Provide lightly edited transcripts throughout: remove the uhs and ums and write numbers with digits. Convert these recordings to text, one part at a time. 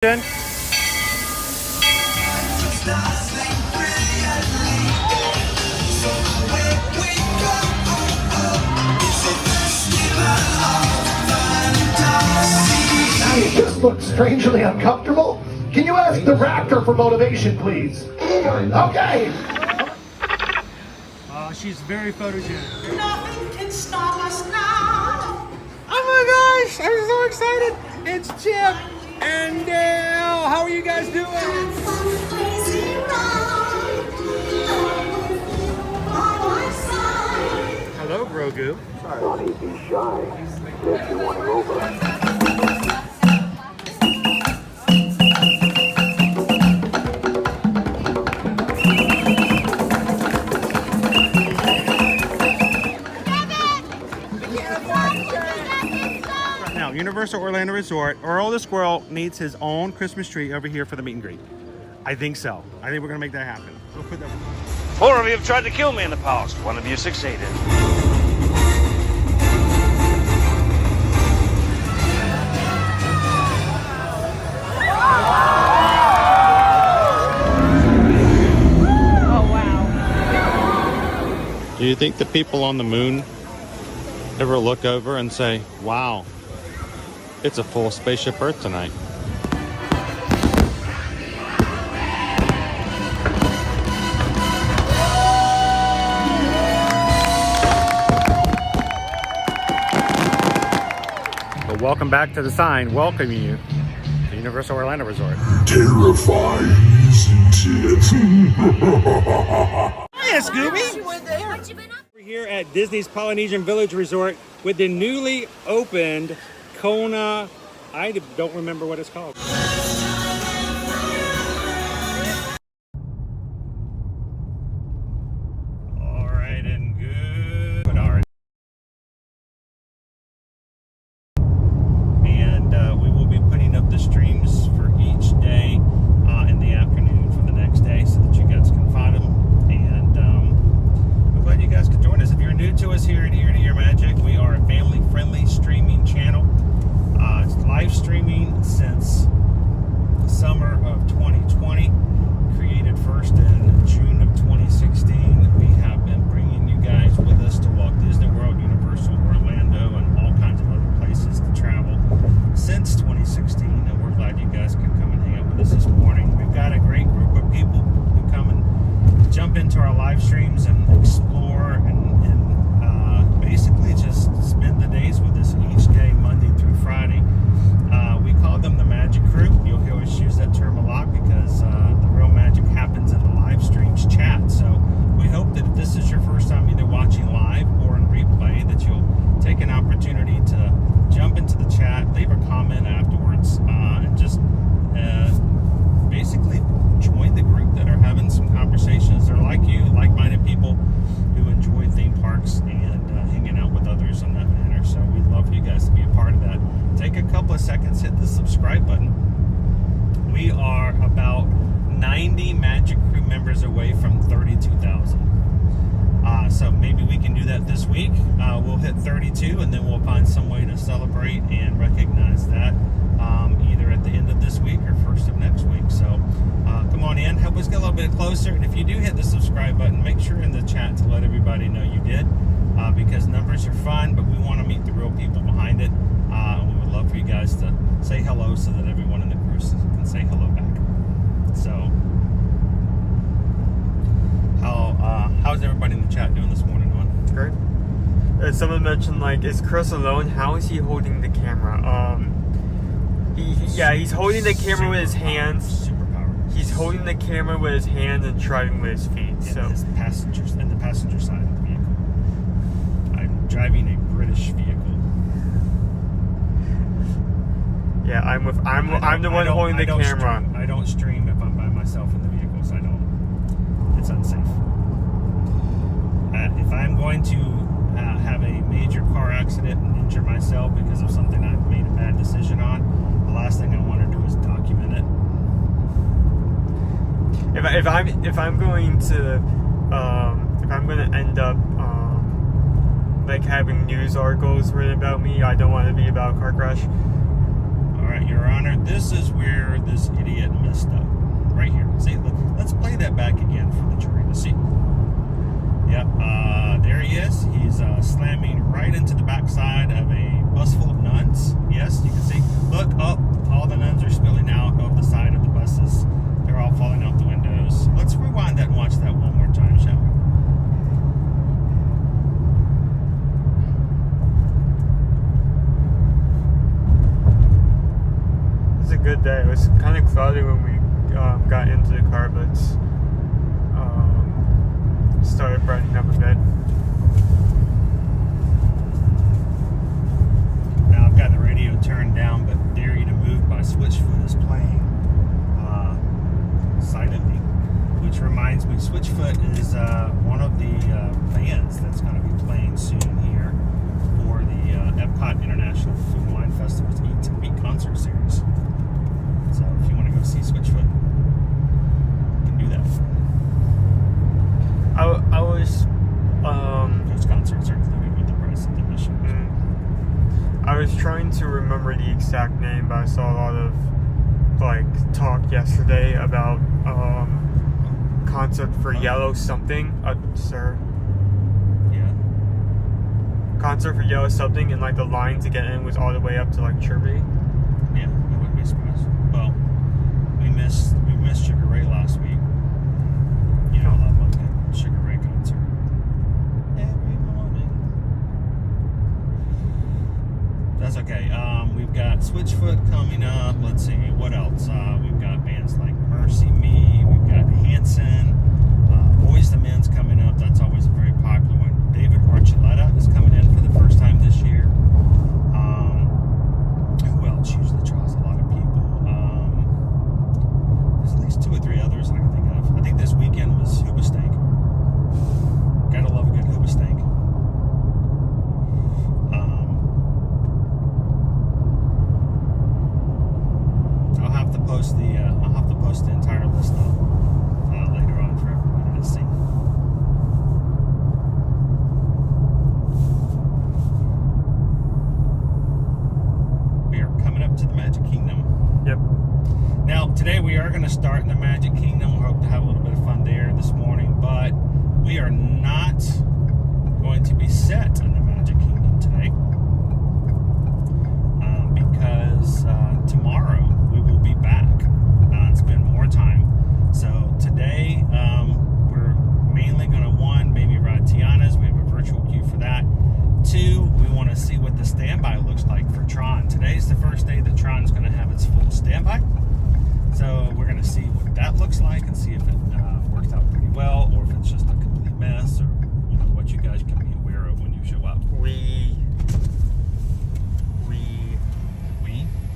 You just look strangely uncomfortable. Can you ask the raptor for motivation, please? Okay. She's very photogenic. Nothing can stop us now. Oh my gosh, I'm so excited. It's Chip and Dale. How are you guys doing? Hello, Grogu. Sorry. Be shy. If you want to go over. Universal Orlando Resort, Earl the Squirrel needs his own Christmas tree over here for the meet and greet. I think so. I think we're gonna make that happen. We'll put that. 4 of you have tried to kill me in the past. 1 of you succeeded. Oh wow. Do you think the people on the moon ever look over and say, wow, it's a full spaceship Earth tonight? But welcome back to the sign welcoming you to Universal Orlando Resort. Terrifying, isn't it? Hiya, Scooby! We're here at Disney's Polynesian Village Resort with the newly opened Kona, I don't remember what it's called. All right, and good. And we will be putting up the streams for each day in the afternoon for the next day so that you guys can find them. And I'm glad you guys could join us. If you're new to us here at Ear to Ear Magic, we are a family-friendly streaming channel. It's live streaming since the summer of 2020, created first in June of 2016. We have been bringing you guys with us to Walt Disney World, Universal Orlando, and all kinds of other places to travel since 2016, and we're glad you guys could come and hang out with us this morning. We've got a great group of people who come and jump into our live streams and explore and basically just spend the days with us each day, Monday through Friday. We call them the Magic Crew. You'll hear us use that term a lot because the real magic happens in the live streams chat. So we hope that if this is your first time either watching live or in replay, that you'll take an opportunity to jump into the chat, leave a comment afterwards, and just basically join the group that are having some conversations. They're like you, like-minded people who enjoy theme parks and hanging out with others in that manner. So we'd love for you guys to be a part of that. Take a couple of seconds, hit the subscribe button. We are about 90 Magic Crew members away from 32,000. So maybe we can do that this week. We'll hit 32 and then we'll find some way to celebrate and recognize that either at the end of this week or first of next week. So come on in, help us get a little bit closer. And if you do hit the subscribe button, make sure in the chat to let everybody know you did, because numbers are fun, but we want to meet the real people behind it. We would love for you guys to say hello so that everyone in the crew can say hello back. So how's everybody in the chat doing this morning, Owen? Great. Someone mentioned, like, is Chris alone? How is he holding the camera? He's holding the camera with his hands. Superpower. He's holding the camera with his hands and driving with his feet. And So his passengers and the passenger side of the vehicle. I'm driving a British vehicle. yeah, I'm the one holding the camera. I don't stream if I'm by myself in the vehicles. I don't. It's unsafe. If I'm going to have a major car accident and injure myself because of something I've made a bad decision on, the last thing I want to do is document it. If I'm going to end up like having news articles written about me, I don't want to be about a car crash. All right. right, Your Honor. This is where this idiot messed up. Right here. See, look, let's play that back again for the jury to see. Yep, there he is. He's slamming right into the backside of a bus full of nuns. Yes, you can see. Look, oh, all the nuns are spilling out of the side of the buses. They're all falling out the windows. Let's rewind that and watch that one more time, shall we? It's a good day. It was kind of cloudy when we got into the car, but started brightening up a bit. Now I've got the radio turned down, but Dare You to Move by Switchfoot is playing silently, which reminds me, Switchfoot is one of the bands that's going to be playing soon here for the Epcot International Food and Wine Festival's Eat and Beat concert series. So if you want to go see Switchfoot, you can do that. I was Those concerts are included with the price of admission. I was trying to remember the exact name, but I saw a lot of talk yesterday about concert for Yellow something. Sir. Yeah. Concert for Yellow something, and the line to get in was all the way up to Cherby. Yeah, I wouldn't be surprised. Well, we missed Sugar Ray last week. You know, I love that Sugar Ray concert. Every morning. That's okay. We've got Switchfoot coming up. Let's see, what else? We've got bands like Mercy Me. We've got Hanson. Boys the Men's coming up. That's always a very popular one. David Archuleta is coming in for the first time this year. Who else usually draws a lot of people? There's at least 2 or 3 others I can think of. I think this weekend was Hoobastank. Gotta love a good Hoobastank. I'll have to post the entire list up later on for everybody to see. We are coming up to the Magic Kingdom. Yep. Now, today we are going to start in the Magic Kingdom. We hope to have a little bit of fun there this morning, but we are not going to be set in the Magic Kingdom today because tomorrow we will be back and spend more time. So today we're mainly going to, 1, maybe ride Tiana's. We have a virtual queue for that. 2, we want to see what the standby looks like for Tron. Today's the first day that Tron's going to have its full standby. So we're going to see what that looks like and see if it works out pretty well, or if it's just a complete mess, or what you guys can be aware of when you show up.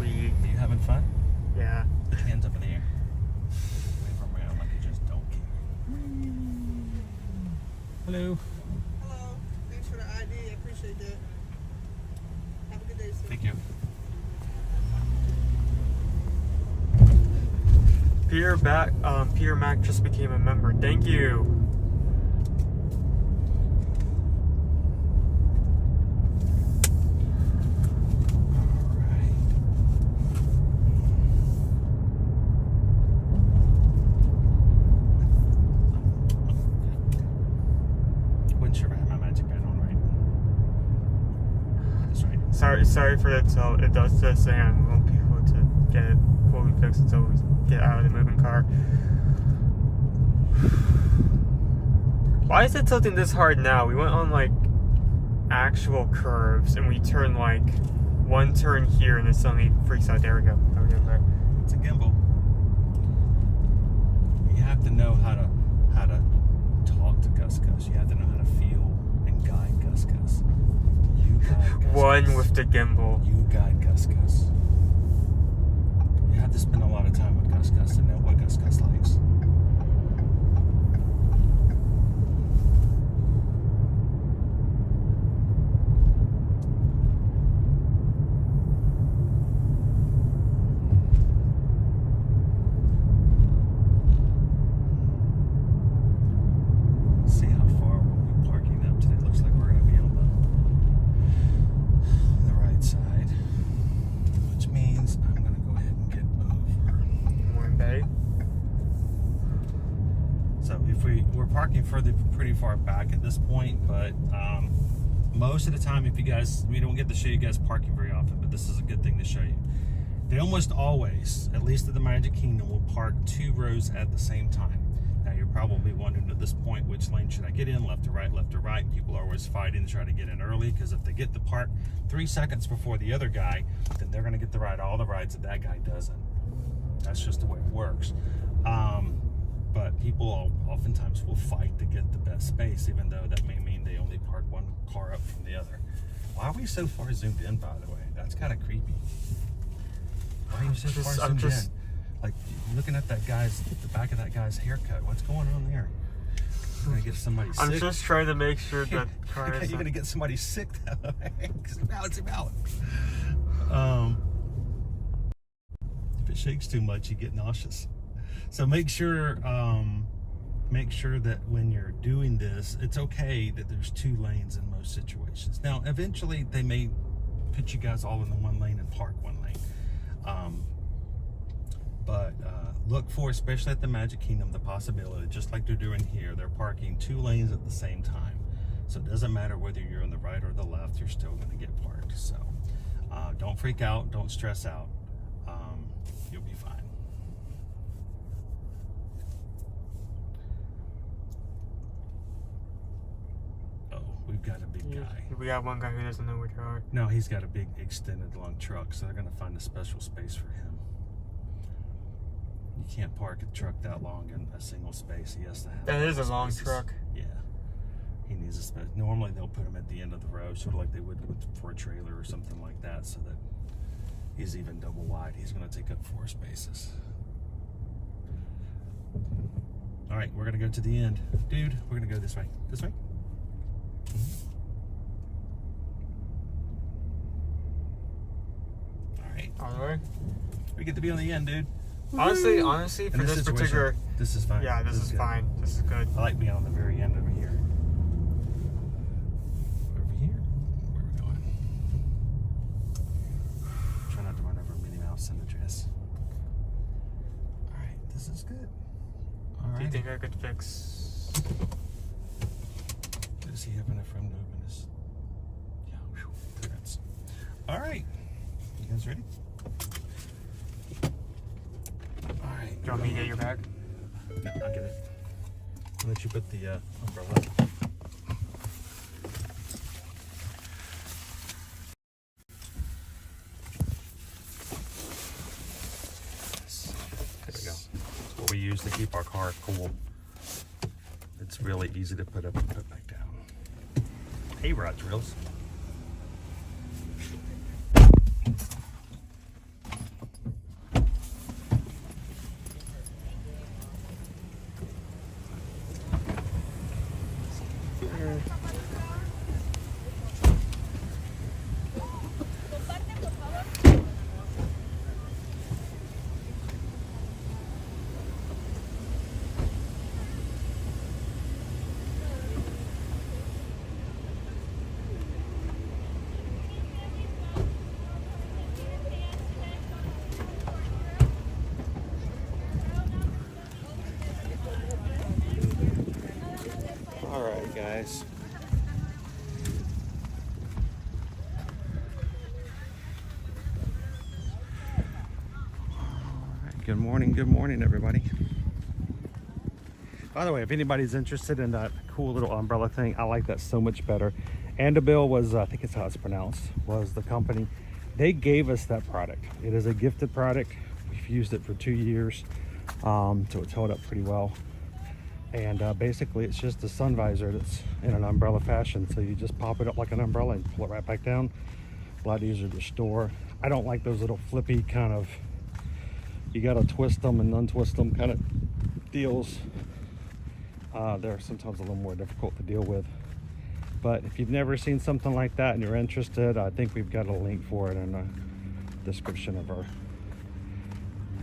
Are you having fun? Yeah. Put your hands up in the air. Wave them around like you just don't care. Hello. Hello. Thanks for the ID. I appreciate that. Have a good day, sir. Thank you. Peter Mac just became a member. Thank you. Sorry for that. So it does this, and we won't be able to get it fully fixed until we get out of the moving car. Why is it tilting this hard now? We went on actual curves, and we turned 1 turn here, and it suddenly freaks out. There we go. It's a gimbal. You have to know how to talk to Gus. You have to know how to feel and guide Gus. You guide Gus. One with the gimbal. You guide Gus. You have to spend a lot of time with Gus to know what Gus likes. See how far we'll be parking up today. Looks like we're going to be on the right side, which means I'm going to we're parking pretty far back at this point, but most of the time, we don't get to show you guys parking very often, but this is a good thing to show you. They almost always, at least at the Magic Kingdom, will park 2 rows at the same time. Now you're probably wondering at this point, which lane should I get in, left to right, left to right? People are always fighting to try to get in early, because if they get the park 3 seconds before the other guy, then they're gonna get to ride all the rides that guy doesn't. That's just the way it works. But people oftentimes will fight to get the best space, even though that may mean they only park one car up from the other. Why are we so far zoomed in, by the way? That's kind of creepy. Why are you so far zoomed in? Like, looking at the back of that guy's haircut. What's going on there? You're gonna get somebody sick. I'm just trying to make sure that car is... You're gonna get somebody sick that way. Zoom out. If it shakes too much, you get nauseous. So make sure that when you're doing this, it's okay that there's 2 lanes in most situations. Now, eventually, they may put you guys all in the 1 lane and park 1 lane. But look for, especially at the Magic Kingdom, the possibility, just like they're doing here, they're parking 2 lanes at the same time. So it doesn't matter whether you're on the right or the left, you're still going to get parked. So don't freak out, don't stress out. You'll be fine. Oh, we've got a big guy. We got one guy who doesn't know where to are. No, he's got a big extended long truck, so they're going to find a special space for him. You can't park a truck that long in a single space. He has to have... That is a long truck. Yeah. He needs a space. Normally they'll put him at the end of the row, sort of like they would for a trailer or something like that, so that he's even double wide. He's going to take up 4 spaces. All right, we're going to go to the end. Dude, we're going to go this way. This way? All right. We get to be on the end, dude. Honestly, for In this situation, particular... this is fine. Yeah, this is good. fine. This is good. I like being on the very end over here. Over here? Where are we going? Try not to run over Minnie Mouse in the dress. Alright, this is good. Alright. Do you think I could fix... Does he have enough room to open this? Yeah, clearance. Alright. You guys ready? Alright. Do you want me to get your bag? No, I'll get it. I'll let you put the umbrella. There we go. That's what we use to keep our car cool. It's really easy to put up and put back down. Hey, rod drills. Guys. Good morning, everybody. By the way, if anybody's interested in that cool little umbrella thing, I like that so much better. Andabil was, I think it's how it's pronounced, was the company. They gave us that product. It is a gifted product. We've used it for 2 years, so it's held up pretty well. And basically it's just a sun visor that's in an umbrella fashion. So you just pop it up like an umbrella and pull it right back down. A lot easier to store. I don't like those little flippy kind of, you gotta twist them and untwist them kind of deals. They're sometimes a little more difficult to deal with. But if you've never seen something like that and you're interested, I think we've got a link for it in the description of our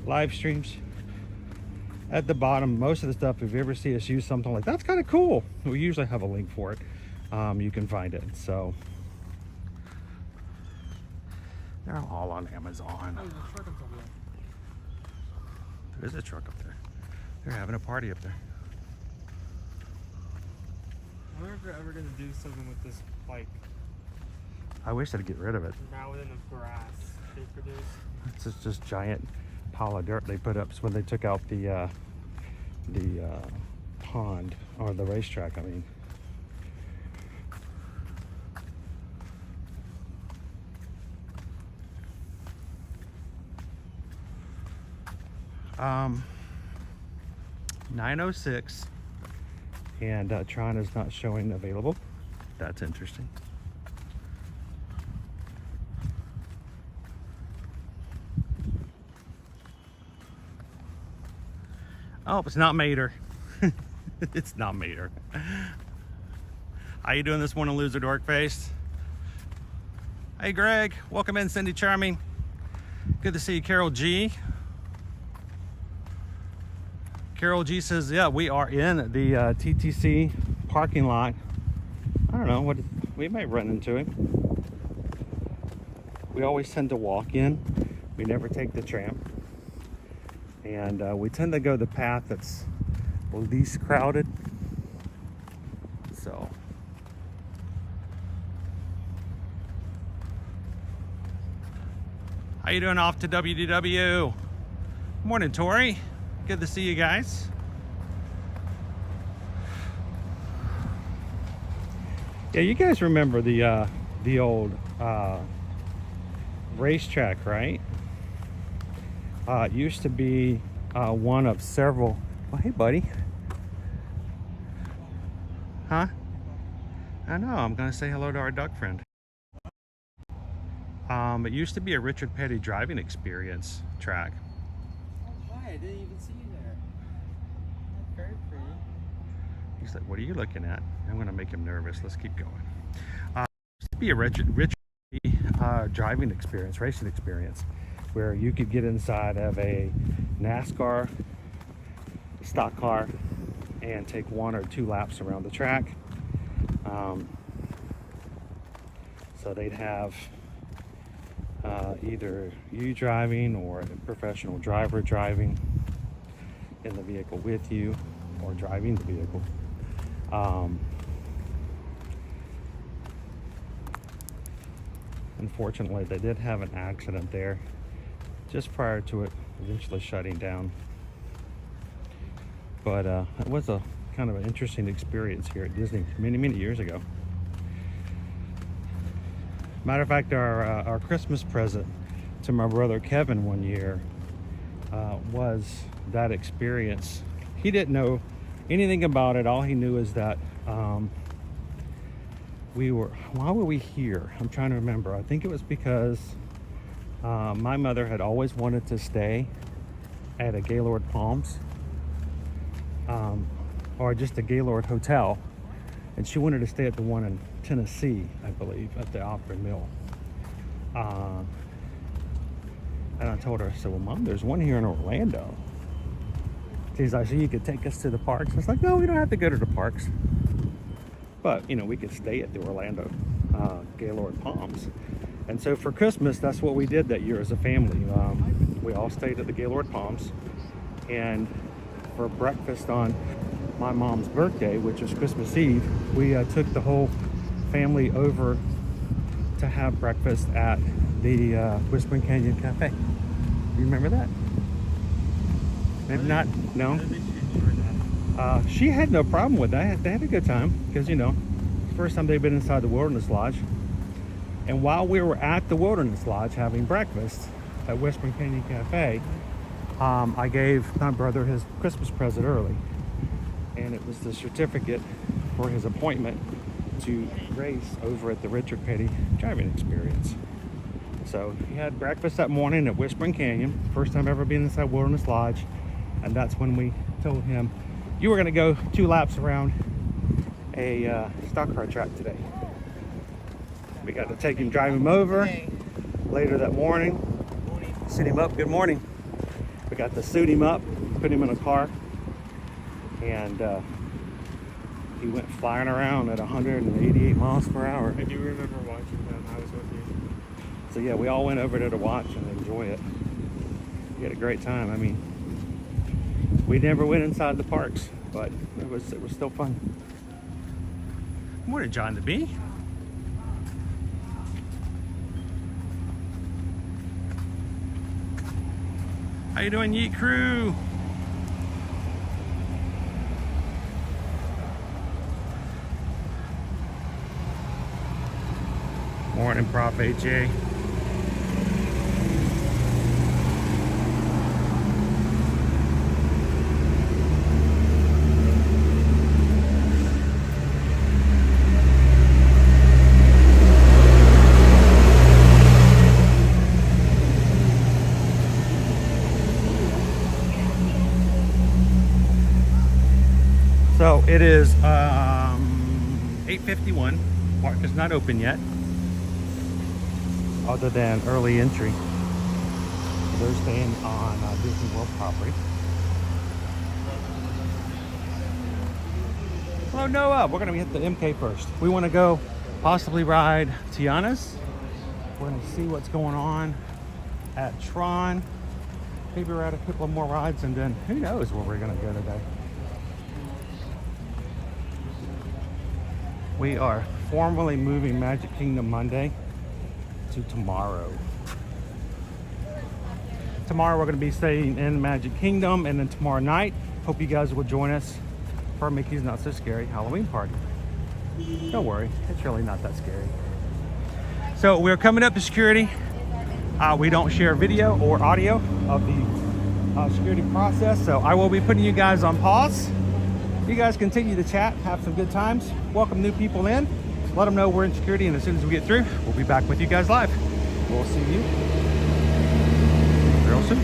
live streams. At the bottom, most of the stuff, if you ever see us use something like that's kind of cool, we usually have a link for it. You can find it. So they're all on Amazon. There is a truck up there. They're having a party up there. wonder if they're ever gonna do something with this, like, I wish they'd get rid of it. mountain of grass they produce. It's just giant pile of dirt they put up when they took out the pond, or the racetrack, I mean. 9:06, and Tron is not showing available. That's interesting. Oh, it's not Mater. It's not Mater. How you doing this morning, loser dork face? Hey, Greg. Welcome in, Cindy Charming. Good to see you, Carol G. Carol G says, yeah, we are in the TTC parking lot. I don't know, we might run into him. We always tend to walk in. We never take the tram. And we tend to go the path that's least crowded. So. How you doing off to WDW? Morning, Tori. Good to see you guys. Yeah, you guys remember the old racetrack, right? It used to be one of several. Well, hey, buddy. Huh? I know. I'm gonna say hello to our duck friend. It used to be a Richard Petty driving experience track. I didn't even see you there. That's very pretty. He's like, what are you looking at? I'm gonna make him nervous. Let's keep going. Used to be a Richard driving experience, racing experience, where you could get inside of a NASCAR stock car and take 1 or 2 laps around the track. So they'd have either you driving or a professional driver driving in the vehicle with you, or driving the vehicle. Unfortunately, they did have an accident there just prior to it eventually shutting down. But it was a kind of an interesting experience here at Disney many years ago. Matter of fact, our Christmas present to my brother Kevin one year was that experience. He didn't know anything about it. All he knew is that why were we here? I'm trying to remember. I think it was because my mother had always wanted to stay at a Gaylord Palms, or just a Gaylord hotel, and she wanted to stay at the one in Tennessee, I believe, at the Opera Mill. And I told her, I said, well, Mom, there's one here in Orlando. She's like, so you could take us to the parks? I was like, no, we don't have to go to the parks. But, you know, we could stay at the Orlando Gaylord Palms. And so for Christmas, that's what we did that year as a family. We all stayed at the Gaylord Palms. And for breakfast on my mom's birthday, which was Christmas Eve, we took the whole family over to have breakfast at the Whispering Canyon Cafe. You remember that? Maybe not. No. She had no problem with that. They had a good time because, you know, first time they've been inside the Wilderness Lodge. And while we were at the Wilderness Lodge having breakfast at Whispering Canyon Cafe, I gave my brother his Christmas present early, and it was the certificate for his appointment to race over at the Richard Petty driving experience. So he had breakfast that morning at Whispering Canyon, first time ever being inside Wilderness Lodge, and that's when we told him, you were going to go 2 laps around a stock car track today. We got to take him, drive him over later that morning, suit him up. Good morning. We got to suit him up, put him in a car, and he went flying around at 188 miles per hour. I do remember watching them. I was with you. So yeah, we all went over there to watch and enjoy it. We had a great time. I mean, we never went inside the parks, but it was still fun. Morning, John the Bee. How you doing, Yeet Crew? Morning, Prof HA. So it is 8:51. Park is not open yet, other than early entry. They're staying on Disney World property. Hello, Noah. We're gonna hit the MK first. We want to go possibly ride Tiana's. We're gonna see what's going on at Tron. Maybe ride a couple more rides, and then who knows where we're gonna go today. We are formally moving Magic Kingdom Monday to tomorrow. Tomorrow we're going to be staying in Magic Kingdom, and then tomorrow night, hope you guys will join us for Mickey's Not So Scary Halloween party. Don't worry, it's really not that scary. So we're coming up to security. We don't share video or audio of the security process, so I will be putting you guys on pause. You guys continue to chat, have some good times, welcome new people in, let them know we're in security, and as soon as we get through, we'll be back with you guys live. We'll see you real soon.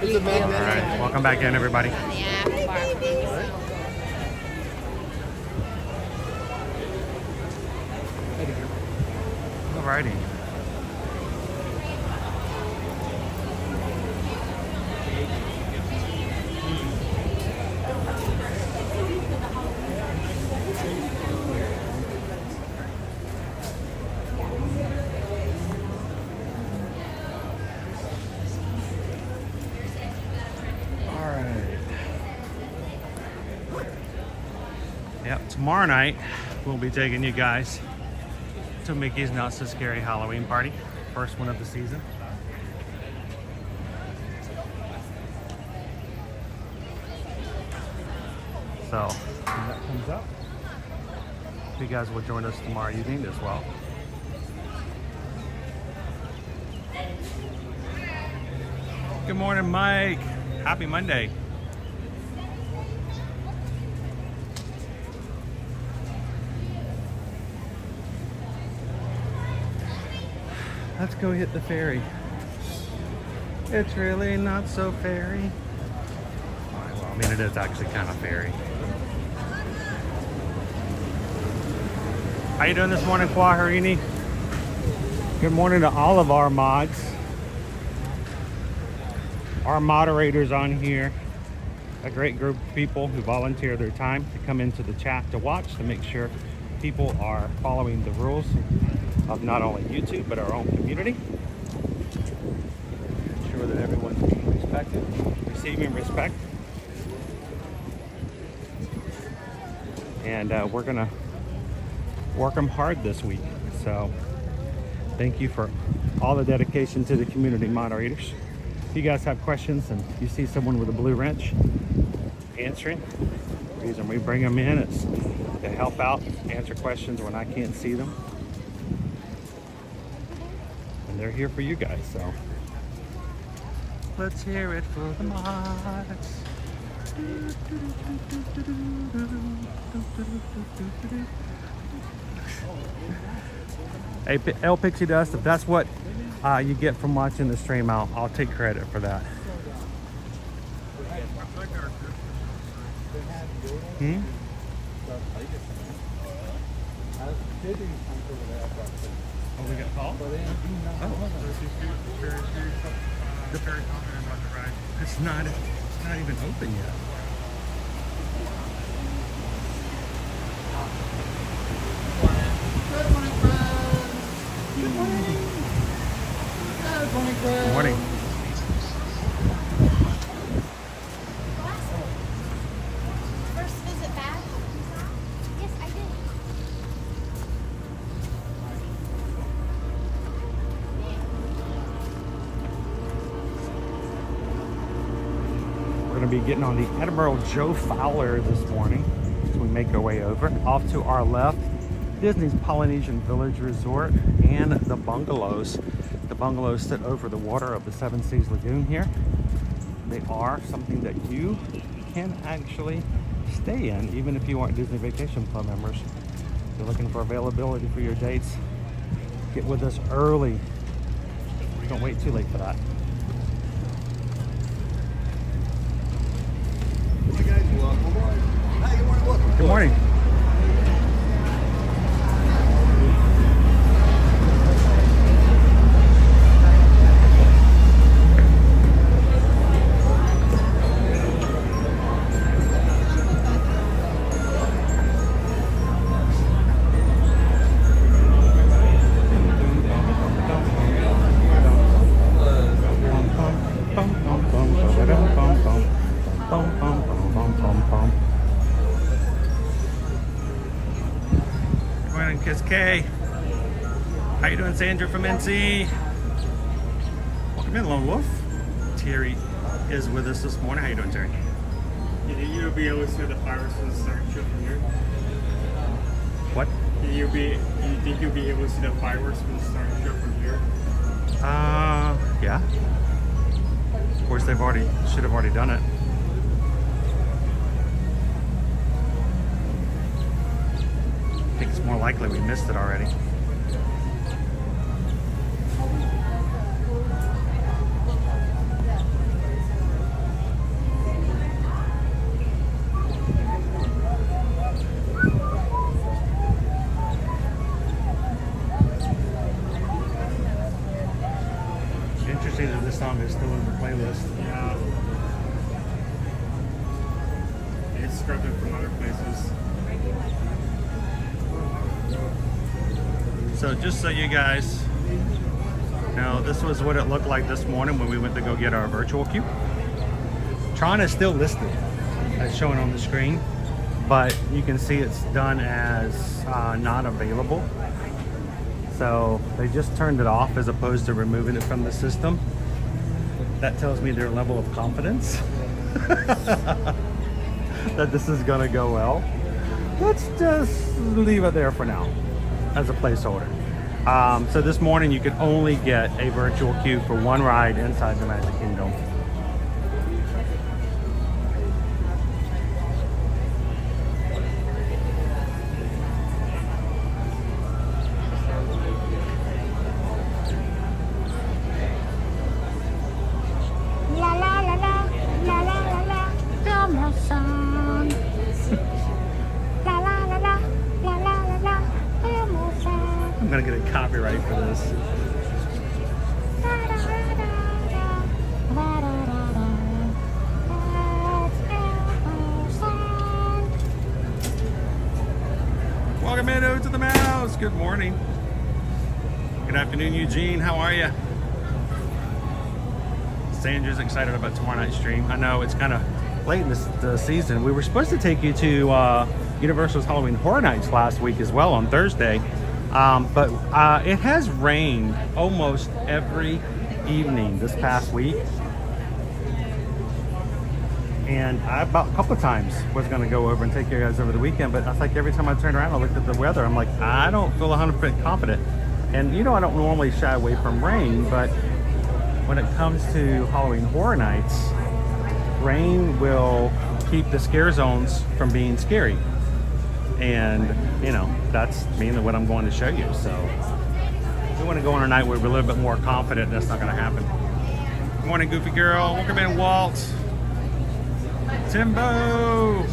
Alright, welcome back in, everybody. Alrighty. Yep, tomorrow night we'll be taking you guys to Mickey's Not So Scary Halloween party. First one of the season. So when that comes up, you guys will join us tomorrow evening as well. Good morning, Mike. Happy Monday. Let's go hit the ferry. It's really not so ferry. Well, I mean, it is actually kind of ferry. How you doing this morning, Kwaharini? Good morning to all of our mods. Our moderators on here. A great group of people who volunteer their time to come into the chat to watch, to make sure people are following the rules of not only YouTube, but our own community. Ensure that everyone's being respected, receiving respect. And we're gonna work them hard this week. So thank you for all the dedication to the community moderators. If you guys have questions and you see someone with a blue wrench answering, the reason we bring them in is to help out, answer questions when I can't see them. And they're here for you guys, so. Let's hear it for the mods. Hey, L Pixie Dust, if that's what you get from watching the stream, I'll take credit for that. Hmm? Oh, we got called? Oh. The ferry comment about the ride. It's not even open yet. Good morning, friends. Good morning. Good morning, friends. Good morning. First visit back? Yes, I did. We're going to be getting on the Admiral Joe Fowler this morning as we make our way over. Off to our left, Disney's Polynesian Village Resort and the bungalows. The bungalows sit over the water of the Seven Seas Lagoon here. They are something that you can actually stay in, even if you aren't Disney Vacation Club members. If you're looking for availability for your dates, get with us early. Don't wait too late for that. Good morning. How you doing, Sandra from NC? Welcome in, Lone Wolf. Terry is with us this morning. How you doing, Terry? You think you'll be able to see the fireworks from the start show from here? What? You think you'll be able to see the fireworks from the start show from here? Yeah. Of course, should have already done it. I think it's more likely we missed it already. Interesting that this song is still in the playlist. Yeah. It's scripted from other places. So just so you guys know, this was what it looked like this morning when we went to go get our virtual queue. Tron is still listed as showing on the screen, but you can see it's done as not available. So they just turned it off as opposed to removing it from the system. That tells me their level of confidence that this is gonna go well. Let's just leave it there for now as a placeholder. So this morning you could only get a virtual queue for one ride inside the Magic Kingdom. gonna get a copyright for this. Welcome in to the mouse. Good morning. Good afternoon, Eugene. How are you? Sandra's excited about tomorrow night's stream. I know it's kind of late in the season. We were supposed to take you to Universal's Halloween Horror Nights last week as well on Thursday, but it has rained almost every evening this past week. And I about a couple of times was going to go over and take you guys over the weekend, but I think every time I turned around, I looked at the weather. I'm like, I don't feel 100% confident. And you know, I don't normally shy away from rain, but when it comes to Halloween Horror Nights, rain will keep the scare zones from being scary. And, you know, that's mainly what I'm going to show you. So we want to go on a night where we're a little bit more confident that's not going to happen. Good morning, Goofy Girl. Welcome in, Walt. Timbo.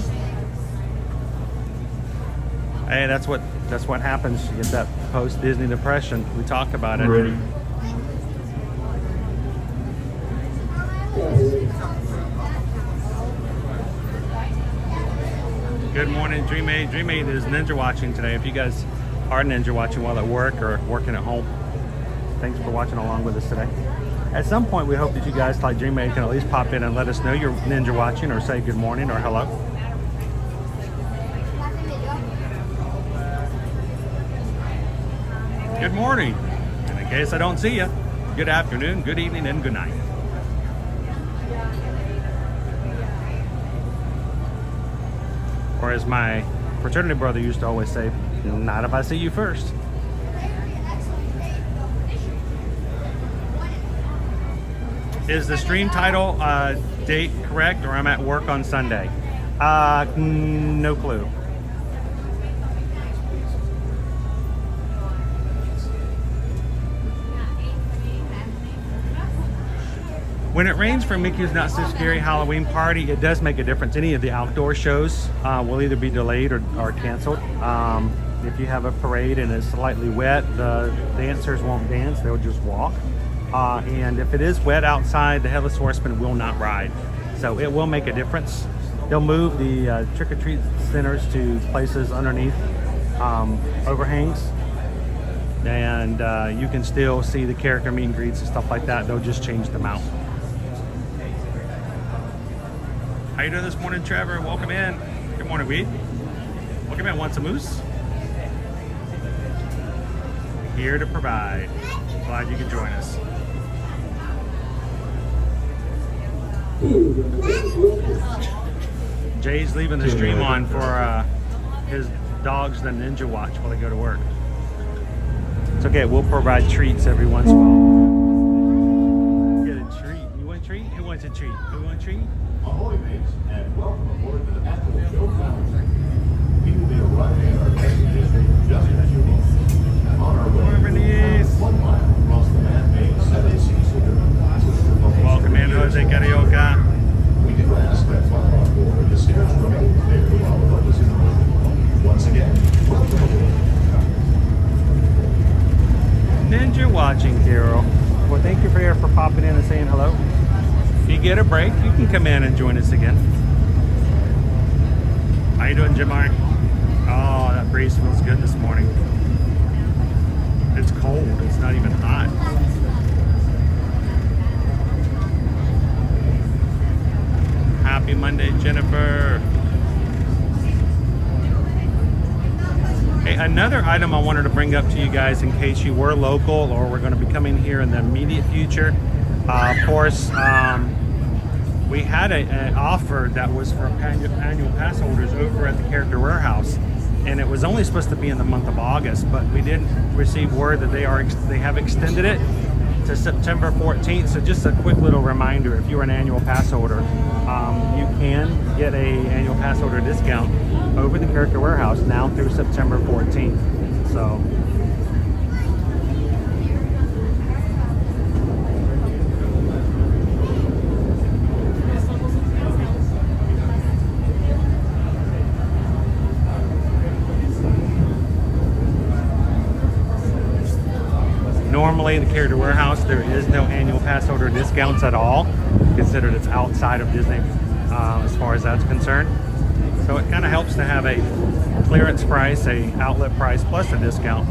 Hey, that's what happens. You get that post-Disney depression. We talked about it. Ready. Good morning, Dream 8. Dream 8 is ninja watching today. If you guys are ninja watching while at work or working at home, thanks for watching along with us today. At some point, we hope that you guys, like Dream 8, can at least pop in and let us know you're ninja watching, or say good morning or hello. Good morning. And in case I don't see you, good afternoon, good evening, and good night. Or as my fraternity brother used to always say, not if I see you first. Is the stream title date correct, or I'm at work on Sunday? No clue. When it rains for Mickey's Not So Scary Halloween Party, it does make a difference. Any of the outdoor shows will either be delayed or canceled. If you have a parade and it's slightly wet, the dancers won't dance, they'll just walk. And if it is wet outside, the Headless Horseman will not ride. So it will make a difference. They'll move the trick-or-treat centers to places underneath overhangs. And you can still see the character meet and greets and stuff like that. They'll just change them out. How you doing this morning, Trevor? Welcome in. Good morning, Weed. Welcome in. Want some moose? Here to provide. Glad you could join us. Jay's leaving the stream on for his dogs the ninja watch while they go to work. It's okay. We'll provide treats every once in a while. Get a treat. You want a treat? Who wants a treat? Who wants a treat? Ahoy, mates, and welcome aboard to the Apple Show Foundry. We will be arriving at our destination just as you will. On our way, Bernice. 1 mile across the man-made 7C River. Welcome in, Jose Carioca. We do ask that while on board, the stairs remain clear while the boat is in motion. Once again, welcome aboard. Ninja watching, Carol. Well, thank you for popping in and saying hello. If you get a break, you can come in and join us again. How you doing, Jamar? Oh, that breeze feels good this morning. It's cold. It's not even hot. Happy Monday, Jennifer. Hey, another item I wanted to bring up to you guys in case you were local or we're going to be coming here in the immediate future. Of course, we had an offer that was for annual pass holders over at the Character Warehouse, and it was only supposed to be in the month of August, but we did receive word that they have extended it to September 14th. So just a quick little reminder: if you're an annual pass holder, you can get a annual pass holder discount over the Character Warehouse now through September 14th. So. normally in the Carrier Warehouse, there is no annual pass holder discounts at all, considered it's outside of Disney as far as that's concerned. So it kind of helps to have a clearance price, a outlet price, plus a discount.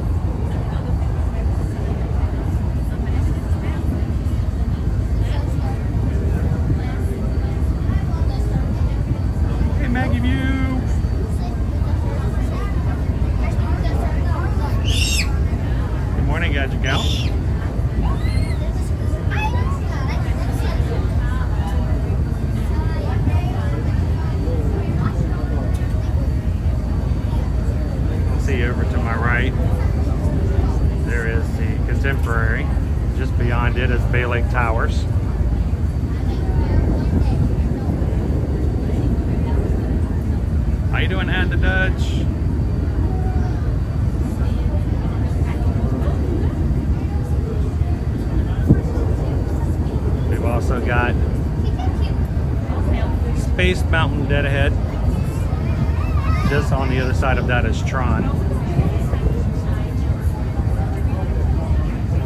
Hey, Maggie View. Good morning, Gadget Gal. See over to my right, there is the Contemporary. Just beyond it is Bay Lake Towers. How you doing, Ann the Dutch? We've also got Space Mountain dead ahead. Just on the other side of that is Tron.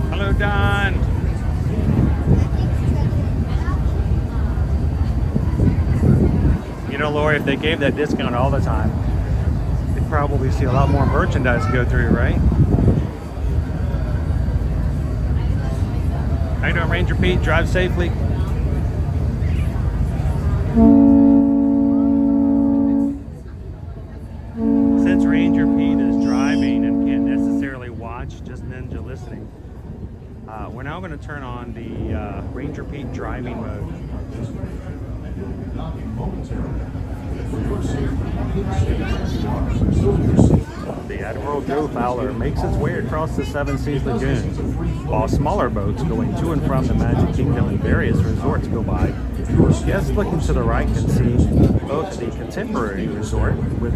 Hello, Don. You know, Lori, if they gave that discount all the time, they'd probably see a lot more merchandise go through, right? How you doing, Ranger Pete? Drive safely. Since Ranger Pete is driving and can't necessarily watch, just ninja listening, we're now going to turn on the Ranger Pete driving mode. The Admiral Joe Fowler makes its way across the Seven Seas Lagoon, while smaller boats going to and from the Magic Kingdom and various resorts go by. Guests looking to the right can see both the Contemporary Resort with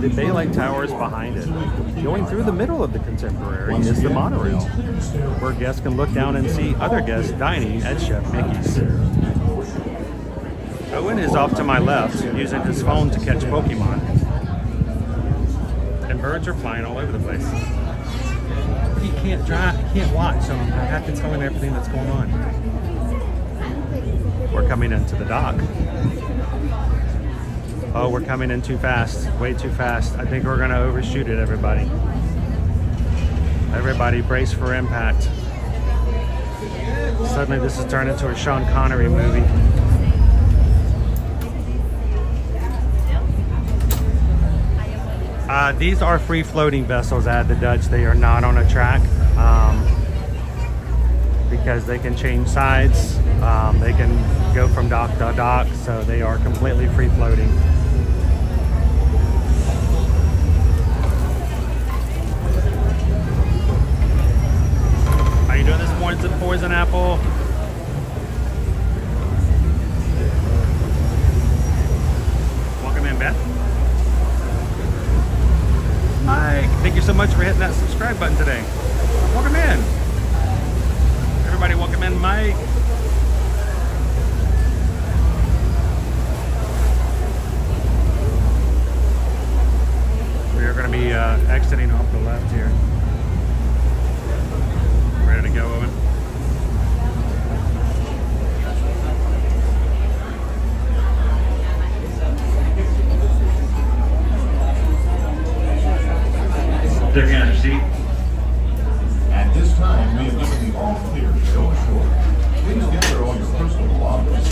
the Bay Lake Towers behind it. Going through the middle of the Contemporary is the monorail, where guests can look down and see other guests dining at Chef Mickey's. Owen is off to my left, using his phone to catch Pokemon. And birds are flying all over the place. He can't drive, he can't watch, so I have to tell him everything that's going on. We're coming into the dock. Oh, we're coming in too fast, way too fast. I think we're gonna overshoot it, everybody. Everybody brace for impact. Suddenly this has turned into a Sean Connery movie. These are free floating vessels at the Dutch. They are not on a track because they can change sides. They can go from dock to dock, so they are completely free floating. How you doing this morning, Poison Apple? Welcome in, Beth. Mike, thank you so much for hitting that subscribe button today. Welcome in. Everybody welcome in, Mike. We are going to be exiting off the left here. Ready to go, Owen? Take your seat. At this time, we have given the all clear to go ashore. Please gather all your personal belongings.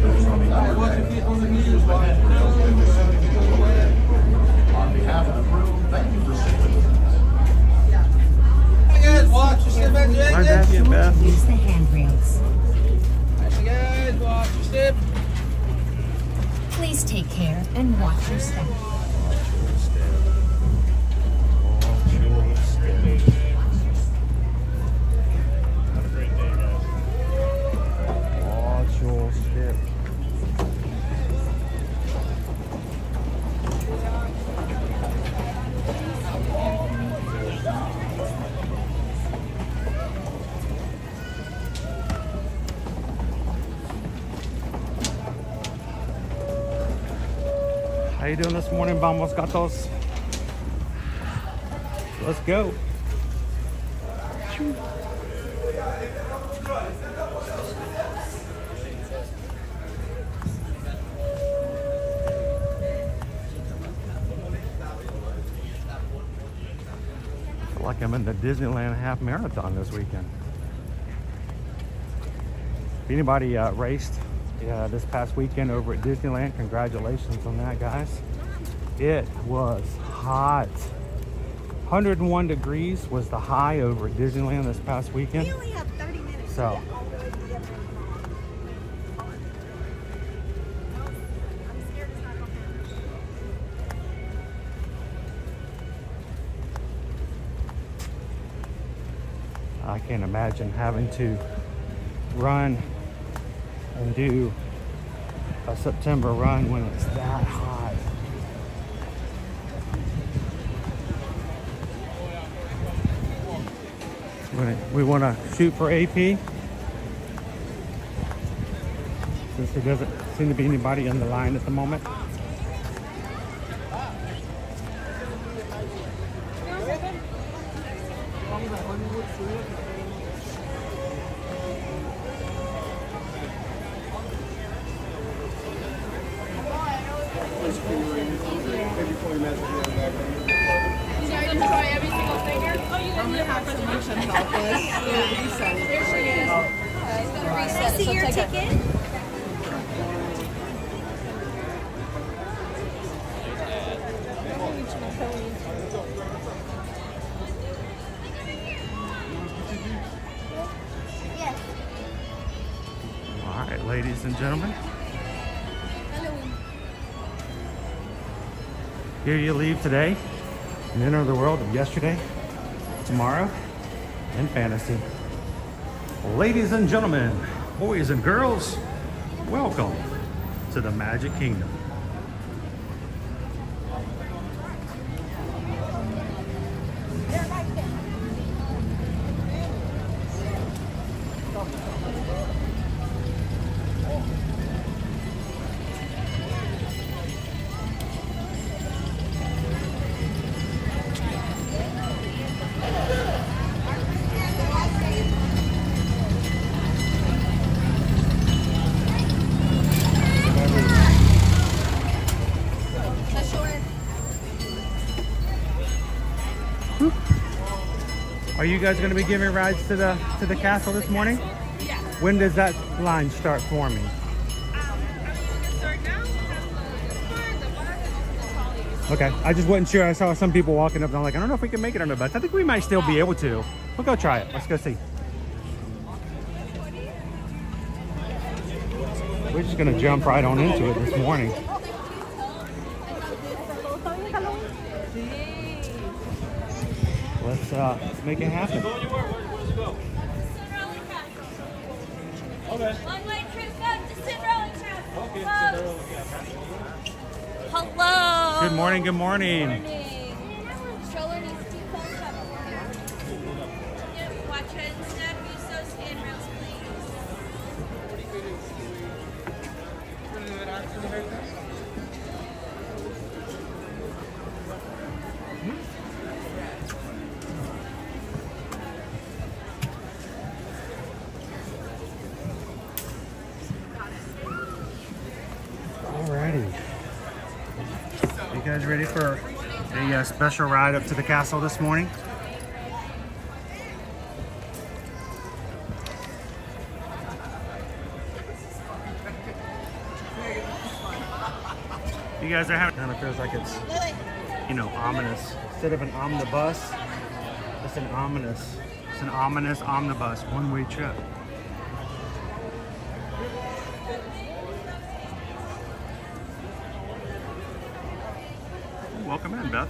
Those on the upper deck, use the handrails when descending to the lower deck. On behalf of the crew, thank you for sailing with us. Hey guys, watch your step back there. Nice to have you, Beth. Use the handrails. Hey guys, watch your step. Please take care and watch your step. Have a great day, guys. Watch your step. How you doing this morning, Vamos Gatos? Let's go. I feel like I'm in the Disneyland half marathon this weekend. If anybody raced this past weekend over at Disneyland, congratulations on that, guys. It was hot. 101 degrees was the high over at Disneyland this past weekend. We only have 30 minutes. So I can't imagine having to run and do a September run when it's that hot. We want to shoot for AP since there doesn't seem to be anybody on the line at the moment. I see your ticket. Yes. All right, ladies and gentlemen. Here you leave today and enter the world of yesterday, tomorrow, and fantasy. Ladies and gentlemen, boys and girls, welcome to the Magic Kingdom. Are you guys going to be giving rides to the castle this morning? Yeah. When does that line start forming? Okay, I just wasn't sure. I saw some people walking up and I'm like, I don't know if we can make it on the bus. I think we might still be able to. We'll go try it. Let's go see. We're just going to jump right on into it this morning. Let's make it happen. One-way trip back to Cinderella Castle. Hello. Good morning, good morning. Stroller needs to be pulled up for you. Yep, watch it and snap. Use those handrails, Alrighty. You guys ready for a special ride up to the castle this morning? You guys are having, kind of feels like it's, you know, ominous. Instead of an omnibus, it's an ominous. It's an ominous omnibus, one-way trip. Welcome in, Beth.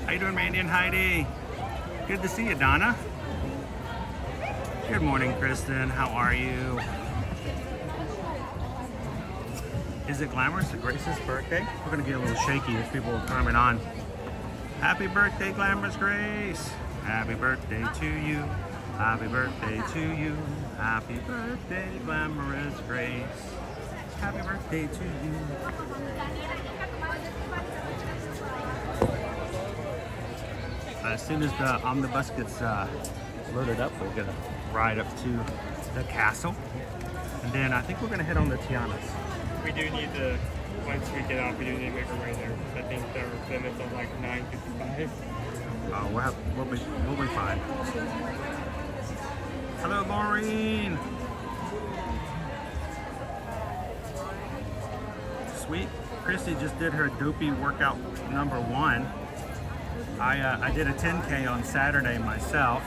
How you doing, Mandy and Heidi? Good to see you, Donna. Good morning, Kristen. How are you? Is it glamorous at Grace's birthday? We're gonna get a little shaky as people are coming on. Happy birthday, Glamorous Grace. Happy birthday to you. Happy birthday to you. Happy birthday, Glamorous Grace. Happy birthday to you. As soon as the omnibus gets loaded up, we're gonna ride up to the castle, and then I think we're gonna head on to Tiana's. We do need to, once we get off, we do need to make our way there. I think their limit's on like 9:55. We'll be fine. Hello, Maureen. Sweet. Christy just did her dopey workout number 1. I did a 10K on Saturday myself.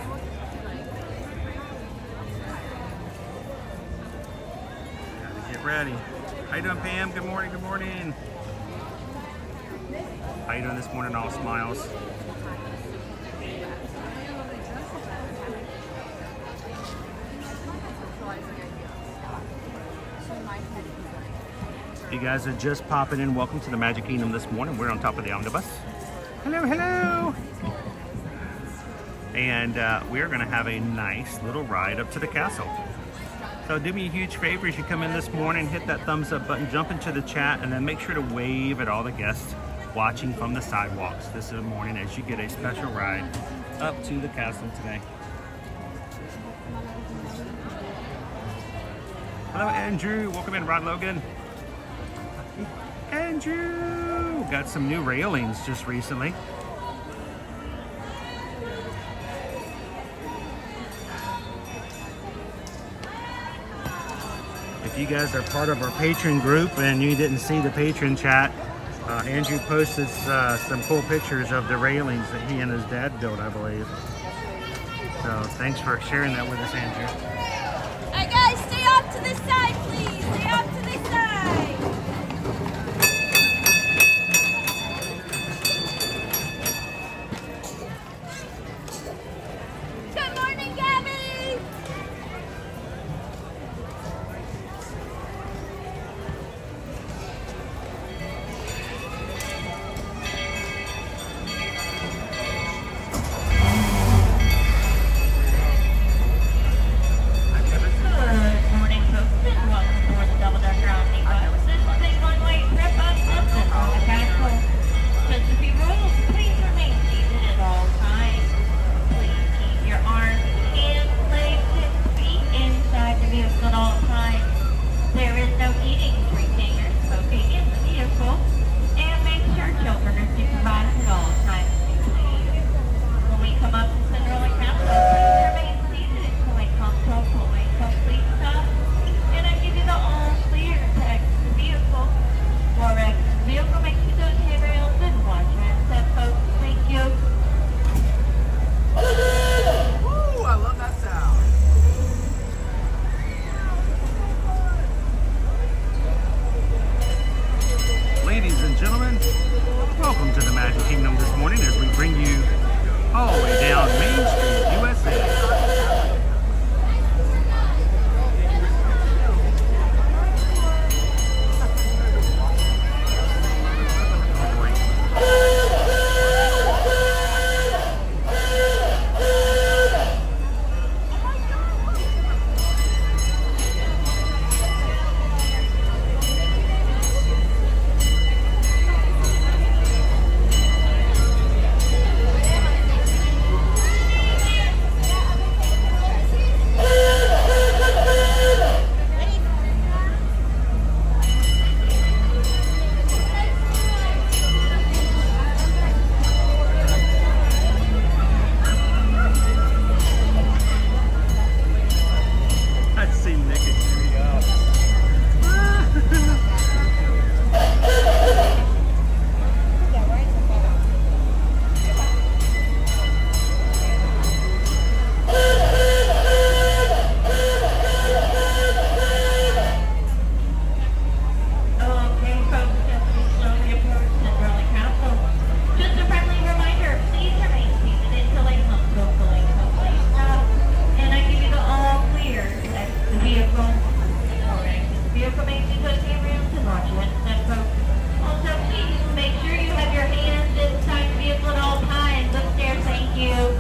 Gotta get ready. How you doing, Pam? Good morning, good morning. How you doing this morning, all smiles? If you guys are just popping in, welcome to the Magic Kingdom this morning. We're on top of the omnibus. Hello, hello! And we're gonna have a nice little ride up to the castle. So do me a huge favor as you come in this morning, hit that thumbs up button, jump into the chat, and then make sure to wave at all the guests watching from the sidewalks this morning as you get a special ride up to the castle today. Hello, Andrew. Welcome in, Rod Logan. Andrew! Got some new railings just recently. If you guys are part of our patron group and you didn't see the patron chat, Andrew posted some cool pictures of the railings that he and his dad built, I believe. So thanks for sharing that with us, Andrew. Alright guys, stay off to this side, please. Stay off to this side. Good morning, Gabby. Good morning, folks, and welcome aboard the Double Decker Omnibus. This is a one-way trip up Uptown to the castle. Just a few rules. Please remain seated at all times. Please keep your arms, hands, legs, and feet inside the vehicle at all times. There is no eating, drinking, or smoking in the vehicle. And make sure children are supervised at all times, please. When we come up to Cinderella Castle, please remain seated until we come to a full and complete stop. And I give you the all clear to exit the vehicle. For exit the vehicle, make sure those handrails and watch your step, folks. Thank you. Woo! I love that sound. Ladies and gentlemen, welcome to the Magic Kingdom this morning as we bring you all the way down Main Street, USA. Oh boy. I've seen Nick and Tree up. Okay, folks, just to slowly approach Cinderella Castle. Just a friendly reminder, please remain seated until I come to a full and complete stop. And I give you the all clear to exit the vehicle. Or exit the vehicle, make sure those handrails and watch your step, folks. Also, please make sure you have your hands inside the vehicle at all times. Upstairs, thank you.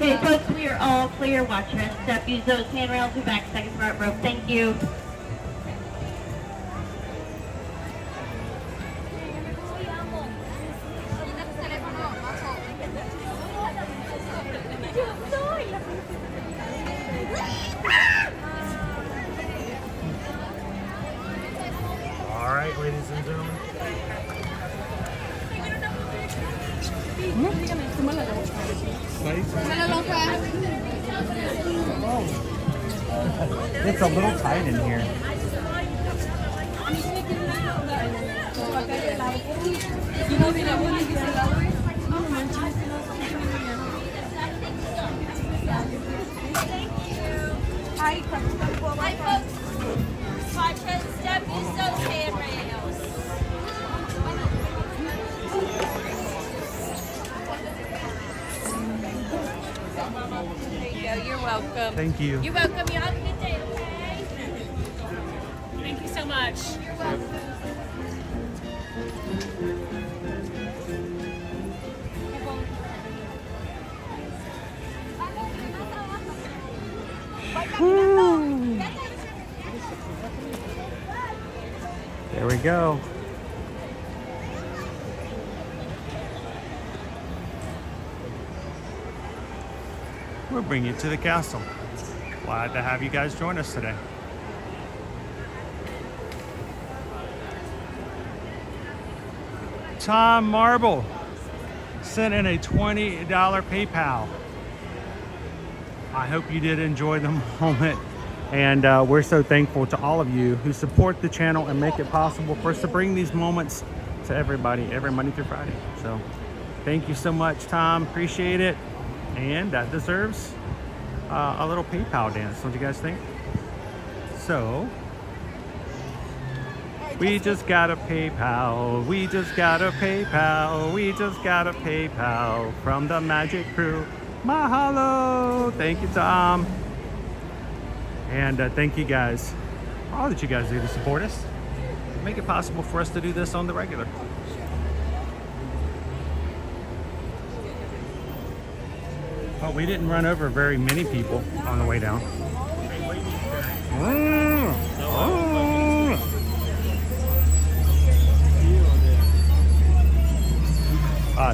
Okay, folks, we are all clear. Watch your step. Use those handrails. Be back second front row. Thank you. All right, ladies and gentlemen. It's a little tight in here. Hi, folks. Watch and step. Use those handrails. There you go. You're welcome. Thank you. You're welcome. You have a good day, okay? Thank you so much. You're welcome. There we go. We'll bring you to the castle. Glad to have you guys join us today. Tom Marble sent in a $20 PayPal. I hope you did enjoy the moment. And we're so thankful to all of you who support the channel and make it possible for us to bring these moments to everybody every Monday through Friday. So thank you so much, Tom. Appreciate it. And that deserves a little PayPal dance, don't you guys think? So we just got a PayPal. We just got a PayPal. We just got a PayPal from the Magic Crew. Mahalo. Thank you, Tom. And thank you guys, all that you guys do to support us, make it possible for us to do this on the regular. Oh, we didn't run over very many people on the way down.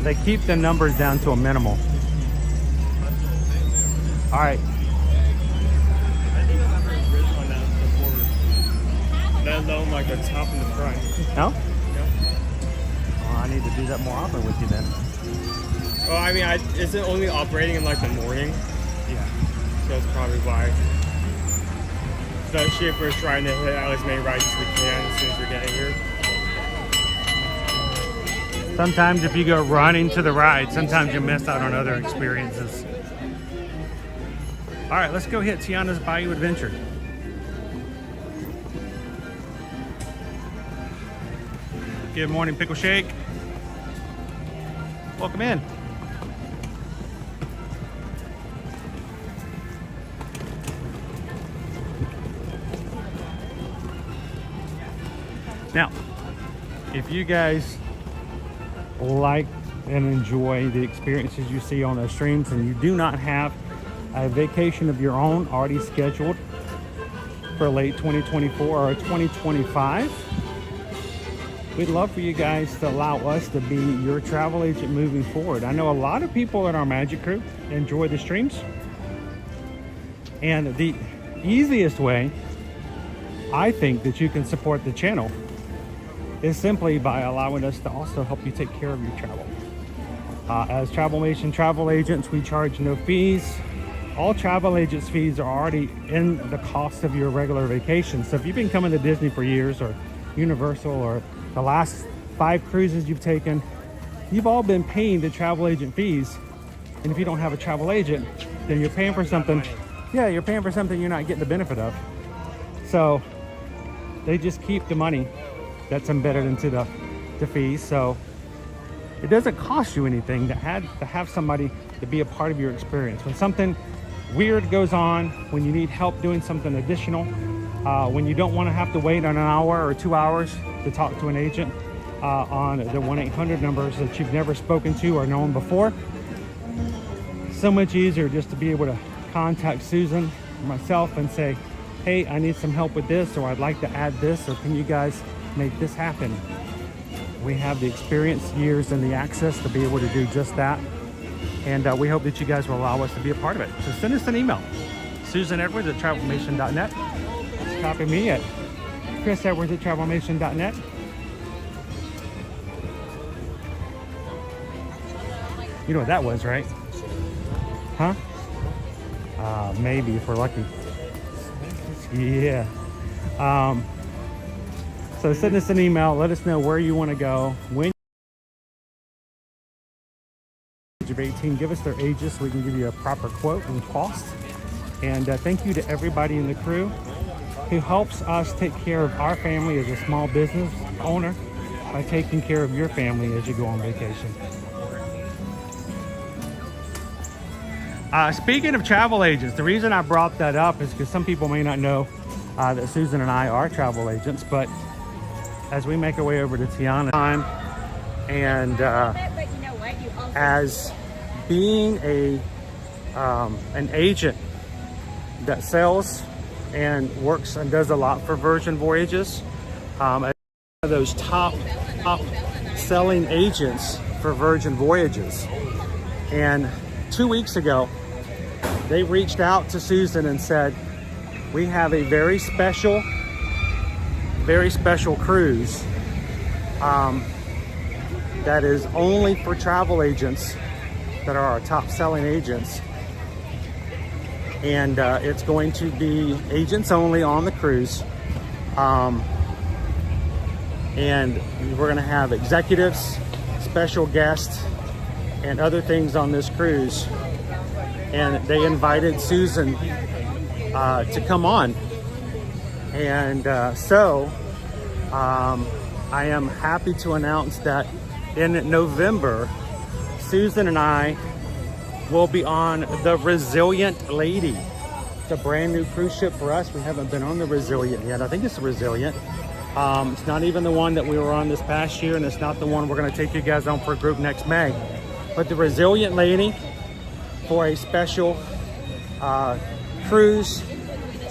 They keep the numbers down to a minimal. All right. Let alone like the top and the front. No? Well, I need to do that more often with you then. Well, I mean, is it only operating in like the morning? Yeah. So that's probably why. So shit, we're trying to hit as many rides as we can as soon as we get here. Sometimes if you go running to the ride, sometimes you miss out on other experiences. All right, let's go hit Tiana's Bayou Adventure. Good morning, Pickle Shake. Welcome in. Now, if you guys like and enjoy the experiences you see on the streams and you do not have a vacation of your own already scheduled for late 2024 or 2025, we'd love for you guys to allow us to be your travel agent moving forward. I know a lot of people in our Magic Crew enjoy the streams. And the easiest way, I think, that you can support the channel is simply by allowing us to also help you take care of your travel. As Travelmation travel agents, we charge no fees. All travel agents' fees are already in the cost of your regular vacation. So if you've been coming to Disney for years, or Universal, or the last 5 cruises you've taken, you've all been paying the travel agent fees. And if you don't have a travel agent, then you're paying for something. Yeah, you're paying for something you're not getting the benefit of. So they just keep the money that's embedded into the fees. So it doesn't cost you anything to have somebody to be a part of your experience. When something weird goes on, when you need help doing something additional, when you don't want to have to wait on an hour or 2 hours to talk to an agent on the 1-800 numbers that you've never spoken to or known before, so much easier just to be able to contact Susan or myself and say, hey, I need some help with this, or I'd like to add this, or can you guys make this happen? We have the experience, years, and the access to be able to do just that. And we hope that you guys will allow us to be a part of it. So send us an email, susanedwards@travelmation.net. Copy me at chrisedwards@travelmation.net. You know what that was, right? Huh? Maybe if we're lucky. Yeah. So send us an email. Let us know where you want to go. When of 18, give us their ages so we can give you a proper quote and cost. And thank you to everybody in the crew who helps us take care of our family as a small business owner by taking care of your family as you go on vacation. Speaking of travel agents, the reason I brought that up is because some people may not know that Susan and I are travel agents, but as we make our way over to Tiana and as being an agent that sells and works and does a lot for Virgin Voyages, as one of those top selling agents for Virgin Voyages. And 2 weeks ago, they reached out to Susan and said, we have a very special cruise that is only for travel agents that are our top selling agents. And it's going to be agents only on the cruise. And we're going to have executives, special guests, and other things on this cruise. And they invited Susan to come on. And so I am happy to announce that in November, Susan and I will be on the Resilient Lady. It's a brand new cruise ship for us. We haven't been on the Resilient yet. I think it's the Resilient. It's not even the one that we were on this past year, and it's not the one we're going to take you guys on for a group next May. But the Resilient Lady for a special cruise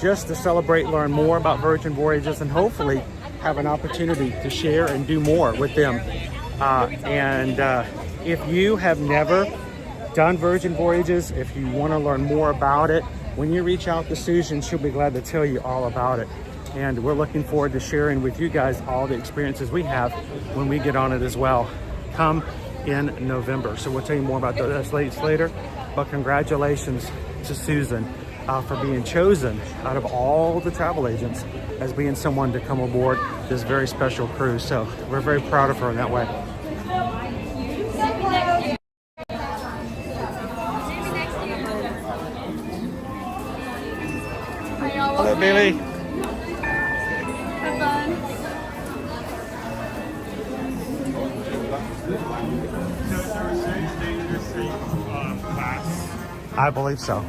just to celebrate, learn more about Virgin Voyages, and hopefully have an opportunity to share and do more with them. If you have never done Virgin Voyages, if you want to learn more about it, when you reach out to Susan, she'll be glad to tell you all about it. And we're looking forward to sharing with you guys all the experiences we have when we get on it as well, come in November. So we'll tell you more about those later. But congratulations to Susan for being chosen out of all the travel agents as being someone to come aboard this very special cruise. So we're very proud of her in that way. Hello, Billy. I believe so.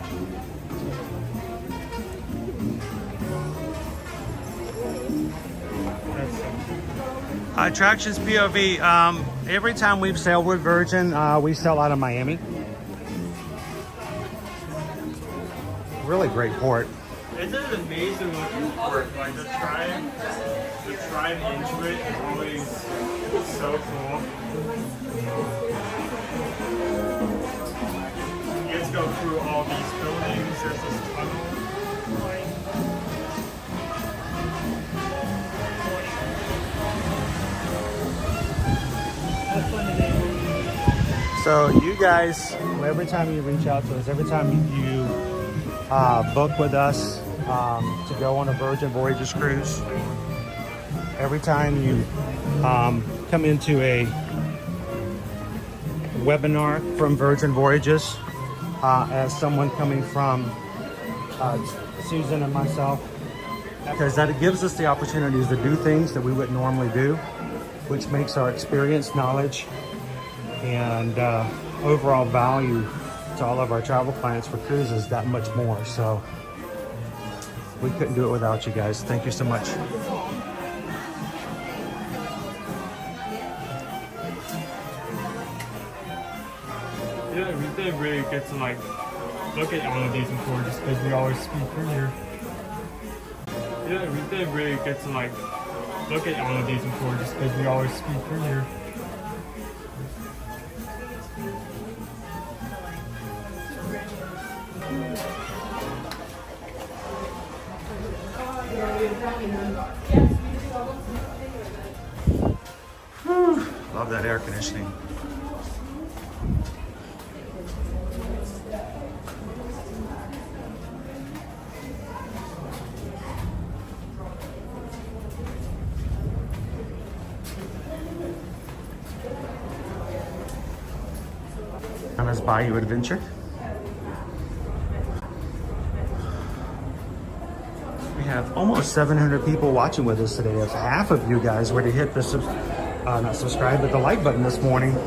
Attractions POV. Every time we've sailed with Virgin, we sail out of Miami. Really great port. It's an amazing looking port. Like the drive into it is always so cool. You get to go through all these buildings. There's this tunnel. So you guys, every time you reach out to us, every time you book with us to go on a Virgin Voyages cruise, every time you come into a webinar from Virgin Voyages as someone coming from Susan and myself, because that gives us the opportunities to do things that we wouldn't normally do, which makes our experience, knowledge, and overall value to all of our travel clients for cruises that much more. So we couldn't do it without you guys. Thank you so much. Yeah, we didn't really get to like look at all of these before just because we always speed through here. Yeah, we didn't really get to like look at all of these before just because we always speed through here. Love that air conditioning. On this Bayou adventure. We have almost 700 people watching with us today. If half of you guys were to hit the not subscribe, but the like button this morning,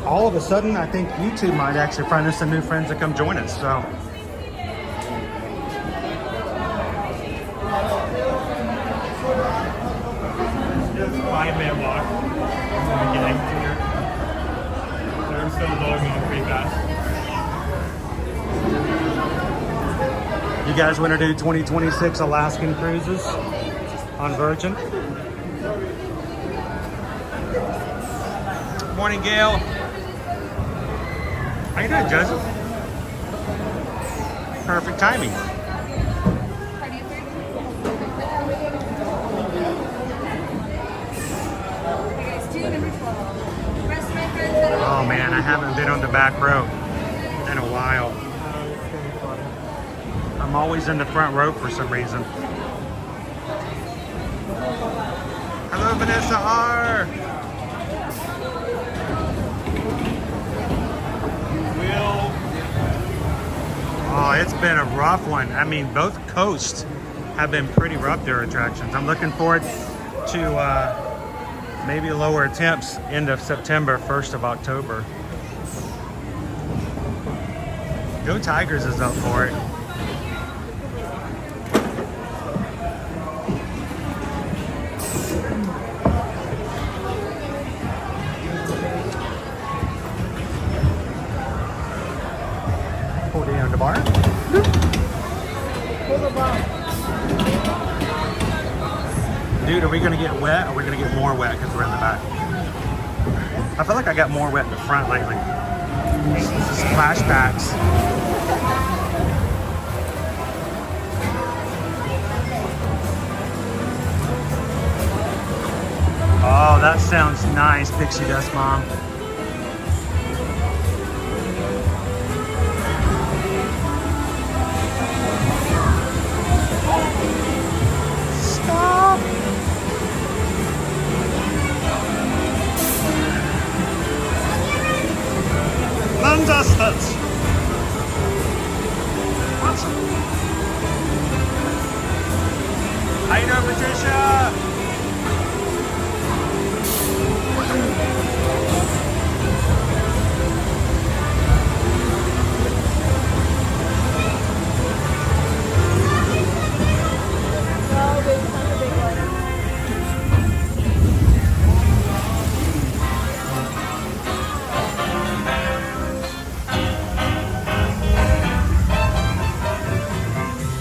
all of a sudden I think YouTube might actually find us some new friends to come join us. So Just a 5-minute walk when we get into here. They're still loading on pretty fast. you guys want to do 2026 Alaskan cruises on Virgin? Morning, Gail. How you doing, Joseph? Perfect timing. Oh man, I haven't been on the back row in a while. I'm always in the front row for some reason. Hello, Vanessa R. Oh, it's been a rough one. I mean, both coasts have been pretty rough, their attractions. I'm looking forward to maybe lower temps end of September, 1st of October. Go Tigers is up for it. Pull down the bar. Dude, are we gonna get wet or are we gonna get more wet because we're in the back? I feel like I got more wet in the front lately. Flashbacks. Oh, that sounds nice, Pixie Dust Mom. Stop! Landesfeld! What? How you doing, Patricia?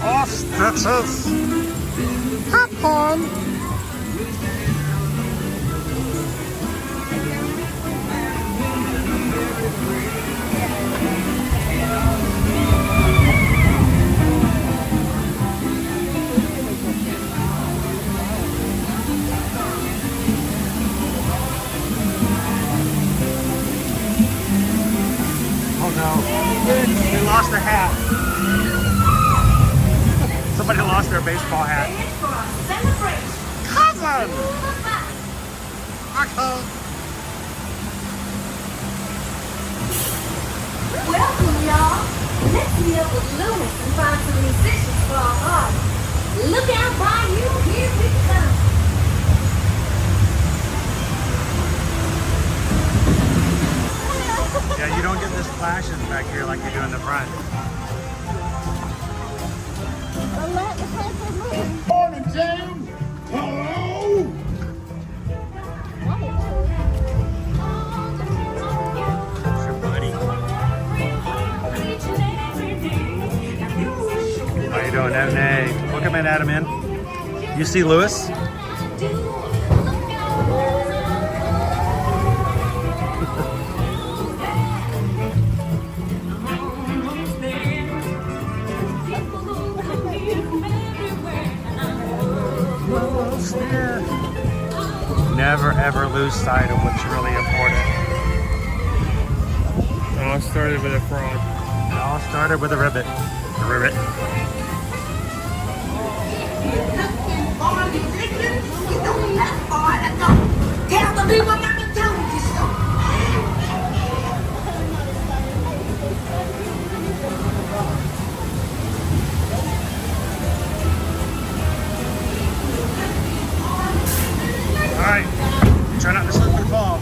Ostriches! Popcorn! Oh no, we lost the hat. Somebody lost their baseball hat. Cousin! Welcome, y'all. Let's meet up with Lewis and find some musicians for our party. Look out, Bayou, here we come. Yeah, you don't get this flashes back here like you do in the front. Morning, Jim. Hello. Your buddy. Oh, no, nay. We'll come in, Adam, in. You see Lewis? Never ever lose sight of what's really important. It all started with a frog. It all started with a ribbit. A ribbit. Tell the people Mama told you so. All right, try not to slip and fall.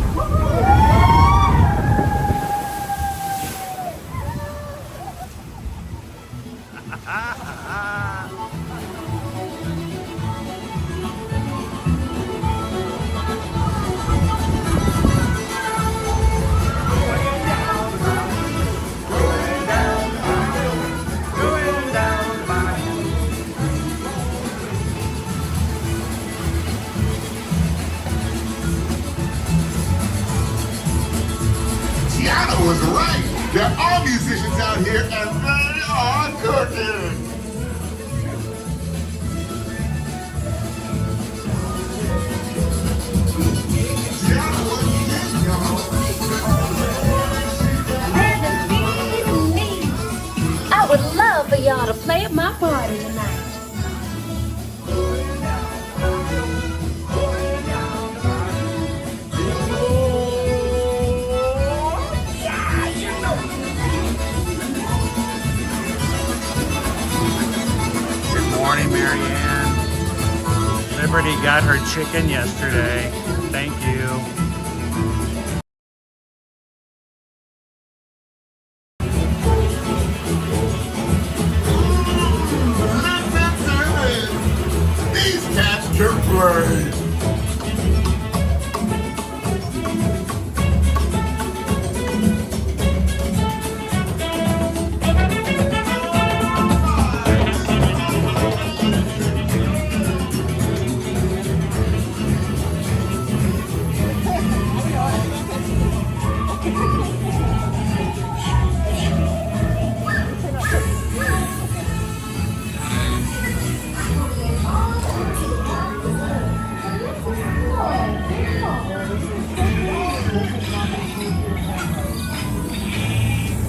Tiana was right. There are musicians out here and they are cooking. Tiana wasn't I would love for y'all to play at my party tonight. Morning, Marianne. Liberty got her chicken yesterday. Thank you. These cats can play.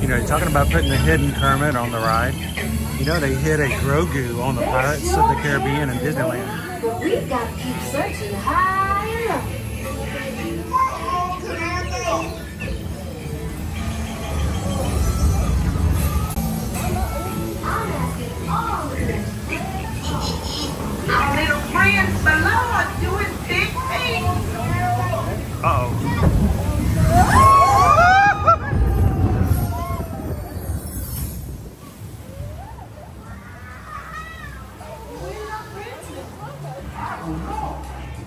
You know, talking about putting the hidden Kermit on the ride. You know, they hid a Grogu on the Pirates of the Caribbean in Disneyland. But we've got to keep searching high and low. I'm asking all of them. Our little friends below are doing big things. Uh-oh.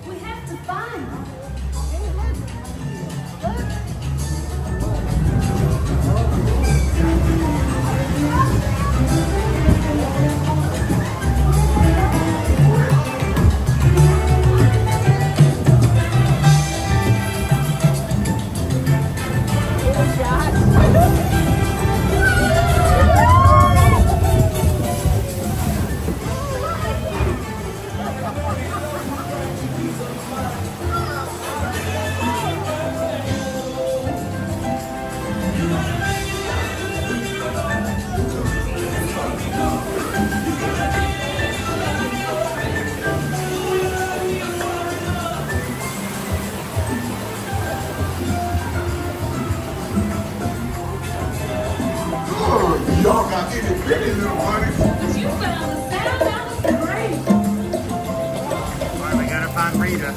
We have to find them. Y'all got itty bitty little bunnies. You found the sound. That was great. All right, we gotta find Rita.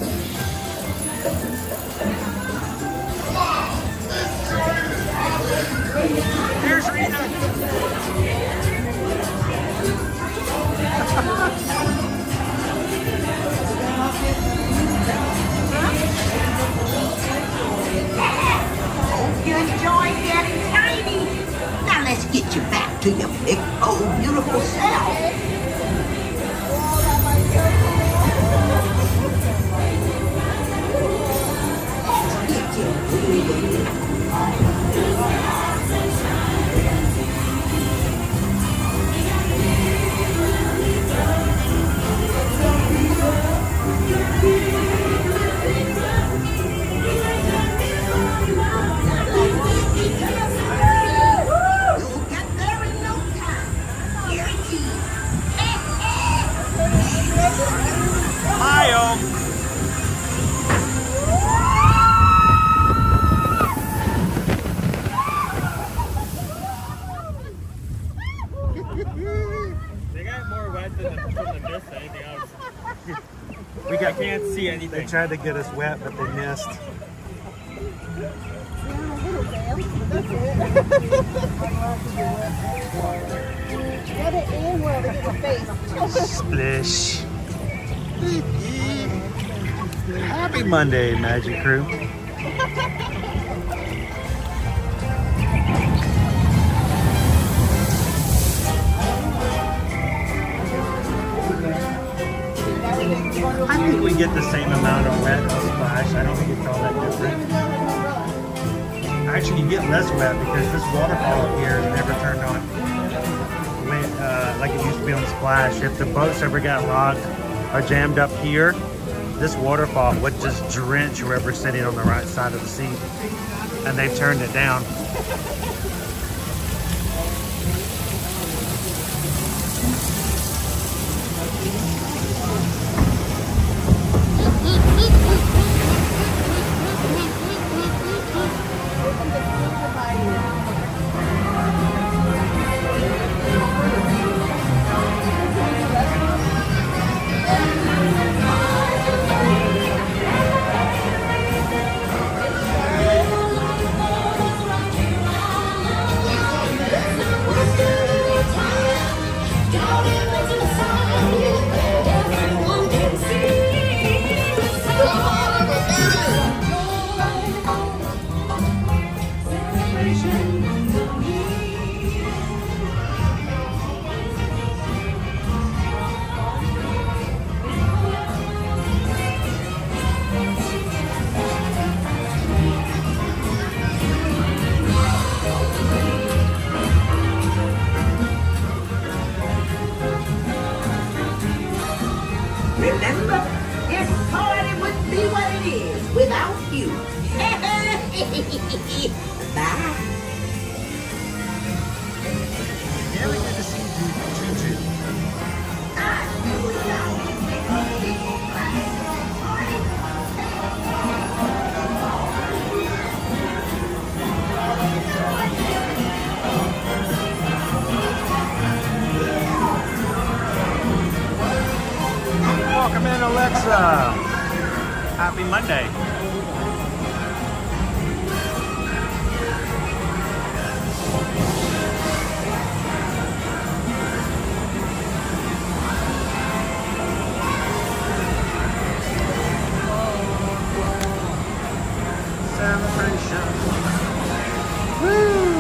Here's Rita. Hope you enjoyed getting tiny. Now let's get you back to your big, old, beautiful self. They got more wet than the mist than anything else. We got, I can't see anything. they tried to get us wet, but they missed. Get it in where they get the face. Splish. Happy Monday, Magic Crew. I think we get the same amount of wet splash. I don't think it's all that different. Actually, you get less wet because this waterfall up here is never turned on like it used to be on the splash. If the boats ever got locked or jammed up here, this waterfall would just drench whoever's sitting on the right side of the seat. And they've turned it down. Remember, this party wouldn't be what it is without you. Bye. Very good to see you, Juju. Welcome in, Alexa. Happy Monday. Celebration. Woo!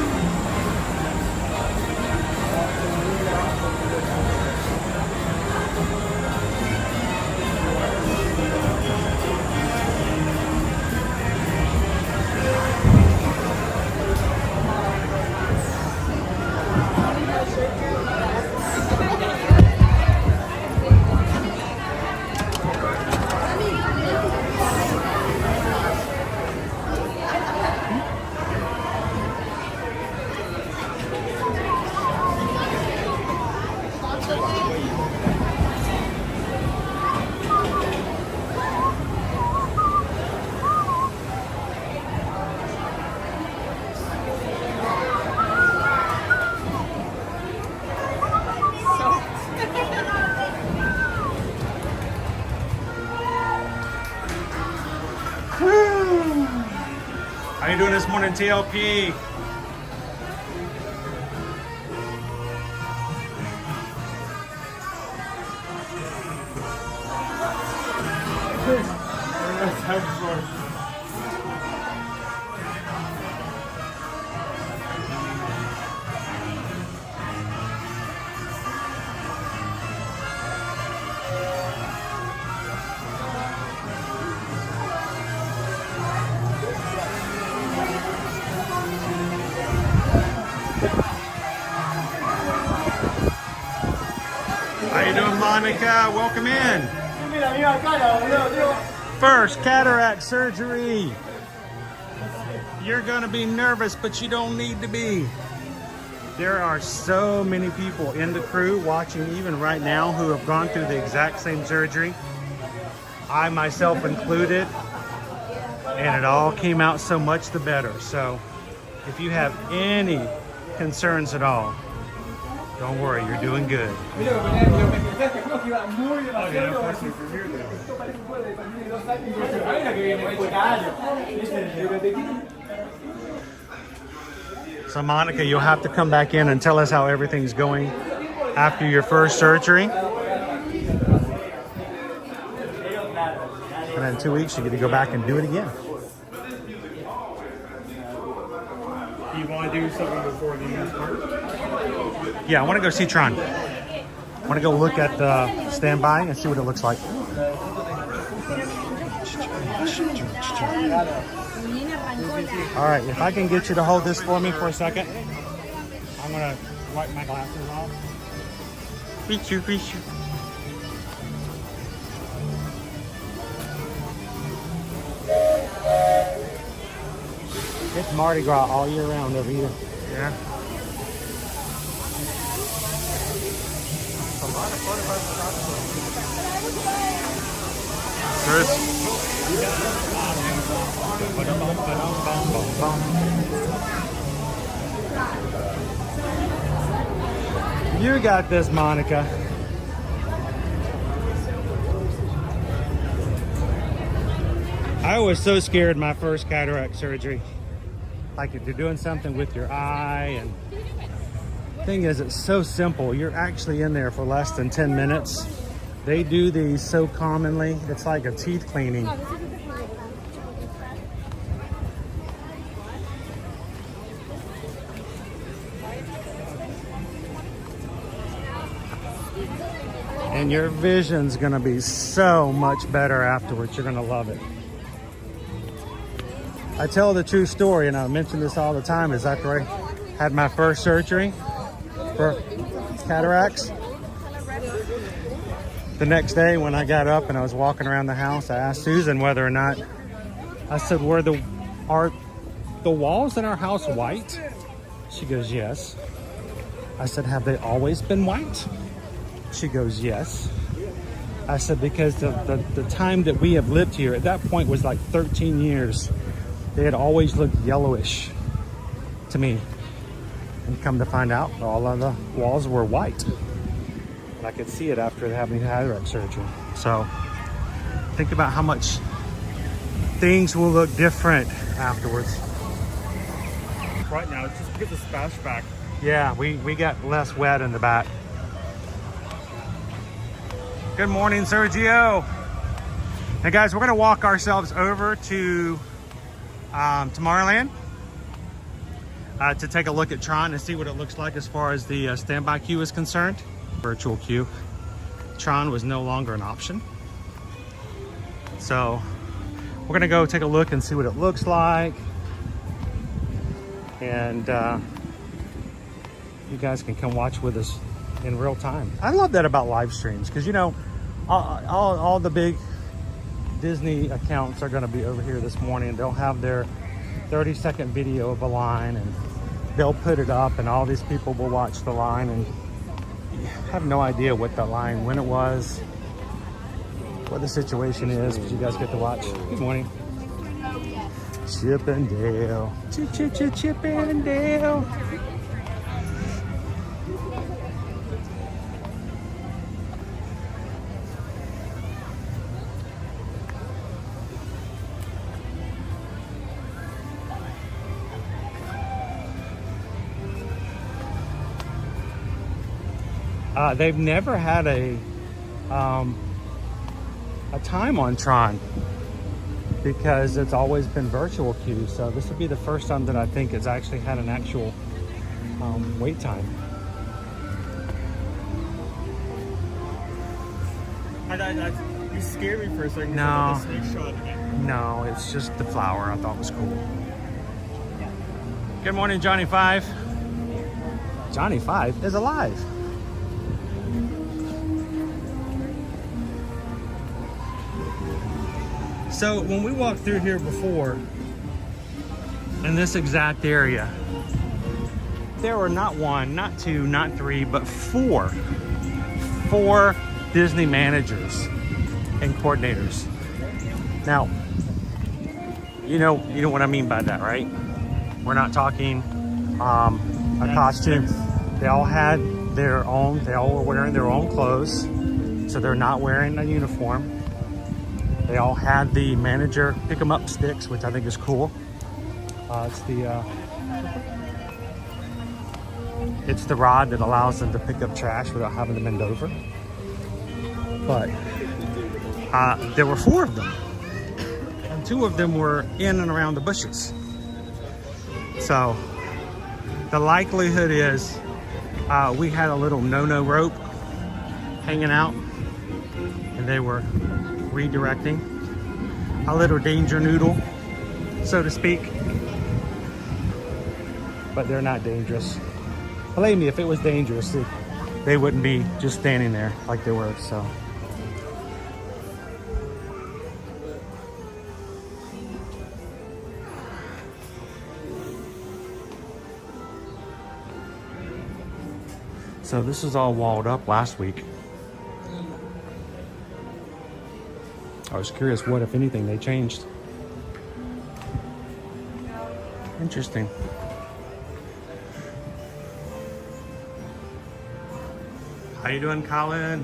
How you doing this morning, TLP? Monica. Welcome in. First cataract surgery. You're gonna be nervous, but you don't need to be. There are so many people in the crew watching even right now who have gone through the exact same surgery. I myself included, and it all came out so much the better. So if you have any concerns at all, don't worry, you're doing good. So Monica, you'll have to come back in and tell us how everything's going after your first surgery. And then in 2 weeks, you get to go back and do it again. Do you want to do something before the next part? Yeah, I want to go see Tron. I want to go look at the standby and see what it looks like. All right, if I can get you to hold this for me for a second, I'm going to wipe my glasses off. Reach you. It's Mardi Gras all year round over here. Yeah. A lot of fun about You got this, Monica. I was so scared my first cataract surgery. Like if you're doing something with your eye, and thing is, it's so simple. You're actually in there for less than 10 minutes. They do these so commonly. It's like a teeth cleaning. And your vision's gonna be so much better afterwards. You're gonna love it. I tell the true story, and I mention this all the time, is after I had my first surgery for cataracts, the next day when I got up and I was walking around the house, I asked Susan whether or not, I said, are the walls in our house white? She goes, yes. I said, have they always been white? She goes, yes. I said, because the time that we have lived here, at that point was like 13 years. They had always looked yellowish to me. And come to find out, all of the walls were white. And I could see it after having cataract surgery. So think about how much things will look different afterwards. Right now, it's just to get the splash back. Yeah, we got less wet in the back. Good morning, Sergio. Hey guys, we're gonna walk ourselves over to Tomorrowland to take a look at Tron and see what it looks like as far as the standby queue is concerned. Virtual queue. Tron was no longer an option. So we're gonna go take a look and see what it looks like. And you guys can come watch with us in real time. I love that about live streams, because you know, all the big Disney accounts are going to be over here this morning. They'll have their 30-second video of a line, and they'll put it up, and all these people will watch the line and have no idea what that line, when it was, what the situation is, but you guys get to watch. Good morning. Chip and Dale. Chip and Dale. They've never had a time on Tron because it's always been virtual queue. So this will be the first time that I think it's actually had an actual wait time. You scared me for a second. No, The snake shot again. no, it's just the flower I thought was cool. Good morning, Johnny 5. Johnny 5 is alive. So when we walked through here before, in this exact area, there were not one, not two, not three, but four Disney managers and coordinators. Now, you know what I mean by that, right? We're not talking a costume. They all had their own, they all were wearing their own clothes, so they're not wearing a uniform. They all had the manager pick them up sticks, which I think is cool. It's the rod that allows them to pick up trash without having to bend over. But there were four of them, and two of them were in and around the bushes. So the likelihood is we had a little no-no rope hanging out, and they were redirecting a little danger noodle, so to speak. But they're not dangerous. Believe me, if it was dangerous, they wouldn't be just standing there like they were. So this is all walled up last week. I was curious what, if anything, they changed. Interesting. How you doing, Colin?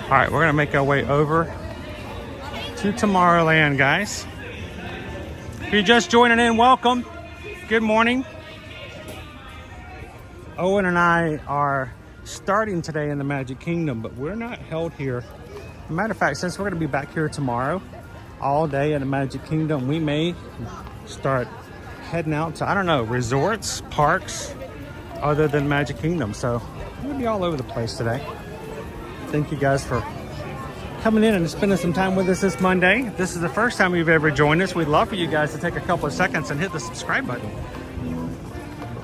All right, we're gonna make our way over to Tomorrowland, guys. If you're just joining in, welcome. Good morning. Owen and I are starting today in the Magic Kingdom, but we're not held here. As a matter of fact, since we're gonna be back here tomorrow, all day in the Magic Kingdom, we may start heading out to, I don't know, resorts, parks, other than Magic Kingdom. So we're gonna be all over the place today. Thank you guys for coming in and spending some time with us this Monday. If this is the first time you've ever joined us, we'd love for you guys to take a couple of seconds and hit the subscribe button.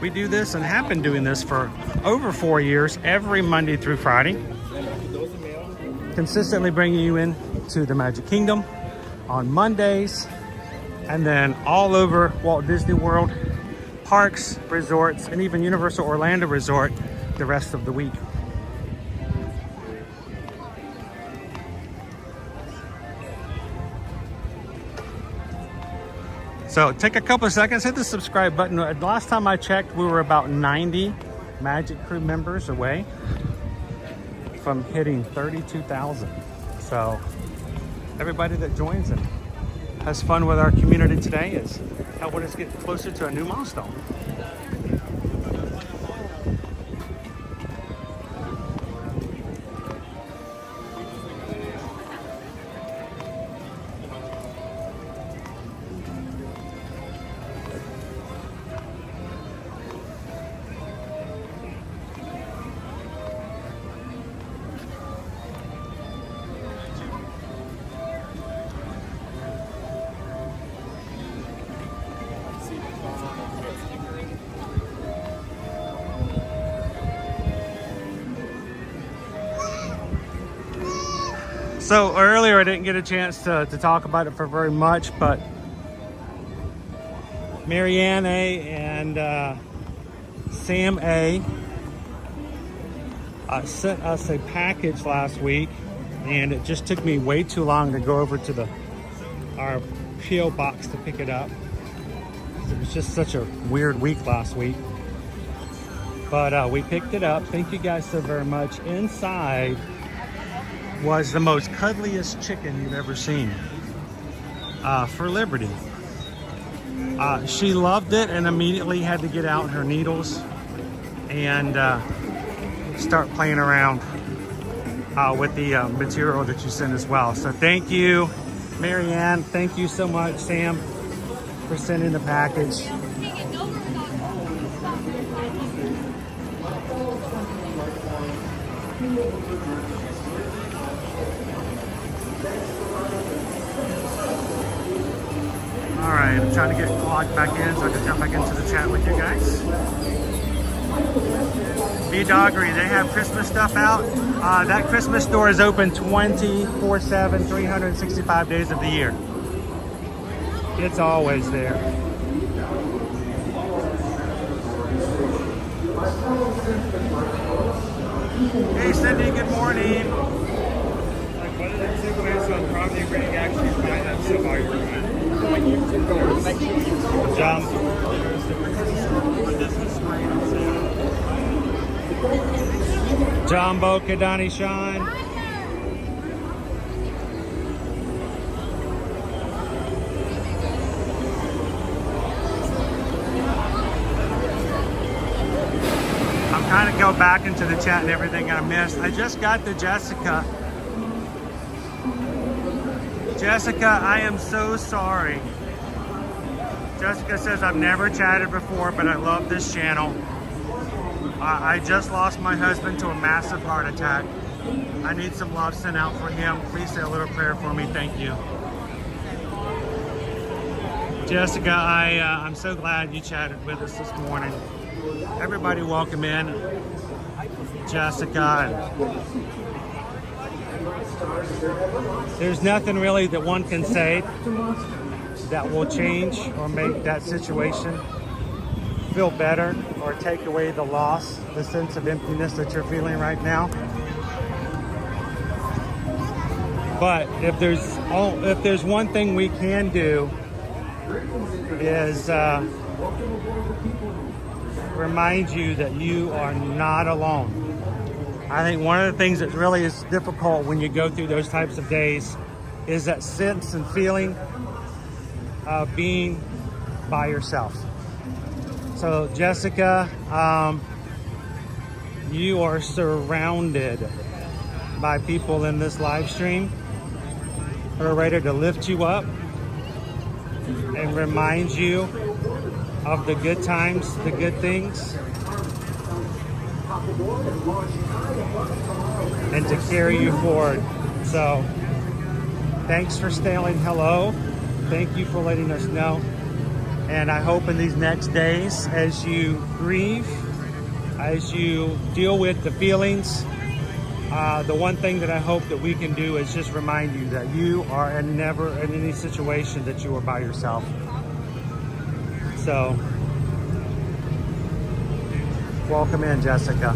We do this and have been doing this for over 4 years, every Monday through Friday. Consistently bringing you in to the Magic Kingdom on Mondays, and then all over Walt Disney World, parks, resorts, and even Universal Orlando Resort the rest of the week. So take a couple of seconds, hit the subscribe button. Last time I checked, we were about 90 Magic Crew members away from hitting 32,000. So everybody that joins and has fun with our community today is helping us get closer to a new milestone. So earlier I didn't get a chance to talk about it for very much, but Marianne A and Sam A sent us a package last week, and it just took me way too long to go over to our P.O. box to pick it up. It was just such a weird week last week. But we picked it up. Thank you guys so very much. Inside was the most cuddliest chicken you've ever seen for Liberty. She loved it and immediately had to get out her needles and start playing around with the material that you sent as well. So thank you, Marianne. Thank you so much, Sam, for sending the package. All right, I'm trying to get logged back in so I can jump back into the chat with you guys. B-Doggery, they have Christmas stuff out. That Christmas store is open 24/7, 365 days of the year. It's always there. Hey Cindy, good morning. Like, what are the 2 ways on property where you actually find that stuff while you're doing it? Jump. Jumbo, Kadani, Sean. I'm trying to go back into the chat and everything I missed. I just got to Jessica. Jessica, I am so sorry. Jessica says, I've never chatted before, but I love this channel. I just lost my husband to a massive heart attack. I need some love sent out for him. Please say a little prayer for me. Thank you. Jessica, I'm so glad you chatted with us this morning. Everybody welcome in Jessica. There's nothing really that one can say that will change or make that situation feel better or take away the loss, the sense of emptiness that you're feeling right now. But if there's one thing we can do is remind you that you are not alone. I think one of the things that really is difficult when you go through those types of days is that sense and feeling of being by yourself. So Jessica, you are surrounded by people in this live stream who are ready to lift you up and remind you of the good times, the good things, and to carry you forward. So thanks for saying hello. Thank you for letting us know. And I hope in these next days, as you grieve, as you deal with the feelings, the one thing that I hope that we can do is just remind you that you are never in any situation that you are by yourself. So, welcome in, Jessica.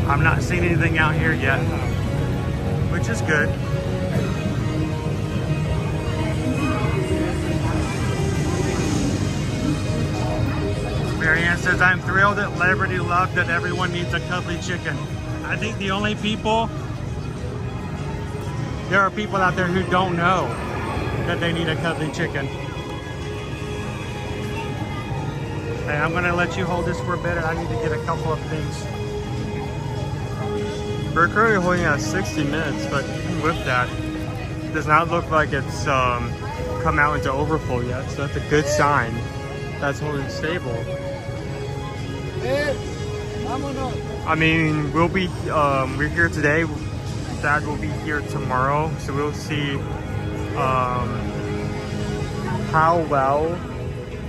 I'm not seeing anything out here yet, which is good. Marianne says, I'm thrilled at Liberty Love that everyone needs a cuddly chicken. I think the only people, there are people out there who don't know that they need a cuddly chicken. Hey, I'm gonna let you hold this for a bit. I need to get a couple of things. We're currently holding at 60 minutes, but even with that, it does not look like it's come out into overflow yet, so that's a good sign. That's holding stable. I mean, we're here today. Dad will be here tomorrow, so we'll see how well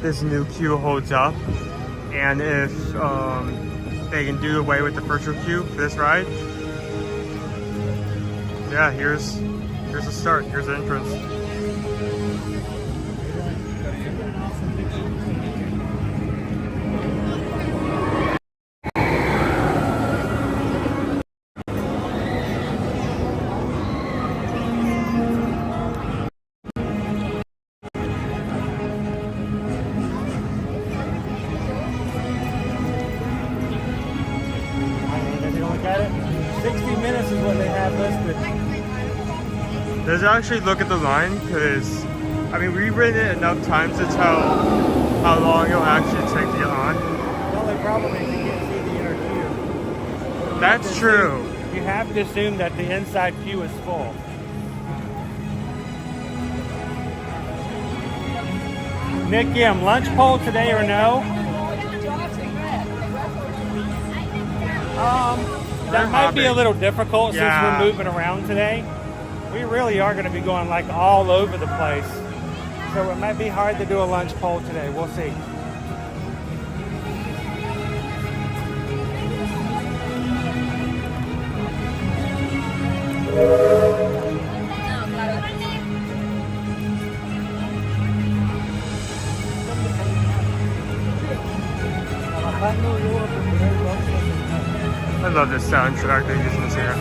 this new queue holds up, and if they can do away with the virtual queue for this ride. Yeah, here's the start. Here's the entrance. Does it actually look at the line? Because, I mean, we've ridden it enough times to tell how long it'll actually take to get on. The only problem is you can't see the inner queue. That's true. You have to assume that the inside queue is full. Nick Kim, lunch poll today or no? That might be a little difficult since we're moving around today. We really are going to be going like all over the place. So it might be hard to do a lunch poll today. We'll see. I love this soundtrack they're using this here.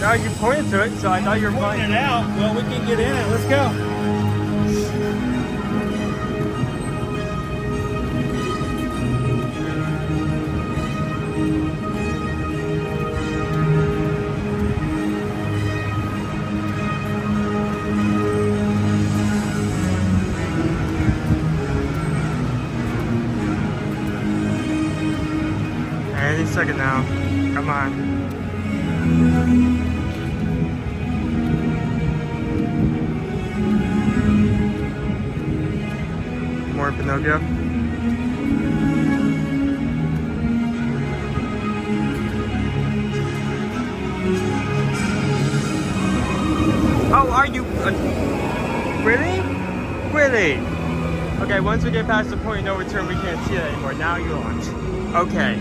No, you pointed to it, so I thought you were pointing it out. Well, we can get in it. Let's go. Any second now. Come on. More Pinocchio. Oh, are you? Really? Really? Okay, once we get past the point of no return, we can't see it anymore. Now you launch. Okay,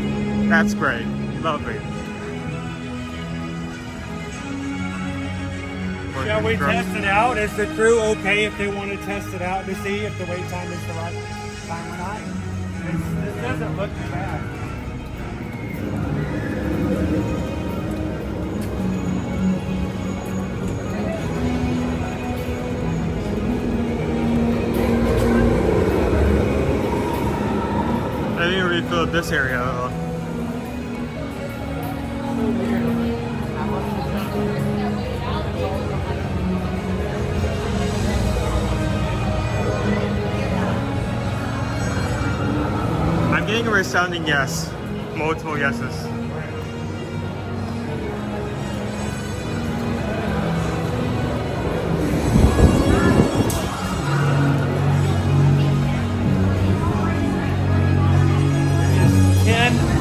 that's great. Lovely. Shall we test it out? Is the crew okay if they want to test it out to see if the wait time is the right time or not? This doesn't look too bad. I didn't refill this area at all. I'm getting a resounding yes. Multiple yeses.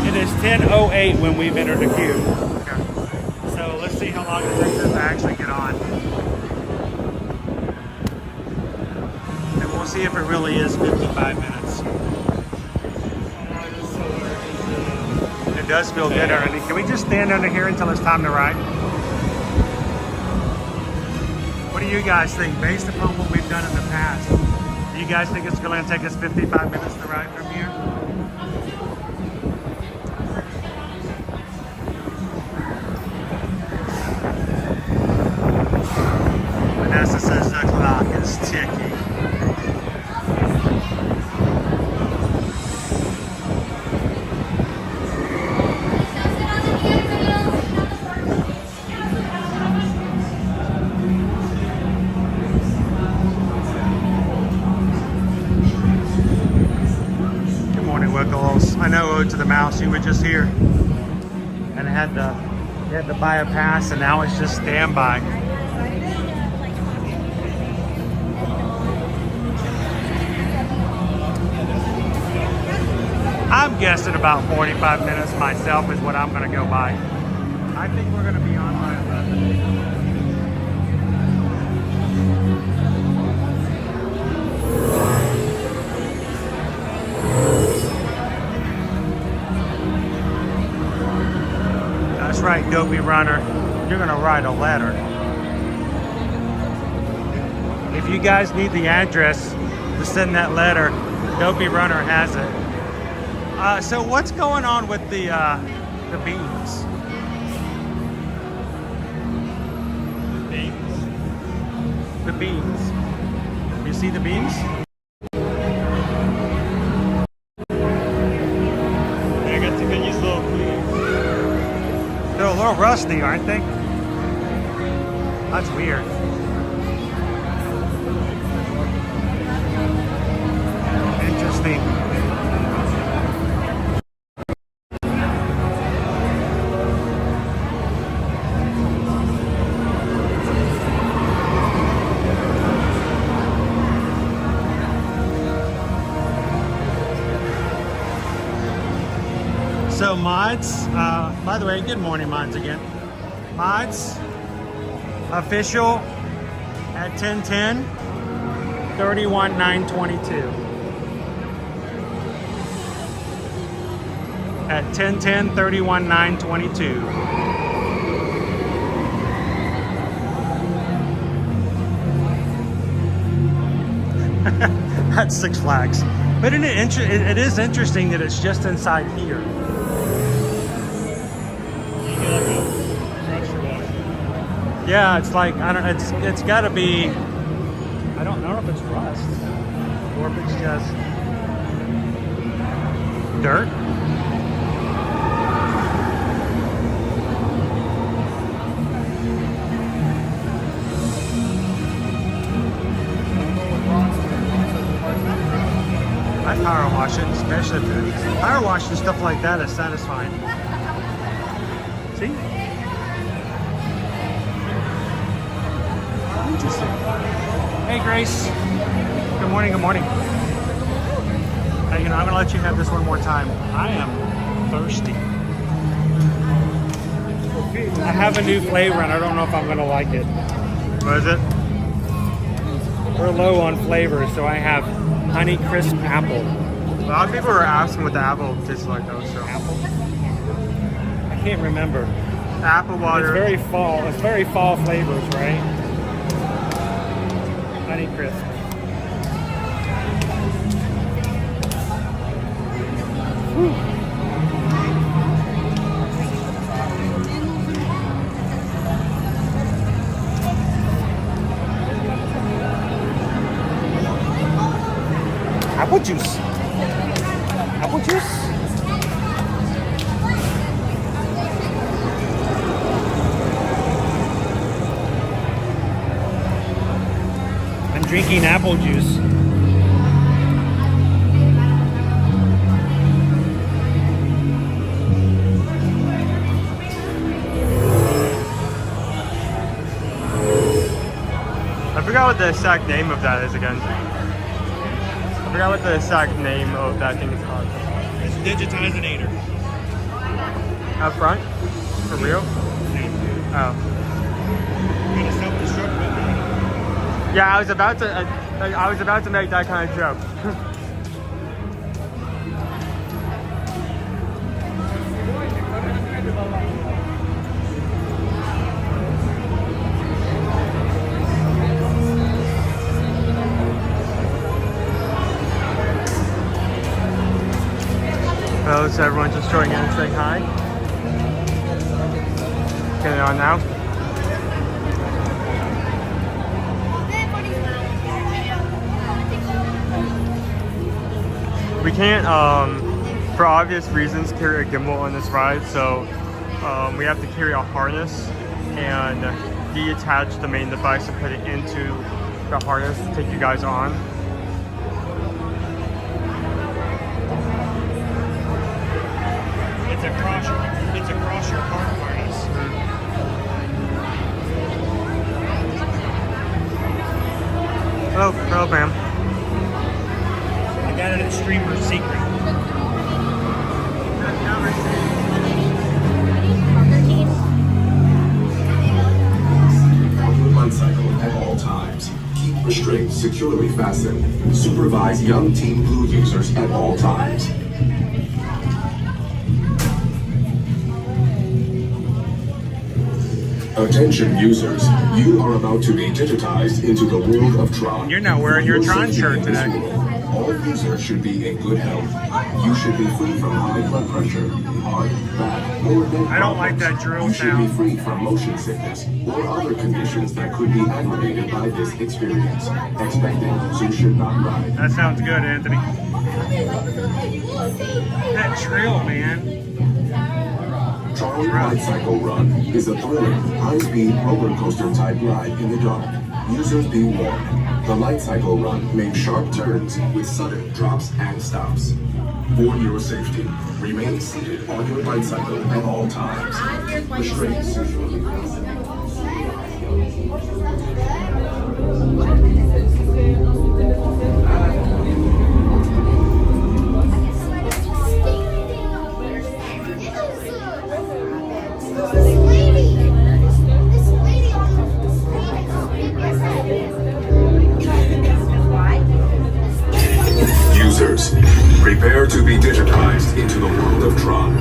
It is 10:08 when we've entered the queue. Okay. So let's see how long it takes us to actually get on. And we'll see if it really is 55 minutes. It does feel good already. Can we just stand under here until it's time to ride? What do you guys think, based upon what we've done in the past? Do you guys think it's going to take us 55 minutes to ride from here? Vanessa says the clock is ticking. Good morning, Wickles. I know Ode to the Mouse, you were just here and had to buy a pass, and now it's just standby. I'm guessing about 45 minutes myself is what I'm going to go by. I think we're going to be on by 11. That's right, Dopey Runner. You're going to write a letter. If you guys need the address to send that letter, Dopey Runner has it. So what's going on with the beans? The beans. see the beams? I got to get these little cleats. They're a little rusty, aren't they? That's weird. Interesting. So mods, by the way, good morning mods again. Mods, official at 10:10, 31.9.22. At 10:10, 31.9.22. That's Six Flags. But it is interesting that it's just inside here. Yeah, it's like it's got to be. I don't know if it's rust or if it's just dirt. I power wash it, especially if power washing stuff like that is satisfying. See? Interesting. Hey Grace. Good morning, good morning. Hey, I'm gonna let you have this one more time. I am thirsty. I have a new flavor and I don't know if I'm gonna like it. What is it? We're low on flavors, so I have honey crisp apple. A lot of people are asking what the apple tastes like though, so. Apple? I can't remember. Apple water. It's very fall. It's very fall flavors, right? Honey crisp. Whew. Apple juice. Apple juice. I'm drinking apple juice. I forgot what the exact name of that is again. I forgot what the exact name of that thing is called. It's a digitizinator. Up front? For real? Oh. You're gonna self-destruct with it. Yeah, I was about to make that kind of joke. Hello, so everyone just joining in and saying hi. Getting on now. We can't, for obvious reasons, carry a gimbal on this ride, so we have to carry a harness and detach the main device and put it into the harness to take you guys on. It's across your car harness. Hello, ma'am. I got it at Streamer's Secret. LightCycle at all times. Keep restraints securely fastened. Supervise young Team Blue users at all times. Attention users, you are about to be digitized into the world of Tron. You're not wearing your Tron shirt today. All users should be in good health. You should be free from high blood pressure, heart, back, or neck I don't like problems. that drill You should sound. be free from motion sickness or other conditions that could be aggravated by this experience. Expecting you should not ride. That sounds good, Anthony. That trail, man. Tron LightCycle Run is a thrilling, high-speed roller coaster type ride in the dark. Users be warned. The LightCycle Run makes sharp turns with sudden drops and stops. For your safety, remain seated on your LightCycle at all times. Restraints usually Users, prepare to be digitized into the world of Tron.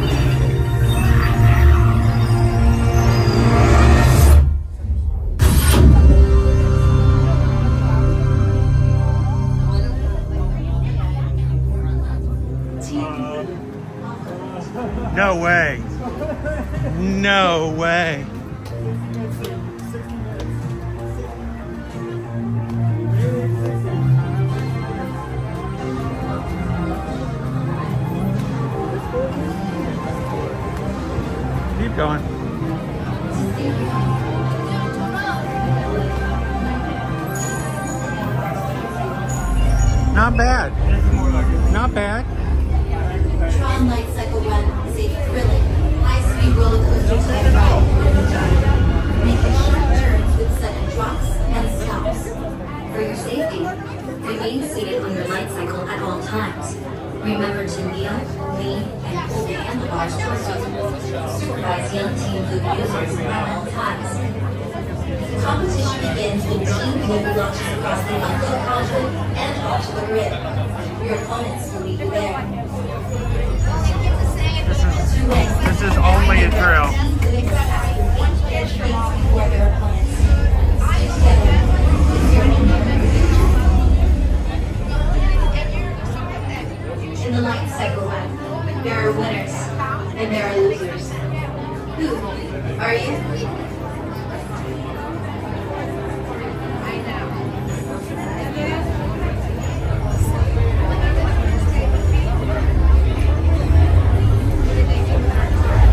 No way. No way. Keep going. Not bad. Not bad. Tron LightCycle Run is a thrilling, high-speed roller coaster type ride, making sharp turns with sudden drops and stops. For your safety, remain seated on your LightCycle at all times. Remember to kneel, lean, and pull the handlebars towards you. Supervise young Team Blue users at all times. The competition begins when Team Blue launches across the uphill conduit and onto the grid. Your opponents will meet you there. This is only a drill. In the LightCycle Run, there are winners and there are losers. Who are you?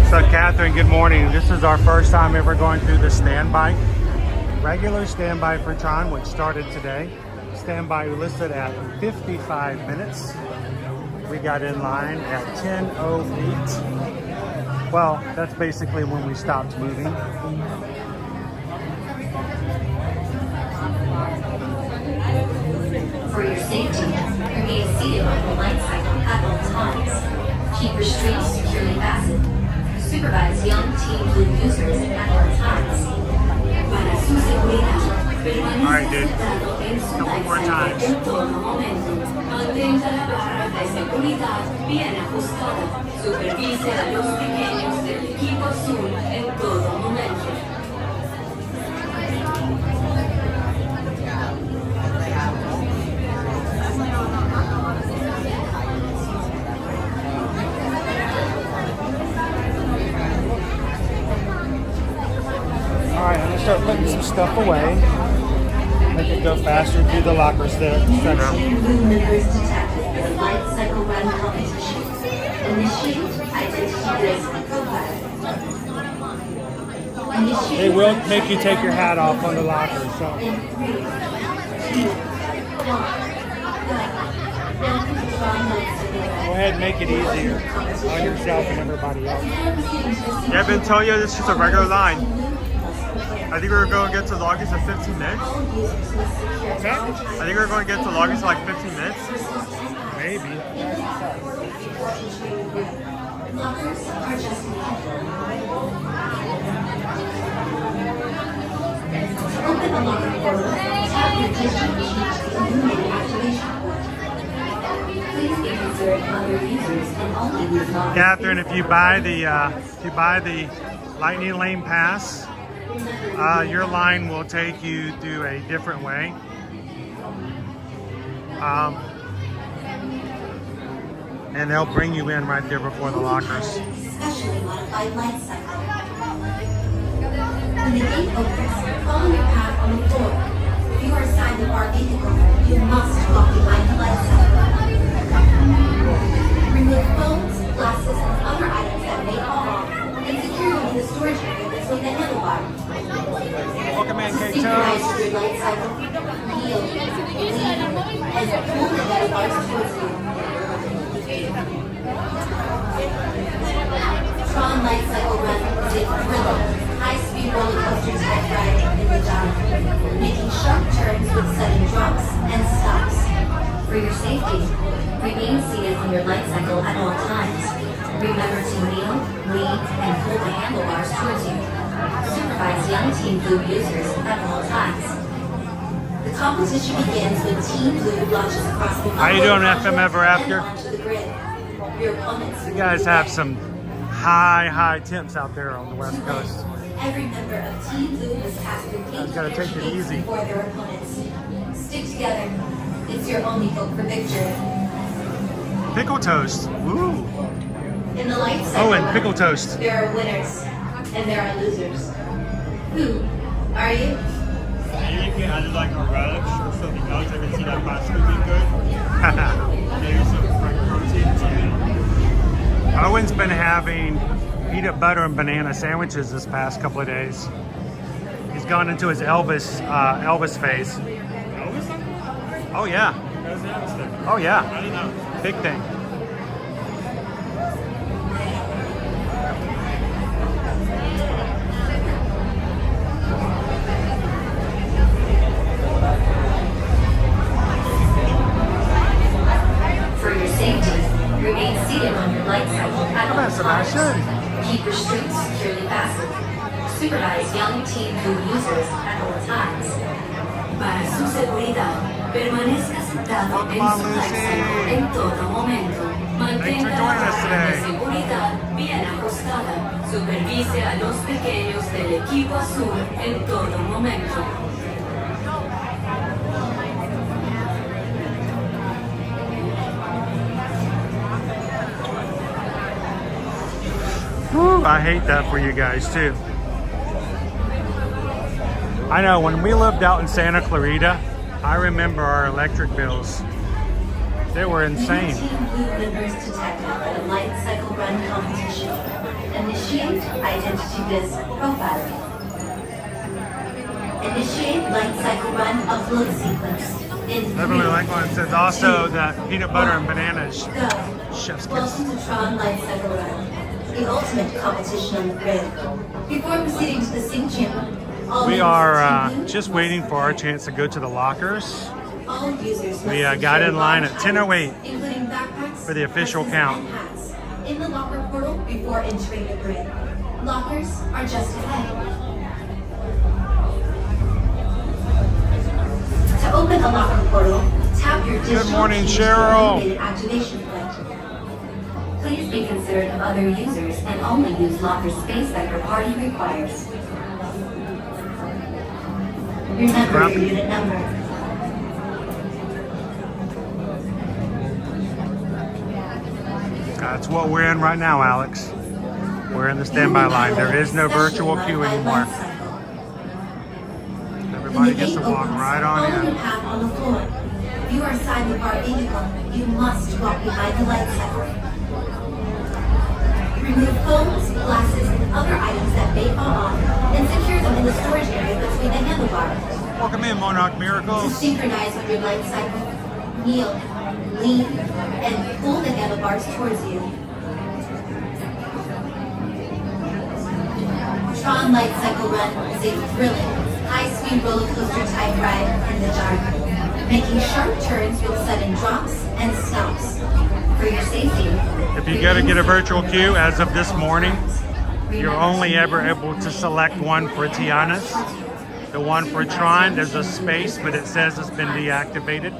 So Catherine, good morning. This is our first time ever going through the standby. Regular standby for Tron, which started today. Standby listed at 55 minutes. We got in line at 10:08. Well, that's basically when we stopped moving. For your safety, remain seated on the LightCycle at all times. Keep restraints securely fastened. Supervise young Team Blue users at all times. All right, dude. Couple more times. Mantenga la barra de seguridad bien ajustada. Supervise a los pequeños del equipo azul en todo momento. Alright, I'm gonna start putting some stuff away. Make it go faster through the locker section. Blue members detected the LightCycle Run competition. Initiate identity profile. They will make you take your hat off on the locker, so. Go ahead and make it easier on yourself and everybody else. Yeah, I've been telling you this is just a regular line. I think we're going to get to logins in 15 minutes. Okay. I think we're going to get to logins in like 15 minutes. Maybe. Open the locker portal. Tap your district key to illuminate activation port. Please be considerate of other users and only use lockers. Catherine, if you buy the Lightning Lane Pass, your line will take you through a different way. And they'll bring you in right there before the lockers. Specially modified LightCycle. When the gate opens, follow your path on the floor. If you are assigned the bar vehicle, you must walk behind the LightCycle. Remove phones, glasses, and other items that may fall off, and secure them in the storage area between the handlebar. Welcome in, K-Toes. Synchronize your LightCycle, kneel, lean, and pull the handlebars towards you. Tron LightCycle Run is a thrilling, high-speed roller coaster type ride in the dark, making sharp turns with sudden drops and stops. For your safety, remain seated on your LightCycle at all times. Remember to kneel, lean, and pull the handlebars towards you. Supervise young Team Blue users at all times. The competition begins when Team Blue launches across the How you doing, FM Ever After? onto the grid. Your opponents. You guys have some high temps out there on the West Coast. Every member of Team Blue must pass through Guys gotta take it easy. before their opponents. Stick together. It's your only hope for victory. Pickle toast. Woo. In the LightCycle Owen, run, pickle toast. there are winners and there are losers. Who are you? Anything added like a relish or something else, I can see that pasta would be good. Maybe some like protein too. Owen's been having peanut butter and banana sandwiches this past couple of days. He's gone into his Elvis phase. Elvis? Oh yeah. That's the Elvis thing. Oh I yeah. don't know. Big thing. For your safety, remain seated on your LightCycle at all Sebastian. times. Keep your streets securely fastened. Supervise young Team Blue users at all times. Para su seguridad, permanezca sentado en su LightCycle en todo momento. Mantenga la barra de seguridad bien ajustada. Supervise a los pequeños del equipo azul en todo momento. Woo, I hate that for you guys too. I know when we lived out in Santa Clarita, I remember our electric bills. They were insane. Team Blue members detected at a LightCycle Run competition. Initiate identity disc profiling. Initiate LightCycle Run upload sequence. In I really like one. It says also that peanut butter and bananas. Go. Chef's kiss. Welcome to Tron LightCycle Run, the ultimate competition on the grid. Before proceeding to the sync chamber, all We members are of Team Blue just waiting for our chance to go to the lockers. All users We must got secure in line large at 10:08 items, including backpacks, for the official purses, count. and hats, in the locker portal before entering the grid. Lockers are just ahead. To open a locker portal, tap your digital morning, key to Cheryl. eliminate an activation flip. Please be considerate of other users and only use locker space that your party requires. Remember your unit number. That's what we're in right now, Alex. We're in the standby line. There is no virtual queue anymore. Everybody gets to walk right on Follow your in. path on the floor. If you are assigned the bar vehicle, you must walk behind the LightCycle. Remove phones, glasses, and other items that may fall off, and secure them in the storage area between the handlebars. Welcome in, Monarch To Miracles. synchronize with your LightCycle, kneel, lean, and pull the handlebars towards you. Tron LightCycle Run is a thrilling, high-speed roller coaster type ride in the dark, making sharp turns with sudden drops and stops. For your safety, If you go to get a virtual queue, as of this morning, you're only ever able to select one for Tiana's. The one for Tron, there's a space, but it says it's been deactivated.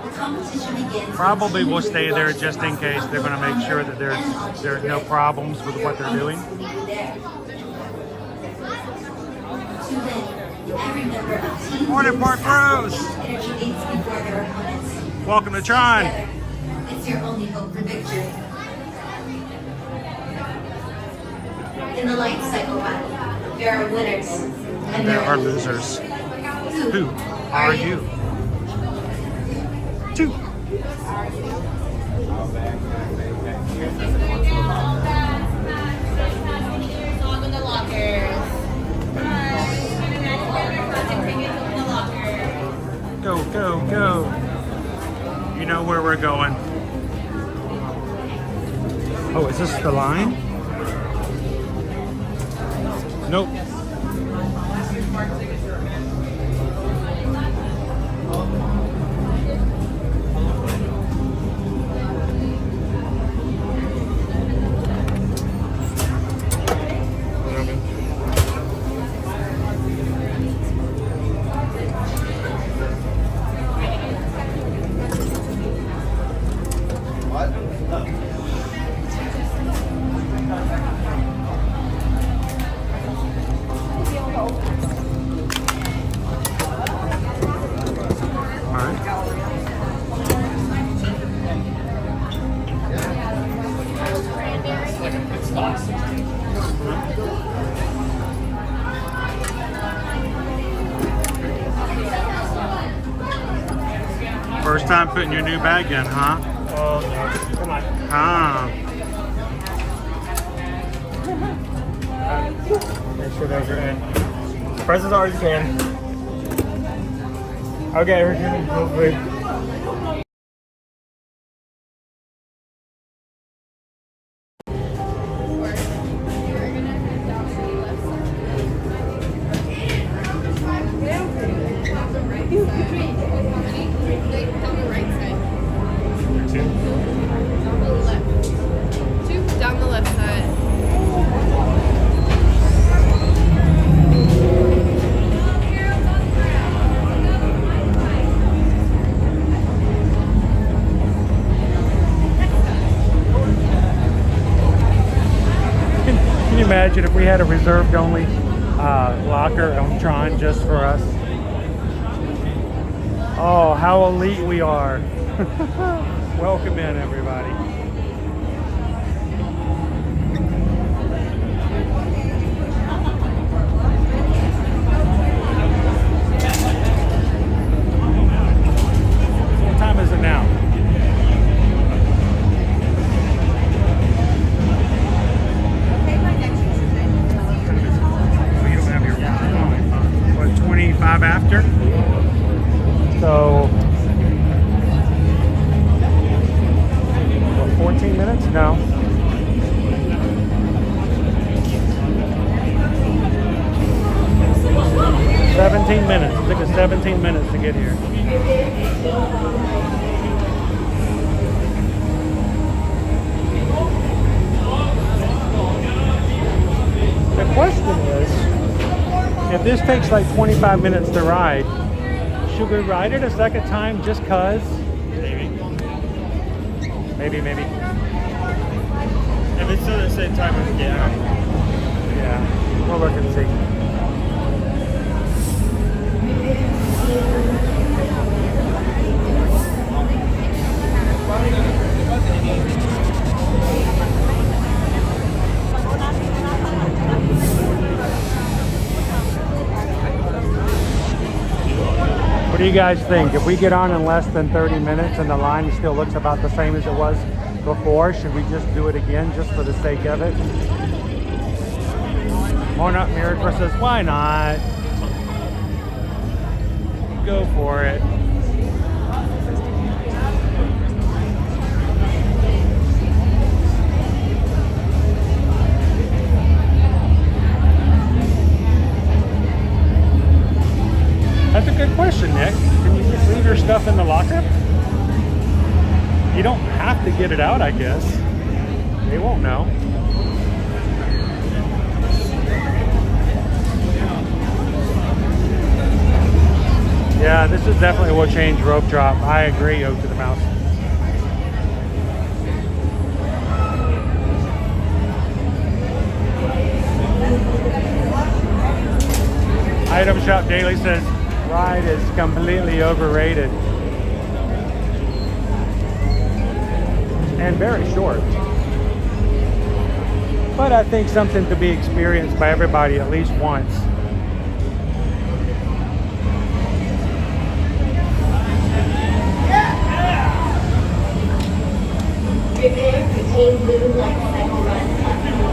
the competition begins. Probably will stay there just in case. They're going to make sure that there's no problems with what they're doing. To win, every member of Team Morning, Blue Park must pass Bros. the energy gates before their opponents. Welcome to Tron. Together, It's your only hope for victory. In the LightCycle run, there are winners and There are losers. Who are you? Two. Log in the lockers. Go, go, go. You know where we're going. Oh, is this the line? Nope. First time putting your new bag in, huh? Oh, no. Come on. Ah. Make sure those are in. Press as hard as you can. Okay, we're doing hopefully. Down the left side. Can you imagine if we had a reserved only locker on Tron just for us? Oh, how elite we are. Welcome in, everybody. What time is it now? Oh, you don't have your what, 25 after? So 14 minutes? No. 17 minutes. It took us 17 minutes to get here. The question is, if this takes like 25 minutes to ride, should we ride it a second time just cause? Maybe. If it's still the same time as the Yeah, we'll look and see. What do you guys think? If we get on in less than 30 minutes and the line still looks about the same as it was before, should we just do it again just for the sake of it? Monarch Miracle says, why not? Go for it. That's a good question, Nick. Can you just leave your stuff in the locker? You don't have to get it out, I guess. They won't know. Yeah, this is definitely will change rope drop. I agree, Oak to the Mouse. Item Shop Daily says, ride is completely overrated. and very short. But I think something to be experienced by everybody at least once. Prepare for Team Blue LightCycle Run Uptown.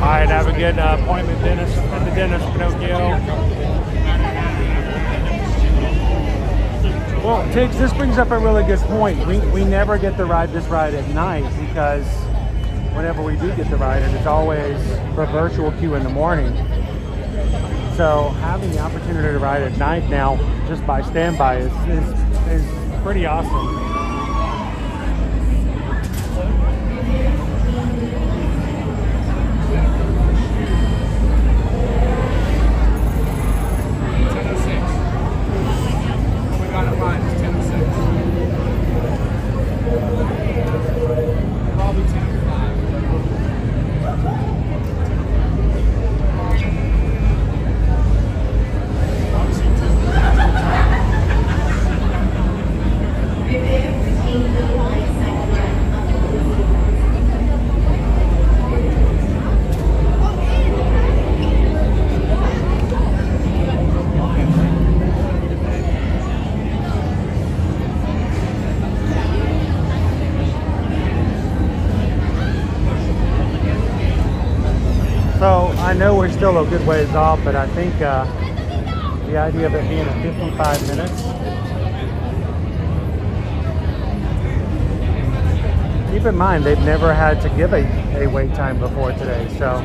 All right, have a good appointment at the dentist, Pinocchio. Well, Tiggs, this brings up a really good point. We never get to ride this ride at night because whenever we do get to ride it, it's always for virtual queue in the morning. So having the opportunity to ride at night now, just by standby, is pretty awesome. So I know we're still a good ways off, but I think the idea of it being at 55 minutes. Keep in mind, they've never had to give a wait time before today, so.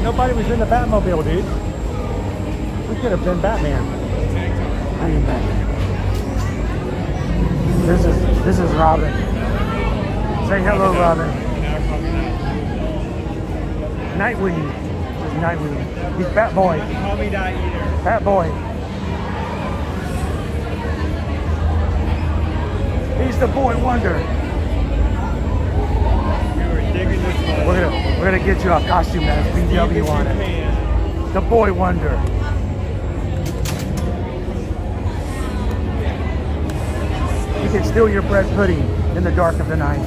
Nobody was in the Batmobile, dude. We could have been Batman. I am Batman. This is Robin. Say hello, Robin. Nightwing. This is Nightwing. He's Bat Boy. Call me Night Eater. Bat Boy. He's the Boy Wonder. We were digging this one. We're gonna get you a costume that has BW on it. The Boy Wonder. You can steal your bread pudding in the dark of the night.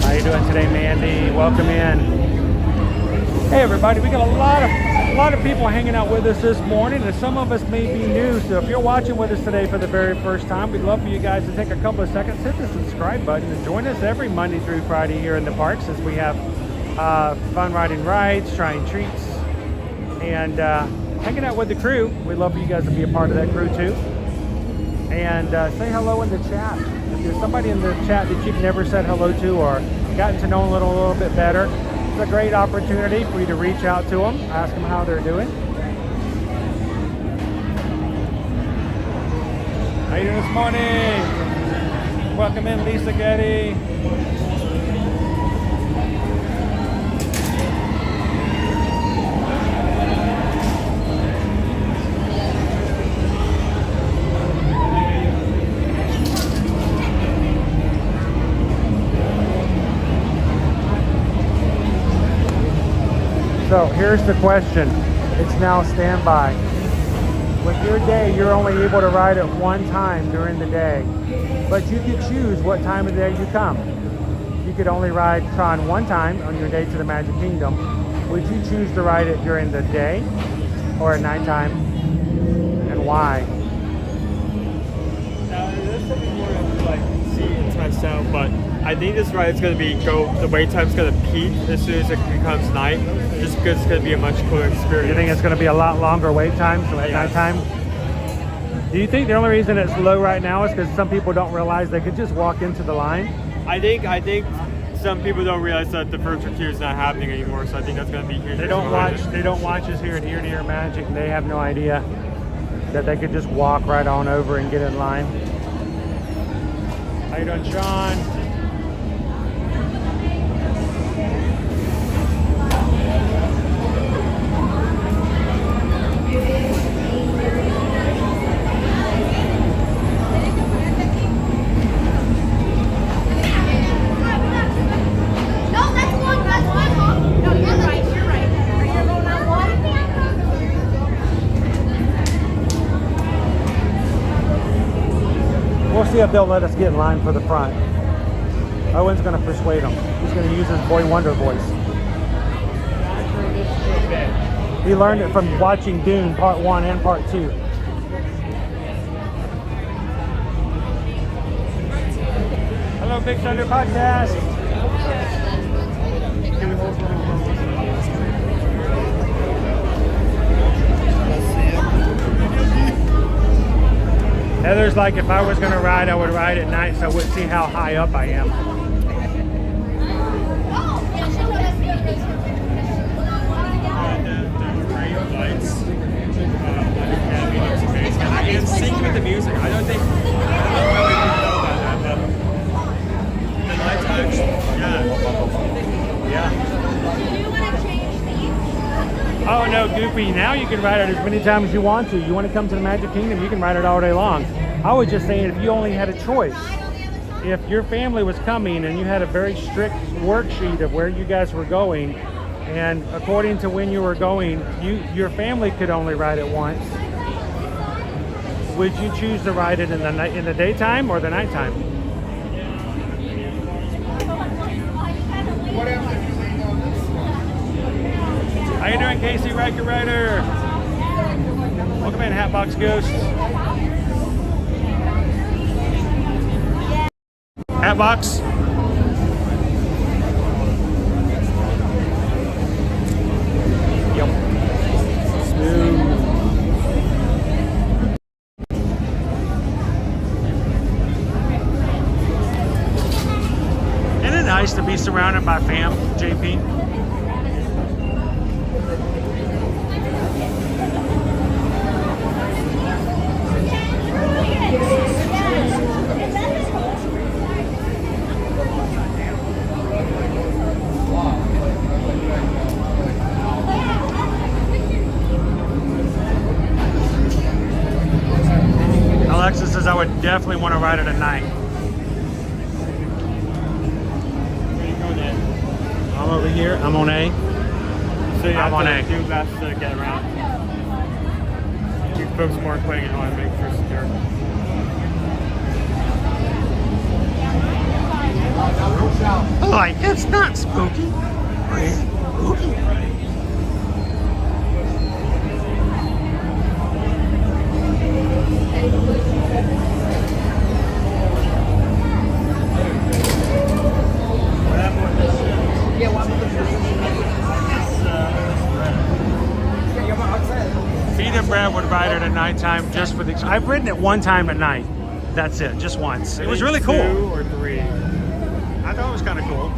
How you doing today, Mandy? Welcome in. Hey everybody, we got a lot of people hanging out with us this morning, and some of us may be new, so if you're watching with us today for the very first time, we'd love for you guys to take a couple of seconds, hit the subscribe button, and join us every Monday through Friday here in the parks as we have fun riding rides, trying treats, and hanging out with the crew. We'd love for you guys to be a part of that crew too. And say hello in the chat. If there's somebody in the chat that you've never said hello to or gotten to know a little bit better, it's a great opportunity for you to reach out to them, ask them how they're doing. How you doing this morning? Welcome in, Lisa Getty. So here's the question. It's now standby. With your day, you're only able to ride it one time during the day, but you could choose what time of the day you come. You could only ride Tron one time on your day to the Magic Kingdom. Would you choose to ride it during the day or at nighttime, and why? Now, there's something more to like see and test out, but I think this ride is going to the wait time's going to peak as soon as it becomes night, just because it's going to be a much cooler experience. You think it's going to be a lot longer wait time, so at nighttime? Do you think the only reason it's low right now is because some people don't realize they could just walk into the line? I think some people don't realize that the virtual queue is not happening anymore, so I think that's going to be huge. They don't watch us here at Ear to Ear Magic, and they have no idea that they could just walk right on over and get in line. How you doing, Sean? We'll see if they'll let us get in line for the front. Owen's going to persuade him. He's going to use his Boy Wonder voice. He learned it from watching Dune Part 1 and Part 2. Hello, Big Thunder Podcast. Heather's like, if I was going to ride, I would ride at night so I wouldn't see how high up I am. And sync with the music. I don't know if you know about that, but the lights actually, yeah. Do you want to change these? Oh no, Goofy, now you can ride it as many times as you want to. You want to come to the Magic Kingdom, you can ride it all day long. I was just saying, if you only had a choice, if your family was coming and you had a very strict worksheet of where you guys were going, and according to when you were going, your family could only ride it once, would you choose to ride it in the daytime or the nighttime? How you doing, Casey Riker Rider? Welcome in, Hatbox Ghost. Hatbox. Yep. Smooth. Isn't it nice to be surrounded by fam, JP? Alexa says I would definitely want to ride it at night. Where you going at? I'm over here. I'm on A. So you I'm on A. have to do left to get around. You folks more playing it on, make sure it's secure. Like, it's not spooky. It's spooky. Feed and Brad would ride it at nighttime just for the. I've ridden it one time at night. That's it, just once. It was really cool. 2 or 3. I thought it was kind of cool.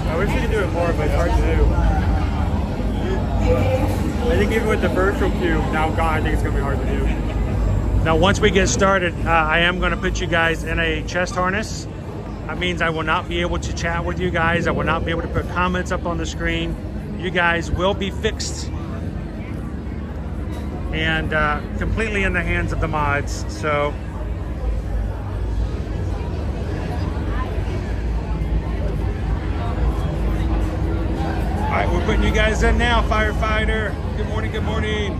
I wish we could do it more, but it's hard to do. I think even with the virtual queue now gone, I think it's going to be hard to do. Now, once we get started, I am going to put you guys in a chest harness. That means I will not be able to chat with you guys. I will not be able to put comments up on the screen. You guys will be fixed and completely in the hands of the mods. So all right, we're putting you guys in now, firefighter. Good morning, good morning.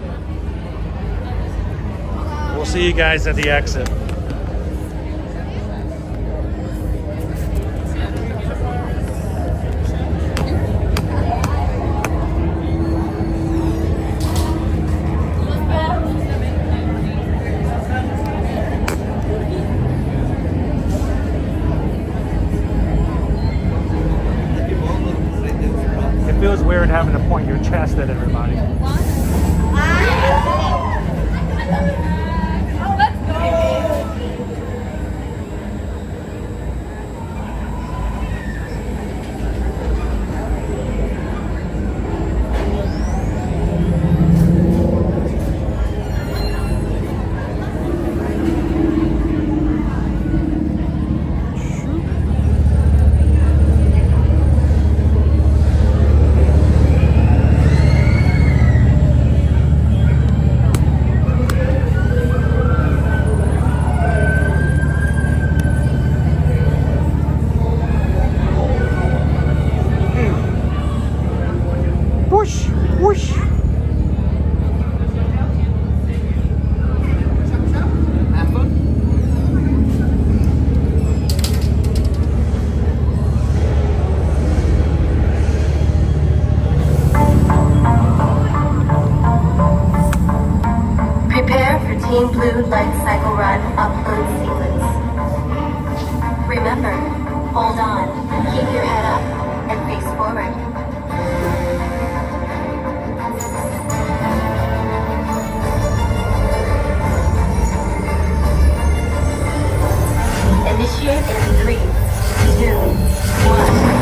We'll see you guys at the exit. It feels weird having to point your chest at everybody. Team Blue LightCycle Run upload sequence. Remember, hold on, keep your head up, and face forward. Initiate in 3, 2, 1.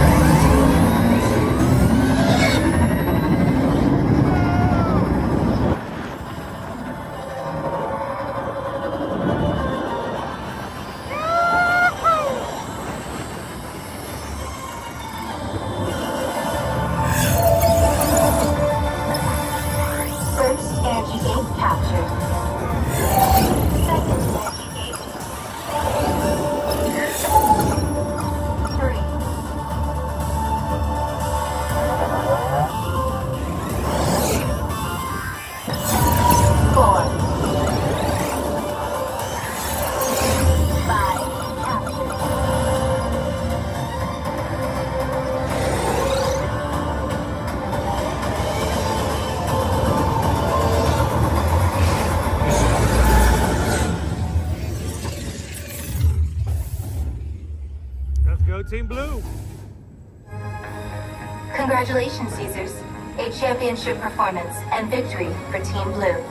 Team Blue. Congratulations, Caesars. A championship performance and victory for Team Blue.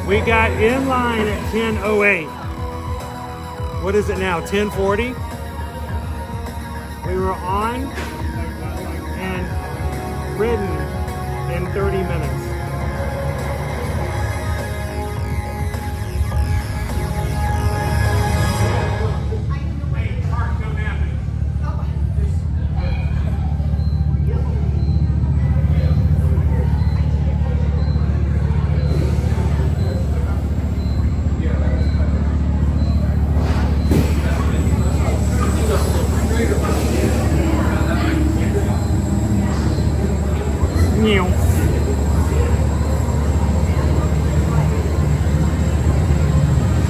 We got in line at 10:08. What is it now? 10:40? We were on and ridden in 30 minutes.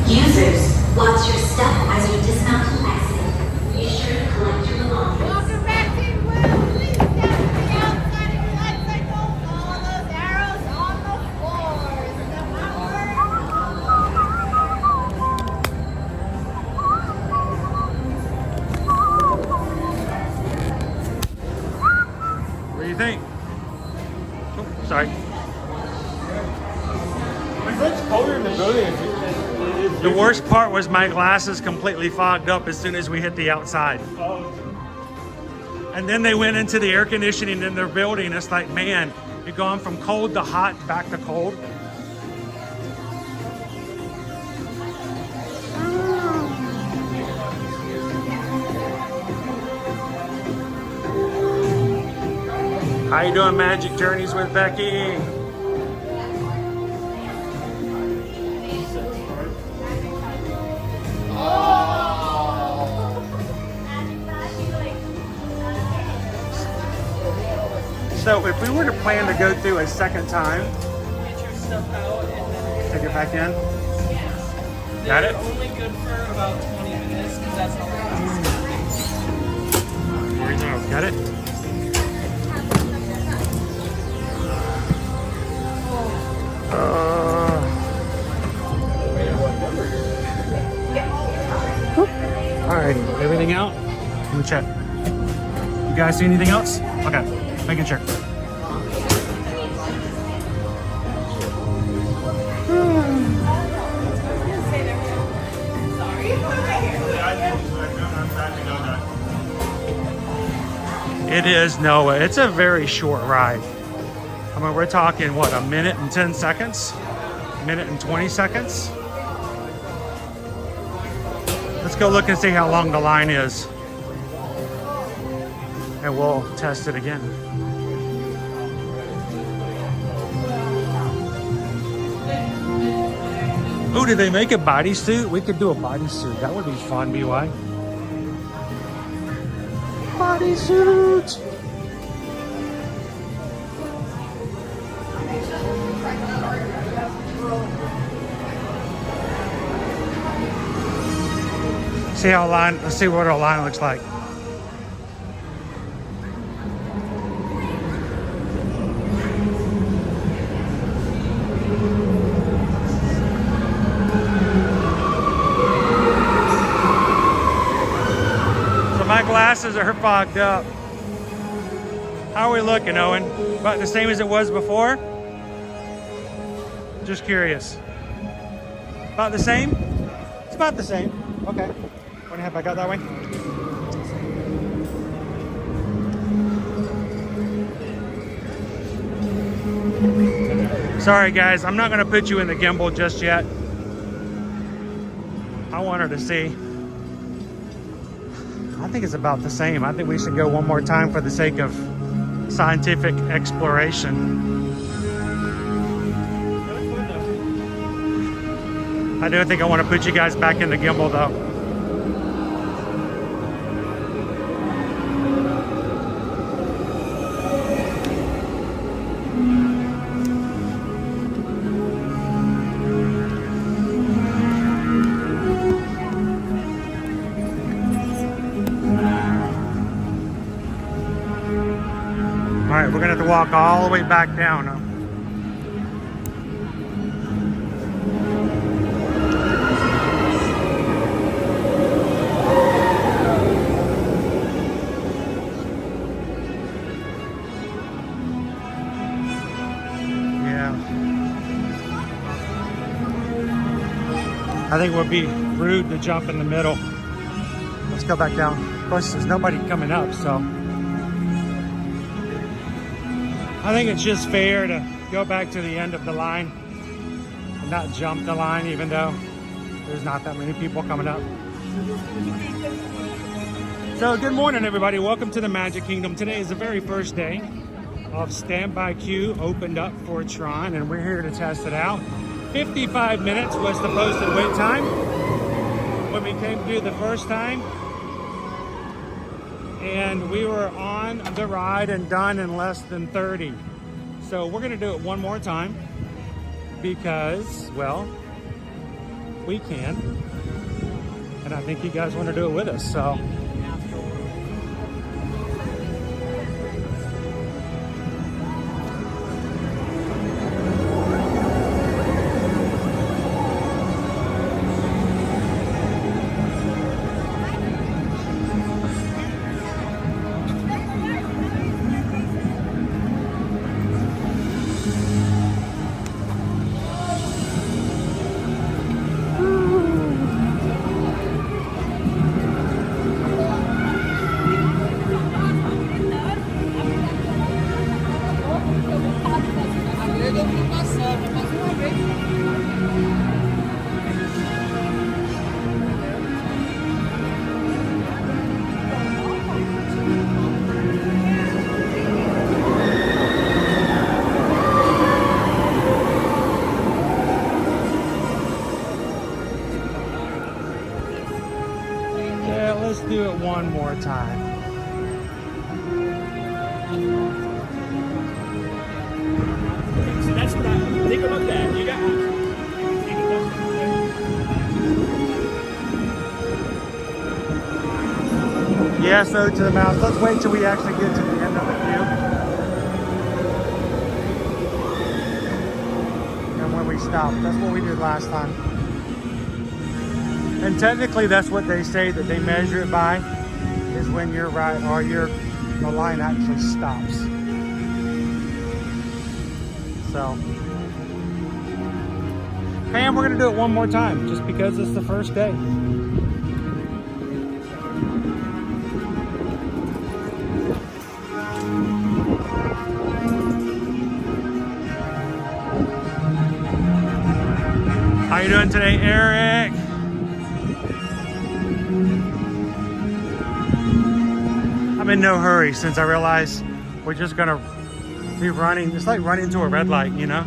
Users, watch your step as you dismount and exit. Be sure to collect your belongings. Welcome back, Team Blue. Please step to the outside of your light cycle. Follow those arrows on the floor. Step What do you think? Oh, sorry. It's much colder in the building. The worst part was my glasses completely fogged up as soon as we hit the outside. And then they went into the air conditioning in their building. It's like, man, you've gone from cold to hot back to cold. How you doing, Magic Journeys with Becky? So if we were to plan to go through a second time, Get your stuff out and then take it back in. yes. Got They're it? only good for about 20 minutes because that's how long it's going to be. Got it? All right, everything out? Let me check. You guys see anything else? Okay, making sure. It is Noah. It's a very short ride. I mean, we're talking, what, a minute and 10 seconds? A minute and 20 seconds? Let's go look and see how long the line is. And we'll test it again. Oh, did they make a bodysuit? We could do a bodysuit. That would be fun, BY. Bodysuit! See how line, let's see what our line looks like. glasses are fogged up. How are we looking, Owen? About the same as it was before? Just curious. About the same? It's about the same. Okay. Want to head back out that way? Sorry guys, I'm not gonna put you in the gimbal just yet. I want her to see. I think it's about the same. I think we should go one more time for the sake of scientific exploration. I do think I want to put you guys back in the gimbal though. All right, we're gonna have to walk all the way back down. Yeah. I think it would be rude to jump in the middle. Let's go back down. Of course, there's nobody coming up, so. I think it's just fair to go back to the end of the line and not jump the line, even though there's not that many people coming up. So good morning, everybody. Welcome to the Magic Kingdom. Today is the very first day of Standby Queue opened up for Tron, and we're here to test it out. 55 minutes was the posted wait time when we came through the first time. And we were on the ride and done in less than 30. So we're gonna do it one more time because, well, we can. And I think you guys wanna do it with us, so. Do it one more time. So that's what I take a look at. You got Yeah, so to the mouse. Let's wait till we actually get to the end of the queue. And when we stop, that's what we did last time. And technically that's what they say that they measure it by, is when you're right or the line actually stops. So, Pam, we're gonna do it one more time just because it's the first day. How you doing today, Eric? I'm in no hurry since I realize we're just gonna be running. It's like running to a red light, you know?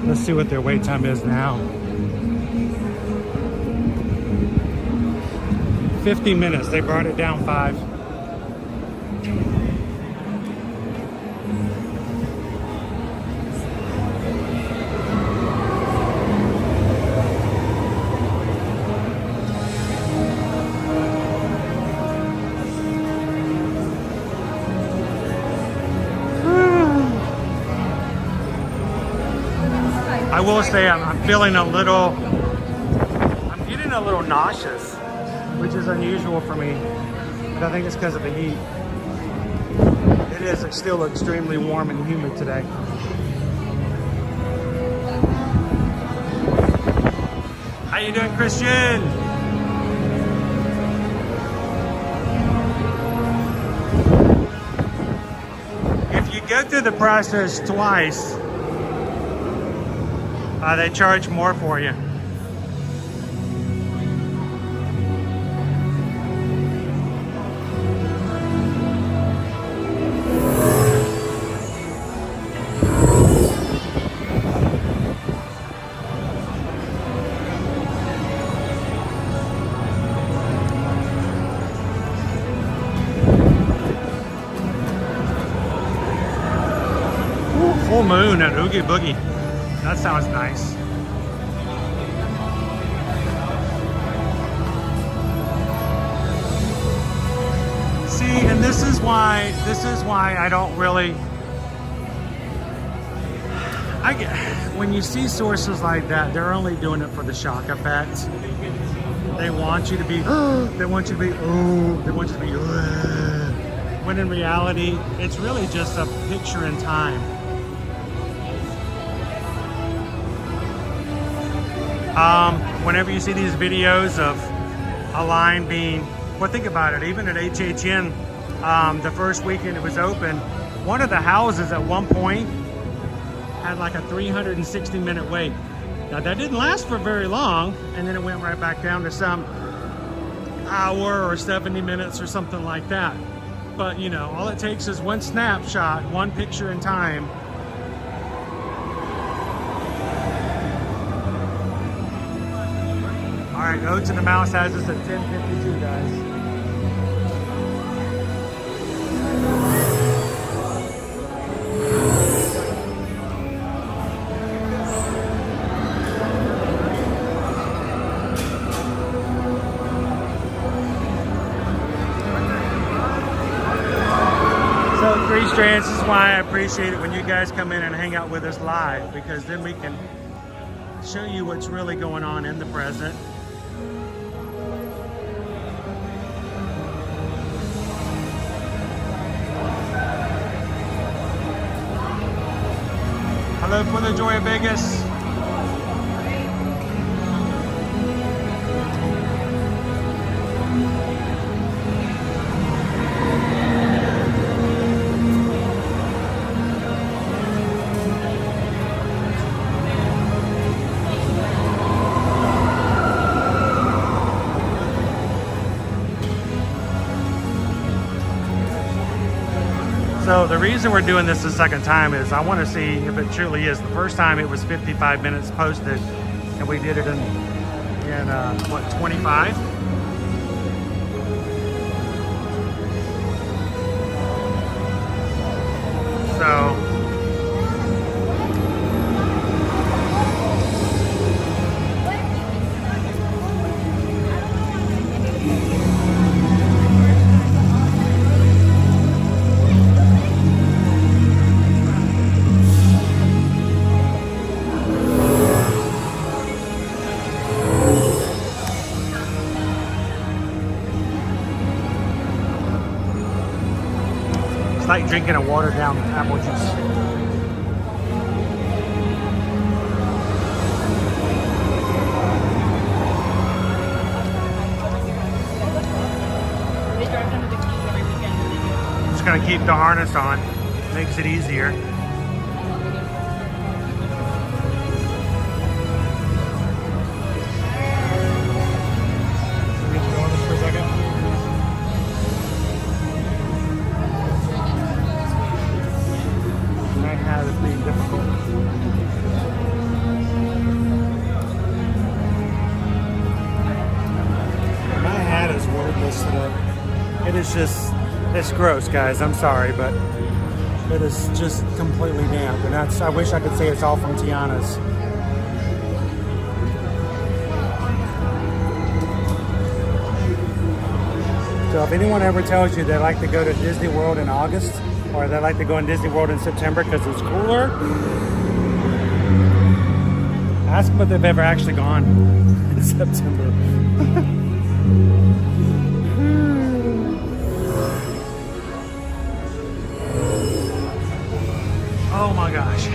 Let's see what their wait time is now. 50 minutes, they brought it down 5. I will say I'm feeling a little, I'm getting a little nauseous, which is unusual for me, but I think it's because of the heat. It is still extremely warm and humid today. How you doing, Christian? If you go through the process twice, they charge more for you. Full moon at Oogie Boogie. That sounds nice. See, and this is why I don't really, when you see sources like that, they're only doing it for the shock effect. They want you to be, they want you to be, they want you to be, when in reality, it's really just a picture in time. Whenever you see these videos of a line being, well, think about it, even at HHN, the first weekend it was open, one of the houses at one point had like a 360-minute wait. Now that didn't last for very long, and then it went right back down to some hour or 70 minutes or something like that. But you know, all it takes is one snapshot, one picture in time. All right, Oats and the Mouse has us at 10:52, guys. So, Three Strands, this is why I appreciate it when you guys come in and hang out with us live, because then we can show you what's really going on in the present. Hello for the joy of Vegas. So the reason we're doing this the second time is I want to see if it truly is. The first time it was 55 minutes posted, and we did it in what, 25? So like drinking a watered down apple juice. I'm just gonna keep the harness on. Makes it easier. It's gross, guys. I'm sorry, but it is just completely damp, and I wish I could say it's all from Tiana's. So if anyone ever tells you they like to go to Disney World in August, or they like to go in Disney World in September because it's cooler, Ask them if they've ever actually gone in September. Oh my gosh.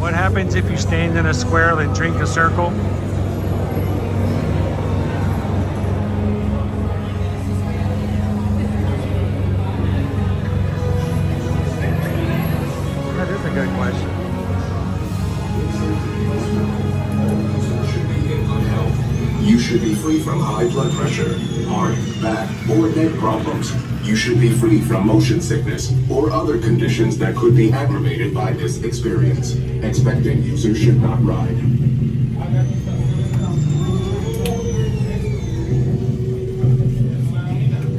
What happens if you stand in a square and drink a circle? That is a good question. You should be free from high blood pressure, heart, back, or neck problems. You should be free from motion sickness or other conditions that could be aggravated by this experience. Expectant users should not ride.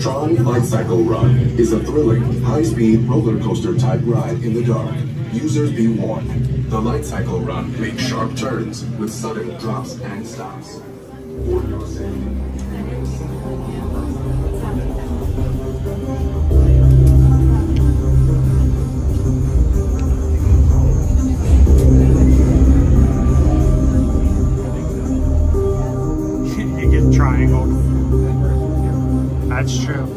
Tron LightCycle Run is a thrilling, high-speed roller coaster type ride in the dark. Users be warned. The LightCycle Run makes sharp turns with sudden drops and stops. For your safety. You get triangled. That's true.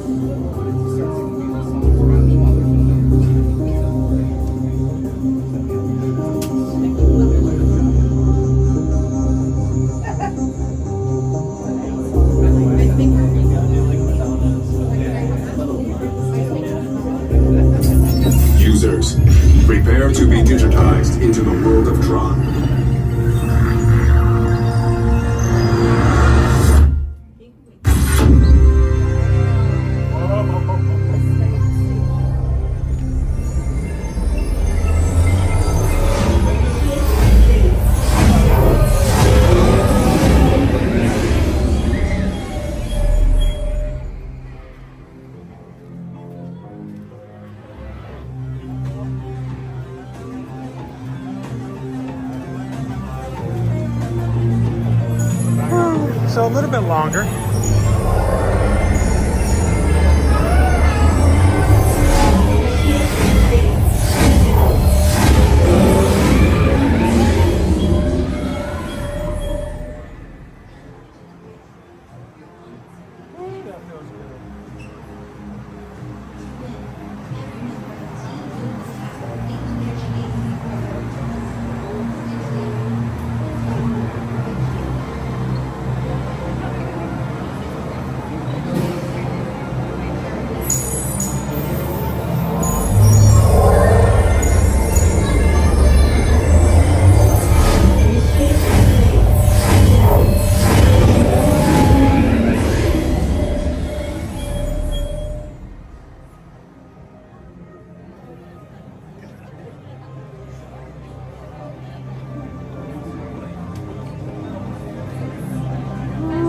Users, prepare to be digitized into the world of Tron. So a little bit longer.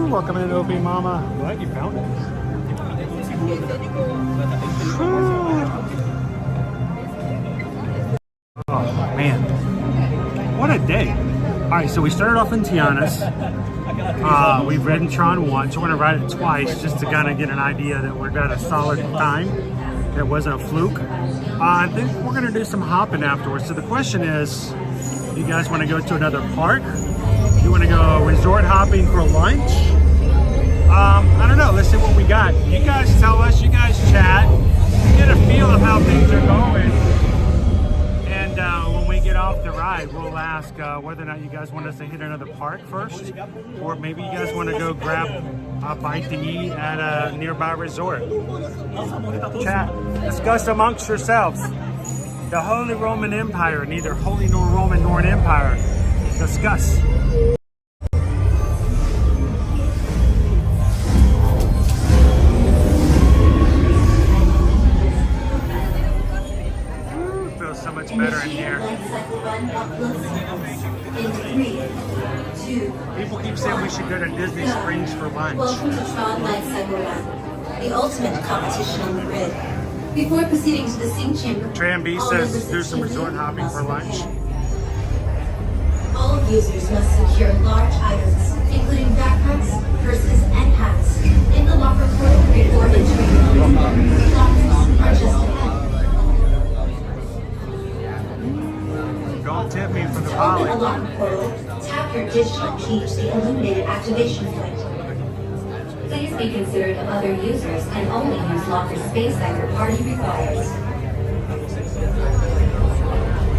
Welcome in, OP Mama. Glad you found it. Oh man, what a day! All right, so we started off in Tiana's. We've ridden Tron once. We're gonna ride it twice just to kind of get an idea that we've got a solid time. It wasn't a fluke. I think we're gonna do some hopping afterwards. So the question is, you guys want to go to another park? You want to go resort hopping for lunch? I don't know. Let's see what we got. You guys tell us. You guys chat. Get a feel of how things are going. And when we get off the ride, we'll ask whether or not you guys want us to hit another park first, or maybe you guys want to go grab a bite to eat at a nearby resort. Chat. Discuss amongst yourselves. The Holy Roman Empire, neither holy nor Roman nor an empire. Discuss. Feels so much better in here. People keep saying we should go to Disney Springs for lunch. Welcome to Tron LightCycle Run, the ultimate competition on the grid. Before proceeding to the sync chamber, Tram B says do some resort hopping for lunch. All users must secure large items, including backpacks, purses, and hats, in the locker portal before entering the room. Lockers are just ahead. Don't tip me for the To open a poly. locker portal, tap your digital key to the illuminated activation point. Please be considerate of other users and only use locker space that your party requires.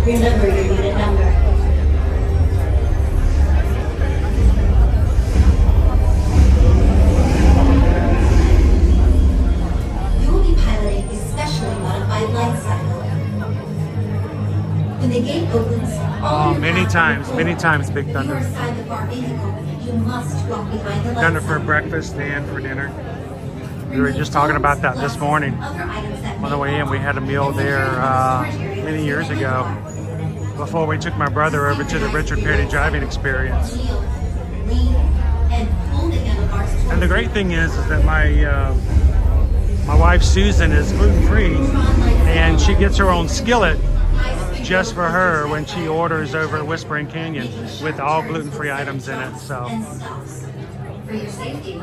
Remember your unit number. You will be piloting a specially modified LightCycle. When the gate opens, Oh, many times, Big if you Thunder. are assigned the bar vehicle, you must walk behind the Done it for LightCycle. breakfast and for dinner. We were just talking about that this morning. On the way in, we had a meal there many years ago, before we took my brother over to the Richard Petty driving experience. And the great thing is that my wife Susan is gluten-free, and she gets her own skillet just for her when she orders over at Whispering Canyon with all gluten-free items in it. So For your safety,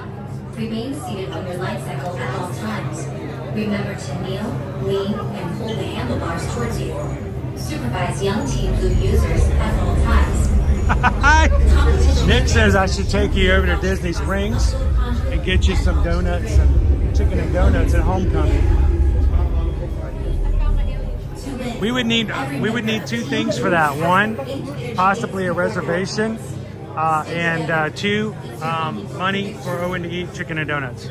remain seated on your LightCycle at all times. Remember to kneel, lean, and pull the handlebars towards you. Supervise young Team Blue users at all times. Nick says I should take you over to Disney Springs and get you some donuts and chicken and donuts at homecoming. We would need two things for that. One, possibly a reservation, and two, money for Owen to eat chicken and donuts.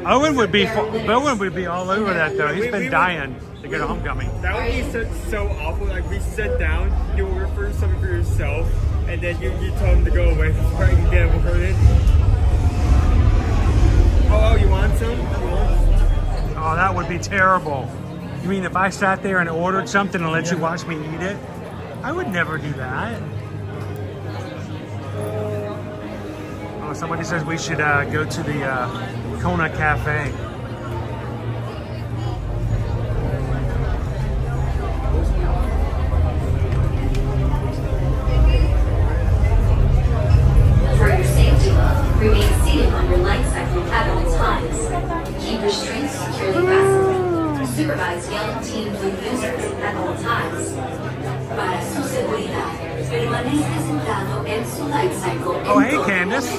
Owen would be all over that though. He's been dying to go to homecoming. That would be so awful. Like we sit down, you order for something for yourself, and then you tell them to go away before you can get them ordered. Oh, you want some? Oh, that would be terrible. You mean if I sat there and ordered something and let you watch me eat it? I would never do that. Oh, somebody says we should go to the Kona Cafe. For your safety, remain seated on your LightCycle at all times. Keep restraints securely fastened. Supervise young Team Blue users at all times. Para su seguridad, permanezca sentado en su LightCycle. Oh, hey, Candace.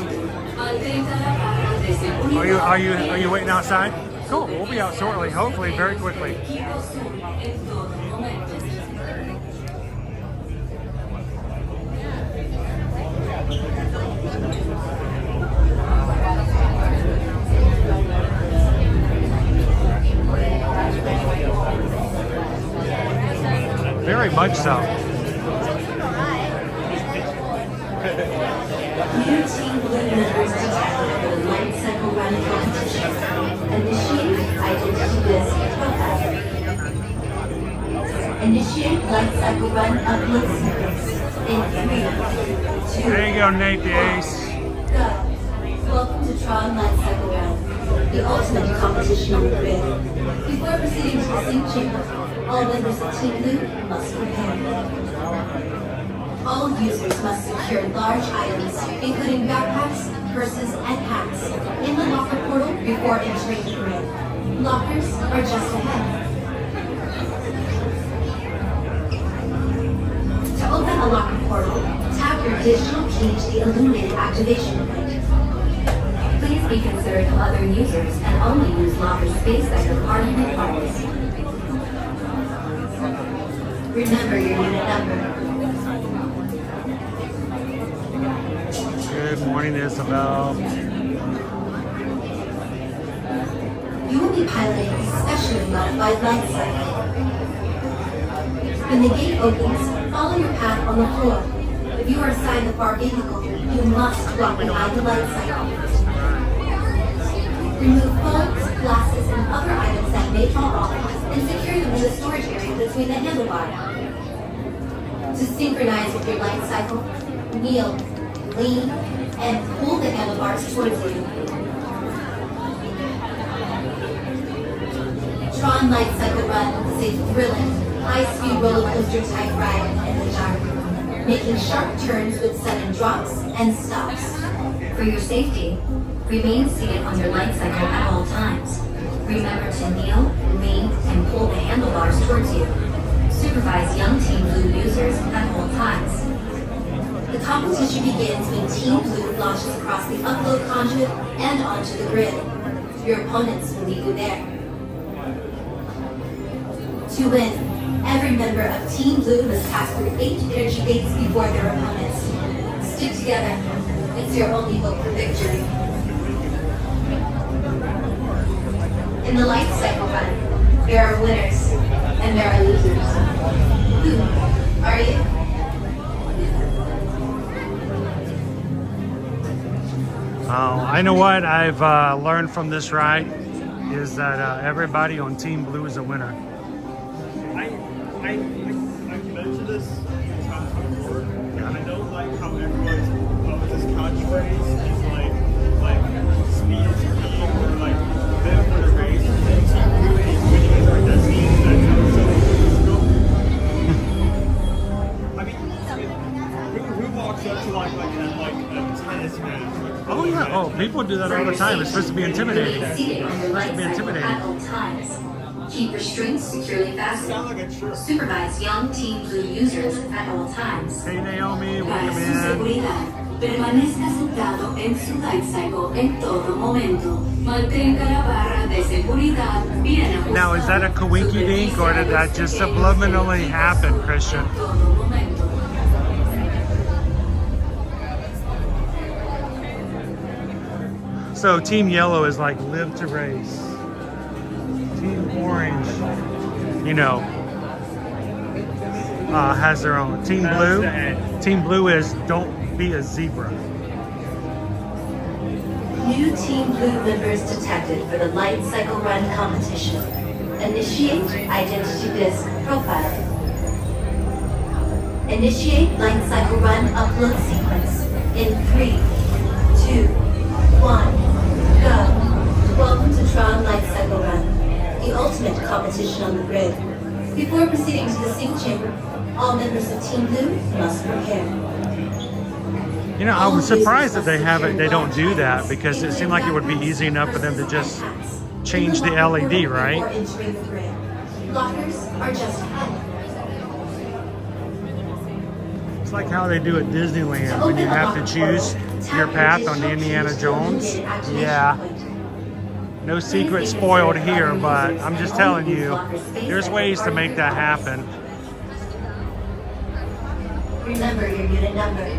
Are you waiting outside? Cool. We'll be out shortly. Hopefully, very quickly. Very much so. New Team Blue members detected for the LightCycle run competition. Initiate identity list profile. Initiate LightCycle run upload sequence in 3, 2, There you go, Nate the Ace. go. Welcome to Tron LightCycle run, the ultimate competition on the grid. Before proceeding to the sync chamber, all members of Team Blue must prepare. All users must secure large items, including backpacks, purses, and hats, in the locker portal before entering the grid. Lockers are just ahead. To open a locker portal, tap your digital key to the illuminated activation point. Please be considerate of other users and only use locker space that your party requires. Remember your unit number. Good morning, Isabel. You will be piloting a specially modified LightCycle. When the gate opens, follow your path on the floor. If you are assigned the bar vehicle, you must walk behind the LightCycle. Remove phones, glasses, and other items that may fall off, and secure them in the storage area between the handlebars. To synchronize with your LightCycle, kneel, lean, and pull the handlebars towards you. Tron LightCycle Run is a thrilling, high-speed roller coaster type ride in the dark, making sharp turns with sudden drops and stops. For your safety, Remain seated on your light cycle at all times. Remember to kneel, lean, and pull the handlebars towards you. Supervise young Team Blue users at all times. The competition begins when Team Blue launches across the upload conduit and onto the grid. Your opponents will meet you there. To win, every member of Team Blue must pass through 8 energy gates before their opponents. Stick together. It's your only hope for victory. In the light cycle run, there are winners and there are losers. Who are you? I know what I've learned from this ride is that everybody on Team Blue is a winner. I've mentioned this times before, and I don't like how everyone's this catchphrase is like speed is key, or like then for the race, then Team Blue is winning, or that means that I mean, who walks up to like a tennis match? Oh yeah, oh, people do that all the time. It's supposed to be intimidating. It's supposed to be intimidating. At all times. Keep your strings securely fastened. Supervise young Team Blue users at all times. Hey Naomi, Para welcome su in. seguridad, permanezca sentado en su LightCycle en todo momento. Mantenga la barra de seguridad bien ajustada. Now, is that a coinky dink or did that just subliminally happen, Christian? So Team Yellow is like live to race. Team Orange, you know, has their own. Team Blue is don't be a zebra. New Team Blue members detected for the LightCycle run competition. Initiate identity disk profiling. Initiate LightCycle run upload sequence in 3, 2, 1. Go. Welcome to Tron LightCycle Run, the ultimate competition on the grid. Before proceeding to the sync chamber, all members of Team Blue must prepare. You know, I was surprised that they don't do that because it seemed like it would be easy enough for them to just change the LED, right? Lockers are just ahead. It's like how they do at Disneyland when you have to choose your path on the Indiana Jones. Yeah. No secret spoiled here, but I'm just telling you, there's ways to make that happen. Remember your unit number.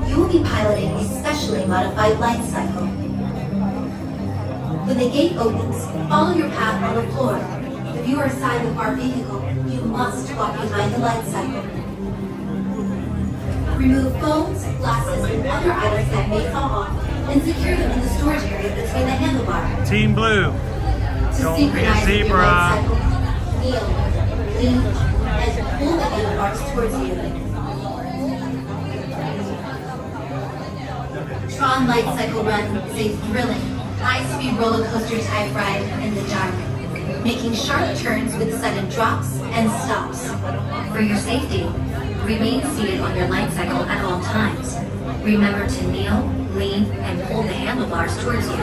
You will be piloting a specially modified LightCycle. When the gate opens, follow your path on the floor. If you are assigned the car vehicle, you must walk behind the LightCycle. Remove phones, glasses, and other items that may fall off, and secure them in the storage area between the handlebars. Team Blue, don't be a zebra. Kneel, lean, and pull the handlebars towards you. Tron LightCycle Run is a thrilling, high-speed roller coaster type ride in the dark, making sharp turns with sudden drops and stops. For your safety, remain seated on your LightCycle at all times. Remember to kneel, lean, and pull the handlebars towards you.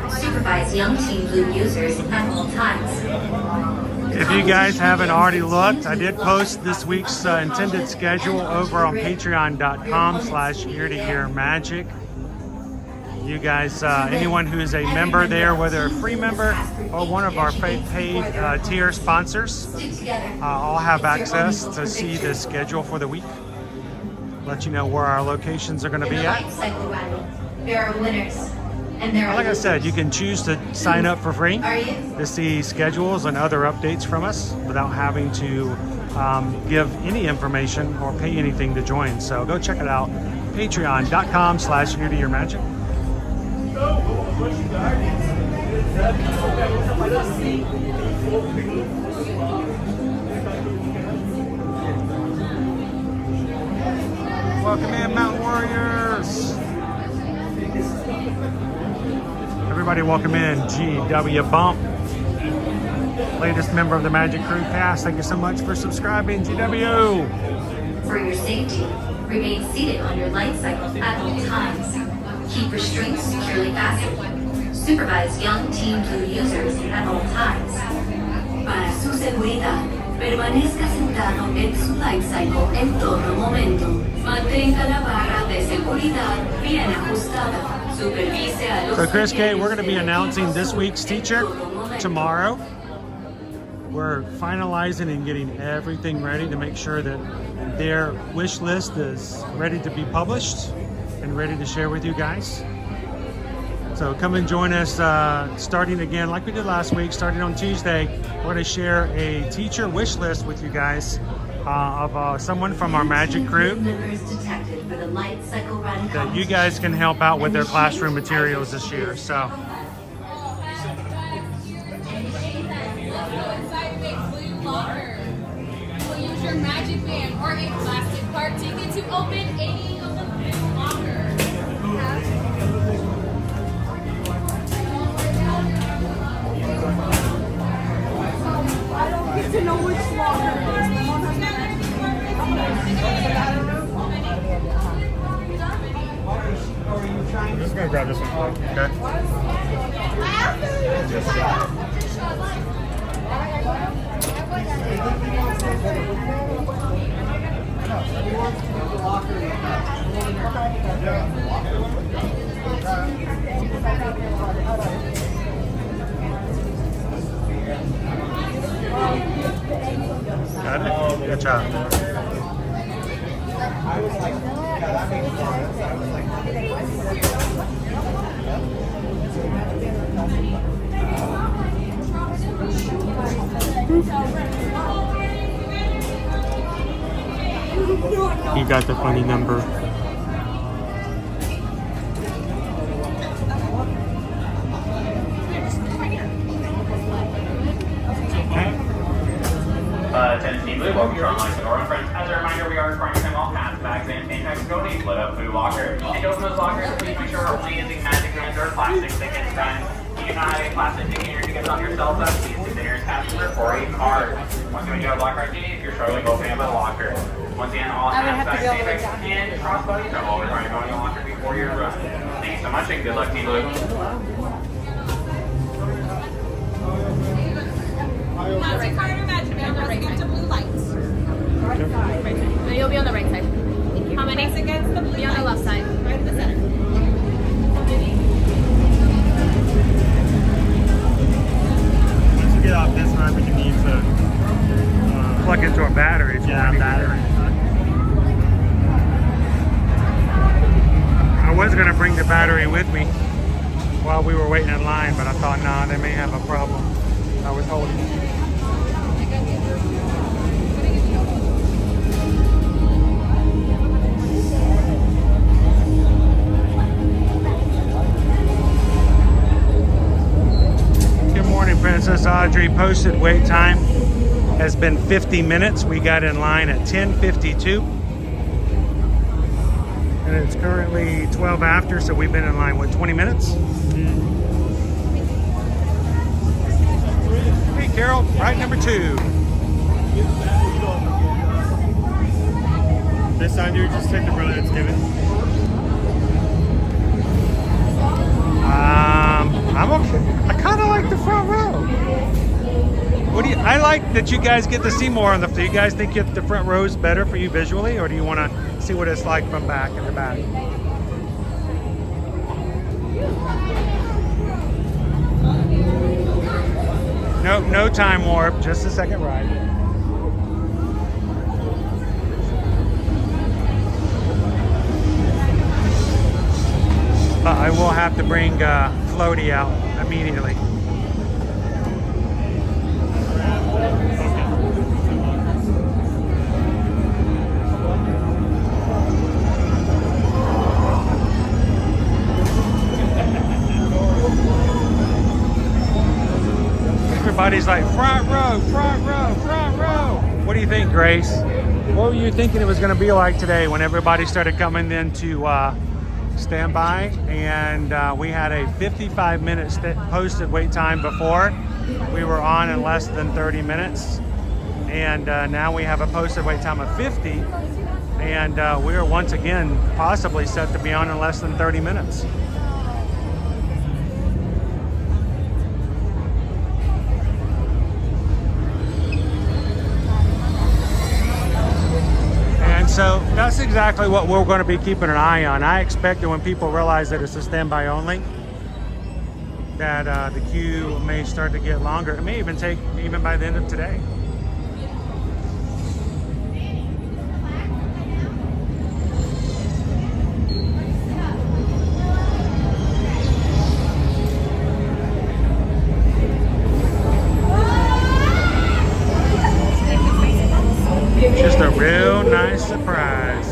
Supervise young Team Blue users at all times. If you guys haven't already looked, I did post this week's intended schedule over on patreon.com/ear-to-ear-magic. You guys, anyone who is a member there, whether a free member or one of our paid tier sponsors, all have access to see the schedule for the week. Let you know where our locations are going to be at. There are winners, and there are like I said, you can choose to sign up for free to see schedules and other updates from us without having to give any information or pay anything to join. So go check it out, patreon.com/ear-to-ear-magic. Welcome in, Mountain Warriors. Everybody welcome in, GW Bump. latest member of the Magic Crew cast. Thank you so much for subscribing, GW. For your safety, remain seated on your light cycle at all times. Keep restraints securely fastened. Supervise young Team Blue users at all times. Para su seguridad, permanezca sentado en su light cycle en todo momento. Mantenga la barra de seguridad bien ajustada. Supervise a los So Chris K, we're going to be announcing this week's teacher tomorrow. We're finalizing and getting everything ready to make sure that their wish list is ready to be published and ready to share with you guys. So come and join us starting again like we did last week, starting on Tuesday. We're going to share a teacher wish list with you guys of someone from our Magic Crew that you guys can help out with their classroom materials this year. So Use your magic band or a plastic card ticket to open any of the blue lockers. I don't get to know which locker it is. I'm just going to grab this one. Okay. Got it? Good job. You got the funny number. Tennessee Blue, welcome to Tron, LightCycle friends. As a reminder, we are requiring to all pass bags and name tags go to split up blue locker. And to open those lockers, please make sure we're only using magic bands or plastic tickets. Then, if you do not have a plastic ticket in your tickets on your cell phone, please consider your passenger for a card. Once again, you have locker ID if you're struggling opening up a locker. Once again, all pass bags, name tags, and crossbodies are all required to go in the locker before your run. Thank you so much and good luck, Team Blue. Magic card or magic band, right to blue lights. No, you'll be on the right side. How many against the blue Be on the left side. Right in the center. Once you get off this run, we can use the plug into a battery. Yeah, battery. I was going to bring the battery with me while we were waiting in line, but I thought, nah, they may have a problem. I was holding it. Good morning, Princess Audrey. Posted wait time has been 50 minutes. We got in line at 10:52. And it's currently 12 after, so we've been in line, what, 20 minutes? Hey, Carol, ride number 2. This side here, just take the row that's given. I'm okay. I kind of like the front row. What do you? I like that you guys get to see more on the. Do you guys think the front row is better for you visually, or do you want to see what it's like from back in the back? No time warp. Just a second ride. I will have to bring Floaty out immediately. Everybody's like, front row, front row, front row. What do you think, Grace? What were you thinking it was going to be like today when everybody started coming in to standby? And we had a 55-minute posted wait time before, we were on in less than 30 minutes. And now we have a posted wait time of 50. And we are once again possibly set to be on in less than 30 minutes. So that's exactly what we're going to be keeping an eye on. I expect that when people realize that it's a standby only, that the queue may start to get longer. It may even take even by the end of today. Just a real nice surprise.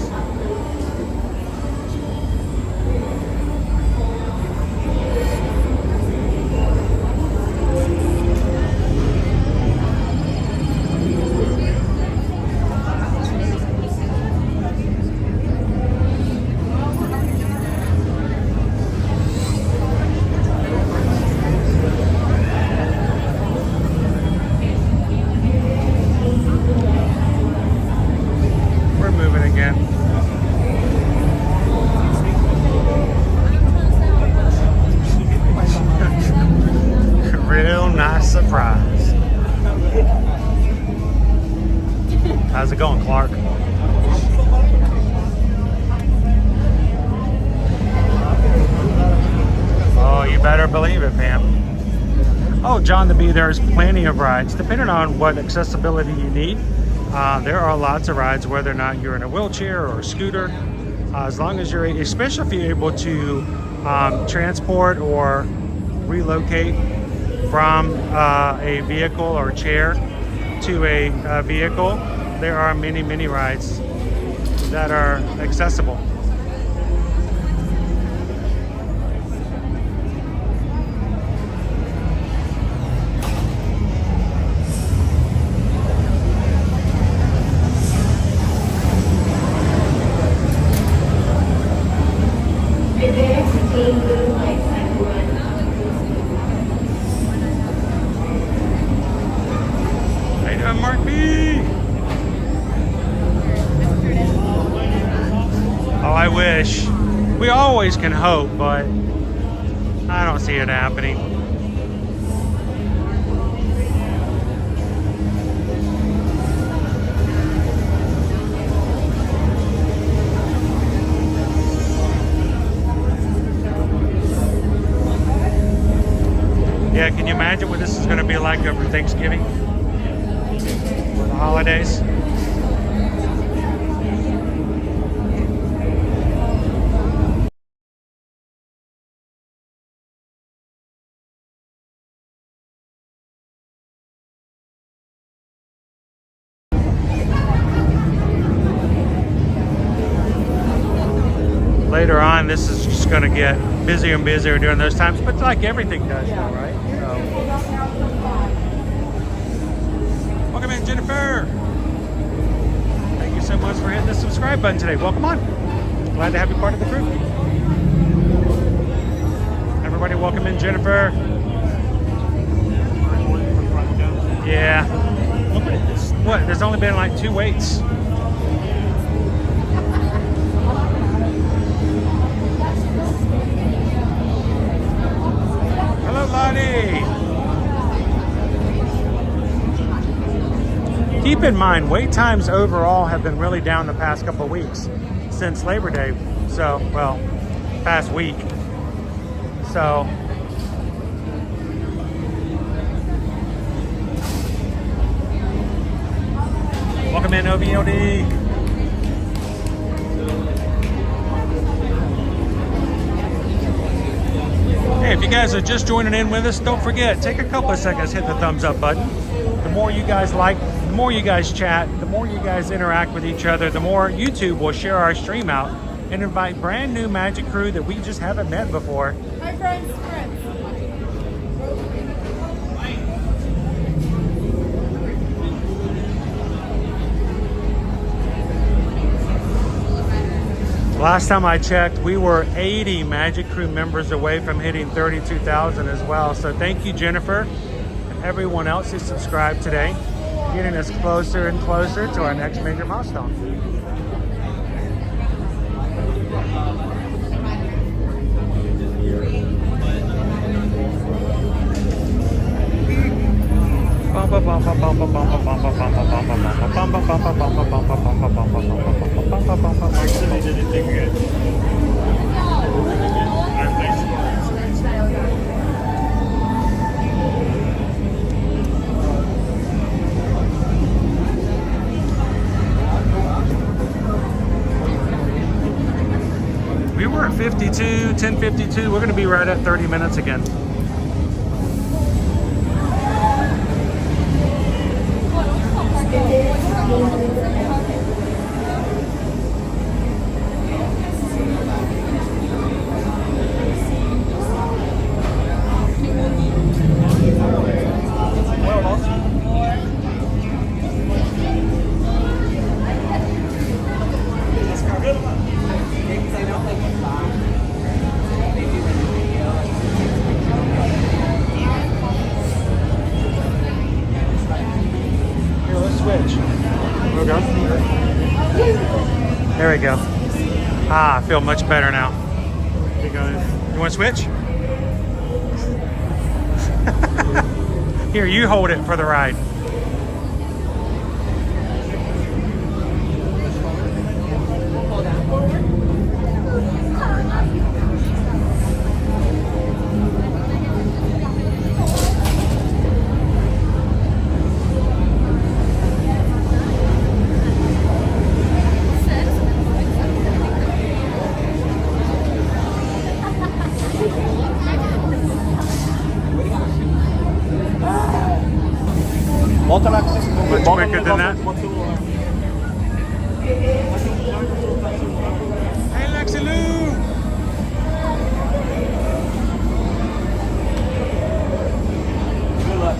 Surprise. How's it going, Clark? Oh, you better believe it, Pam. Oh, John the Bee, there's plenty of rides, depending on what accessibility you need. There are lots of rides, whether or not you're in a wheelchair or a scooter. As long as you're, especially if you're able to transport or relocate from a vehicle or chair to a vehicle, there are many rides that are accessible. I wish. We always can hope, but I don't see it happening. Yeah, can you imagine what this is going to be like over Thanksgiving? For the holidays? Later on, this is just going to get busier and busier during those times, but like everything does now, right? So. Welcome in, Jennifer. Thank you so much for hitting the subscribe button today. Welcome on. Glad to have you part of the crew. Everybody, welcome in, Jennifer. Yeah. What? There's only been like 2 waits. Lottie. Keep in mind, wait times overall have been really down the past couple of weeks since Labor Day. So, well, past week. So, welcome in, OBOD. Hey, if you guys are just joining in with us, don't forget, take a couple of seconds, hit the thumbs up button. The more you guys like, the more you guys chat, the more you guys interact with each other, the more YouTube will share our stream out and invite brand new Magic crew that we just haven't met before. Hi, friends. Last time I checked, we were 80 Magic Crew members away from hitting 32,000 as well. So thank you, Jennifer. everyone else who subscribed today, getting us closer and closer to our next major milestone. Actually, didn't do good. We were at 52, 10:52. We're going to be right at 30 minutes again. There we go. Ah, I feel much better now. You want to switch? Here, you hold it for the ride. Much quicker than that. Hey, Lexi Lou! Good luck.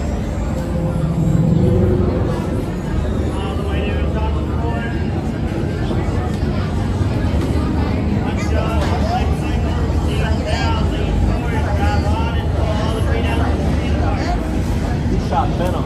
Good shot, Venom.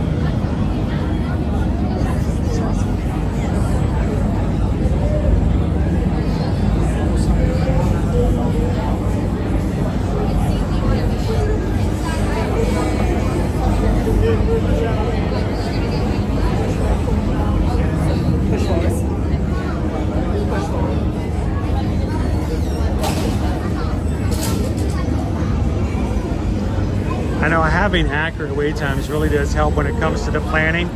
I know having accurate wait times really does help when it comes to the planning.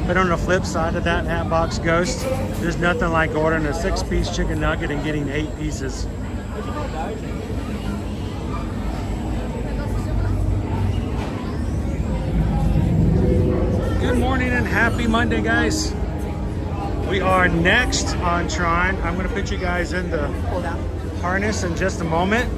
But on the flip side of that, Hatbox Ghost, there's nothing like ordering a 6-piece chicken nugget and getting 8 pieces. Good morning and happy Monday, guys. We are next on Tron. I'm going to put you guys in the harness in just a moment.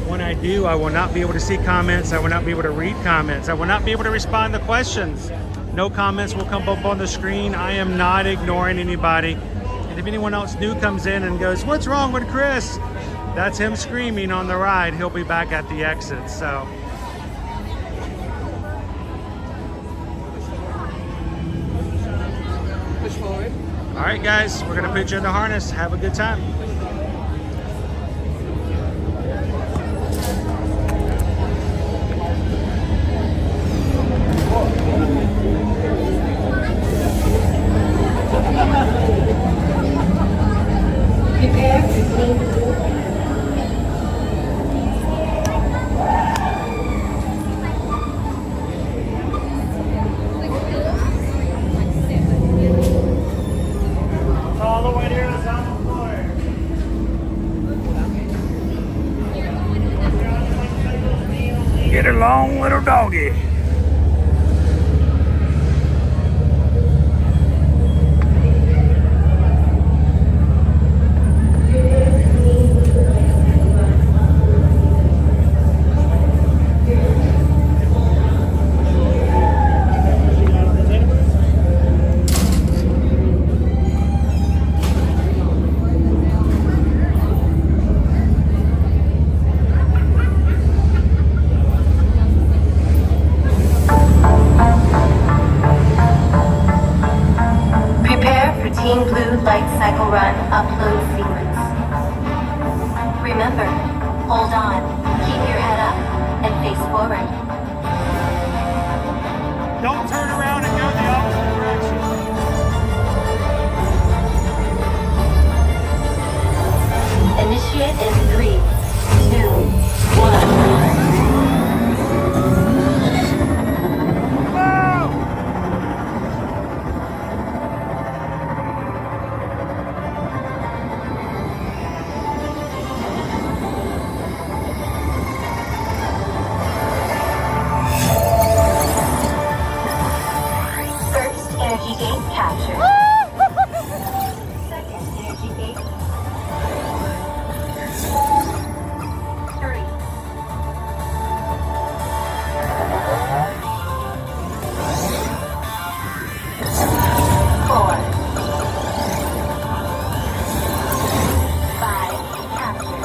When I do, I will not be able to see comments. I will not be able to read comments. I will not be able to respond to questions. No comments will come up on the screen. I am not ignoring anybody. And if anyone else new comes in and goes, "What's wrong with Chris?" That's him screaming on the ride. He'll be back at the exit. So. Push forward. All right, guys, we're going to put you in the harness. Have a good time. Get along, little doggy. Don't turn around and go the opposite direction. Initiate in 3, 2, 1. Energy gate captured. Second energy gate. 3. 4. 5 captured.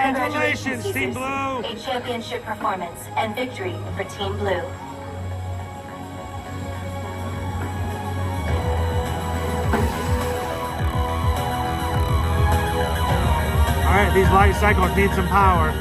Congratulations, Team Blue! A championship performance and victory for Team Blue. All right, these light cycles need some power.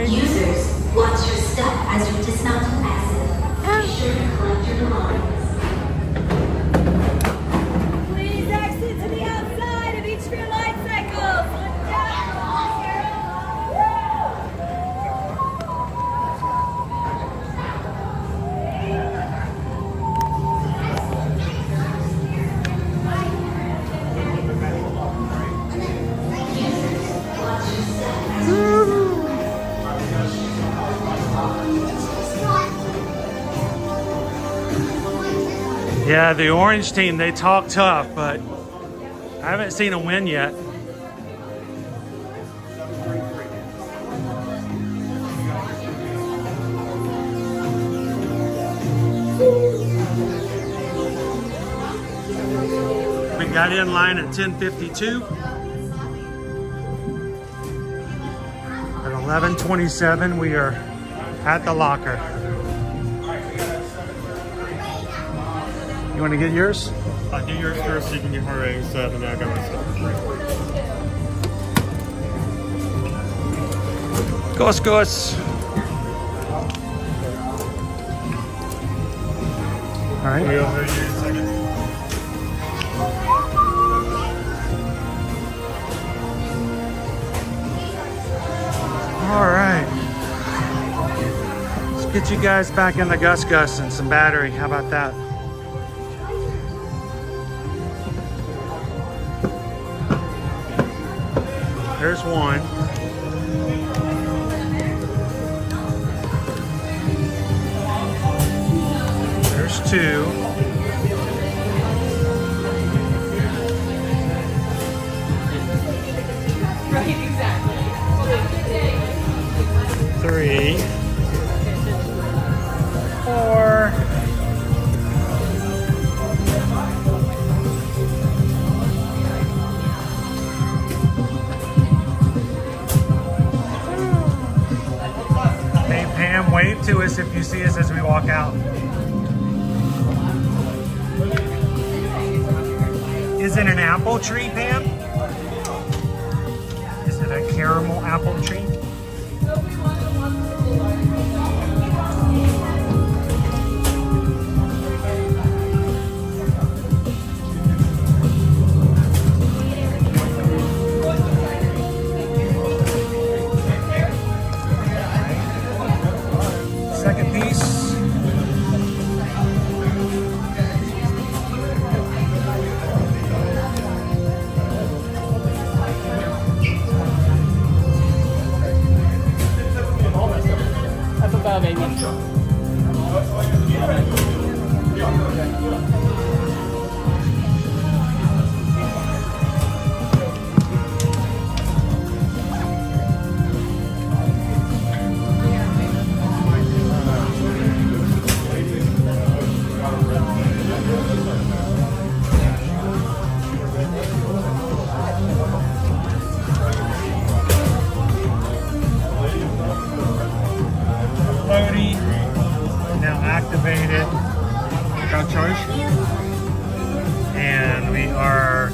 Users, watch your step as you dismount an asset. Be sure to collect your belongings. Please exit to the outside of each of your light cycles. Yeah, the orange team, they talk tough, but I haven't seen a win yet. We got in line at 10:52. At 11:27, we are at the locker. You want to get yours? I'll do yours first so you can get her rating set, and then I'll go myself. Goes, goes. All right. We'll hear you in a second. All right. Let's get you guys back in the Gus Gus and some battery. How about that? There's one. There's two. Right, exactly. 3, 4. Hey Pam, wave to us if you see us as we walk out. Is it an apple tree, Pam? Is it a caramel apple tree? Second piece.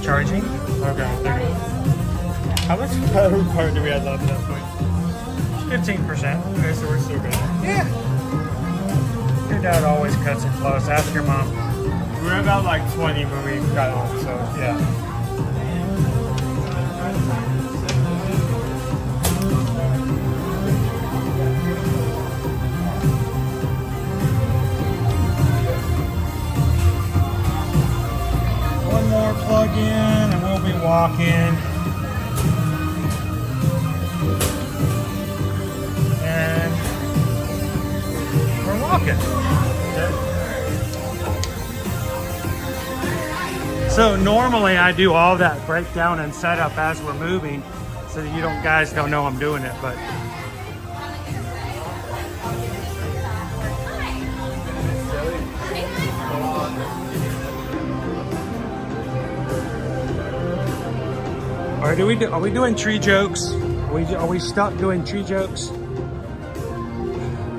Charging? Okay. How much power do we have left at that point? 15%. Okay, so we're still good. Yeah. Your dad always cuts it close. Ask your mom. We were about like 20 when we got on, so yeah. One more plug in and we'll be walking. And we're walking. So normally I do all that breakdown and setup as we're moving so that you guys don't know I'm doing it, but or are we doing tree jokes? Are we stuck doing tree jokes?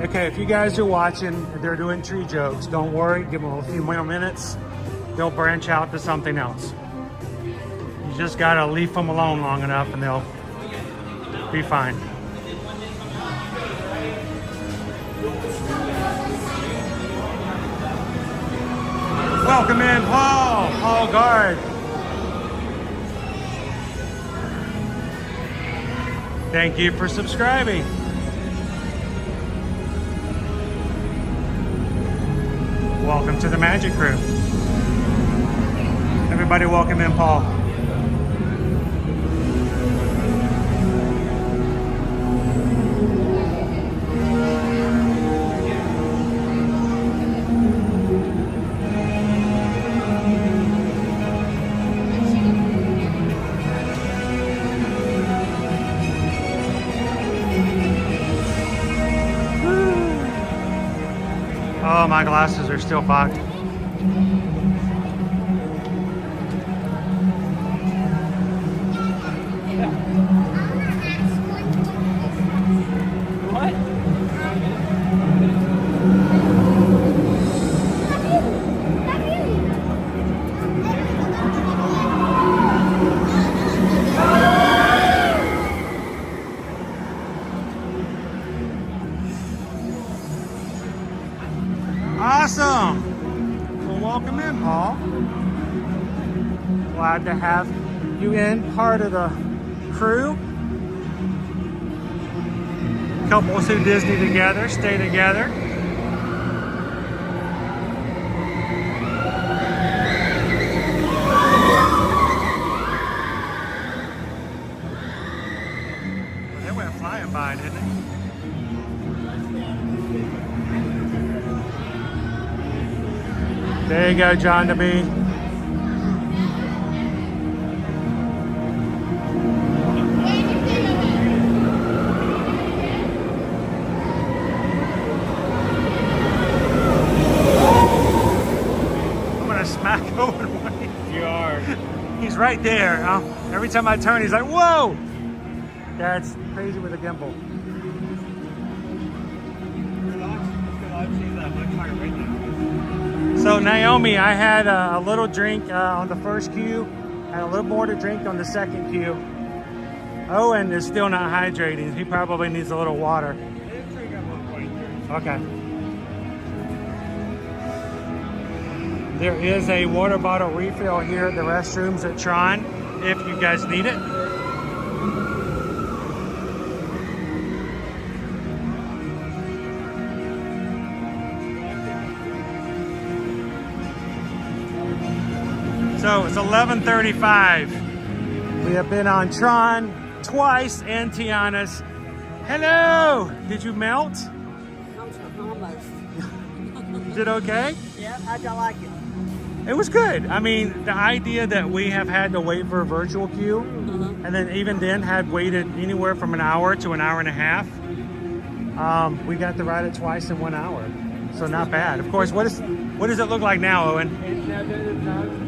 Okay, if you guys are watching and they're doing tree jokes, don't worry, give them a few more minutes. They'll branch out to something else. You just gotta leave them alone long enough and they'll be fine. Welcome in, Paul Guard. Thank you for subscribing. Welcome to the Magic Crew. Everybody welcome in Paul. Oh, my glasses are still fogged. Awesome. Well, welcome in, Paul. Glad to have you in, part of the crew. Couples who Disney together, stay together. They went flying by, didn't they? There you go, John to be. I'm gonna smack Owen away. You are. He's right there. Every time I turn, he's like, whoa! That's crazy with a gimbal. So Naomi, I had a little drink on the first queue, and a little more to drink on the second queue. Owen is still not hydrating. He probably needs a little water. Okay. There is a water bottle refill here at the restrooms at Tron if you guys need it. So it's 11:35. We have been on Tron twice and Tiana's. Hello! Did you melt? Almost. Did okay? Yeah, how'd y'all like it? It was good. I mean, the idea that we have had to wait for a virtual queue, and then even then had waited anywhere from an hour to an hour and a half. We got to ride it twice in 1 hour. So not bad. Of course, what does it look like now, Owen?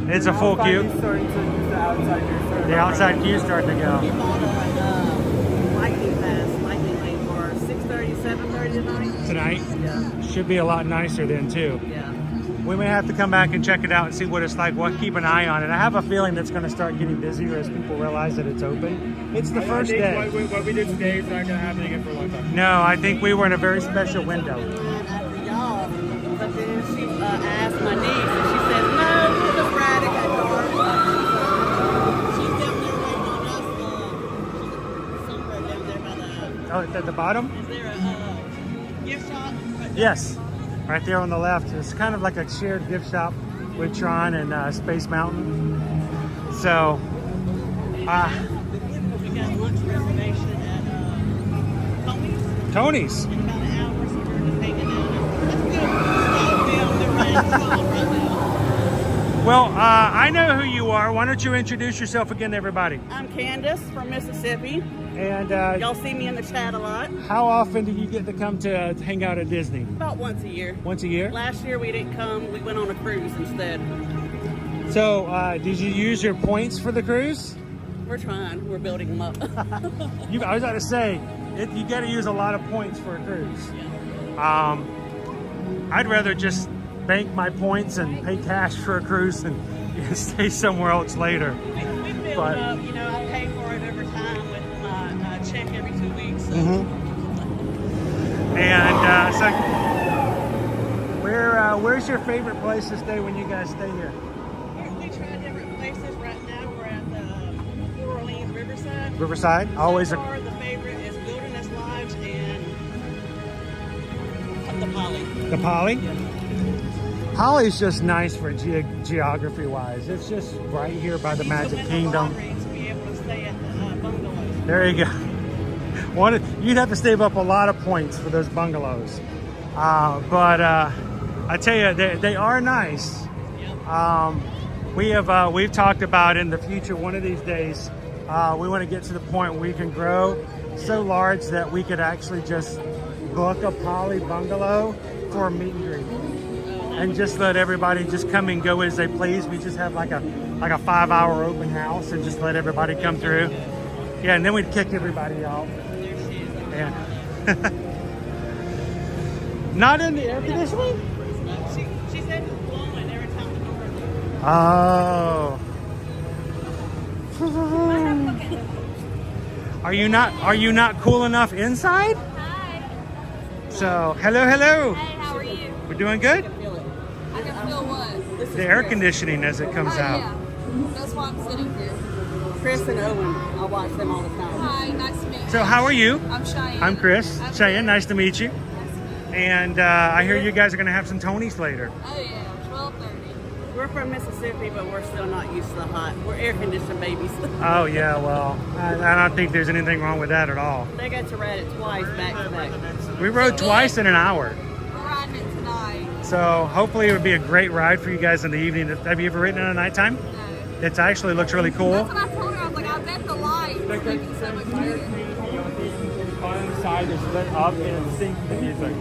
It's a full queue. The outside queue starting to go. We bought a lightning pass, lightning lane for 6:30, 7:30 tonight. Tonight? Yeah. Should be a lot nicer then too. Yeah. we may have to come back and check it out and see what it's like. We'll keep an eye on it. I have a feeling it's going to start getting busier as people realize that it's open. It's the first day. What we did today is not going to happen again for a long time. No, I think we were in a very special window. After y'all, but then she asked my niece, and she said, "No, we'll just ride it at dark." She's down there waiting on us. Somewhere down there by the. Oh, at the bottom? Is there a gift shop? Yes, right there on the left. It's kind of like a shared gift shop with Tron and Space Mountain. So, we got lunch reservation at Tony's. Tony's. In about an hour, so we're just hanging out. Let's go. They're right now. Well, I know who you are. Why don't you introduce yourself again to everybody? I'm Candace from Mississippi. And y'all see me in the chat a lot. How often do you get to come to hang out at Disney? About once a year. Once a year? Last year we didn't come. We went on a cruise instead. So, did you use your points for the cruise? We're trying. We're building them up. I was about to say, you got to use a lot of points for a cruise. Yeah. I'd rather just bank my points and pay cash for a cruise and stay somewhere else later. We build up. You know, I pay for it over time with my check every 2 weeks. So. And so, where's your favorite place to stay when you guys stay here? We try different places. Right now we're at the New Orleans Riverside. Riverside? Always so far, the favorite is Wilderness Lodge and the Poly. The Poly? Yeah. Poly's just nice for geography-wise. It's just right here by the Magic Kingdom. To be able to stay at the bungalows. There you go. You'd have to save up a lot of points for those bungalows. But I tell you, they are nice. Yep. We've talked about in the future, one of these days, we want to get to the point where we can grow so large that we could actually just book a Poly bungalow for a meet and greet. And just let everybody just come and go as they please. We just have like a 5-hour open house and just let everybody come through. Yeah, and then we'd kick everybody out. There she is. Yeah. Not in the air conditioning? She said it's blowing every time the door opens. Oh. Are you not cool enough inside? Hi. So, hello. Hey, how are you? We're doing good? I can feel what? The air conditioning as it comes out. Yeah. That's why I'm sitting here. Chris and Owen, I watch them all the time. Hi, nice to meet you. So how are you? I'm Cheyenne. I'm Chris. Cheyenne, nice to meet you. And I hear you guys are going to have some Tonys later. Oh yeah, 12:30. We're from Mississippi, but we're still not used to the hot. We're air-conditioned babies. Oh yeah, well, I don't think there's anything wrong with that at all. They got to ride it twice back to back. We rode twice in an hour. We're riding it tonight. So hopefully it would be a great ride for you guys in the evening. Have you ever ridden in the nighttime? No. It actually looks really cool. That's what I told her. I was like, I bet the lights make it so much better. On the side is lit up and sync the music.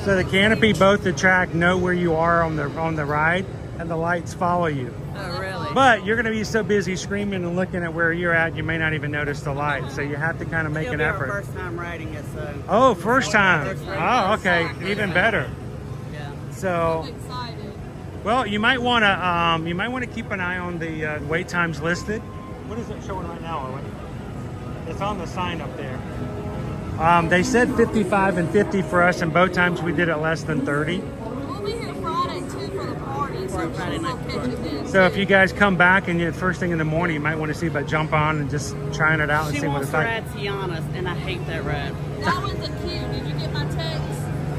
So the canopy, both the track know where you are on the ride, and the lights follow you. Oh, really? But you're going to be so busy screaming and looking at where you're at, you may not even notice the light. So you have to kind of make It'll an be effort. our first time riding it, so. Oh, first time. First Oh, okay, even better. Yeah. So, I'm excited. well, you might want to keep an eye on the wait times listed. What is it showing right now, Owen? It's on the sign up there. They said 55 and 50 for us, and both times we did it less than 30. We'll be here Friday too for the party, so Friday night we'll catch it then. So if you guys come back and first thing in the morning, you might want to see about jump on and just trying it out and She see what wants it's to like. ride Tiana, and I hate that ride. That wasn't cute. Did you get my text?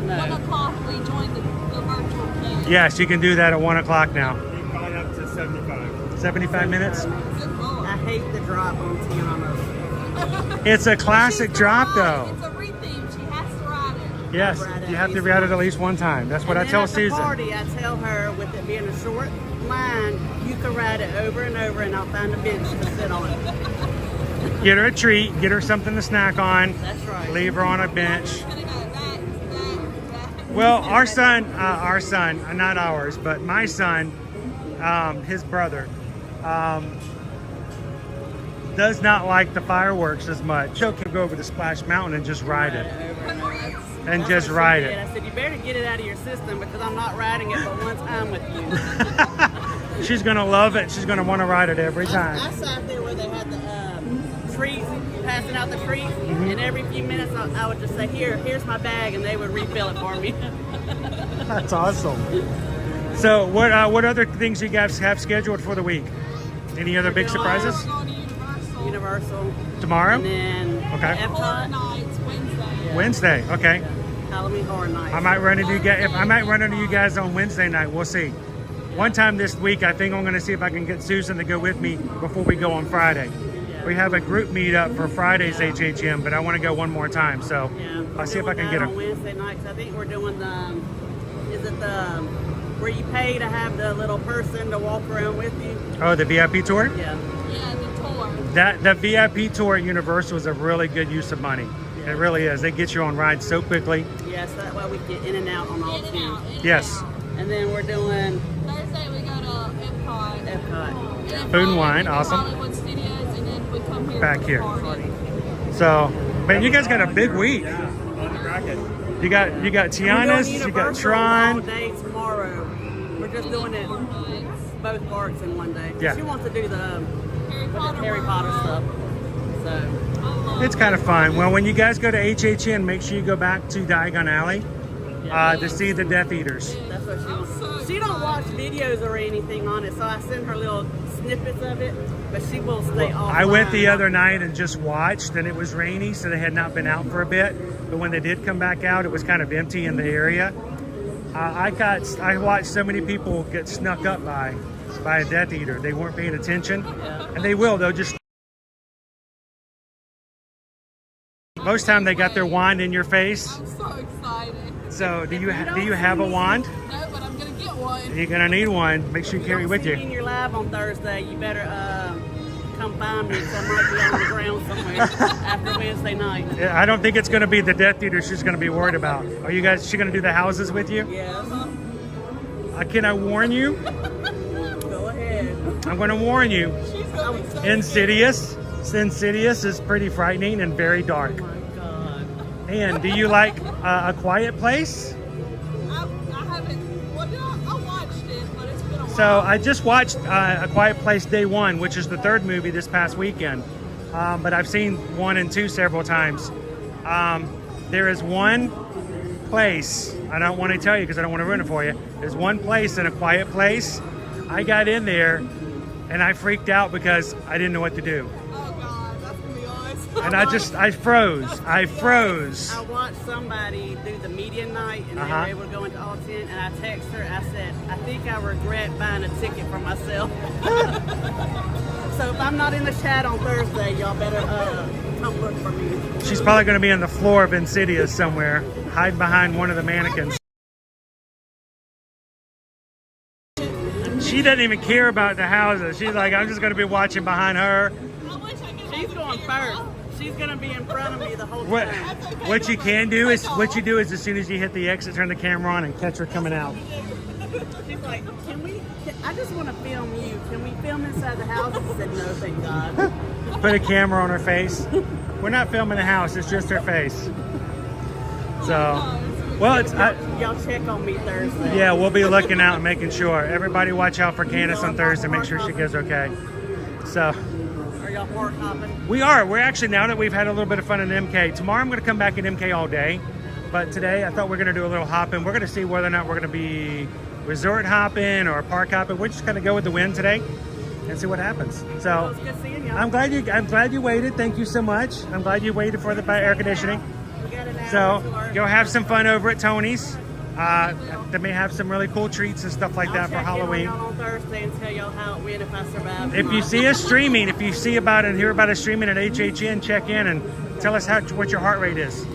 No. 1 o'clock we joined the virtual queue. Yes, you can do that at 1 o'clock now. You can buy up to 75. 75 minutes. Good Lord. I hate the drop on Tiana. It's a classic She's drop, the though. It's a retheme. She has to ride it. Yes, you have to ride it at least one time. That's what I tell At the Susan. party, I tell her, with it being a short line, you can ride it over and over, and I'll find a bench to sit on it. Get her a treat, get her something to snack on. That's right. Leave her on a bench. She's gonna go that. Well, our son, not ours, but my son, his brother, does not like the fireworks as much. He'll go over to Splash Mountain and just ride it. and That's just what she ride did. it. I said, you better get it out of your system because I'm not riding it but one time with you. She's gonna love it. She's gonna want to ride it every time. I sat there where they had the treats, passing out the treats, Mm-hmm. and every few minutes I would just say, here's my bag, and they would refill it for me. That's awesome. So what other things you guys have scheduled for the week? Any other big surprises? Universal. Tomorrow? And then Okay. Epcot. Nights, Wednesday. Wednesday. Okay. Halloween Horror Nights. I might run into you guys on Wednesday night. We'll see. One time this week, I think I'm going to see if I can get Susan to go with me before we go on Friday. We have a group meetup for Friday's HHM, but I want to go one more time. So I'll see if I can get her. On Wednesday nights, I think we're doing where you pay to have the little person to walk around with you. Oh, the VIP tour? Yeah. Yeah, the tour. The VIP tour at Universal is a really good use of money. It really is. They get you on rides so quickly. Yes, that way we get in and out on all two. Yes. And then we're doing Thursday we go to Epcot. Epcot. And Food and Friday wine, we do awesome. Hollywood Studios, and then we come here Back for the here. party. So, man, you guys got a big week. On the bracket. You got Tiana's, you got all Tron. day tomorrow. We're just doing it both parks in one day. Yeah. She wants to do the Harry Potter World. stuff. So It's kind of fun. Well, when you guys go to HHN, make sure you go back to Diagon Alley to see the Death Eaters. that's what she wants. She don't watch videos or anything on it, so I send her little snippets of it, but she will stay offline. I went the other night and just watched, and it was rainy, so they had not been out for a bit. But when they did come back out, it was kind of empty in the area. I watched so many people get snuck up by a Death Eater. They weren't paying attention, and they will. They'll just most time they got their wand in your face. I'm so excited. So do you have a wand? No, but I'm gonna get one. You're gonna need one. Make sure you carry it with See me you. in your lab on Thursday. You better come find me. So I might be on the ground somewhere after Wednesday night. I don't think it's gonna be the Death Eater she's gonna be worried about. Are you guys? She gonna do the houses with you? Yes. Can I warn you? Go ahead. I'm gonna warn you. She's gonna be so Insidious is pretty frightening and very dark. Oh my God. And do you like A Quiet Place? I haven't. Well, I watched it, but it's been a while. So I just watched A Quiet Place Day 1, which is the third movie this past weekend. But I've seen 1 and 2 several times. There is one place, I don't want to tell you because I don't want to ruin it for you. There's one place in A Quiet Place. I got in there and I freaked out because I didn't know what to do. Oh God, that's gonna be awesome. And I froze. I froze. I watched somebody do the media night, and Uh-huh. they were able to go into all 10, and I texted her. I said, I think I regret buying a ticket for myself. So if I'm not in the chat on Thursday, y'all better come look for me. She's probably going to be on the floor of Insidious somewhere, hiding behind one of the mannequins. She doesn't even care about the houses. She's like, I'm just going to be watching behind her. She's going first. She's going to be in front of me the whole What time. what you can do is as soon as you hit the exit, turn the camera on and catch her coming out. She's like, I just want to film you. Can we film inside the house? I said, no, thank God. Put a camera on her face. We're not filming the house. It's just her face. So, well, y'all check on me Thursday. Yeah, we'll be looking out and making sure. Everybody watch out for Candace on Thursday. Make sure she goes okay. So, Are y'all park hopping? we are. We're actually, now that we've had a little bit of fun in MK, tomorrow I'm going to come back in MK all day. But today I thought we were going to do a little hopping. We're going to see whether or not we're going to be resort hopping or park hopping. We're just going to go with the wind today and see what happens. So, It's good seeing y'all. I'm glad you waited. Thank you so much. I'm glad you waited for the air conditioning. So go have some fun over at Tony's. They may have some really cool treats and stuff like that for Halloween. I'll check in on y'all on Thursday and tell y'all how it went if I survive. If you see us streaming, if you see about it and hear about us streaming at HHN, check in and tell us what your heart rate is.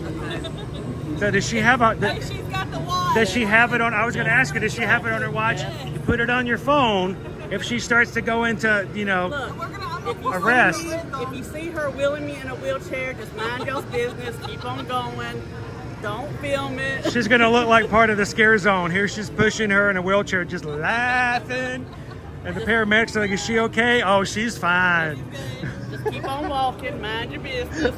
So does she have She's got the watch. does she have it on? I was going to ask her, does she have it on her watch? You put it on your phone. If she starts to go into, arrest. If you see her wheeling me in a wheelchair, just mind y'all's business. Keep on going. Don't film it. She's going to look like part of the scare zone. Here she's pushing her in a wheelchair, just laughing. And the paramedics are like, is she okay? Oh, she's fine. Just keep on walking, mind your business.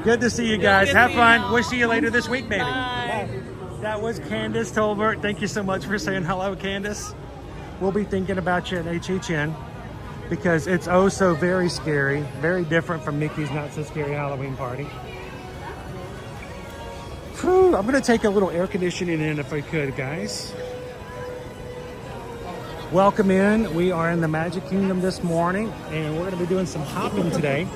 Good to see you guys. Good to Have see fun. y'all. We'll see you later this week, baby. Bye. That was Candace Tolbert. Thank you so much for saying hello, Candace. We'll be thinking about you at HHN because it's oh so very scary, very different from Mickey's Not So Scary Halloween Party. Whew, I'm gonna take a little air conditioning in if I could, guys. Welcome in. We are in the Magic Kingdom this morning and we're gonna be doing some hopping today.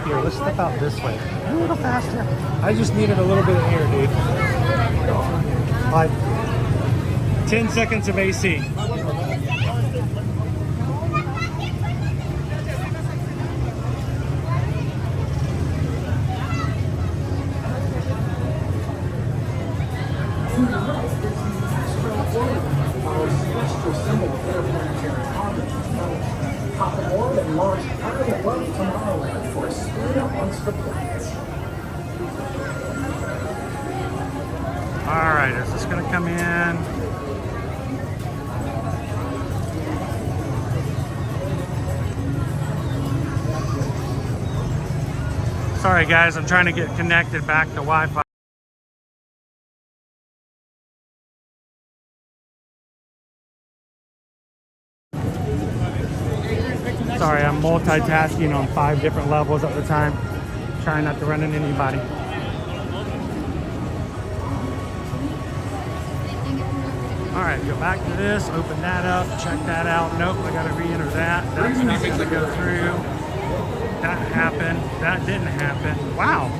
Here, let's step out this way. A little faster. I just needed a little bit of air, dude. Like 10 seconds of AC. All right, is this gonna come in? Sorry guys, I'm trying to get connected back to Wi-Fi. Sorry, I'm multitasking on 5 different levels at the time. Trying not to run into anybody. All right, go back to this, open that up, check that out. Nope, I gotta re-enter that. That's not gonna go through. That happened, that didn't happen. Wow,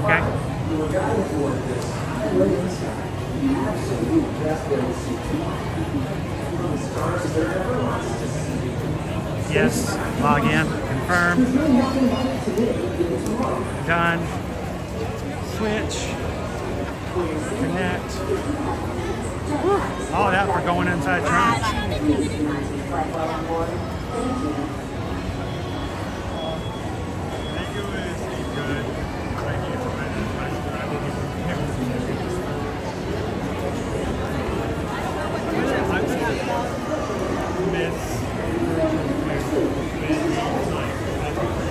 okay. Yes, log in, confirm. Done. Switch. Connect. Whew. All that for going inside Tron.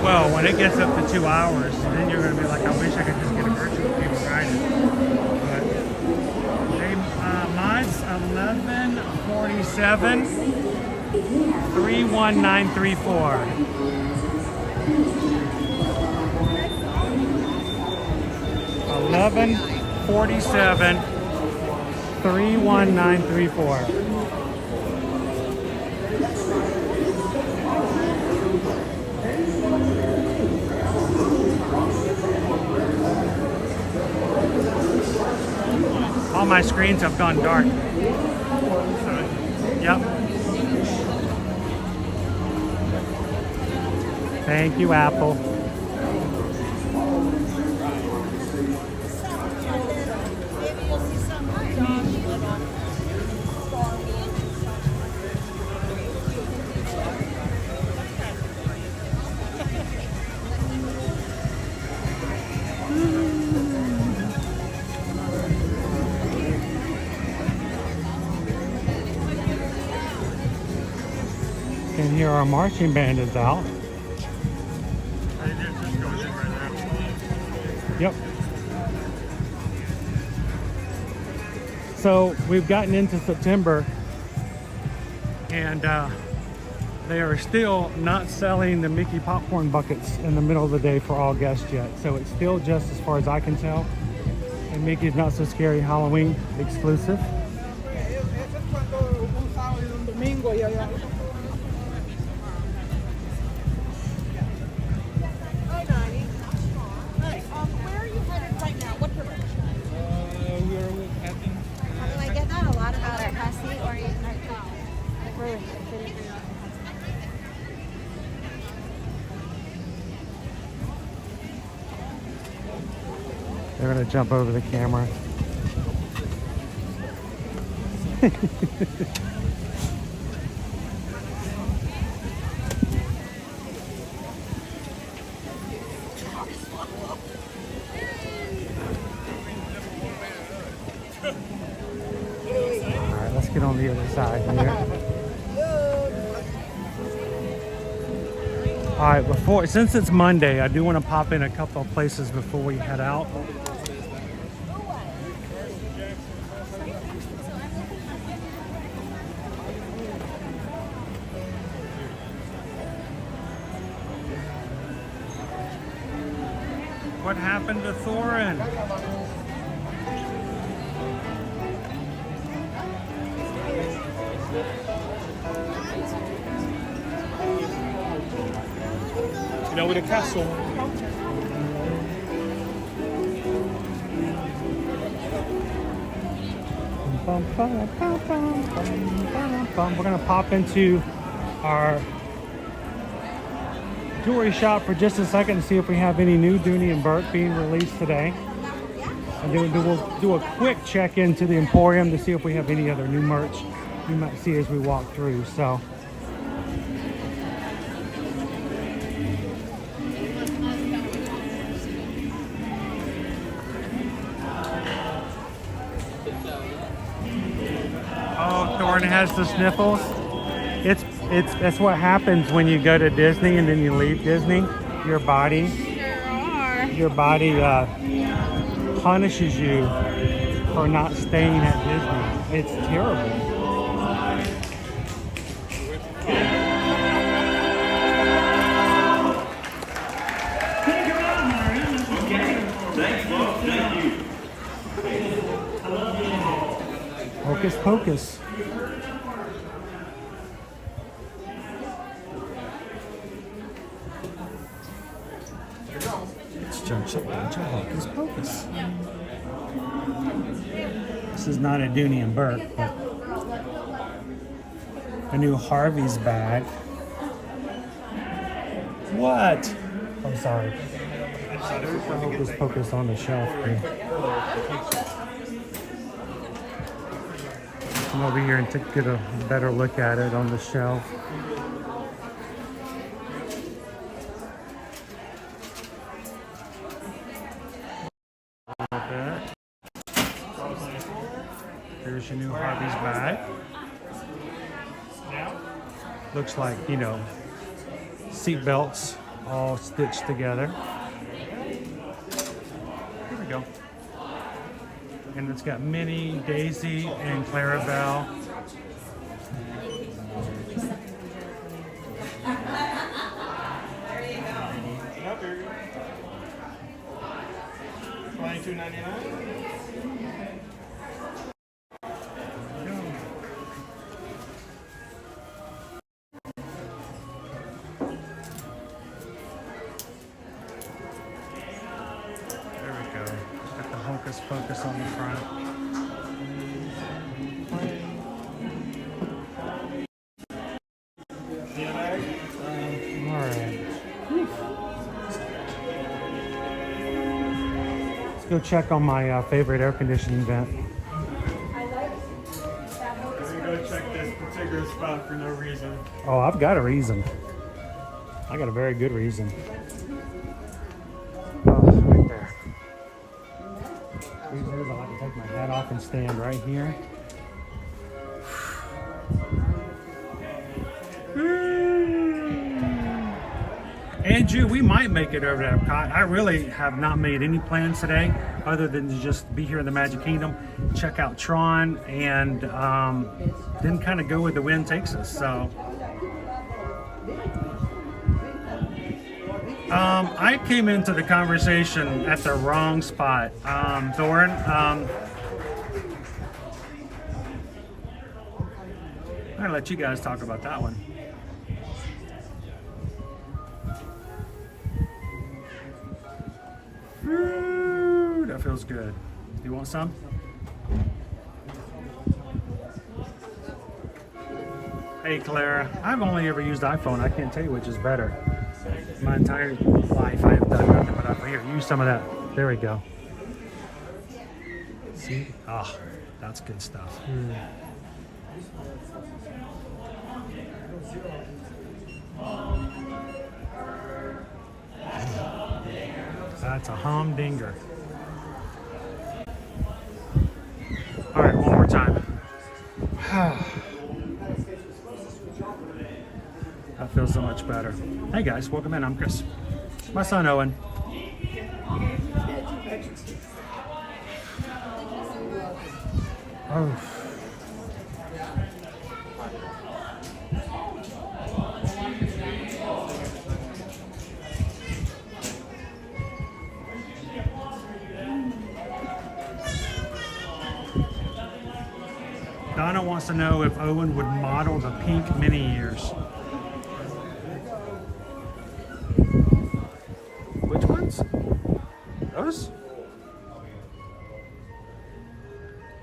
Well, when it gets up to 2 hours, then you're going to be like, I wish I could just get a virtual people riding. But they, mods 1147 31934. 1147 31934. All my screens have gone dark. Yep. Thank you, Apple. And here our marching band is out. Yep. So we've gotten into September and they are still not selling the Mickey popcorn buckets in the middle of the day for all guests yet. So it's still just, as far as I can tell, a Mickey's Not So Scary Halloween exclusive. They're gonna jump over the camera. Alright, let's get on the other side here. Alright, since it's Monday, I do want to pop in a couple of places before we head out. What happened to Thorin? You know, with a castle. We're gonna pop into our jewelry shop for just a second to see if we have any new Dooney and Burke being released today. And then we'll do a quick check into the Emporium to see if we have any other new merch you might see as we walk through. So. Oh, Thorn has the sniffles. That's what happens when you go to Disney and then you leave Disney. Your body punishes you for not staying at Disney. It's terrible. Hocus pocus. It's just a bunch of hocus pocus. This is not a Dooney and Burke, but a new Harvey's bag. What? I'm sorry. There's the hocus pocus on the shelf here. Come over here and get a better look at it on the shelf. Here's your new Harvey's bag. Looks like, you know, seat belts all stitched together. Here we go. And it's got Minnie, Daisy, and Clarabelle. $22.99. Focus on the front. Alright. Let's go check on my favorite air conditioning vent. I'm gonna go check this particular spot for no reason. Oh, I've got a reason. I got a very good reason. Right there. I like to take my hat off and stand right here. Andrew, we might make it over to Epcot. I really have not made any plans today other than to just be here in the Magic Kingdom, check out Tron, and then kind of go where the wind takes us. So I came into the conversation at the wrong spot. Thorin, I'm gonna let you guys talk about that one. Ooh, that feels good. You want some? Hey Clara, I've only ever used iPhone. I can't tell you which is better. My entire life I have done nothing but iPhone. Here, use some of that. There we go. See? Ah, that's good stuff. That's a humdinger. All right, one more time. That feels so much better. Hey guys, welcome in. I'm Chris. My son Owen. Oh. Donna wants to know if Owen would model the pink mini ears. Which ones? Those?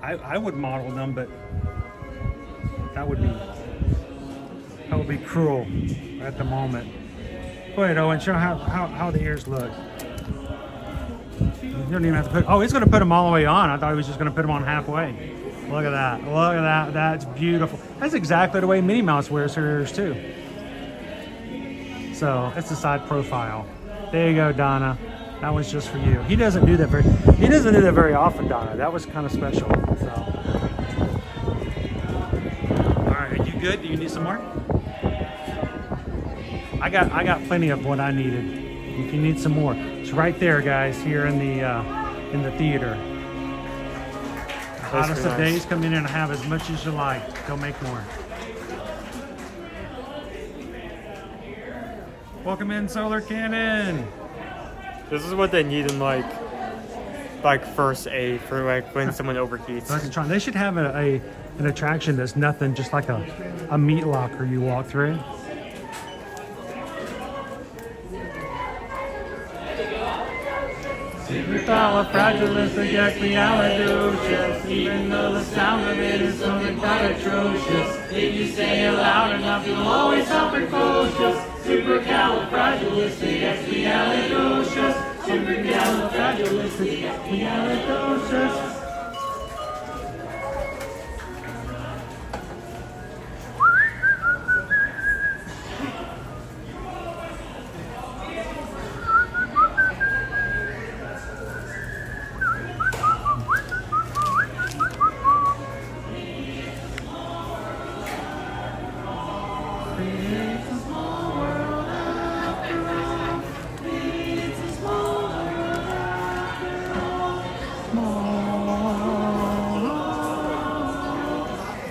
I would model them, but that would be cruel at the moment. Go ahead, Owen. Show how the ears look. You don't even have to put. Oh, he's going to put them all the way on. I thought he was just going to put them on halfway. Look at that. Look at that. That's beautiful. That's exactly the way Minnie Mouse wears her ears too. So it's a side profile. There you go, Donna. That one's just for you. He doesn't do that very often, Donna. That was kind of special. So. All right, are you good? Do you need some more? I got plenty of what I needed. If you need some more, it's right there, guys. Here in the theater. The hottest of days, come in and have as much as you like. Go make more. Welcome in, Solar Cannon. This is what they need in like first aid for like when someone overheats. Tron. They should have an attraction that's nothing, just like a meat locker you walk through. Supercalifragilisticexpialidocious. Even though the sound of it is something quite atrocious, if you say it loud enough, you'll always sound precocious. Supercalifragilisticexpialidocious. Supercalifragilisticexpialidocious.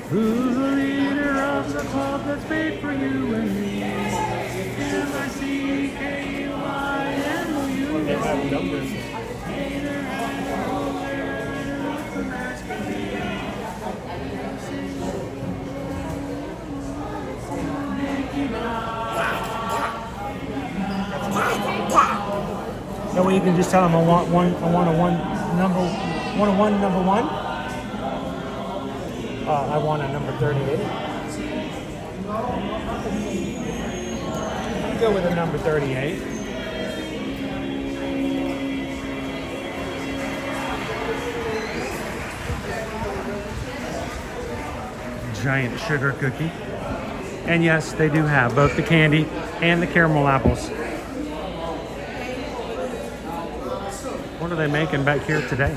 Who's the leader of the club that's made for you and me? M-I-C-K-U-I-M-O-U. They have numbers. That way you can just tell them I want one number one. I want a number 38. Go with a number 38. Giant sugar cookie. And yes, they do have both the candy and the caramel apples. What are they making back here today?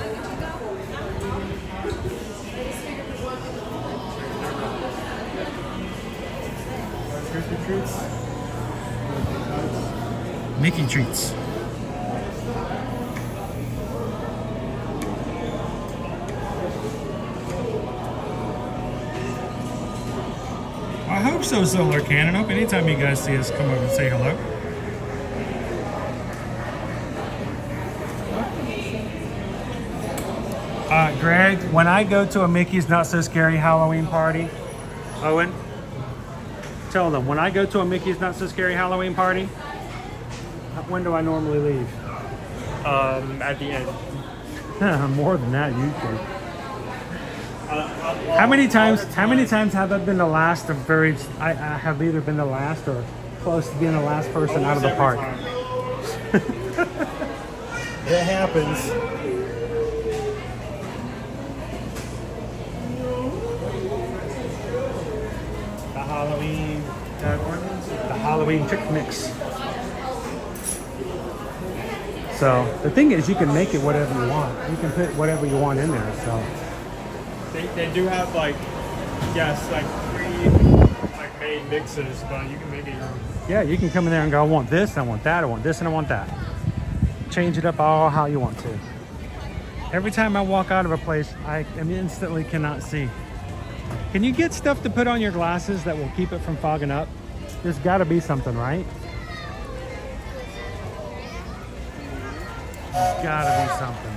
Mickey treats. I hope so, Solar Cannon. I hope anytime you guys see us, come over and say hello. Greg, when I go to a Mickey's Not So Scary Halloween party, Owen, tell them, when I go to a Mickey's Not So Scary Halloween party, when do I normally leave? At the end. More than that, usually. How many times have I been the last of very? I have either been the last or close to being the last person out of the park. It happens. The Halloween trick mix. So the thing is, you can make it whatever you want. You can put whatever you want in there. So They do have like, yes, like like made mixes, but you can make it your own. yeah, you can come in there and go, I want this, I want that, I want this, and I want that. Change it up all how you want to. Every time I walk out of a place, I instantly cannot see. Can you get stuff to put on your glasses that will keep it from fogging up? There's got to be something, right? There's got to be something.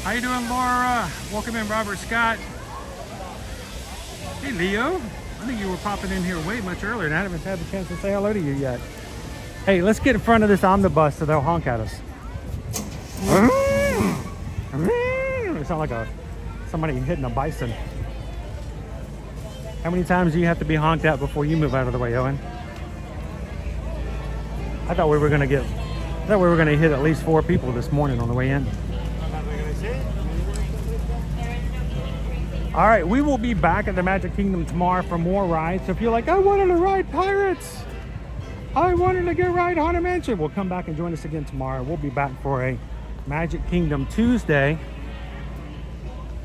How you doing, Laura? Welcome in, Robert Scott. Hey, Leo. I think you were popping in here way much earlier, and I haven't had the chance to say hello to you yet. Hey, let's get in front of this omnibus so they'll honk at us. It sounds like somebody hitting a bison. How many times do you have to be honked at before you move out of the way, Owen? I thought we were gonna hit at least 4 people this morning on the way in. All right, we will be back at the Magic Kingdom tomorrow for more rides. So if you're like, I wanted to ride Pirates, I wanted to go ride Haunted Mansion, well, come back and join us again tomorrow. We'll be back for a Magic Kingdom Tuesday.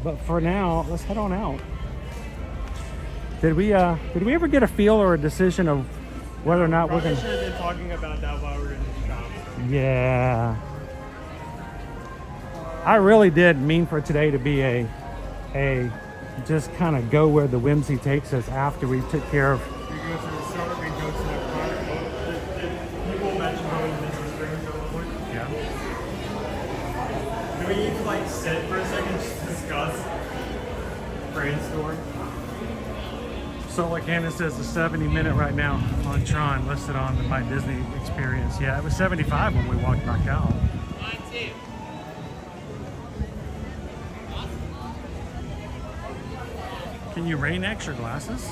But for now, let's head on out. Did we ever get a feel or a decision of whether or not we're gonna? Should have been talking about that while we were in the shop. Yeah, I really did mean for today to be a just kind of go where the whimsy takes us after we took care of. We go to the store, we go to the park. People mentioned going to Disney Springs at one point. Yeah. Do we need to like sit for a second just to discuss brainstorm? So like Candace says, the 70-minute right now on Tron listed on the My Disney experience. Yeah, it was 75 when we walked back out. Can you rain extra glasses?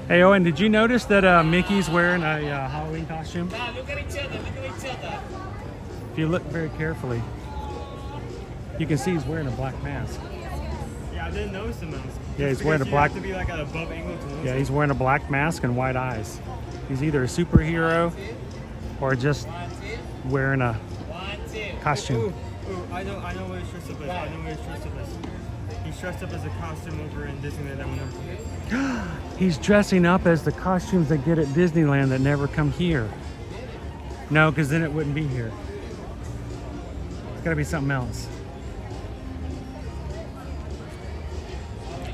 Hey Owen, did you notice that Mickey's wearing a Halloween costume? Nah, look at each other, look at each other. If you look very carefully, you can see he's wearing a black mask. Yeah, I didn't notice the mask. Yeah, he's Just wearing a because black. You have to be like at above angle to notice Yeah, it. he's wearing a black mask and white eyes. He's either a superhero or just wearing a costume. Ooh, I know what he's dressed up as. He's dressed up as a costume over in Disneyland that will never come. He's dressing up as the costumes that get at Disneyland that never come here. No, because then it wouldn't be here. It's got to be something else.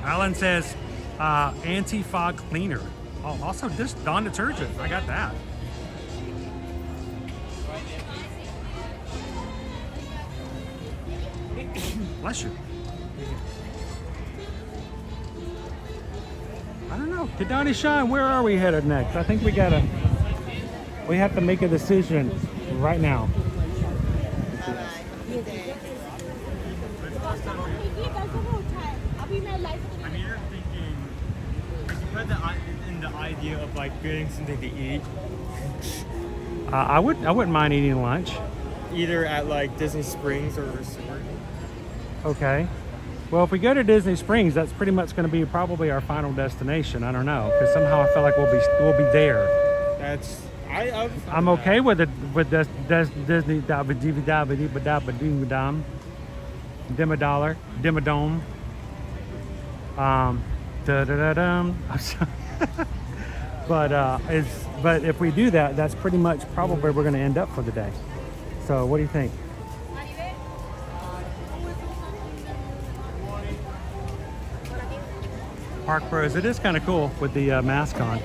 Alan says anti-fog cleaner. Oh, also this Dawn detergent. I got that. Bless you. I don't know. Kadani Shine, where are we headed next? I think we have to make a decision right now. I'm here thinking, we should put in the idea of like getting something to eat. I wouldn't mind eating lunch. Either at like Disney Springs or a resort. Okay. Well, if we go to Disney Springs, that's pretty much going to be probably our final destination. I don't know, because somehow I feel like we'll be there. That's I'm okay with it with Disney Dimadollar Dimadome. But if we do that, that's pretty much probably where we're going to end up for the day. So what do you think? Park Bros. It is kind of cool with the mask on.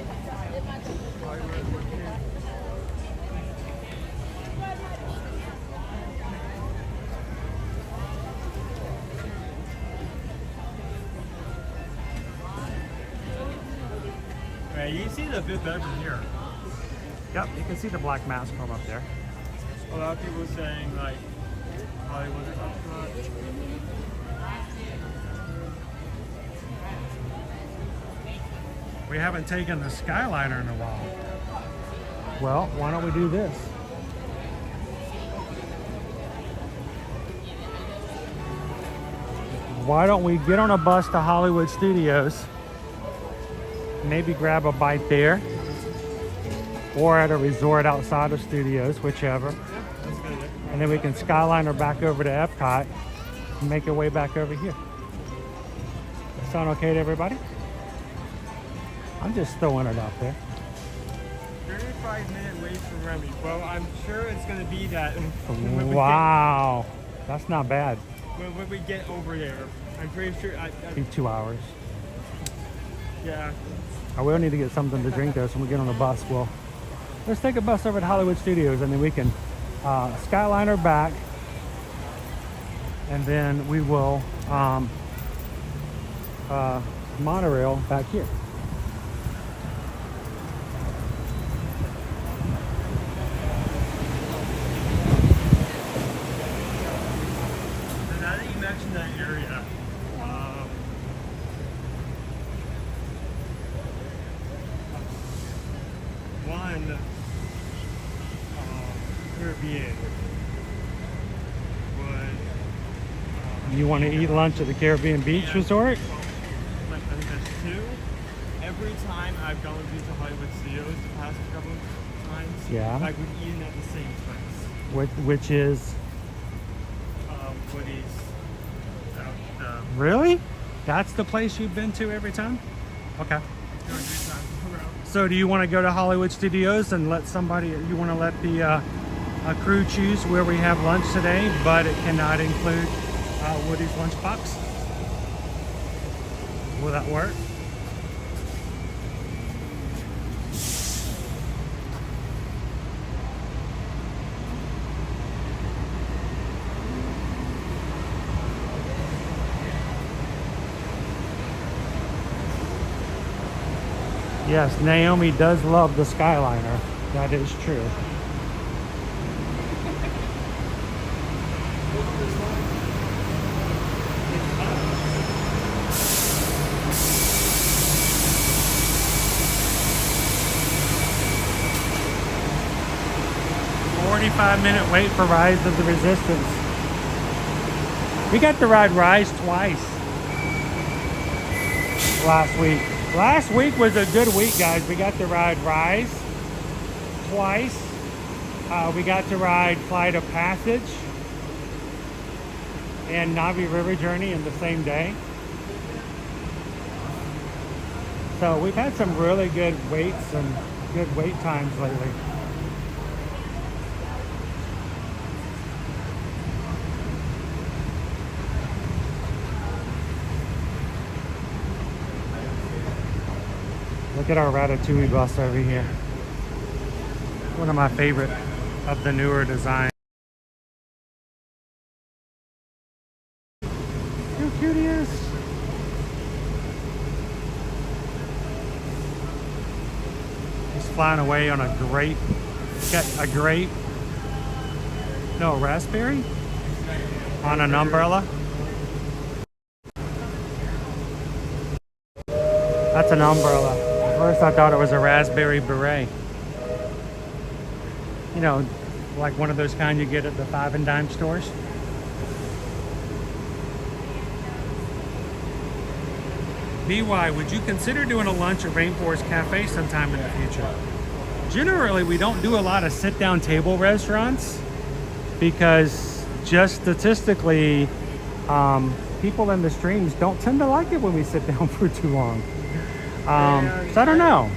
Right, you can see the bit better from here. Yep, you can see the black mask from up there. A lot of people saying like Hollywood is up front. We haven't taken the Skyliner in a while. Well, why don't we do this? why don't we get on a bus to Hollywood Studios, maybe grab a bite there, or at a resort outside of Studios, whichever. And then we can skyliner back over to Epcot and make our way back over here. That sound okay to everybody? I'm just throwing it out there. 35-minute wait for Remy. Well, I'm sure it's going to be that. Wow, that's not bad. When we get over there, I'm pretty sure. Be 2 hours. Yeah. I will need to get something to drink though, so when we get on the bus, let's take a bus over to Hollywood Studios, and then we can skyliner back, and then we will monorail back here. So now that you mentioned that area, one Caribbean would. You want to eat lunch at the Caribbean Beach Resort? I think that's two. Every time I've gone to Hollywood Studios the past couple of times, Yeah. like we've eaten at the same place. Which is? Woody's. Really? That's the place you've been to every time? Okay. So do you want to go to Hollywood Studios and let somebody, you want to let the crew choose where we have lunch today, but it cannot include Woody's lunchbox? Will that work? Yes, Naomi does love the Skyliner. That is true. "45-minute wait for Rise of the Resistance." We got to ride Rise twice last week. Last week was a good week, guys. We got to ride Rise twice. We got to ride Flight of Passage and Navi River Journey in the same day. So we've had some really good waits and good wait times lately. Look at our Ratatouille bus over here. One of my favorite of the newer design. How cute he is. He's flying away on a grape. Got a grape. No, a raspberry? On an umbrella. That's an umbrella. At first I thought it was a raspberry beret. You know, like one of those kind you get at the 5 and dime stores. BY, would you consider doing a lunch at Rainforest Cafe sometime in the future? Generally, we don't do a lot of sit-down table restaurants because just statistically, people in the streams don't tend to like it when we sit down for too long. So I don't know.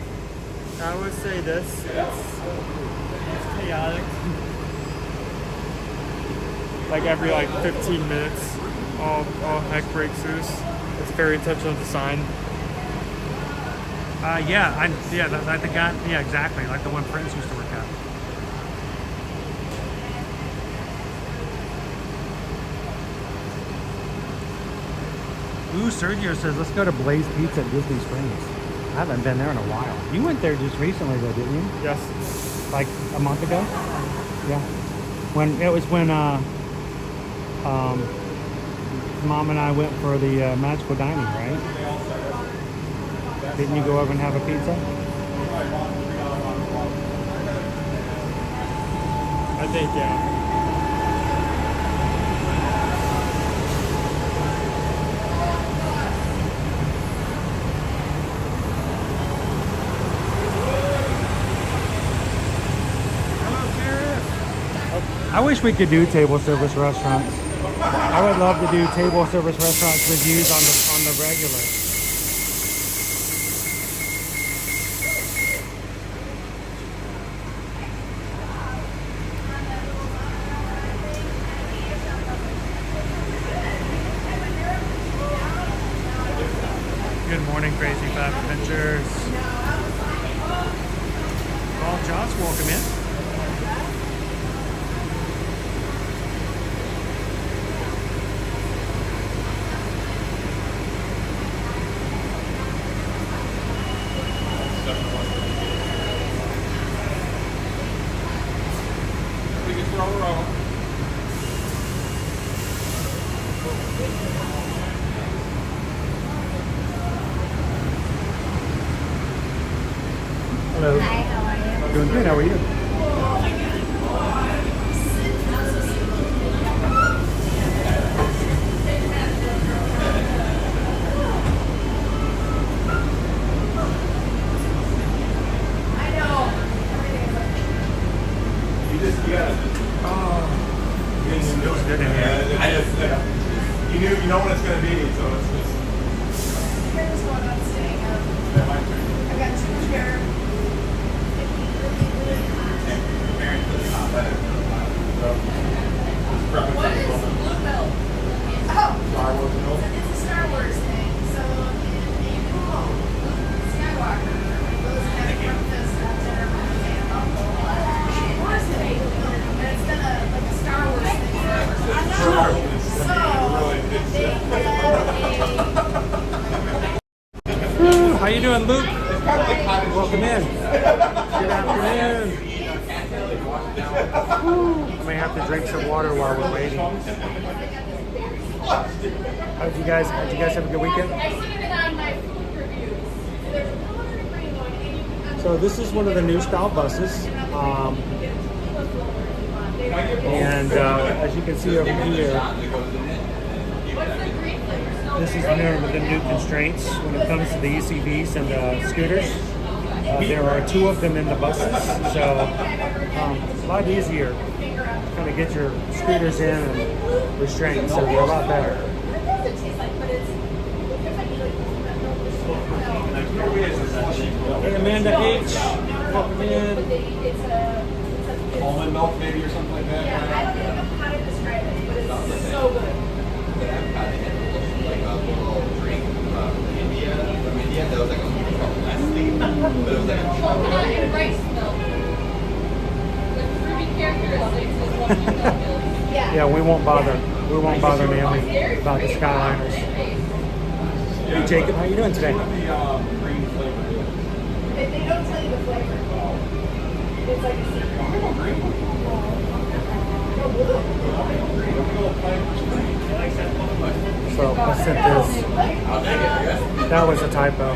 I would say this. It's chaotic. Like every 15 minutes, all heck breaks loose. It's very intentional design. Like the guy. Yeah, exactly. Like the one Prince used to work at. Ooh, Sergio says let's go to Blaze Pizza at Disney Springs. I haven't been there in a while. You went there just recently, though, didn't you? Yes. Like a month ago. Yeah. When Mom and I went for the magical dining, right? Didn't you go over and have a pizza? I think, yeah. I wish we could do table service restaurants. I would love to do table service restaurants reviews on the regular. Good morning, Crazy Five Adventures. Well, Josh, welcome in. Hello. Hi, how are you? Doing good, how are you? You know what it's going to be, so it's just... Here's what I'm staying up. I got 2 chairs. What is blue milk? Oh, it's a Star Wars thing. So in Luke Skywalker goes to have breakfast after Uncle. And it's been like a Star Wars thing forever. I know. How you doing, Luke? Welcome in. Good afternoon. I may have to drink some water while we're waiting. Did you guys have a good weekend? So this is one of the new style buses. And as you can see over here, this is the new constraints when it comes to the ECVs and the scooters. There are 2 of them in the buses, so a lot easier to kind of get your scooters in and restrained, so they're a lot better. Hey, Amanda H, welcome in. Almond milk maybe or something like that? Yeah, I don't even know how to describe it, but it's so good. Like a little drink from India. That was like a plastic, but it was like a coconut and rice milk with fruity characteristics. Yeah, we won't bother Naomi about the Skyliners. Hey Jacob, how you doing today? Green flavor. They don't tell you the flavor. It's like a secret. So I sent this. That was a typo.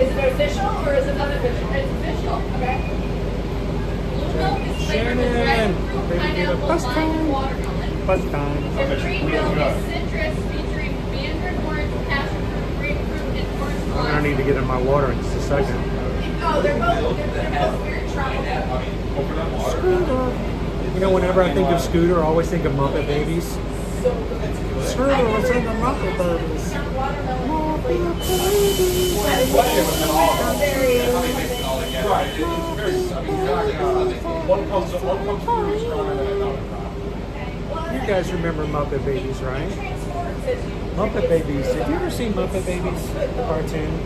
Is it official or is it unofficial? It's official, okay? Blue milk is flavored with dragon fruit, pineapple, lime, and watermelon. Bus time. And green milk is citrus featuring mandarin orange, passion fruit, grapefruit, and orange I'm blossom. gonna need to get in my water in just a second. Oh, they're both very tropical. You know, whenever I think of Scooter, I always think of Muppet Babies. Scooter was in the Muppet Babies. You guys remember Muppet Babies, right? Muppet Babies. Have you ever seen Muppet Babies, the cartoon?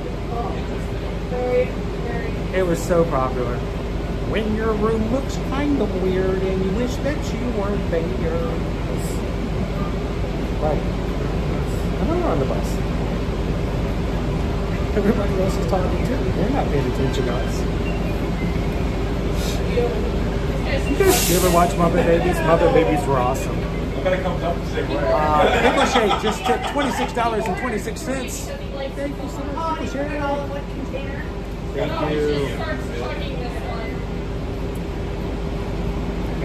It was so popular. When your room looks kind of weird and you wish that you weren't there. Right. I know we're on the bus. Everybody else is talking too. They're not paying attention to us. You ever watch Muppet Babies? Muppet Babies were awesome. What kind of comes up the same way? Pickle Shake just took $26.26. Thank you so much, Pickle Shake. Thank you.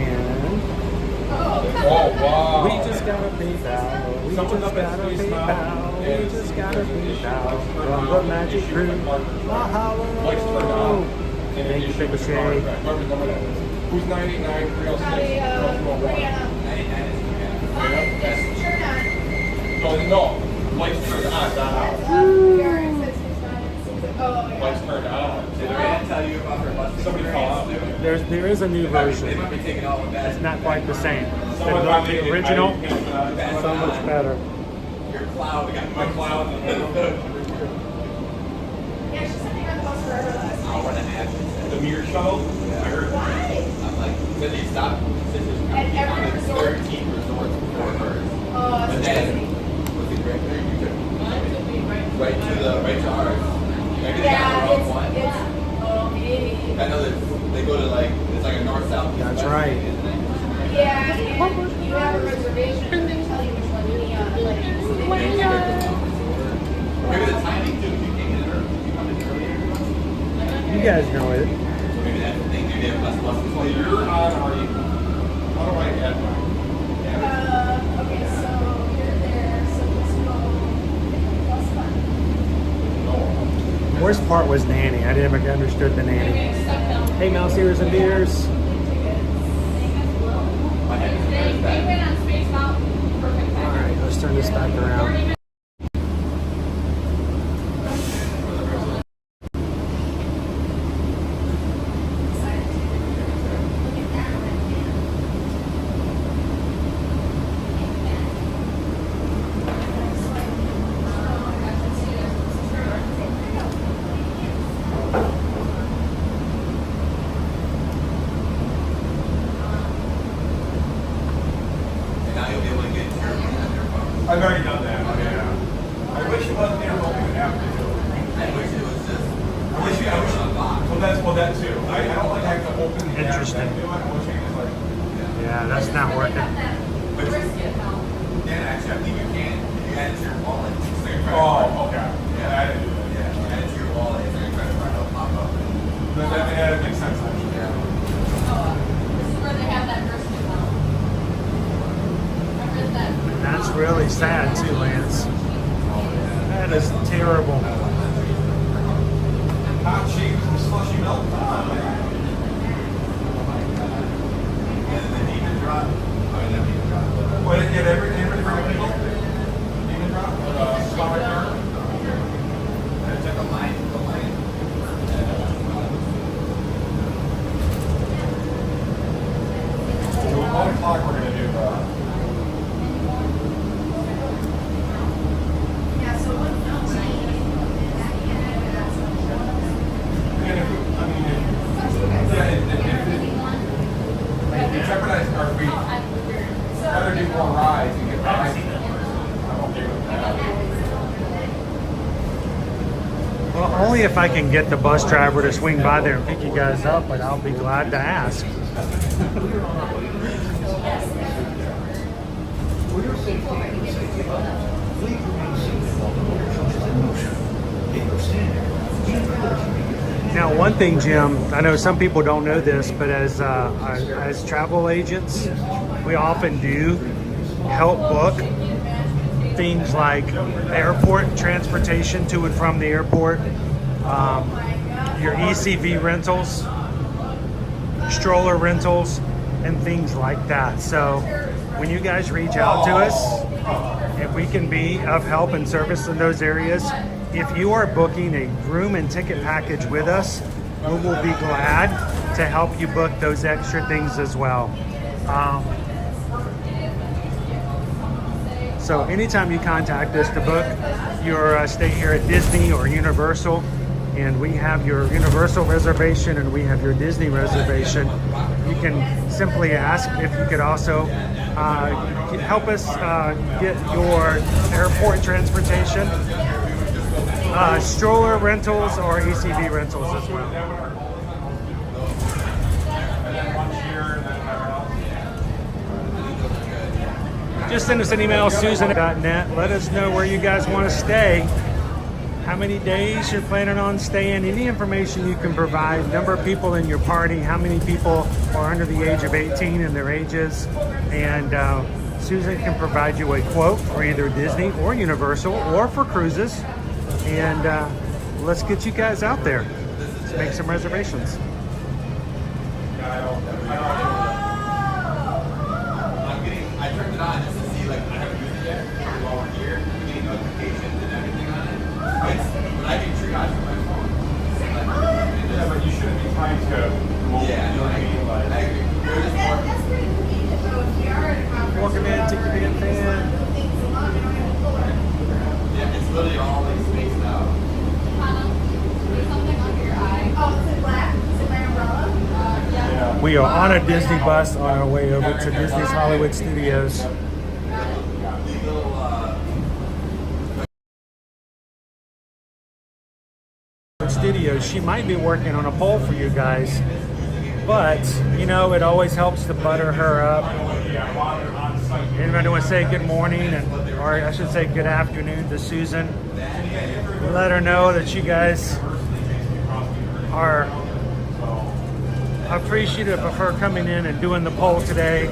And We just gotta be bound. We just gotta be bound. We just gotta be bound. From the magic crew. Mahalo. Thank you, Pixie. Who's 99? 306. No, lights turned on, not out. Lights turned on. Did Ryan tell you about her bus? Somebody call out. There is a new version. It's not quite the same. The original, so much better. Your cloud, I got my cloud. Yeah, she's sitting on the bus forever. Hour and a half. The mirror shuttle. I heard. I'm like, then they stopped. At every resort. 13 resorts before hers. Oh, that's And then, was it right there? You could right to ours. Yeah, it's oh, maybe. I know that they go to like, it's like a north-south. That's right. Yeah, and you have a reservation and they tell you which one you need. Maybe the timing too. If you came in early, you come in earlier. You guys know it. Maybe that's the thing. Maybe they have less buses. So you're on, are you? How do I add mine? Okay, so you're there, so let's go. The worst part was nanny. I never understood the nanny. Hey, mouse ears and beers. Alright, let's turn this back around. I've already done that. Yeah. I wish it wasn't interloping after the do it. I wish it was just. I wish unlocked. Well, that too. I don't like having to open the app and do it. I wish I could like. Yeah, that's not working. But yeah, actually, I think you can. You add it to your wallet. Oh, okay. Yeah, I didn't do that. Yeah, you add it to your wallet. If you're trying to find out, pop up. That makes sense actually. Yeah. This is where they have that first account. I read that. That's really sad too, Lance. That is terrible. Hot cheese and slushy milk. And then even drop. What did you get every even drop? Stomach turn. And it's like a line. So at 1 o'clock we're going to do jeopardize our feet. Rather do more rides and get rides. I'm okay with that. Well, only if I can get the bus driver to swing by there and pick you guys up, but I'll be glad to ask. Now, one thing, Jim, I know some people don't know this, but as travel agents, we often do help book things like airport transportation to and from the airport, your ECV rentals, stroller rentals, and things like that. So when you guys reach out to us, if we can be of help and service in those areas, if you are booking a room and ticket package with us, we will be glad to help you book those extra things as well. So anytime you contact us to book your stay here at Disney or Universal, and we have your Universal reservation and we have your Disney reservation, you can simply ask if you could also help us get your airport transportation, stroller rentals, or ECV rentals as well. Just send us an email, susan.net. Let us know where you guys want to stay. how many days you're planning on staying, any information you can provide, number of people in your party, how many people are under the age of 18 and their ages, and Susan can provide you a quote for either Disney or Universal or for cruises, and let's get you guys out there. Let's make some reservations. I turned it on just to see, like, I haven't used it yet while we're here. I'm getting notifications and everything on it. But I can triage from my phone. Yeah, but you shouldn't be trying to move. Yeah, no, I agree. That's pretty convenient, though, if we are at a conference. Welcome in, Tiki Man fan. Yeah, it's literally all, like, spaced out. There's something under your eye. Oh, is it black? Is it my umbrella? Yeah. We are on a Disney bus on our way over to Disney's Hollywood Studios. Studios. She might be working on a poll for you guys, but you know, it always helps to butter her up. Anybody want to say good morning, or I should say good afternoon to Susan? Let her know that you guys are appreciative of her coming in and doing the poll today.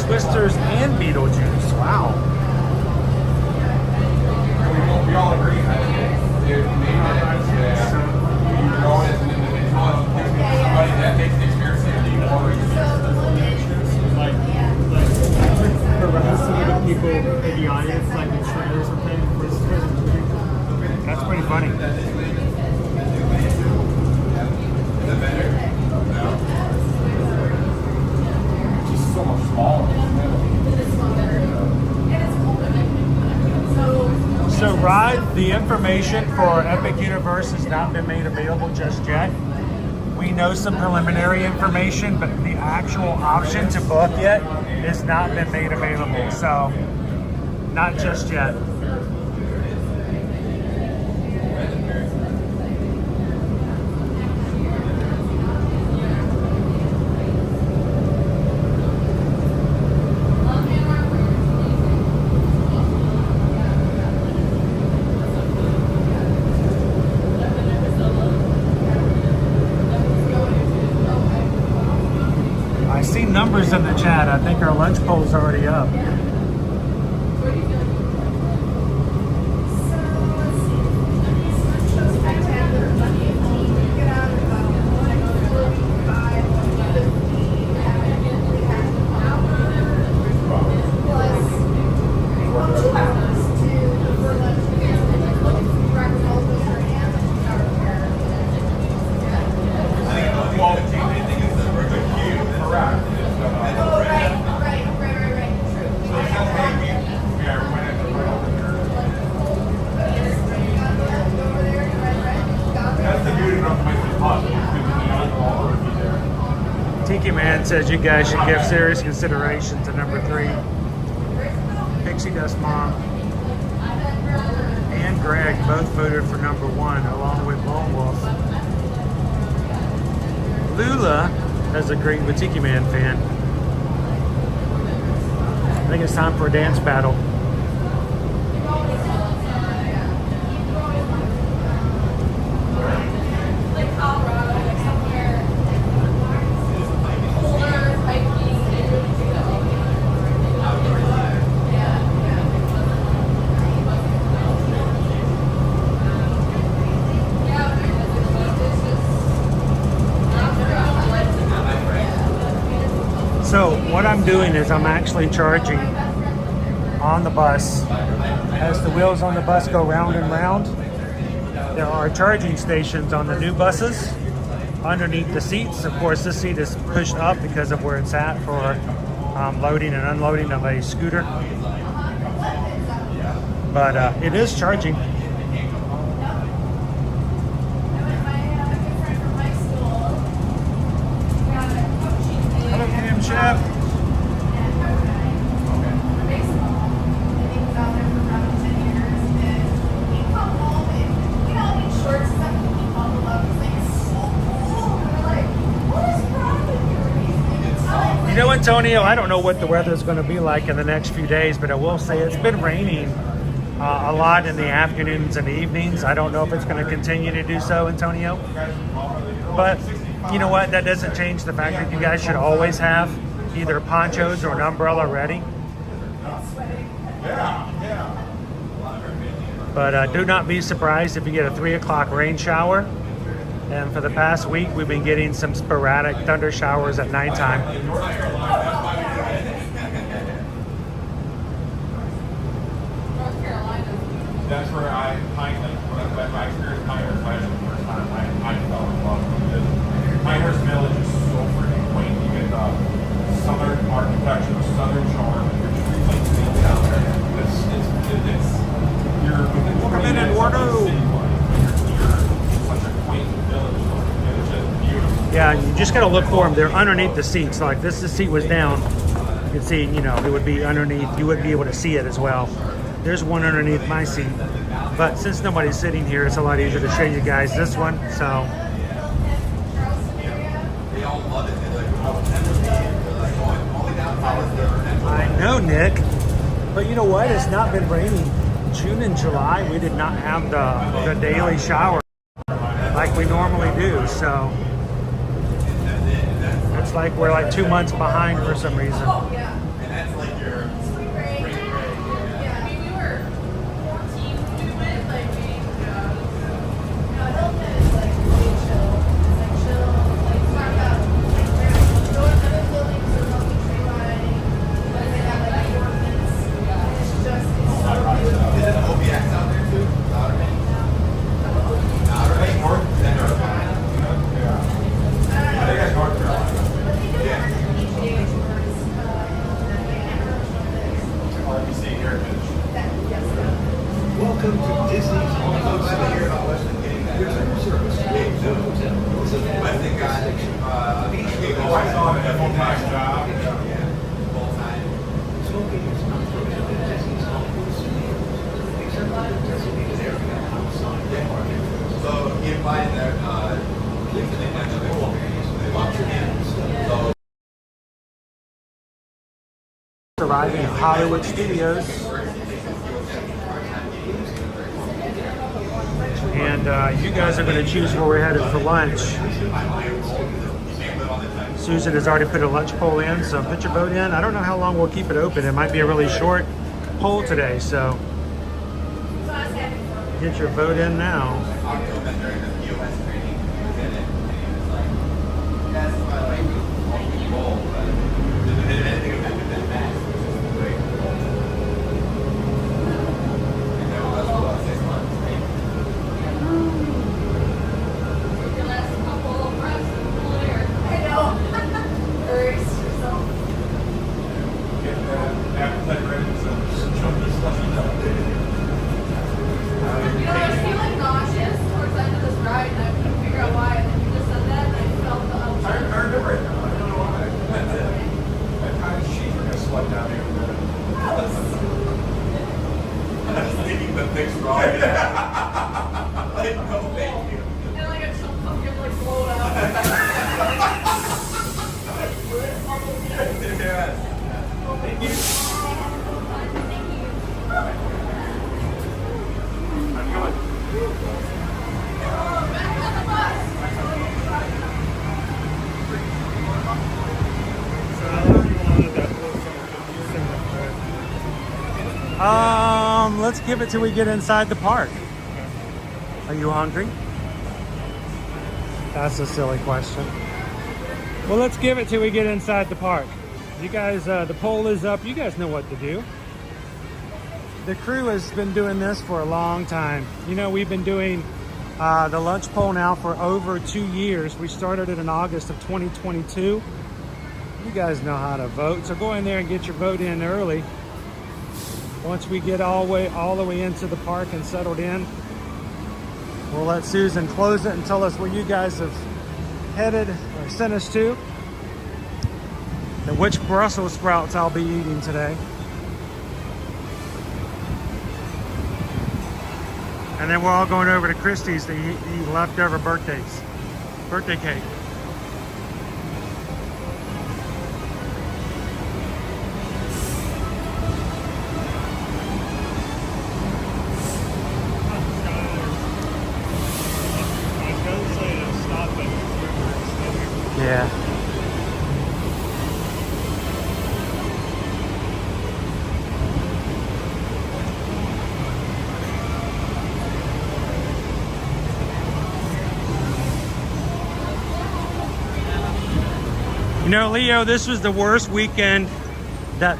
Twisters and Beetlejuice. Wow. We all agree. Somebody that makes the experience people in the audience, like in Shred or something. That's pretty funny. Just so much smaller. So, Rod, the information for Epic Universe has not been made available just yet. We know some preliminary information, but the actual option to book yet has not been made available. So, not just yet. Numbers in the chat. I think our lunch poll is already up. Says you guys should give serious consideration to number 3. Pixie Dust Mom and Greg both voted for number 1 along with Lone Wolf. Lula has agreed with Tiki Man fan. I think it's time for a dance battle. So what I'm doing is I'm actually charging on the bus. As the wheels on the bus go round and round, there are charging stations on the new buses underneath the seats. Of course, this seat is pushed up because of where it's at for loading and unloading of a scooter. But it is charging. Chef. You know, Antonio, I don't know what the weather's going to be like in the next few days, but I will say it's been raining a lot in the afternoons and the evenings. I don't know if it's going to continue to do so, Antonio. But you know what? That doesn't change the fact that you guys should always have either ponchos or an umbrella ready. But do not be surprised if you get a 3 o'clock rain shower. And for the past week, we've been getting some sporadic thunder showers at nighttime. That's where I experienced Pinehurst last the first time. I fell in love with it. Pinehurst Village is so freaking quaint. You get the southern architecture, the southern charm, and your street lights down there. It's you're Come in, Eduardo. Such a quaint village. It's just beautiful. Yeah, you just got to look for them. They're underneath the seats. Like this, the seat was down. You can see, you know, it would be underneath. You wouldn't be able to see it as well. There's one underneath my seat. But since nobody's sitting here, it's a lot easier to show you guys this one. So I know, Nick. But you know what? It's not been raining. June and July, we did not have the daily shower like we normally do. So it's like we're like 2 months behind for some reason. Arriving at Hollywood Studios, and you guys are going to choose where we're headed for lunch. Susan has already put a lunch poll in, so put your vote in. I don't know how long we'll keep it open. It might be a really short poll today, so get your vote in now. Let's give it till we get inside the park. Are you hungry? That's a silly question. Well, let's give it till we get inside the park. You guys, the poll is up. You guys know what to do. The crew has been doing this for a long time. You know, we've been doing the lunch poll now for over 2 years. We started it in August of 2022. You guys know how to vote, so go in there and get your vote in early. Once we get all the way into the park and settled in, we'll let Susan close it and tell us where you guys have headed or sent us to. and which Brussels sprouts I'll be eating today. And then we're all going over to Christie's to eat leftover birthday cake. Yeah. You know, Leo, this was the worst weekend that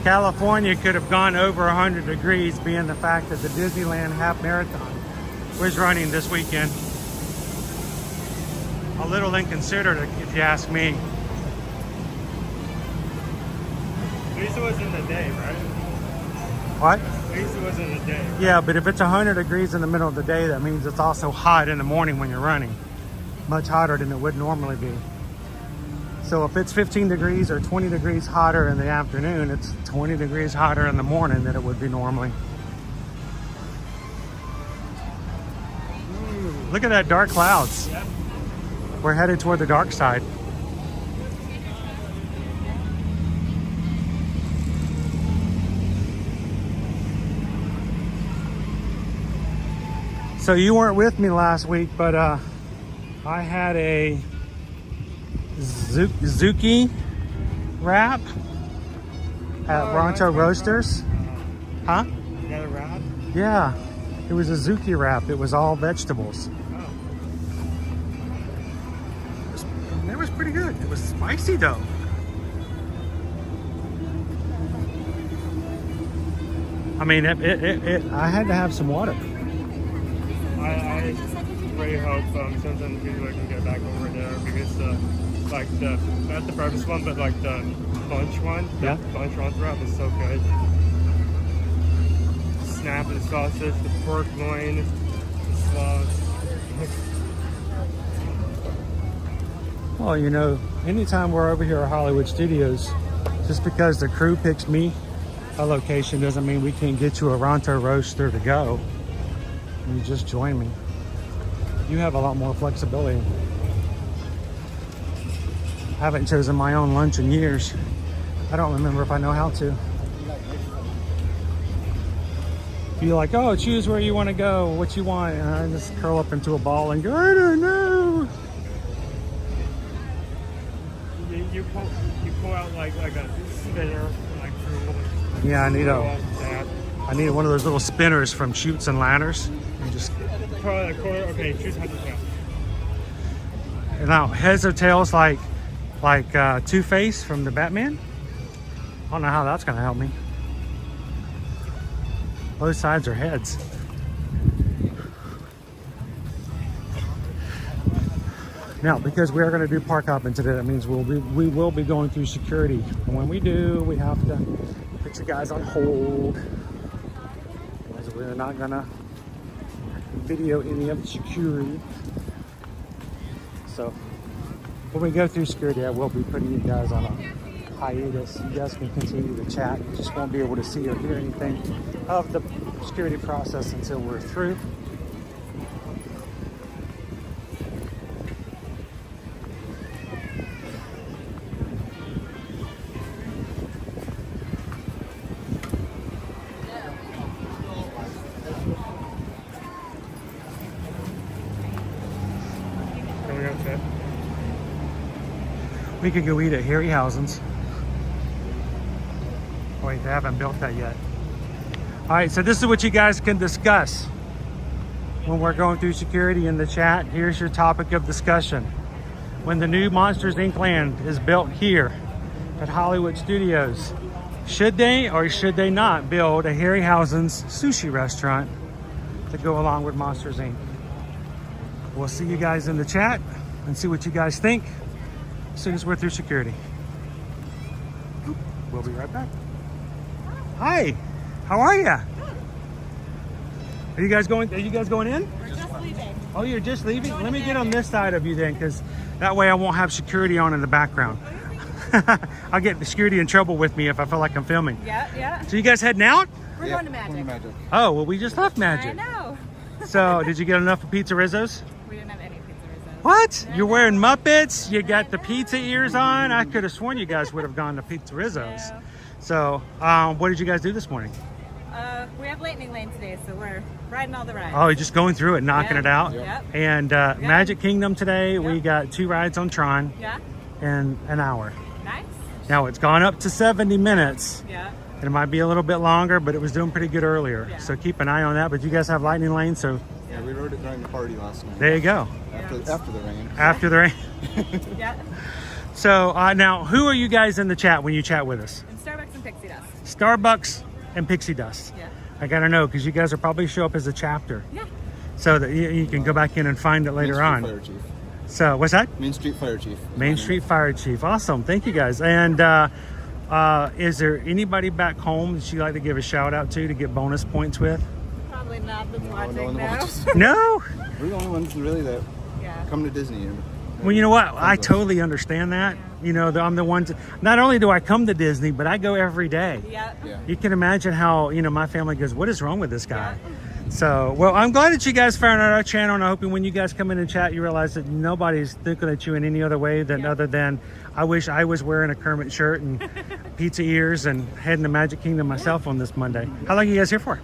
California could have gone over 100 degrees, being the fact that the Disneyland Half Marathon was running this weekend. A little inconsiderate, if you ask me. At least it was in the day, right? What? At least it was in the day. Yeah, but if it's 100 degrees in the middle of the day, that means it's also hot in the morning when you're running. Much hotter than it would normally be. So if it's 15 degrees or 20 degrees hotter in the afternoon, it's 20 degrees hotter in the morning than it would be normally. Look at that dark clouds. Yep. We're headed toward the dark side. So you weren't with me last week, but I had a Zuki wrap at Ronto Roasters. Huh? You got a wrap? Yeah, it was a Zuki wrap. It was all vegetables. It was pretty good. It was spicy though. I mean, I had to have some water. I really hope sometimes people can get back over there because not the breakfast one, but like the lunch one. Yeah. The lunch wrap is so good. Snap and sausage, the pork loin, the sauce. Well, you know, anytime we're over here at Hollywood Studios, just because the crew picks me a location doesn't mean we can't get you a Ronto Roaster to go. You just join me. You have a lot more flexibility. I haven't chosen my own lunch in years. I don't remember if I know how to. You're like, oh, choose where you want to go, what you want, and I just curl up into a ball and go, I don't know. You pull out like a spinner, like through. Yeah, I need one of those little spinners from Chutes and Ladders. And just okay, choose heads or tails. Now heads or tails, like Two-Face from the Batman. I don't know how that's gonna help me. Both sides are heads. Now, because we are going to do park hopping today, that means we will be going through security. And when we do, we have to put you guys on hold, because we're not going to video any of the security. So when we go through security, I will be putting you guys on a hiatus. You guys can continue to chat. You just won't be able to see or hear anything of the security process until we're through. We could go eat at Harryhausen's. Oh, wait, they haven't built that yet. All right, so this is what you guys can discuss when we're going through security in the chat. Here's your topic of discussion. When the new Monsters Inc. land is built here at Hollywood Studios, should they or should they not build a Harryhausen's sushi restaurant to go along with Monsters Inc.? We'll see you guys in the chat and see what you guys think as soon as we're through security. We'll be right back. Hi, how are ya? Are you guys going in? We're just leaving. Oh, you're just leaving? Let me get on this side of you then, because that way I won't have security on in the background. I'll get the security in trouble with me if I feel like I'm filming. Yeah. So you guys heading out? We're going to Magic. Oh, well, we just left Magic. I know. So, did you get enough of Pizza Rizzos? We didn't have any pizza Rizzos. What? You're wearing Muppets? You got the pizza ears on? I could have sworn you guys would have gone to Pizza Rizzos. No. So, what did you guys do this morning? We have Lightning Lane today, so we're riding all the rides. Oh, you're just going through it, knocking it out? Yep. And Magic Kingdom today, we got 2 rides on Tron in an hour. Nice. Now, it's gone up to 70 minutes. Yeah. And it might be a little bit longer, but it was doing pretty good earlier. So keep an eye on that. But you guys have Lightning Lane, so... Yeah, we rode it during the party last night. There you go. After the rain. After the rain. Yeah. So now, who are you guys in the chat when you chat with us? And Starbucks and Pixie Dust. Starbucks and Pixie Dust. Yeah. I gotta know, because you guys will probably show up as a chapter. Yeah. So that you can go back in and find it later on. Firechief. So, what's that? MainStreet Firechief. MainStreet Firechief. Awesome. Thank you guys. And is there anybody back home that you'd like to give a shout out to get bonus points with? Probably not that's watching No? We're the only ones really that come to Disney. Well, you know what? I totally understand that. You know, I'm the one. Not only do I come to Disney, but I go every day. Yeah. You can imagine how, my family goes, what is wrong with this guy? So, well, I'm glad that you guys found our channel, and I hope when you guys come in and chat, you realize that nobody's thinking at you in any other way than other than, I wish I was wearing a Kermit shirt and pizza ears and heading to Magic Kingdom myself on this Monday. How long are you guys here for?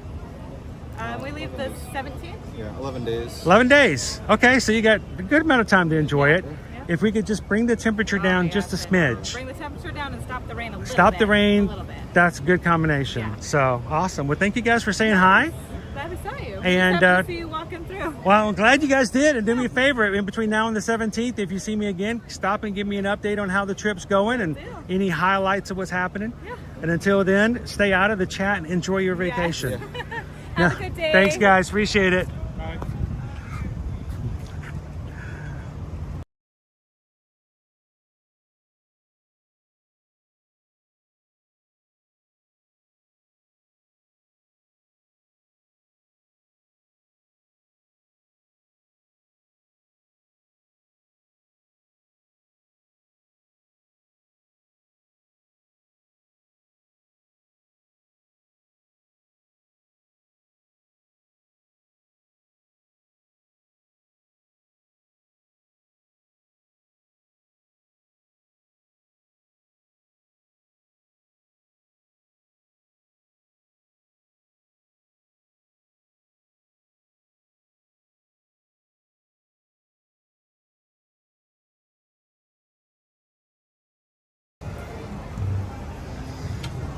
We leave the 17th. Yeah, 11 days. 11 days. Okay, so you got a good amount of time to enjoy it. If we could just bring the temperature down just a smidge. Bring the temperature down and stop the rain a little bit. Stop the rain. A little bit. That's a good combination. So, awesome. Well, thank you guys for saying hi. Glad to see you. And happy to see you walking through. Well, I'm glad you guys did. And do me a favor, in between now and the 17th, if you see me again, stop and give me an update on how the trip's going and any highlights of what's happening. Yeah. And until then, stay out of the chat and enjoy your vacation. Have a good day. Thanks, guys. Appreciate it. Bye.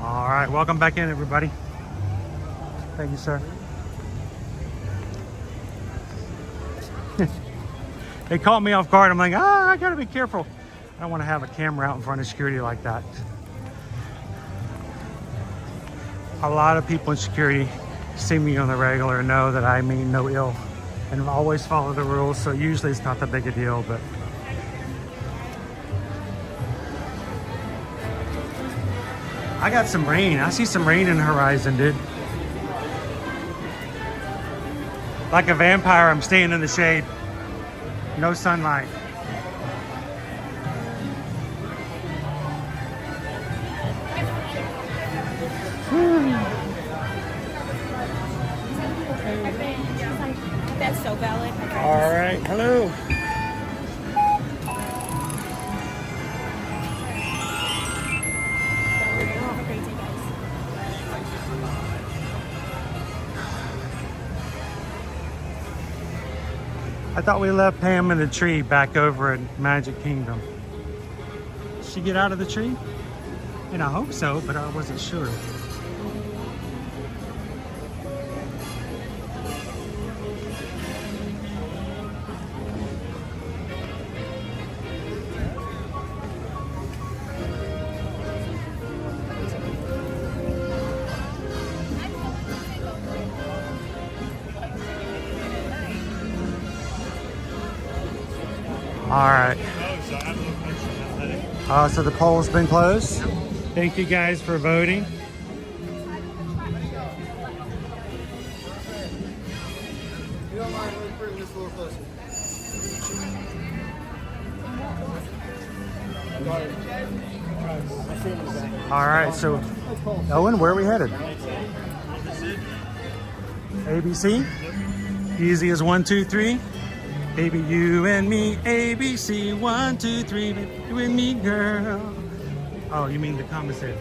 All right, welcome back in, everybody. Thank you, sir. They caught me off guard. I'm like, I gotta be careful. I don't want to have a camera out in front of security like that. A lot of people in security see me on the regular and know that I mean no ill and always follow the rules, so usually it's not that big a deal, but I got some rain. I see some rain in the horizon, dude. Like a vampire, I'm staying in the shade. No sunlight. That's so valid. All right, hello. I thought we left Pam in the tree back over at Magic Kingdom. Did she get out of the tree? And I hope so, but I wasn't sure. All right. So the poll's been closed. Thank you guys for voting. You don't mind, let's bring this a little closer. All right, so Owen, where are we headed? ABC? Easy as 1, 2, 3. Baby, you and me, ABC, 1, 2, 3, you and me, girl. Oh, you mean the commissary?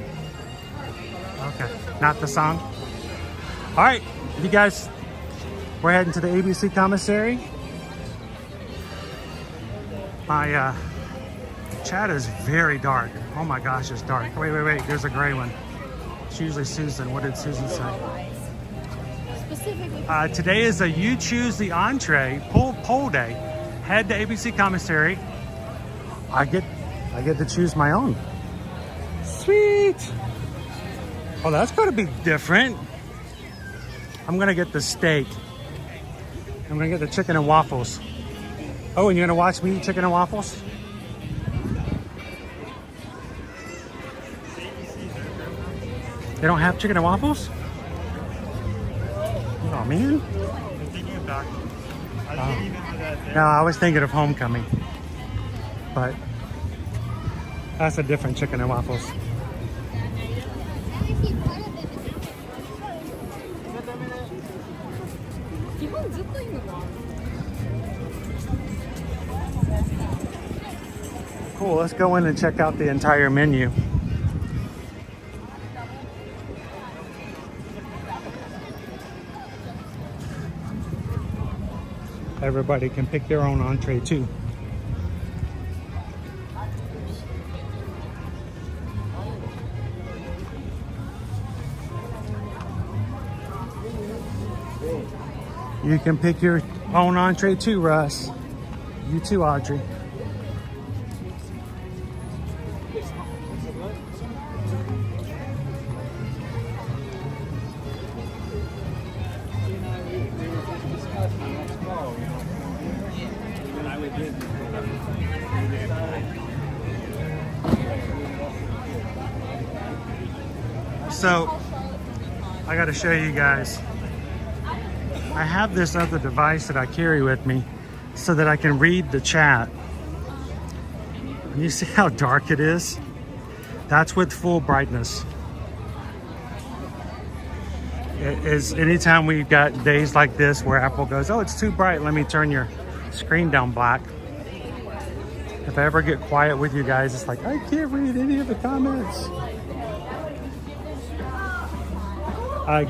Okay, not the song. All right, you guys, we're heading to the ABC Commissary. My chat is very dark. Oh my gosh, it's dark. Wait, there's a gray one. It's usually Susan. What did Susan say? Today is a you choose the entree poll day. Head to ABC Commissary. I get to choose my own. Sweet. Oh, that's going to be different. I'm going to get the steak. I'm going to get the chicken and waffles. Oh, and you're going to watch me eat chicken and waffles? They don't have chicken and waffles? Oh, man. No, I was thinking of Homecoming. But that's a different chicken and waffles. Cool, let's go in and check out the entire menu. Everybody can pick their own entree too. You can pick your own entree too, Russ. You too, Audrey. So, I got to show you guys. I have this other device that I carry with me so that I can read the chat. And you see how dark it is? That's with full brightness. It is anytime we've got days like this where Apple goes, oh, it's too bright, let me turn your screen down black. If I ever get quiet with you guys, it's like, I can't read any of the comments.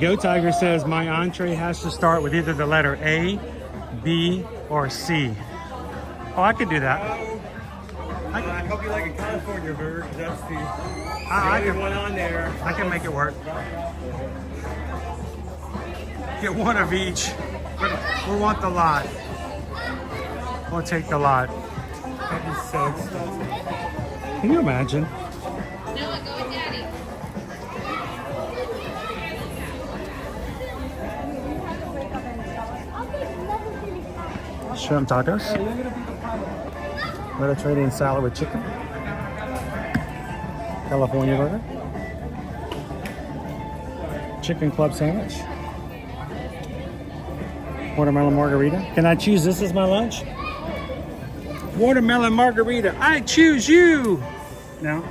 Go Tiger says, my entree has to start with either the letter A, B, or C. Oh, I could do that. I hope you like a California burger. That's the only one on there. I can make it work. Get one of each. We want the lot. We'll take the lot. That'd be so expensive. Can you imagine? Noah, go with Daddy. Shrimp tacos. Mediterranean salad with chicken. California burger. Chicken club sandwich. Watermelon margarita. Can I choose this as my lunch? Watermelon margarita. I choose you. No?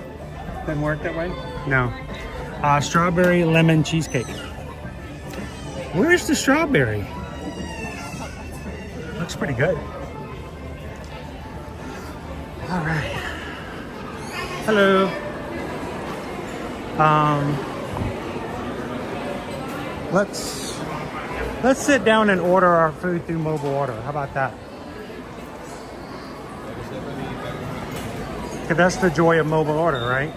Doesn't work that way? No. Strawberry lemon cheesecake. Where's the strawberry? Looks pretty good. All right. Hello. Let's sit down and order our food through mobile order. How about that? Because that's the joy of mobile order, right?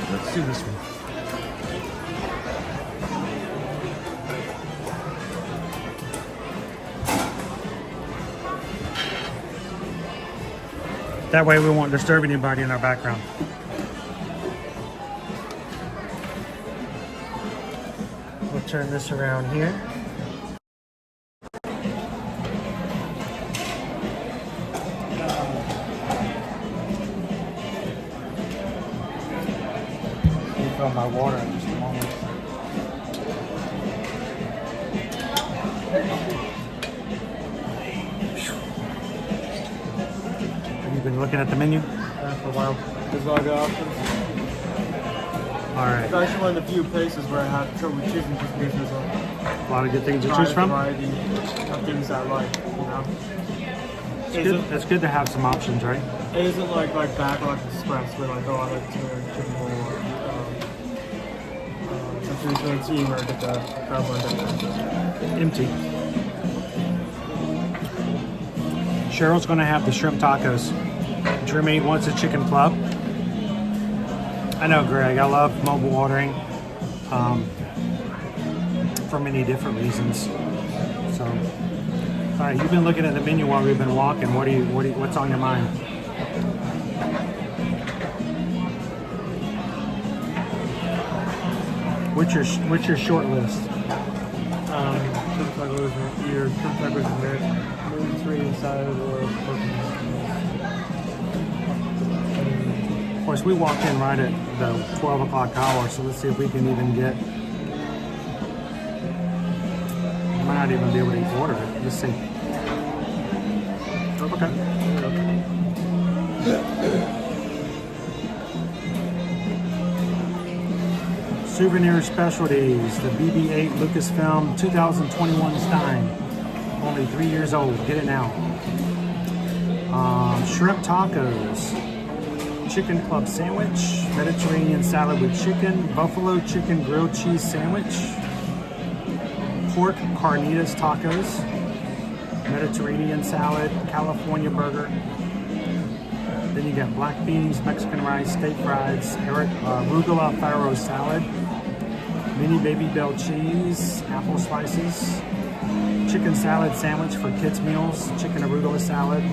Let's do this one. That way we won't disturb anybody in our background. We'll turn this around here. Refill my water in just a moment. Have you been looking at the menu? For a while. There's a lot of good options. Alright. It's actually one of the few places where I have trouble choosing just because there's a lot of good things to choose from. Variety of things I like, you know. It's good to have some options, right? It isn't like Backlog Express where like, oh, I like to chicken bowl or some tea where I get the crab bun. Empty. Cheryl's going to have the shrimp tacos. Jermaine wants a chicken club. I know, Greg. I love mobile ordering for many different reasons. So, all right, you've been looking at the menu while we've been walking. What's on your mind? What's your short list? Shrimp tacos are here. Shrimp tacos are there. MainStreet inside or Of course, we walked in right at the 12 o'clock hour, so let's see if we can even get. We might not even be able to order it. Let's see. Okay. Souvenir Specialties, the BB-8 Lucasfilm 2021 Stein. Only 3 years old. Get it now. Shrimp tacos. Chicken club sandwich. Mediterranean salad with chicken. Buffalo chicken grilled cheese sandwich. Pork carnitas tacos. Mediterranean salad. California burger. Then you got black beans, Mexican rice, steak fries, arugula farro salad, mini baby bell cheese, apple slices, chicken salad sandwich for kids' meals, chicken arugula salad,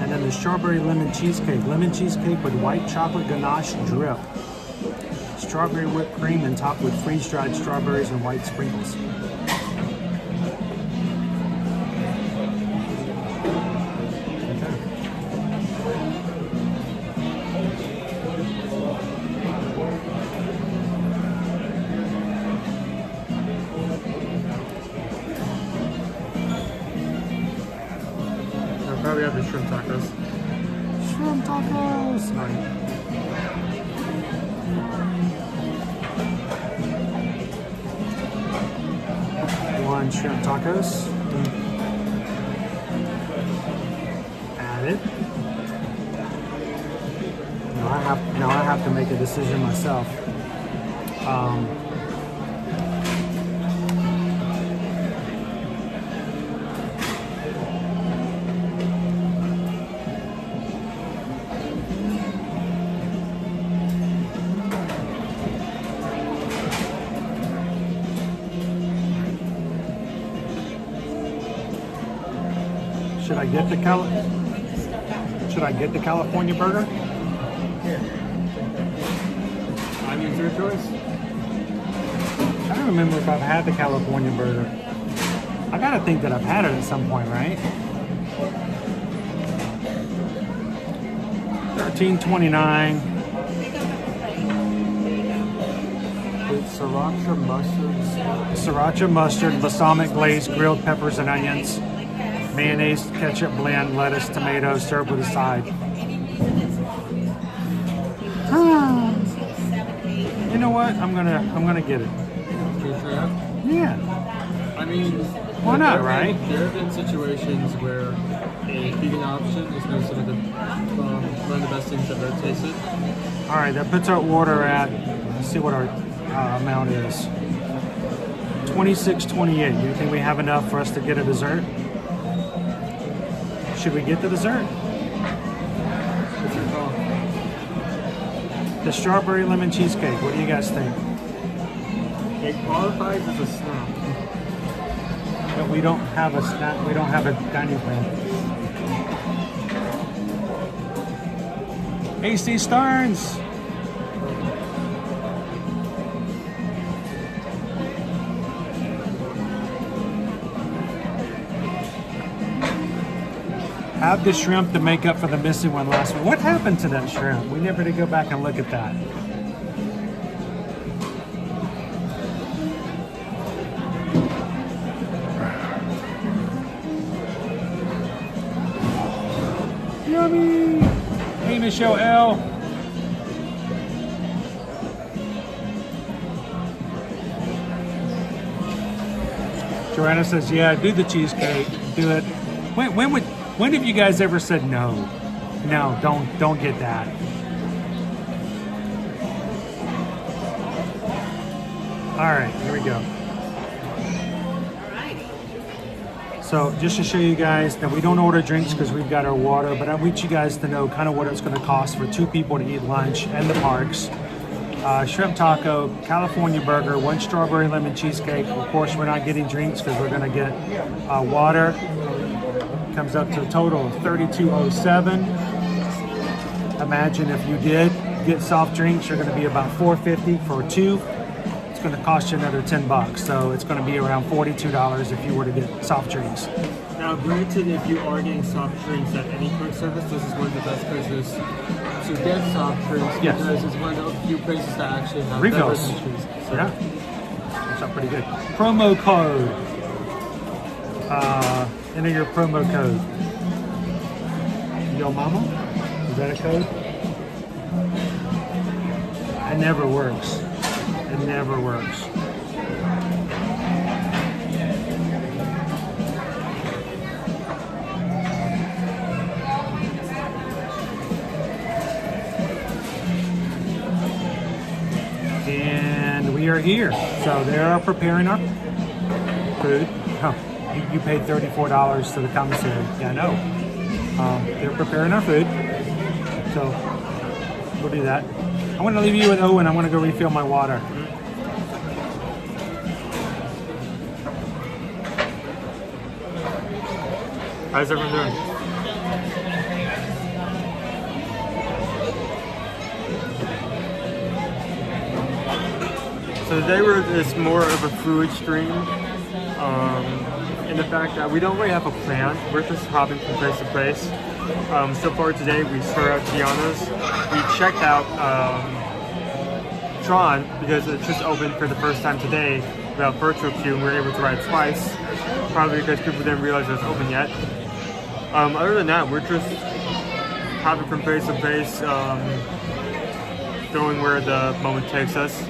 and then the strawberry lemon cheesecake with white chocolate ganache drip, strawberry whipped cream and topped with freeze-dried strawberries and white sprinkles. probably have the shrimp tacos. Shrimp tacos! One shrimp tacos. Add it. Now I have to make a decision myself. Should I get the California burger? I mean, it's your choice. I don't remember if I've had the California burger. I gotta think that I've had it at some point, right? $13.29. With sriracha mustard. Sriracha mustard, balsamic glaze, grilled peppers and onions, mayonnaise, ketchup blend, lettuce, tomato, served with a side. You know what? I'm gonna get it. Yeah. I mean, why not, right? There have been situations where a vegan option is considered one of the best things I've ever tasted. All right, that puts our order at. Let's see what our amount is. $26.28. Do you think we have enough for us to get a dessert? Should we get the dessert? What's your call? The strawberry lemon cheesecake. What do you guys think? It qualifies as a snack. But we don't have a snack. We don't have a dining plan. AC Stearns. Have the shrimp to make up for the missing one last week. What happened to that shrimp? We never did go back and look at that. Yummy! Hey, Michelle L. Joanna says, yeah, do the cheesecake. Do it. When have you guys ever said no? No, don't get that. All right, here we go. So just to show you guys that we don't order drinks because we've got our water, but I want you guys to know kind of what it's going to cost for 2 people to eat lunch and the parks. Shrimp taco, California burger, 1 strawberry lemon cheesecake. Of course, we're not getting drinks because we're going to get water. Comes up to a total of $32.07. Imagine if you did get soft drinks, you're going to be about $4.50 for 2. It's going to cost you another $10, so it's going to be around $42 if you were to get soft drinks. Now, granted, if you are getting soft drinks at any quick service, this is one of the best places to get soft drinks because it's one of the few places that actually have refills. beverages. So. Yeah, that's not pretty good. Promo code. Enter your promo code. Yo mama? Is that a code? It never works. It never works. And we are here. So they are preparing our food. Oh. You paid $34 to the commissary. Yeah, I know. They're preparing our food. So we'll do that. I want to leave you with Owen. I want to go refill my water. How's everyone doing? So today it's more of a food stream. In the fact that we don't really have a plan. We're just hopping from place to place. So far today, we started out Tiana's. We checked out Tron because it just opened for the first time today without virtual queue, and we were able to ride twice. Probably because people didn't realize it was open yet. Other than that, we're just hopping from place to place, going where the moment takes us.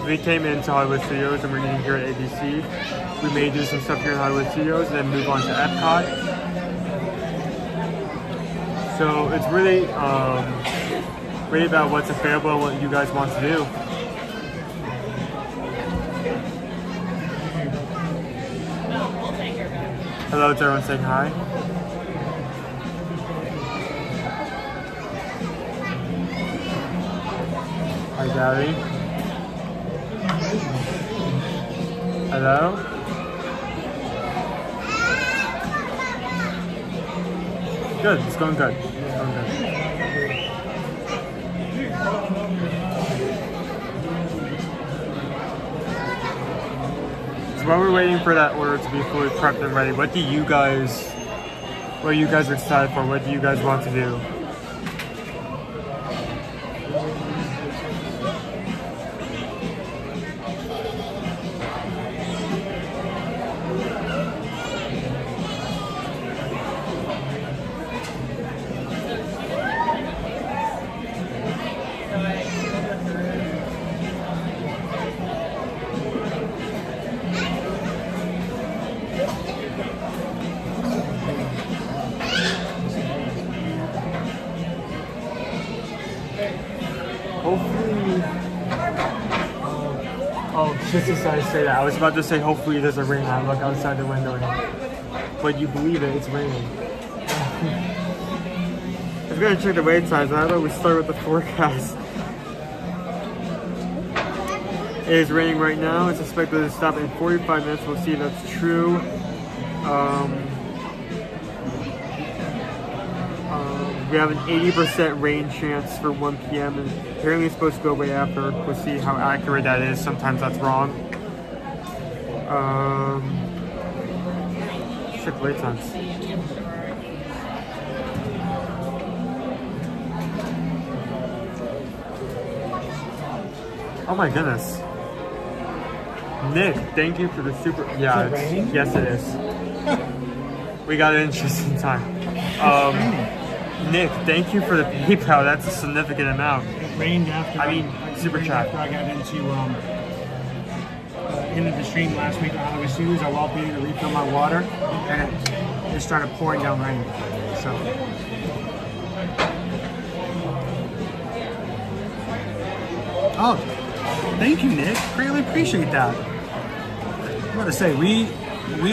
We came into Hollywood Studios and we're eating here at ABC. We may do some stuff here in Hollywood Studios and then move on to Epcot. So it's really about what's available and what you guys want to do. Hello to everyone saying hi. Hi Gary. Hello? Good, it's going good. It's going good. So while we're waiting for that order to be fully prepped and ready, what are you guys excited for? What do you guys want to do? Just as I say that, I was about to say hopefully there's a rain. I look outside the window, but you believe it, it's raining. I was gonna check the wait times, but how about we start with the forecast? It is raining right now. It's expected to stop in 45 minutes. We'll see if that's true. We have an 80% rain chance for 1 p.m. and apparently it's supposed to go away after. We'll see how accurate that is. Sometimes that's wrong. Chick-fil-A times. Oh my goodness. Nick, thank you for the super. Yeah, Is it raining? yes it is. We got it in just in time. Nick, thank you for the PayPal. That's a significant amount. It rained after. Super chat. After I got into the stream last week on August News, I walked in to refill my water, and it started pouring down rain. So. Oh, thank you, Nick. Greatly appreciate that. I'm going to say we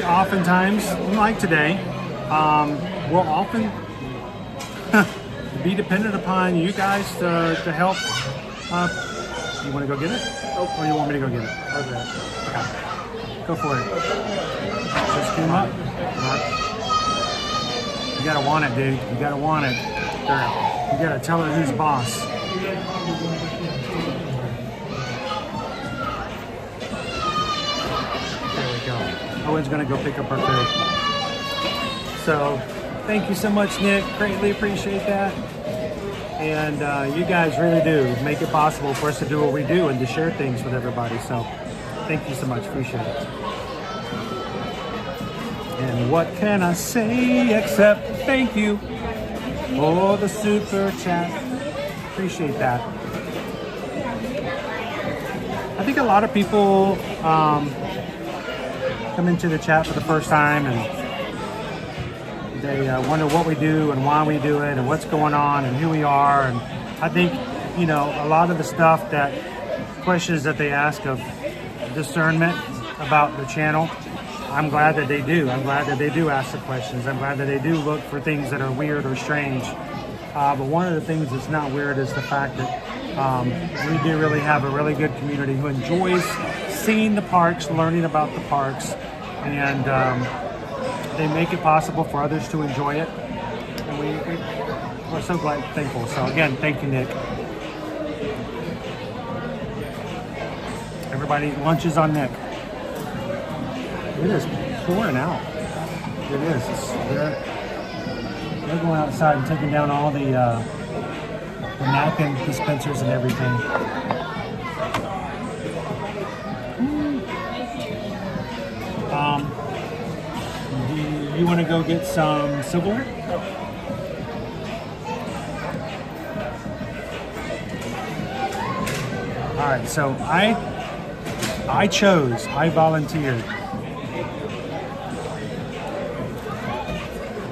oftentimes, like today, we'll often be dependent upon you guys to help. You want to go get it? Or you want me to go get it? Okay. Go for it. Just came up. You gotta want it, dude. You gotta want it. You gotta tell her who's boss. There we go. Owen's gonna go pick up her food. So, thank you so much, Nick. Greatly appreciate that. And you guys really do make it possible for us to do what we do and to share things with everybody. So, thank you so much. Appreciate it. And what can I say except thank you for the super chat. Appreciate that. I think a lot of people come into the chat for the first time and they wonder what we do and why we do it and what's going on and who we are. And I think, a lot of the stuff questions that they ask of discernment about the channel, I'm glad that they do. I'm glad that they do ask the questions. I'm glad that they do look for things that are weird or strange. But one of the things that's not weird is the fact that we do really have a really good community who enjoys seeing the parks, learning about the parks, and they make it possible for others to enjoy it. And we're so thankful. So again, thank you, Nick. Everybody, lunch is on Nick. It is pouring out. It is. They're going outside and taking down all the napkin dispensers and everything. Do you want to go get some silverware? All right. So I volunteered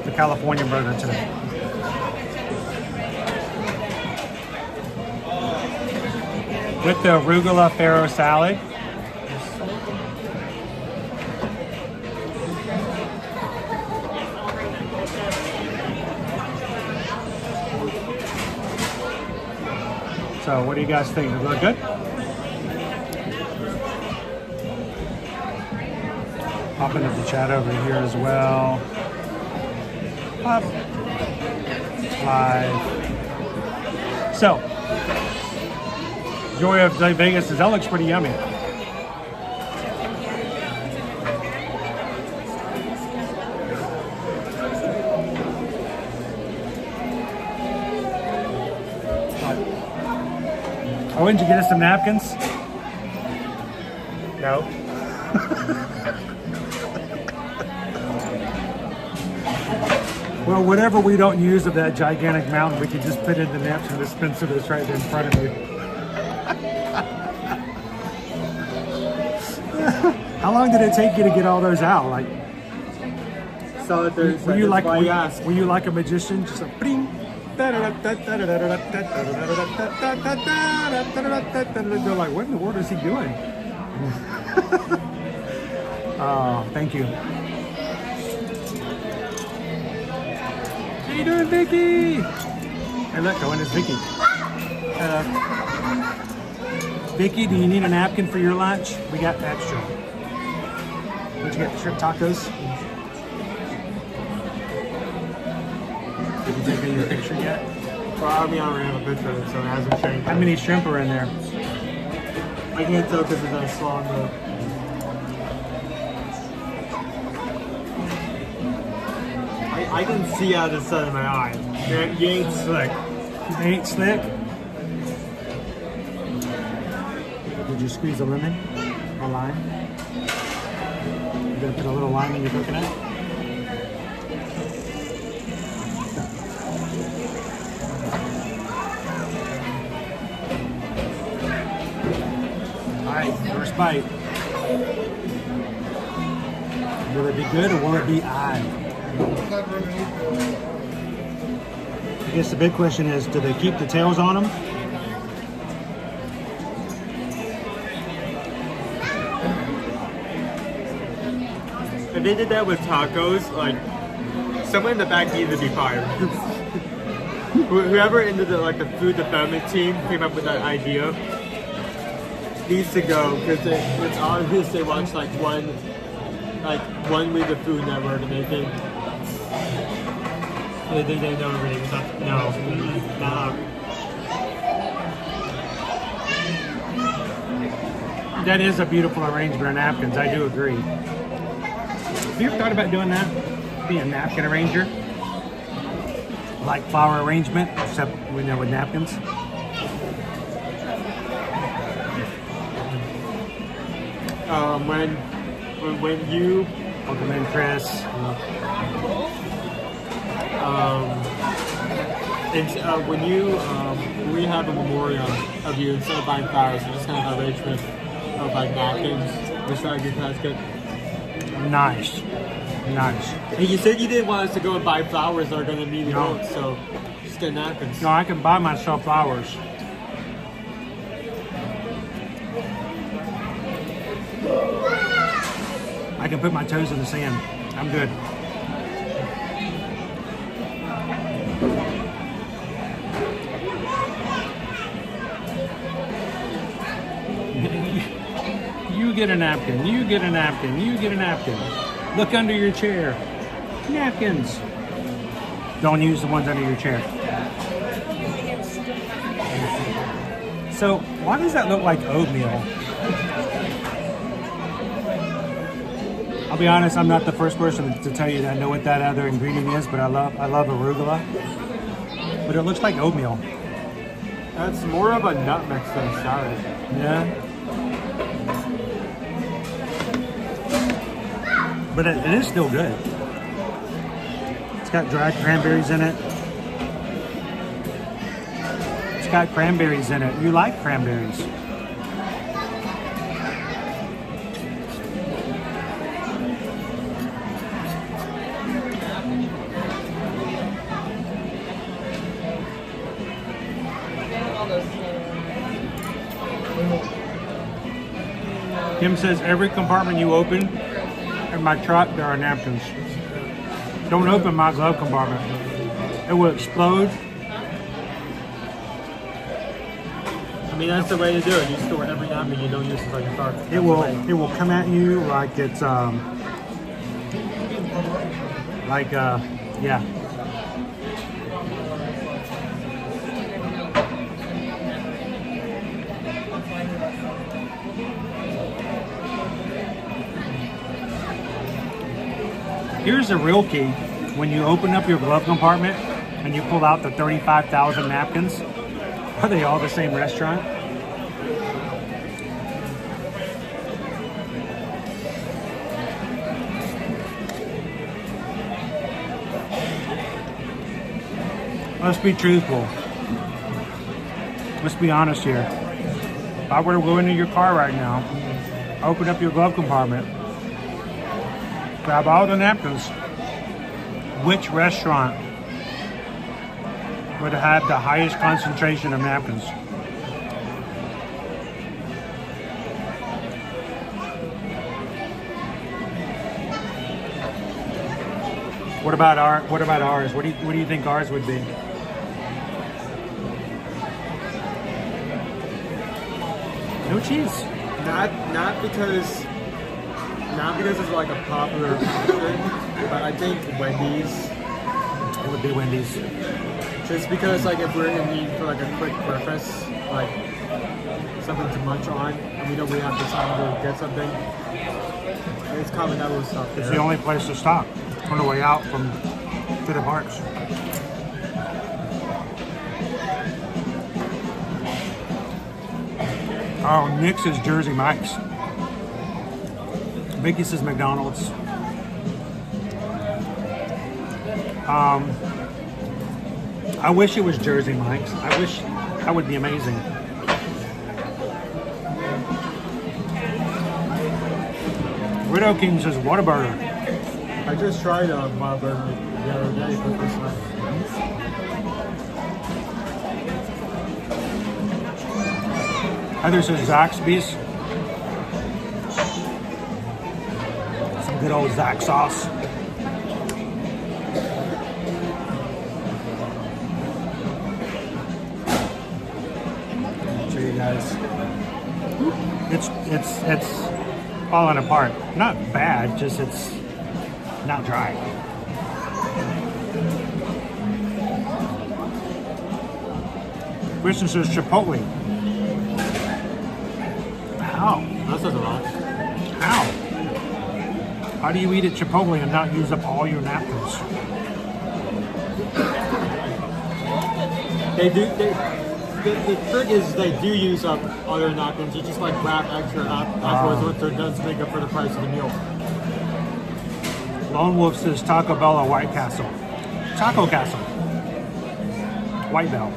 the California burger today. With the arugula farro salad. So what do you guys think? Does it look good? Pop into the chat over here as well. Pop. Live. So, Joy of Vegas says, that looks pretty yummy. Oh, did you get us some napkins? No. Well, whatever we don't use of that gigantic mountain, we can just put in the napkin dispenser that's right there in front of you. How long did it take you to get all those out? Like, saw it there. Were you like a magician? Just like, bing. They're like, what in the world is he doing? Oh, thank you. How you doing, Vicky? Hey, look, Owen is Vicky. Vicky, do you need a napkin for your lunch? We got extra. What'd you get? Shrimp tacos? Did they get your picture yet? Well, I mean, I already have a picture of it, so it hasn't changed. How many shrimp are in there? I can't tell because it's that long though. I can see out of the side of my eye. You ain't slick. You ain't slick? Did you squeeze a lemon or lime? You gonna put a little lime in your coconut? Alright, first bite. Will it be good or will it be I guess the big question is, do they keep the tails on them? If they did that with tacos, like, someone in the back needed to be fired. Whoever in the food development team came up with that idea needs to go, because it's obvious they watched one week of Food Network and they think they know everything. No, nah. That is a beautiful arrangement of napkins, I do agree. Have you ever thought about doing that? Being a napkin arranger? Like flower arrangement, except with napkins? When you... Welcome in, Chris. When we have a memorial of you, instead of buying flowers, we just kind of have arrangement of napkins. Just try to get that's good. Nice. And you said you didn't want us to go and buy flowers that are going to need milk, so just get napkins. No, I can buy myself flowers. I can put my toes in the sand. I'm good. You get a napkin, you get a napkin, you get a napkin. Look under your chair. Napkins. Don't use the ones under your chair. So, why does that look like oatmeal? I'll be honest, I'm not the first person to tell you that I know what that other ingredient is, but I love arugula. But it looks like oatmeal. That's more of a nut mix than a salad. Yeah. But it is still good. It's got dried cranberries in it. It's got cranberries in it. You like cranberries. Kim says every compartment you open in my truck, there are napkins. Don't open my glove compartment. It will explode. I mean, that's the way to do it. You store every napkin you don't use it like a cart. It will come at you like it's yeah. Here's the real key. When you open up your glove compartment and you pull out the 35,000 napkins, are they all the same restaurant? Let's be truthful. Let's be honest here. If I were to go into your car right now, open up your glove compartment, grab all the napkins, which restaurant would have the highest concentration of napkins? What about ours? What do you think ours would be? No cheese. Not because it's like a popular option, but I think Wendy's would be Wendy's. Just because, like, if we're in need for like a quick breakfast, like something to munch on, and we know we have the time to get something, it's common that we'll stop there. It's the only place to stop on the way out from to the parks. Oh, Nick's is Jersey Mike's. Vicky's is McDonald's. I wish it was Jersey Mike's. I wish that would be amazing. Widow King's is Whataburger. I just tried a Whataburger the other day for the first time. Heather says Zaxby's. Some good old Zax sauce. Show you guys. It's falling apart. Not bad, just it's not dry. Christian says Chipotle. How? That's not a lot. How? How do you eat at Chipotle and not use up all your napkins? They do. The trick is they do use up all their napkins. You just like grab extra afterwards once they're done to make up for the price of the meal. Lone Wolf says Taco Bell or White Castle. Taco Castle. White Bell.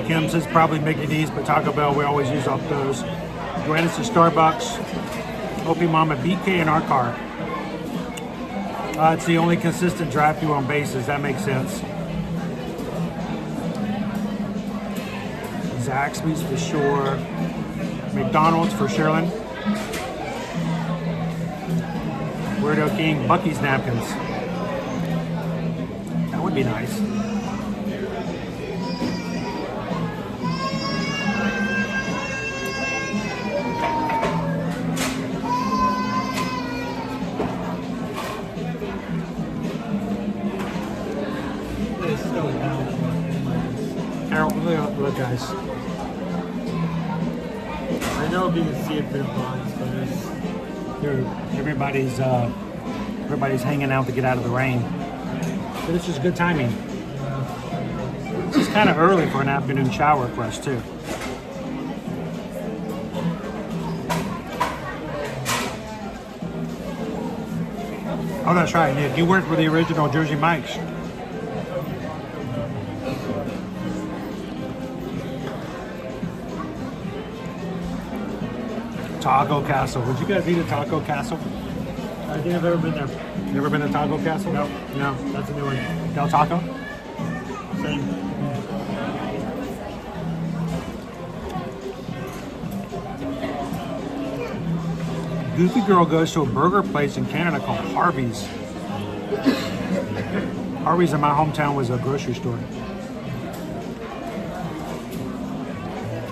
Kim says probably Mickey D's, but Taco Bell, we always use up those. Joanna says Starbucks. Opie Mama BK in our car. It's the only consistent drive-thru on bases. That makes sense. Zaxby's for sure. McDonald's for Sherlin. Weirdo King, Bucky's napkins. That would be nice. Look, guys. I know you can see it through blinds, but everybody's hanging out to get out of the rain. But it's just good timing. It's kind of early for an afternoon shower for us too. Oh, that's right, Nick. You worked for the original Jersey Mike's. Taco Castle. Would you guys eat a Taco Castle? I think I've ever been there. Never been to Taco Castle? No, that's a new one. Del Taco? Same. Goofy Girl goes to a burger place in Canada called Harvey's. Harvey's in my hometown was a grocery store.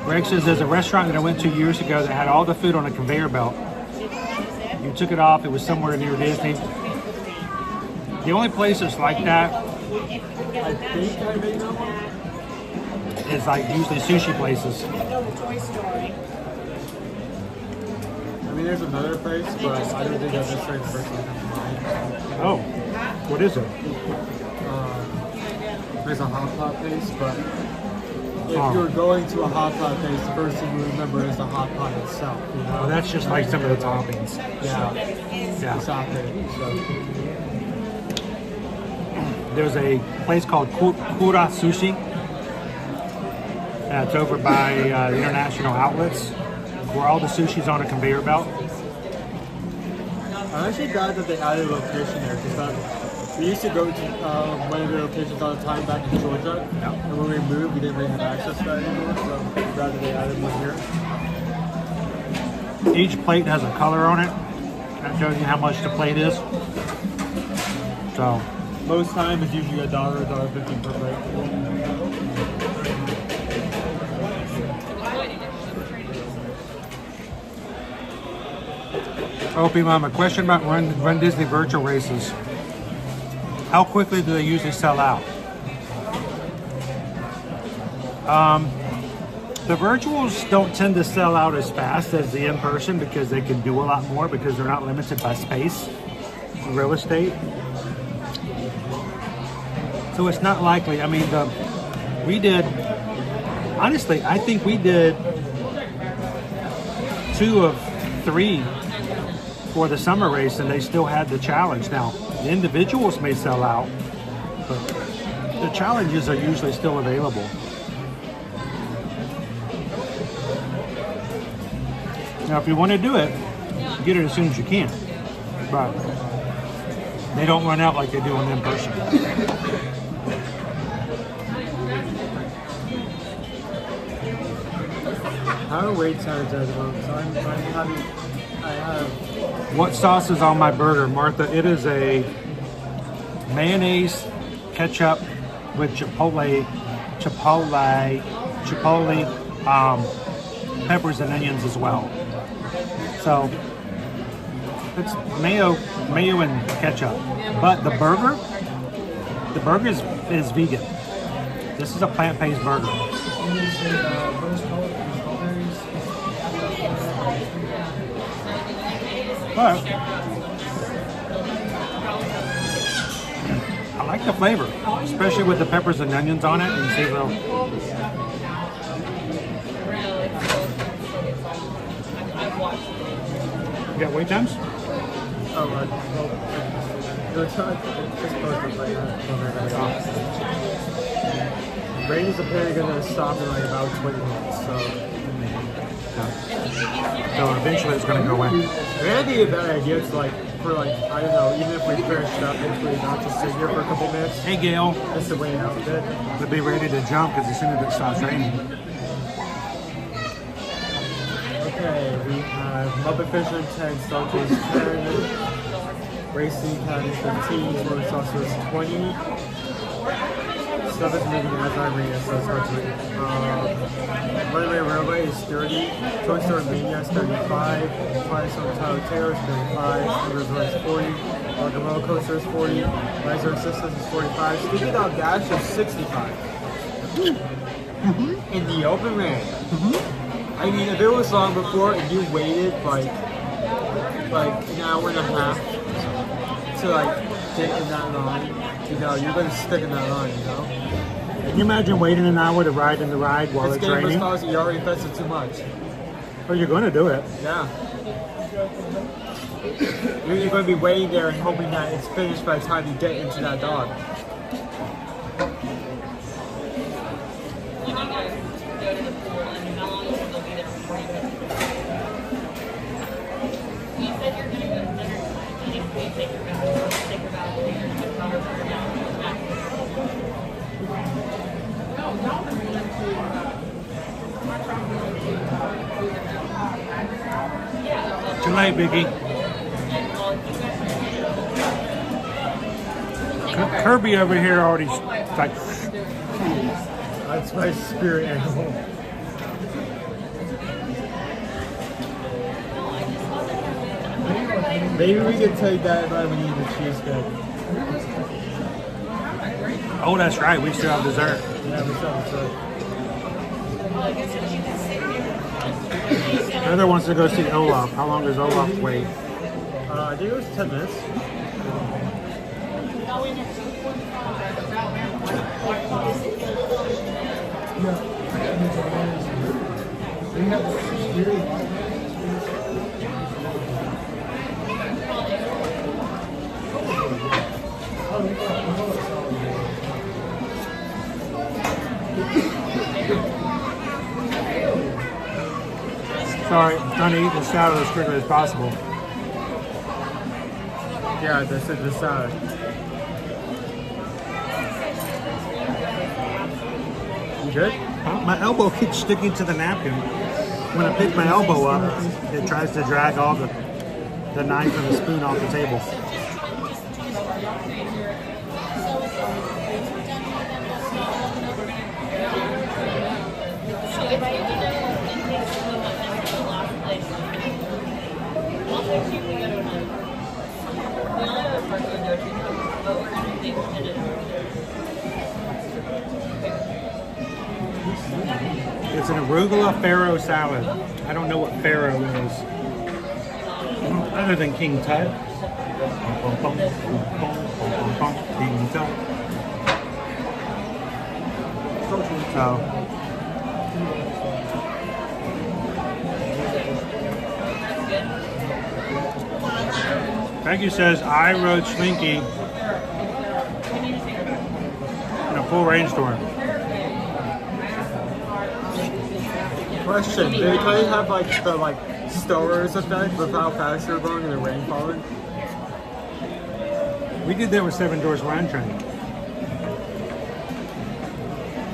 Greg says there's a restaurant that I went to years ago that had all the food on a conveyor belt. You took it off, it was somewhere near Disney. The only place that's like that is like usually sushi places. I mean, there's another place, but I don't think that's necessarily the first one that comes to mind. Oh, what is it? There's a hot pot place, but if you're going to a hot pot place, the first thing you remember is the hot pot itself. You know? Well, that's just like some of the toppings. Yeah. Exactly. So. There's a place called Kura Sushi. It's over by the International Outlets, where all the sushi's on a conveyor belt. I'm actually glad that they added a location there, because we used to go to one of their locations all the time back in Georgia, and when we moved, we didn't really have access to that anymore, so I'm glad that they added one here. Each plate has a color on it. That shows you how much the plate is. So, Most time it's usually $1, $1.50 per plate. Opie Mama, question about Run Disney virtual races. How quickly do they usually sell out? The virtuals don't tend to sell out as fast as the in-person because they can do a lot more because they're not limited by space, real estate. So it's not likely. I mean, we did, honestly, I think we did 2 of 3 for the summer race and they still had the challenge. Now, the individuals may sell out, but the challenges are usually still available. Now, if you want to do it, get it as soon as you can. But they don't run out like they do on in-person. How are wait times at the moment? So I have. What sauce is on my burger, Martha? It is a mayonnaise, ketchup with chipotle, peppers and onions as well. So it's mayo and ketchup. But the burger is vegan. This is a plant-based burger. But I like the flavor, especially with the peppers and onions on it. And see you got wait times? Oh, well, it's perfect right now. Rain is apparently going to stop in like about 20 minutes, so eventually it's going to go away. It'd be a bad idea to I don't know, even if we finished up, hopefully not just sit here for a couple minutes. Hey Gail. Just to wait out a bit. We'll be ready to jump because as soon as it stops raining. Okay, we have Muppet Fisher 10, Starfish 10, Racing Caddies 15, Smoke Saucers 20. Stuff is moving as I read it, so it's hard to read. Runaway Railway is 30, Toy Story Mania is 35, Fires on Tower Terror is 35, River is 40, Rock and Roller Coaster is 40, Riser Assistance is 45, Stupid Dog Dash is 65. In the open man. I mean, if it was long before and you waited like an hour and a half to get in that line, you're gonna stick in that line, Can you imagine waiting an hour to ride in the ride while it's raining? You already invested too much. Well, you're going to do it. Yeah. You're going to be waiting there and hoping that it's finished by the time you get into that dog. Too late, Biggie. Kirby over here already like. That's my spirit animal. Maybe we can take that if we need the cheesecake. Oh, that's right. We still have dessert. Yeah, we still have dessert. Heather wants to go see Olaf. How long does Olaf wait? I think it was 10 minutes. Sorry, I'm trying to eat the salad as quickly as possible. Yeah, that's it, the salad. You good? My elbow keeps sticking to the napkin. When I pick my elbow up, it tries to drag all the knife and the spoon off the table. if I do know, it takes so much time to the last place. I'll text you if we go to another park. The only other park we would go to, but we're going to be extended. It's an arugula farro salad. I don't know what farro is. Other than King Tut. King Tut. So. Becky says, I rode Schminky in a full rainstorm. Question: did they try to have like the Star Wars effect with how fast you're going and the rain falling? We did that with Seven Doors Wine Train.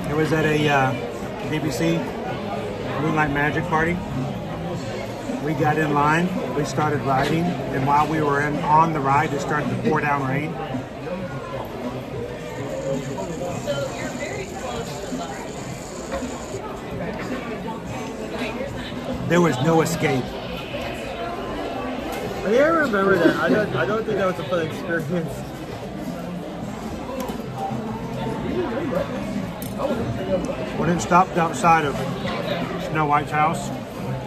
It was at a ABC Moonlight Magic party. We got in line, we started riding, and while we were on the ride, it started to pour down rain. So you're very close to the bus. There was no escape. I remember that. I don't think that was a fun experience. When it stopped outside of Snow White's house,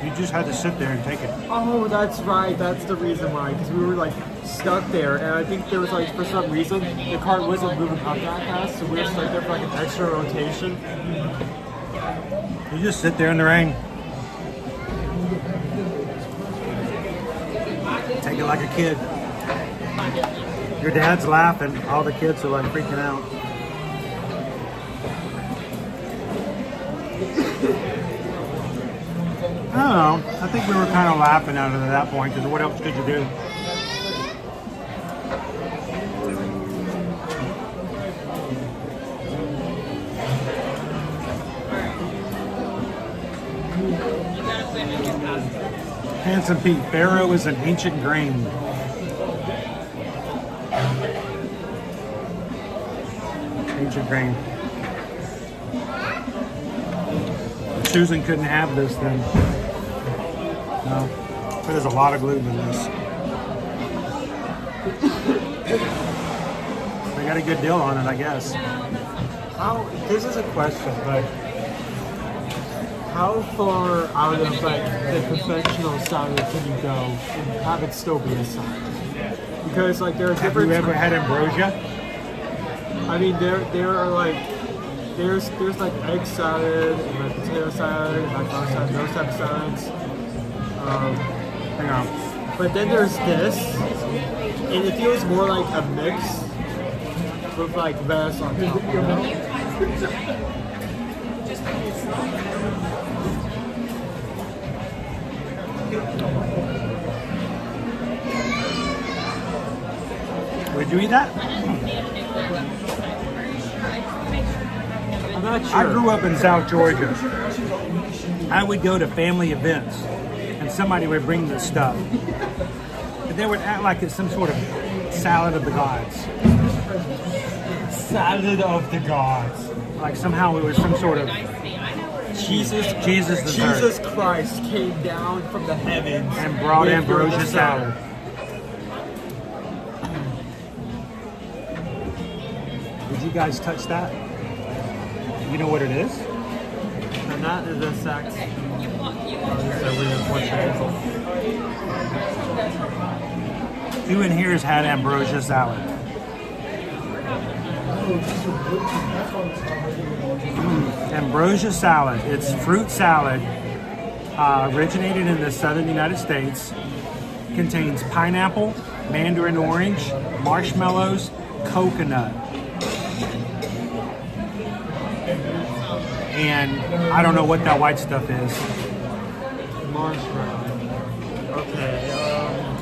you just had to sit there and take it. Oh, that's right. That's the reason why. Because we were stuck there, and I think there was for some reason the car wasn't moving up that fast, so we were stuck there for an extra rotation. You just sit there in the rain. Take it like a kid. Your dad's laughing. All the kids are freaking out. I don't know. I think we were kind of laughing at it at that point because what else could you do? Handsome Pete, farro is an ancient grain. Ancient grain. Susan couldn't have this then. No. There's a lot of gluten in this. They got a good deal on it, I guess. This is a question, but how far out of the professional salad can you go and have it still be a salad? Because there are different. Have you ever had ambrosia? I mean, there are there's egg salad and potato salad and macaroni salad, those type of salads. Hang on. But then there's this, and it feels more like a mix with lettuce on top. You know? Would you eat that? I'm not sure. I grew up in South Georgia. I would go to family events and somebody would bring this stuff. But they would act like it's some sort of salad of the gods. Salad of the gods. Like somehow it was some sort of Jesus Christ came down from the heavens and brought ambrosia salad. Did you guys touch that? You know what it is? And that is a sax. Who in here has had ambrosia salad? Ambrosia salad. It's fruit salad. Originated in the southern United States. Contains pineapple, mandarin orange, marshmallows, coconut. And I don't know what that white stuff is. Marshmallow. Okay.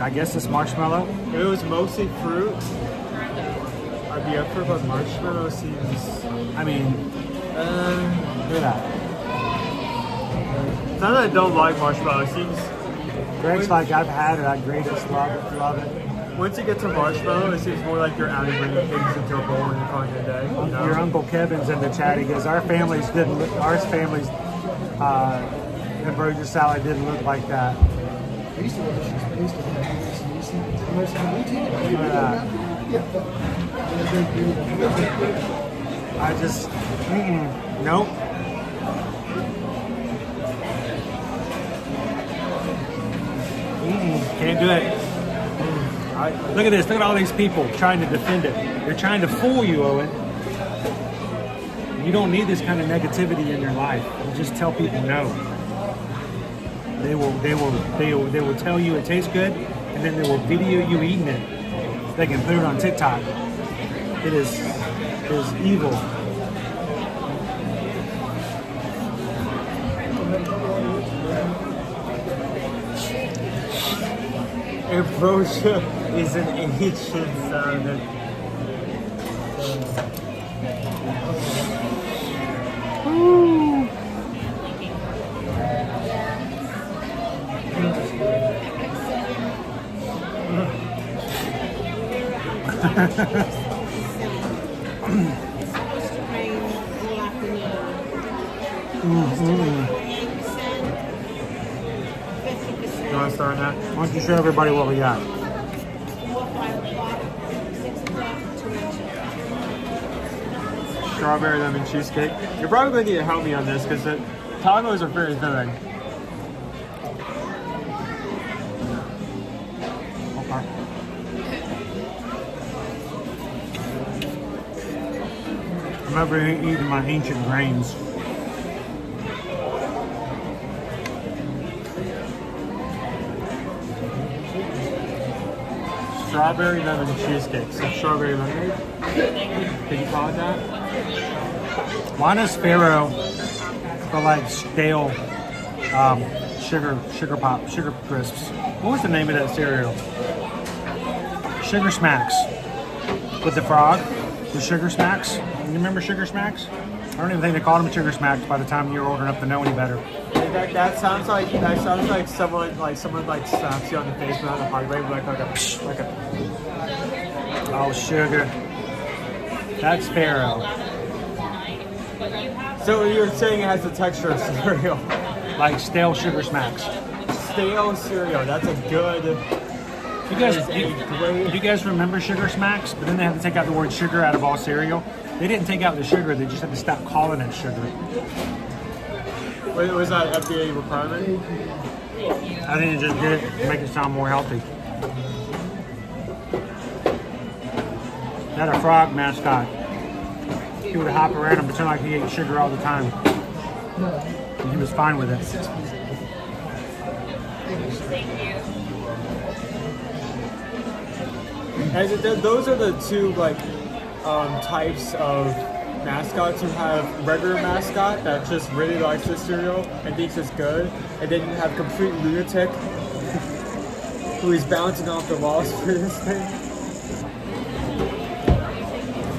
I guess it's marshmallow. It was mostly fruit. I'd be up for, but marshmallow seems. I mean, look at that. It's not that I don't like marshmallow. It seems. Greg's like, I've had it. I greatest love it. Love it. Once you get to marshmallow, it seems more like you're adding things into a bowl and you're calling it a day. You know? Your Uncle Kevin's in the chat. He goes, our families ambrosia salad didn't look like that. I just, nope. Can't do it. Look at this. Look at all these people trying to defend it. They're trying to fool you, Owen. You don't need this kind of negativity in your life. You just tell people no. They will tell you it tastes good, and then they will video you eating it. They can put it on TikTok. It is evil. Ambrosia is an ancient sound. You want to start that? Why don't you show everybody what we got? Strawberry lemon cheesecake. You're probably going to need to help me on this because the tacos are very good. Okay. I'm over here eating my ancient grains. Strawberry lemon cheesecake. So strawberry lemonade? Did you call it that? Mine is Pharaoh for like stale sugar crisps. What was the name of that cereal? Sugar Smacks. With the frog? The Sugar Smacks? You remember Sugar Smacks? I don't even think they called them Sugar Smacks by the time you were old enough to know any better. That sounds like someone slaps you on the face without a heart rate, like a. Oh, sugar. That's Pharaoh. So you're saying it has the texture of cereal, like stale Sugar Smacks. Stale cereal. That's a good. You guys remember Sugar Smacks? But then they had to take out the word sugar out of all cereal. They didn't take out the sugar. They just had to stop calling it sugar. Wait, was that FDA requirement? I think it just did it to make it sound more healthy. Had a frog mascot. He would hop around and pretend like he ate sugar all the time. And he was fine with it. Thank you. And those are the two types of mascots. You have regular mascot that just really likes the cereal and thinks it's good, and then you have complete lunatic who is bouncing off the walls for this thing.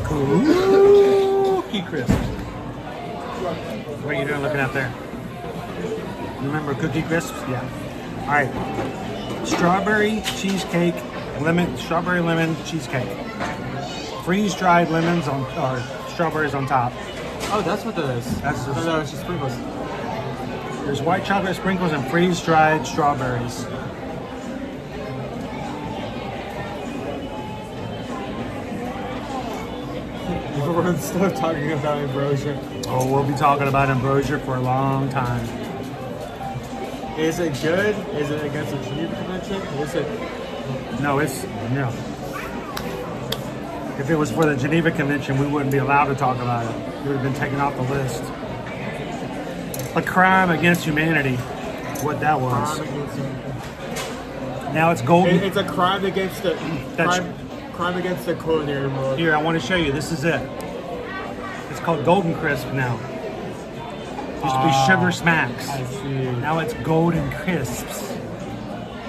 Cookie Crisp. What are you doing looking out there? Remember Cookie Crisps? Yeah. All right. Strawberry cheesecake, strawberry lemon cheesecake. Freeze-dried lemons or strawberries on top. Oh, that's what that is. No, it's just sprinkles. There's white chocolate sprinkles and freeze-dried strawberries. We're still talking about ambrosia. Oh, we'll be talking about ambrosia for a long time. Is it good? Is it against the Geneva Convention? Is it? No, it's no. If it was for the Geneva Convention, we wouldn't be allowed to talk about it. It would have been taken off the list. A crime against humanity. What that was. Now it's golden. It's a crime against the crime against the culinary world. Here, I want to show you. This is it. It's called Golden Crisp now. Used to be Sugar Smacks. I see. Now it's Golden Crisps.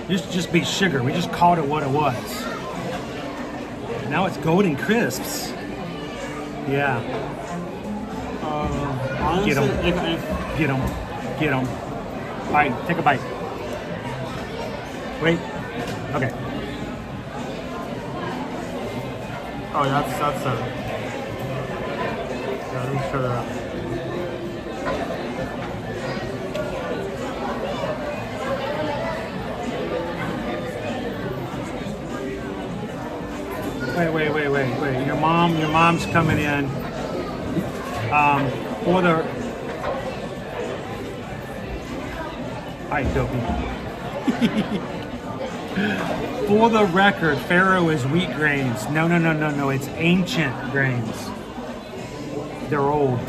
Used to just be sugar. We just called it what it was. Now it's Golden Crisps. Yeah. Honestly, Get them. Get them. Get them. Bite. Take a bite. Wait. Okay. Oh, that's yeah, let me show that. wait. Your mom's coming in. For the. Hi, Dopey. For the record, farro is wheat grains. No. It's ancient grains. They're old.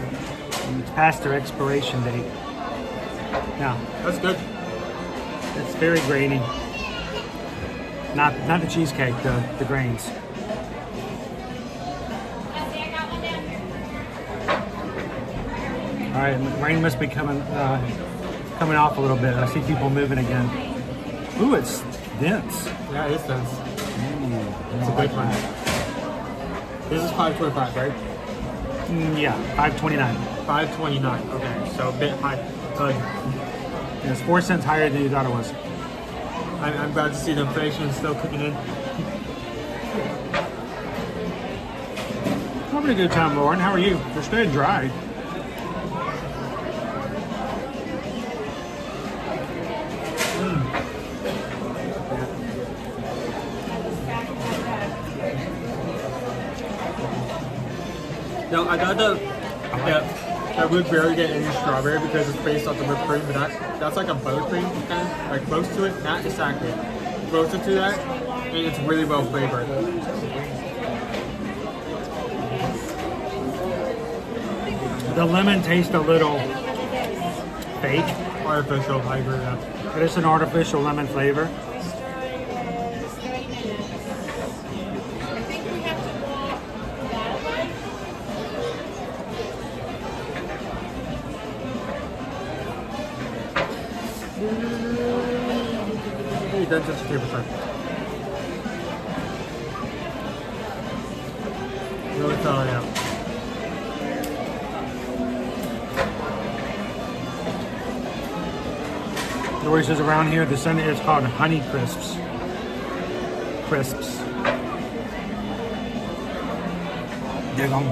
It's past their expiration date. Now, That's good. it's very grainy. Not the cheesecake, the grains. All right, the rain must be coming off a little bit. I see people moving again. Ooh, it's dense. Yeah, it is dense. It's a big one. This is 525, right? Yeah, 529. 529. Okay, so a bit high. It's 4 cents higher than you thought it was. I'm glad to see the inflation still kicking in. Having a good time, Lauren. How are you? You're staying dry. No, I got that root beer get any strawberry because it's based off the whipped cream, but that's like a buttercream kind of, like close to it, not exactly. Closer to that, and it's really well flavored. The lemon tastes a little fake. Artificial, I agree with that. It is an artificial lemon flavor. That's just a table time. Really throwing out. The way it says around here, the Sunday is called Honey Crisps. Crisps. Dig 'em.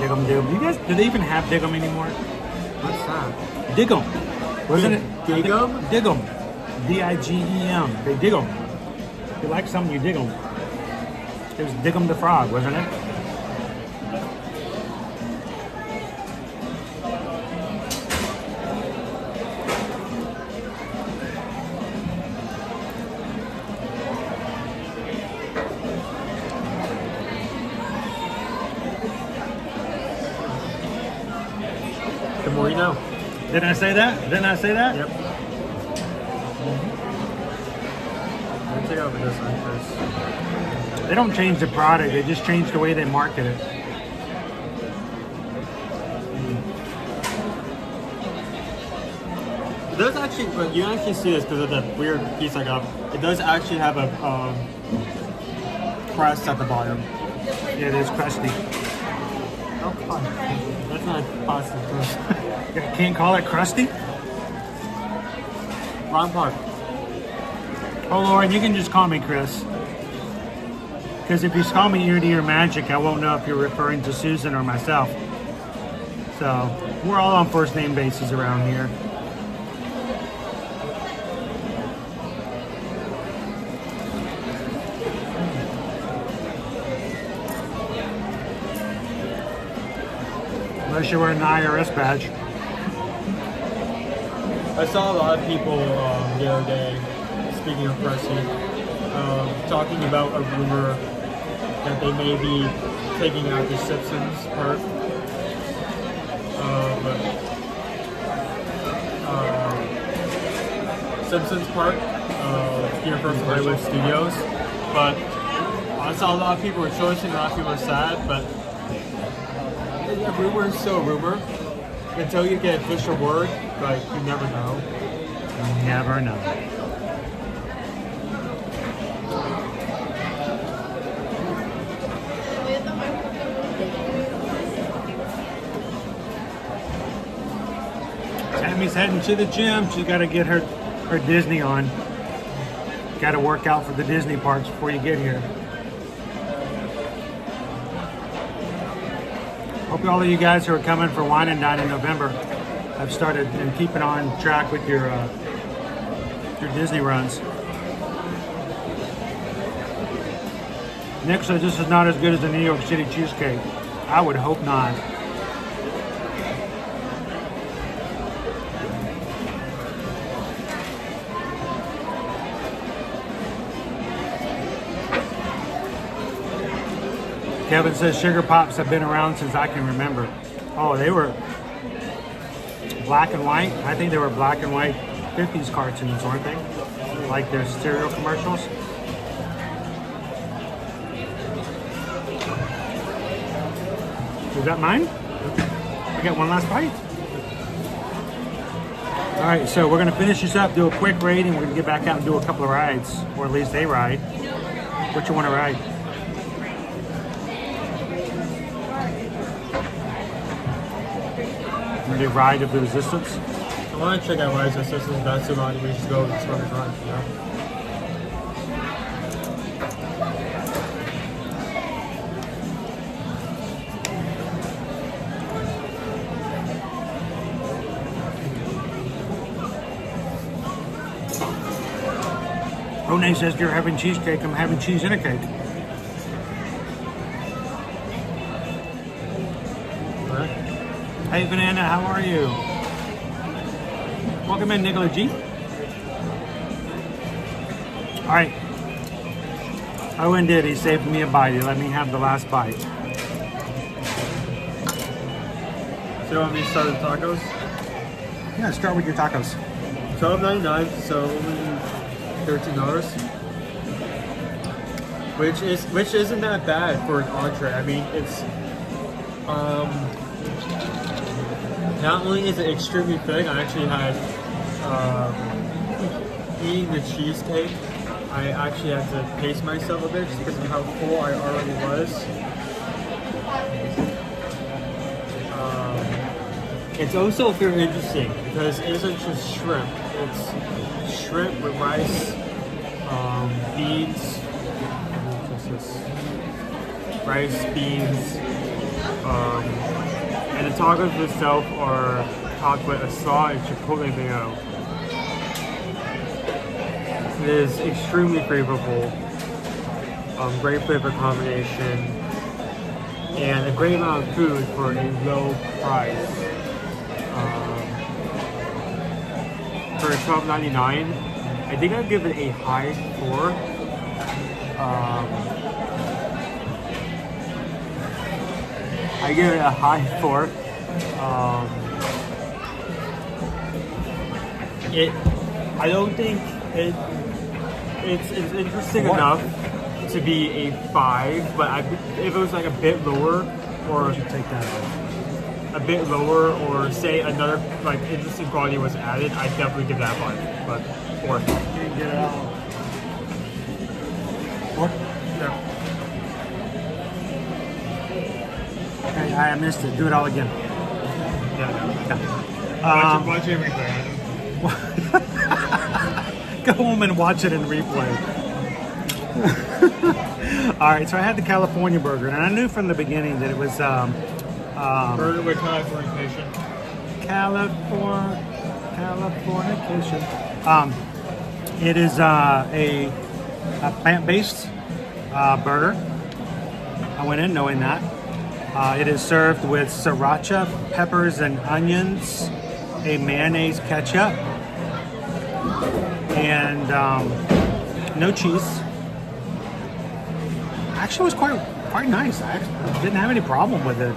Dig 'em, dig 'em. You guys, do they even have Dig 'em anymore? What's that? Dig 'em. Wasn't it? Dig 'em? Dig 'em. D-I-G-E-M. They dig 'em. If you like something, you dig 'em. It was Dig 'em the Frog, wasn't it? The more you know. Didn't I say that? Didn't I say that? Yep. I'll take over this one first. They don't change the product, they just change the way they market it. It does actually, but you actually see this because of that weird piece I got. It does actually have a crust at the bottom. Yeah, it is crusty. Oh, fuck. That's not pasta crust. You can't call it crusty? Wrong part. Oh, Lauren, you can just call me Chris. Because if you call me ear to ear magic, I won't know if you're referring to Susan or myself. So, we're all on first name basis around here. Unless you're wearing an IRS badge. I saw a lot of people the other day, speaking of Pressy, talking about a rumor that they may be taking out the Simpsons part of Universal Hollywood Studios. But I saw a lot of people rejoicing, a lot of people were sad, but a rumor is still a rumor. Until you get official word, like, you never know. You never know. Tammy's heading to the gym. She's got to get her Disney on. Got to work out for the Disney parks before you get here. Hope all of you guys who are coming for Wine and Dine in November have started and keeping on track with your Disney runs. Nick says this is not as good as the New York City cheesecake. I would hope not. Kevin says sugar pops have been around since I can remember. Oh, they were black and white. I think they were black and white 50s cartoons, weren't they? Like their cereal commercials. Is that mine? I got one last bite. All right, so we're gonna finish this up, do a quick raid, and we're gonna get back out and do a couple of rides, or at least a ride. What you want to ride? The Ride of the Resistance. I want to check out Rise of Resistance. That's about it. We just go this one run, you know? Rone says you're having cheesecake. I'm having cheese in a cake. Hey, Banana, how are you? Welcome in, Nicola G. All right. Owen did. He saved me a bite. He let me have the last bite. So you want me to start with tacos? Yeah, start with your tacos. $12.99, so only $13. Which isn't that bad for an entree. I mean, it's not only is it extremely thick, I actually had, eating the cheesecake, I actually had to pace myself a bit just because of how full I already was. It's also very interesting because it isn't just shrimp, it's shrimp with rice, beans, rice, beans, and the tacos themselves are topped with a slaw and chipotle mayo. It is extremely flavorful, great flavor combination, and a great amount of food for a low price. For $12.99, I think I'd give it a high 4. I give it a high 4. I don't think it's interesting enough to be a 5, but if it was like a bit lower, or take that off. A bit lower, or say another like interesting quality was added, I'd definitely give that a 5. But 4. You can get it out. 4? Yeah. I missed it. Do it all again. Yeah. Watch it replay. Go home and watch it in replay. All right, so I had the California burger, and I knew from the beginning that it was burger with Californication. Californication. It is a plant-based burger. I went in knowing that. It is served with sriracha, peppers, and onions, a mayonnaise ketchup, and no cheese. Actually, it was quite nice. I didn't have any problem with it.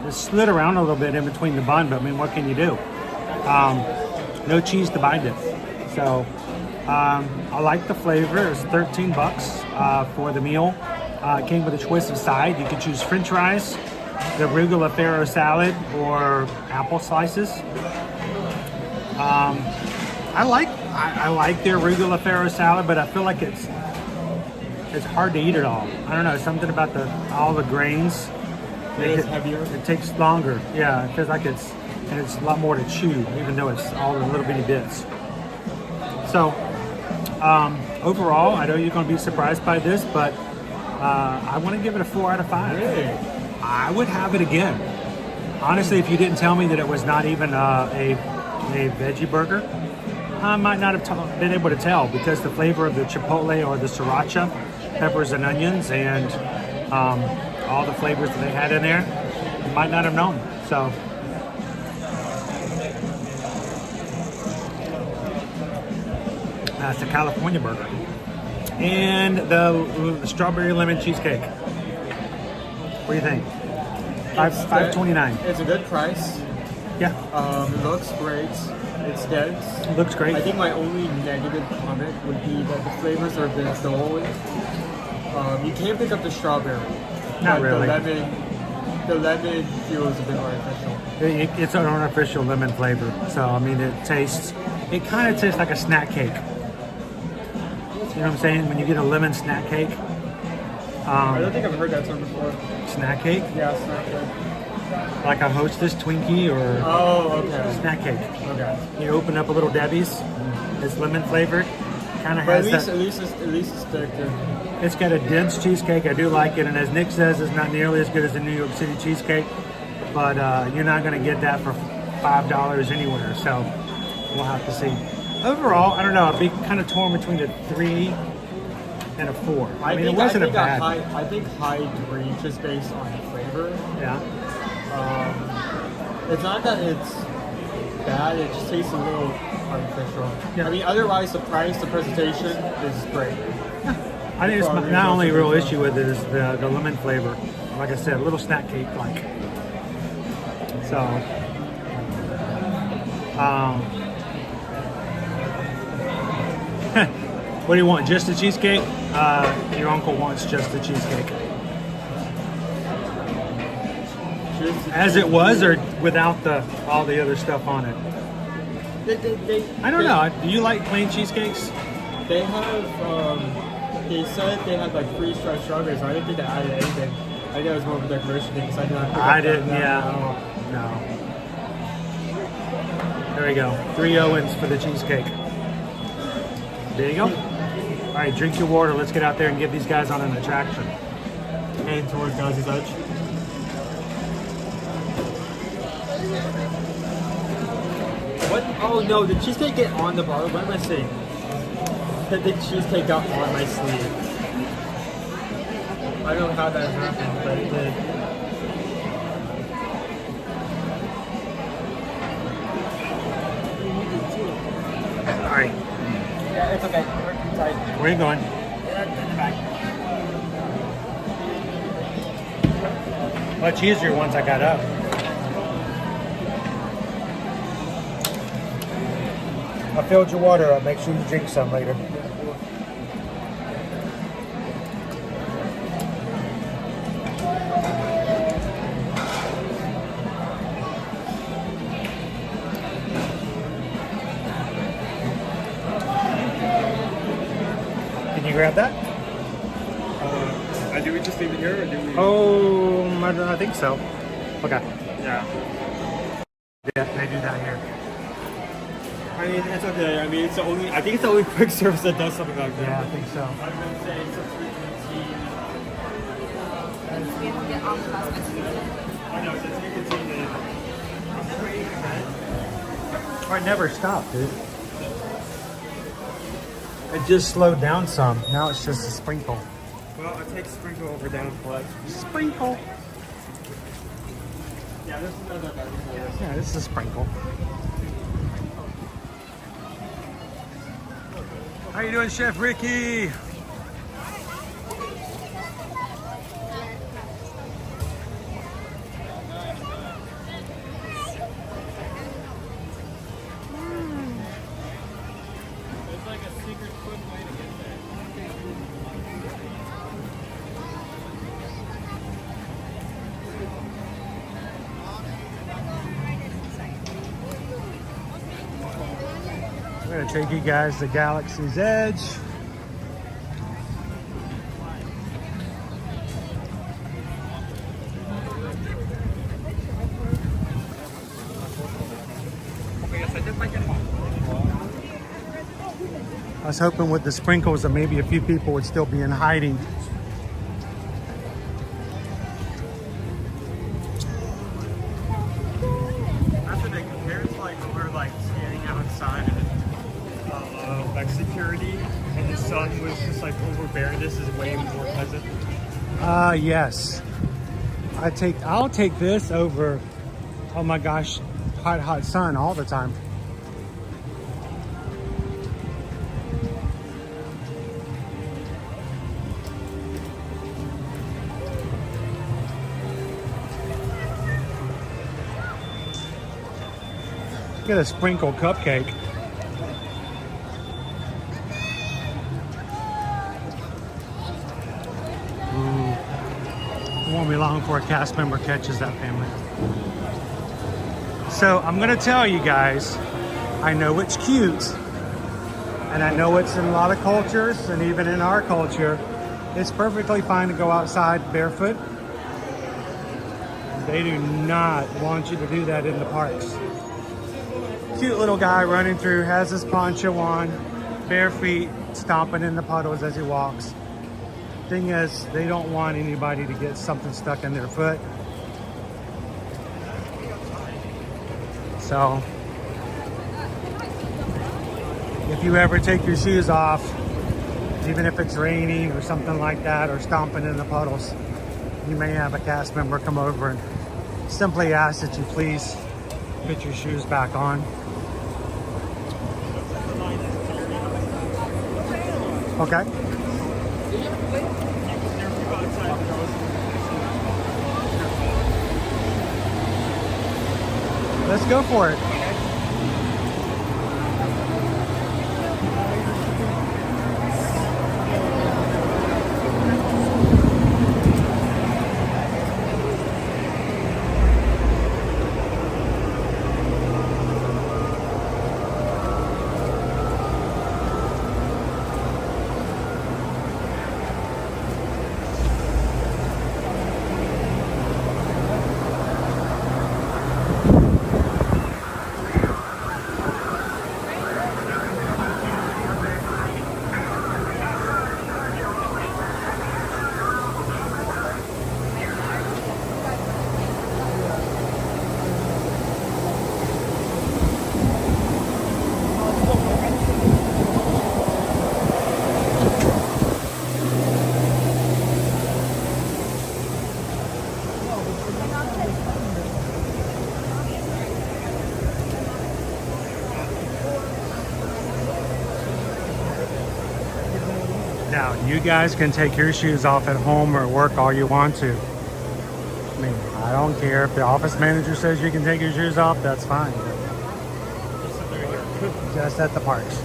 It slid around a little bit in between the bun, but I mean, what can you do? No cheese to bind it. So I like the flavor. It was $13 for the meal. It came with a choice of side. You could choose French fries, the arugula farro salad, or apple slices. I like the arugula farro salad, but I feel like it's hard to eat it all. I don't know, something about all the grains. It is heavier. It takes longer. Yeah, it feels like it's a lot more to chew, even though it's all the little bitty bits. So overall, I know you're going to be surprised by this, but I want to give it a 4 out of 5. Really? I would have it again. Honestly, if you didn't tell me that it was not even a veggie burger, I might not have been able to tell because the flavor of the chipotle or the sriracha, peppers and onions, and all the flavors that they had in there, you might not have known. So that's the California burger. And the strawberry lemon cheesecake. What do you think? $5.29. It's a good price. Yeah. It looks great. It's dense. Looks great. I think my only negative comment would be that the flavors are a bit dull. You can't pick up the strawberry. Not really. The lemon feels a bit artificial. It's an artificial lemon flavor. So, I mean, it kind of tastes like a snack cake. You know what I'm saying? When you get a lemon snack cake. I don't think I've heard that term before. Snack cake? Yeah, snack cake. Like a Hostess Twinkie or snack cake. Okay. You open up a little Debbie's. It's lemon flavored. Kind of has at least it's thick. It's got a dense cheesecake. I do like it, and as Nick says, it's not nearly as good as the New York City cheesecake. But you're not going to get that for $5 anywhere. So we'll have to see. Overall, I don't know. I'd be kind of torn between a 3 and a 4. I mean, it wasn't a bad. I think high 3 just based on the flavor. Yeah. It's not that it's bad. It just tastes a little artificial. Yeah. I mean, otherwise the price, the presentation is great. I think it's my only real issue with it is the lemon flavor. Like I said, a little snack cake like. So. What do you want? Just a cheesecake? Your uncle wants just a cheesecake. As it was, or without all the other stuff on it? I don't know. Do you like plain cheesecakes? They have. They said they had like 3 striped strawberries. I didn't think they added anything. I think it was more of a decoration thing because I didn't. I didn't. Yeah. No. There we go. 3 Owens for the cheesecake. There you go. All right, drink your water. Let's get out there and get these guys on an attraction. Heading towards Gaz's Edge. What? Oh no, the cheesecake get on the bottle. What am I saying? That the cheesecake got on my sleeve. I don't know how that happened, but it did. All right. Yeah, it's okay. Sorry. Where are you going? In the back. Much easier once I got up. I filled your water up. Make sure you drink some later. Can you grab that? Do we just leave it here, or do we? Oh, I think so. Okay. Yeah. Yeah, they do that here. I mean, it's okay. I mean, it's the only. I think it's the only quick service that does something like that. Yeah, I think so. I'm gonna say I know, since we continue. Or it never stopped, dude. It just slowed down some. Now it's just a sprinkle. Well, I take sprinkle over down flex. Sprinkle. Yeah, this is not that bad. Yeah, this is a sprinkle. How you doing, Chef Ricky? I'm gonna take you guys to Galaxy's Edge. I was hoping with the sprinkles that maybe a few people would still be in hiding. That's what they compare. It's like we're like standing outside and like security and the sun was just like overbearing, this is way more pleasant. Yes. I'll take this over, oh my gosh, hot sun all the time. Get a sprinkled cupcake. It won't be long before a cast member catches that family. So I'm gonna tell you guys, I know it's cute, and I know it's in a lot of cultures, and even in our culture, it's perfectly fine to go outside barefoot. They do not want you to do that in the parks. Cute little guy running through, has his poncho on, bare feet, stomping in the puddles as he walks. Thing is, they don't want anybody to get something stuck in their foot. So, if you ever take your shoes off, even if it's raining or something like that, or stomping in the puddles, you may have a cast member come over and simply ask that you please put your shoes back on. Okay. Let's go for it. Now, you guys can take your shoes off at home or work all you want to. I mean, I don't care if the office manager says you can take your shoes off, that's fine. Just at the parks.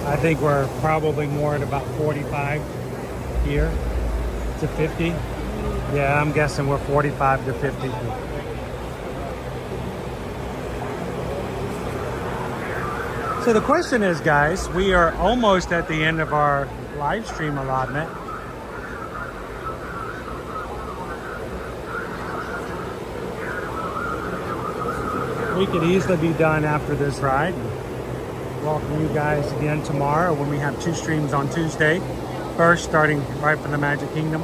I think we're probably more at about 45 here to 50. Yeah, I'm guessing we're 45 to 50. So the question is, guys, we are almost at the end of our live stream allotment. We could easily be done after this ride. Welcome you guys again tomorrow when we have 2 streams on Tuesday. First, starting right from the Magic Kingdom.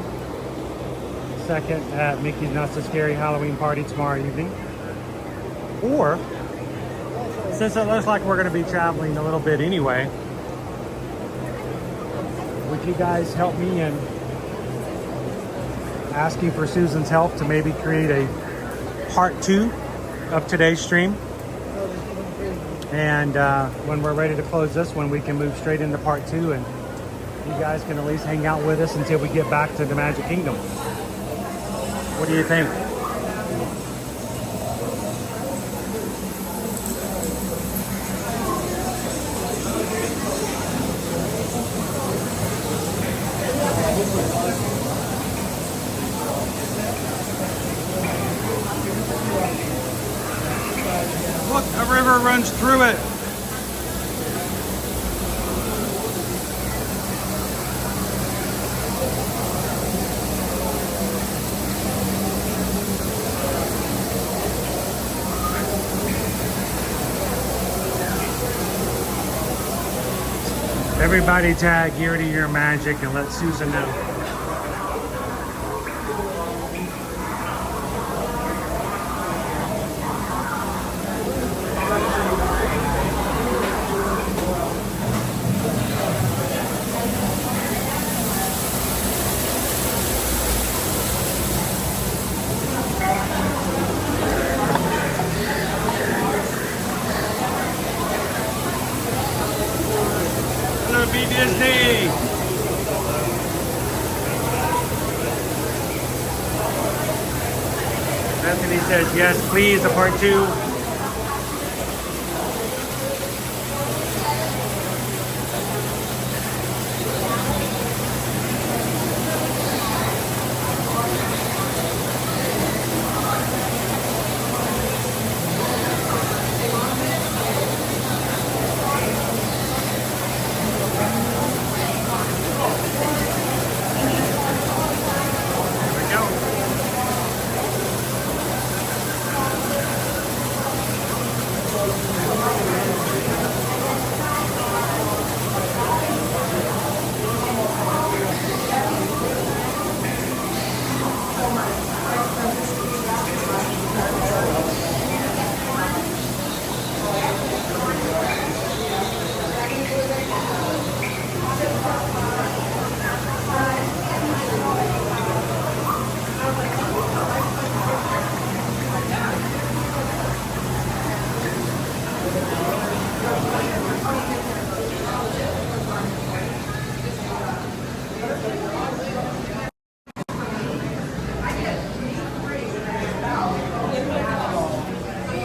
Second, at Mickey's Not So Scary Halloween Party tomorrow evening. Or, since it looks like we're going to be traveling a little bit anyway, would you guys help me in asking for Susan's help to maybe create a part 2 of today's stream? And when we're ready to close this one, we can move straight into part 2, and you guys can at least hang out with us until we get back to the Magic Kingdom. What do you think? Look, a river runs through it. Everybody tag Year to Year Magic and let Susan know. Disney! Bethany says, yes, please, a part 2.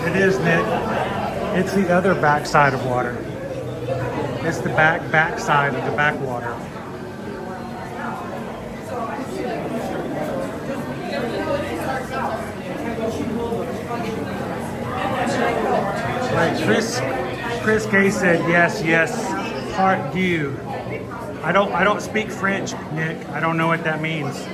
It is, Nick. It's the other backside of water. It's the backside of the backwater. Right, Chris K said yes, heart you. I don't speak French, Nick. I don't know what that means.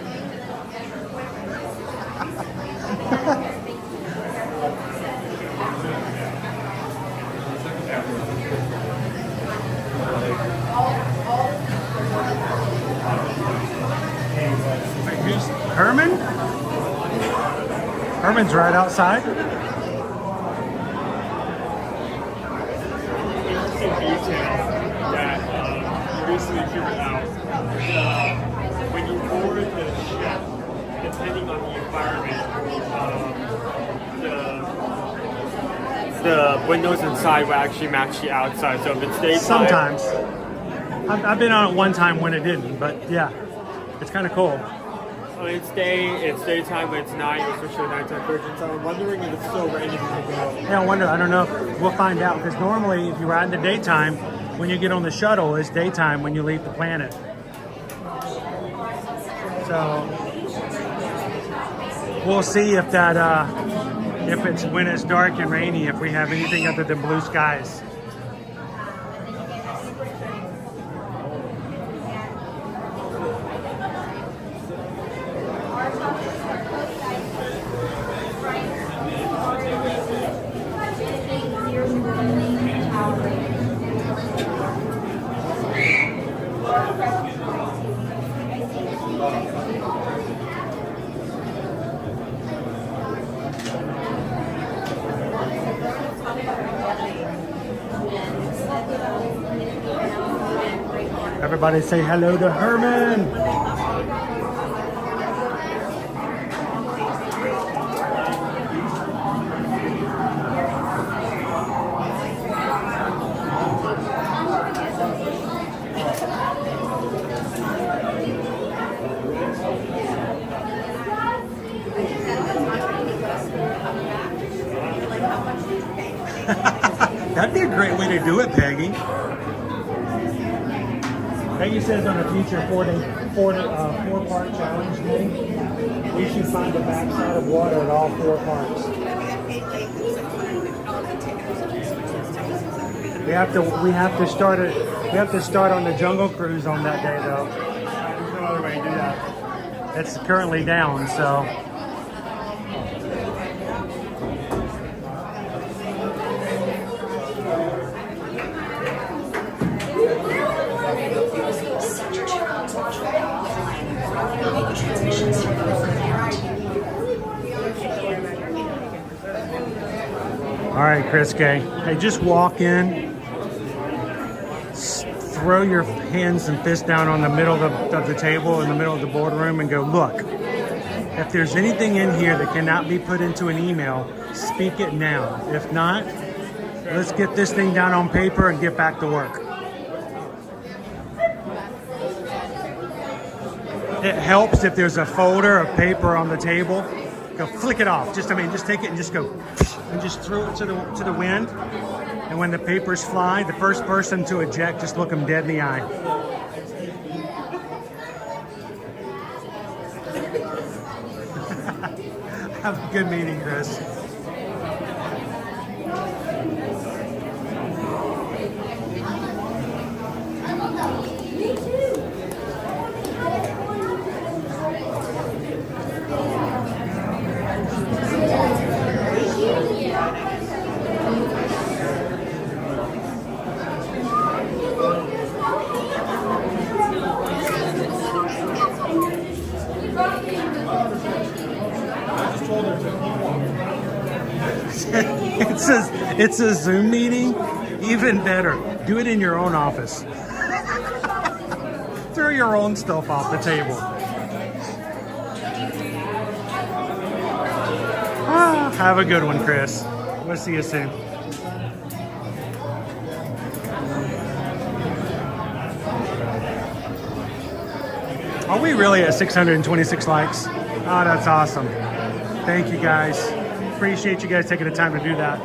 Herman? Herman's right outside. That recently figured out when you board the ship, depending on the environment, the windows inside will actually match the outside. So if it's daytime, sometimes. I've been on it one time when it didn't, but yeah, it's kind of cool. It's daytime, but it's night, especially nighttime version. So I'm wondering if it's still raining when you go. Yeah, I wonder. I don't know. We'll find out, because normally if you ride in the daytime, when you get on the shuttle, it's daytime when you leave the planet. So we'll see if that if it's when it's dark and rainy, if we have anything other than blue skies. Everybody say hello to Herman. That'd be a great way to do it, Peggy. Peggy says on a future four-part challenge thing, we should find the backside of water at all 4 parts. We have to start on the Jungle Cruise on that day, though. There's no other way to do that. It's currently down, so. All right, Chris K. Hey, just walk in, throw your hands and fists down on the middle of the table in the middle of the boardroom and go, look, if there's anything in here that cannot be put into an email, speak it now. If not, let's get this thing down on paper and get back to work. It helps if there's a folder of paper on the table. Go flick it off. Just take it and just go, and just throw it to the wind. And when the papers fly, the first person to eject, just look them dead in the eye. Have a good meeting, Chris. It's a Zoom meeting. Even better, do it in your own office. Throw your own stuff off the table. Have a good one, Chris. We'll see you soon. Are we really at 626 likes? Oh, that's awesome. Thank you, guys. Appreciate you guys taking the time to do that.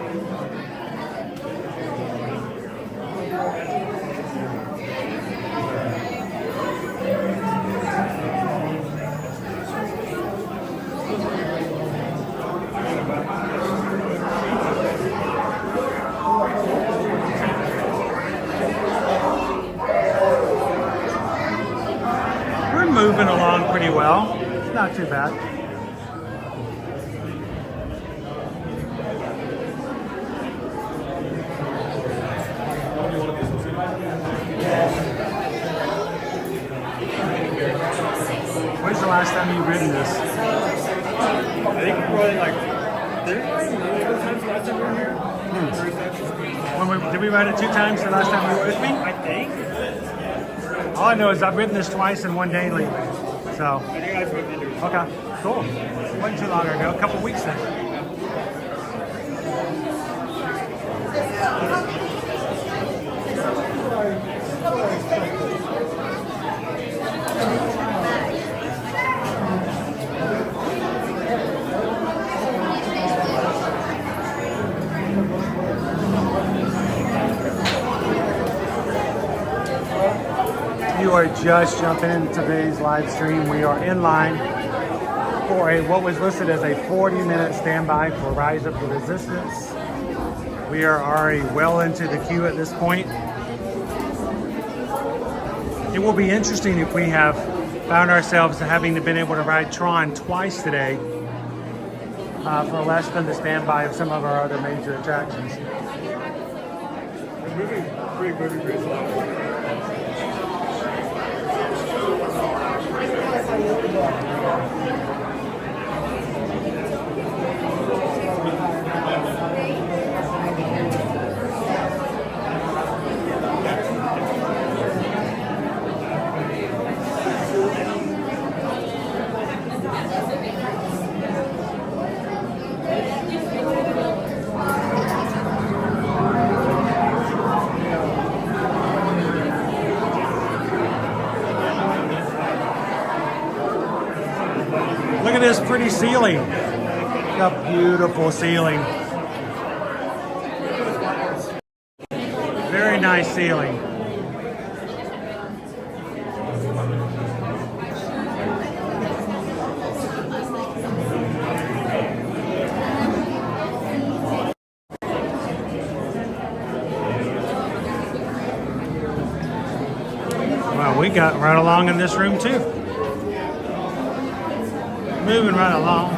We're moving along pretty well. It's not too bad. When's the last time you've ridden this? I think probably like 4 times the last time we were here. Did we ride it 2 times the last time you were with me? I think. All I know is I've ridden this twice in one day lately. So. I think I've ridden it. Okay, cool. Wasn't too long ago, a couple weeks then. You are just jumping into today's live stream. We are in line for what was listed as a 40-minute standby for Rise of the Resistance. We are already well into the queue at this point. It will be interesting if we have found ourselves having been able to ride Tron twice today for less than the standby of some of our other major attractions. We're moving pretty slow. Look at this pretty ceiling. A beautiful ceiling. Very nice ceiling. Well, we got right along in this room too. Moving right along.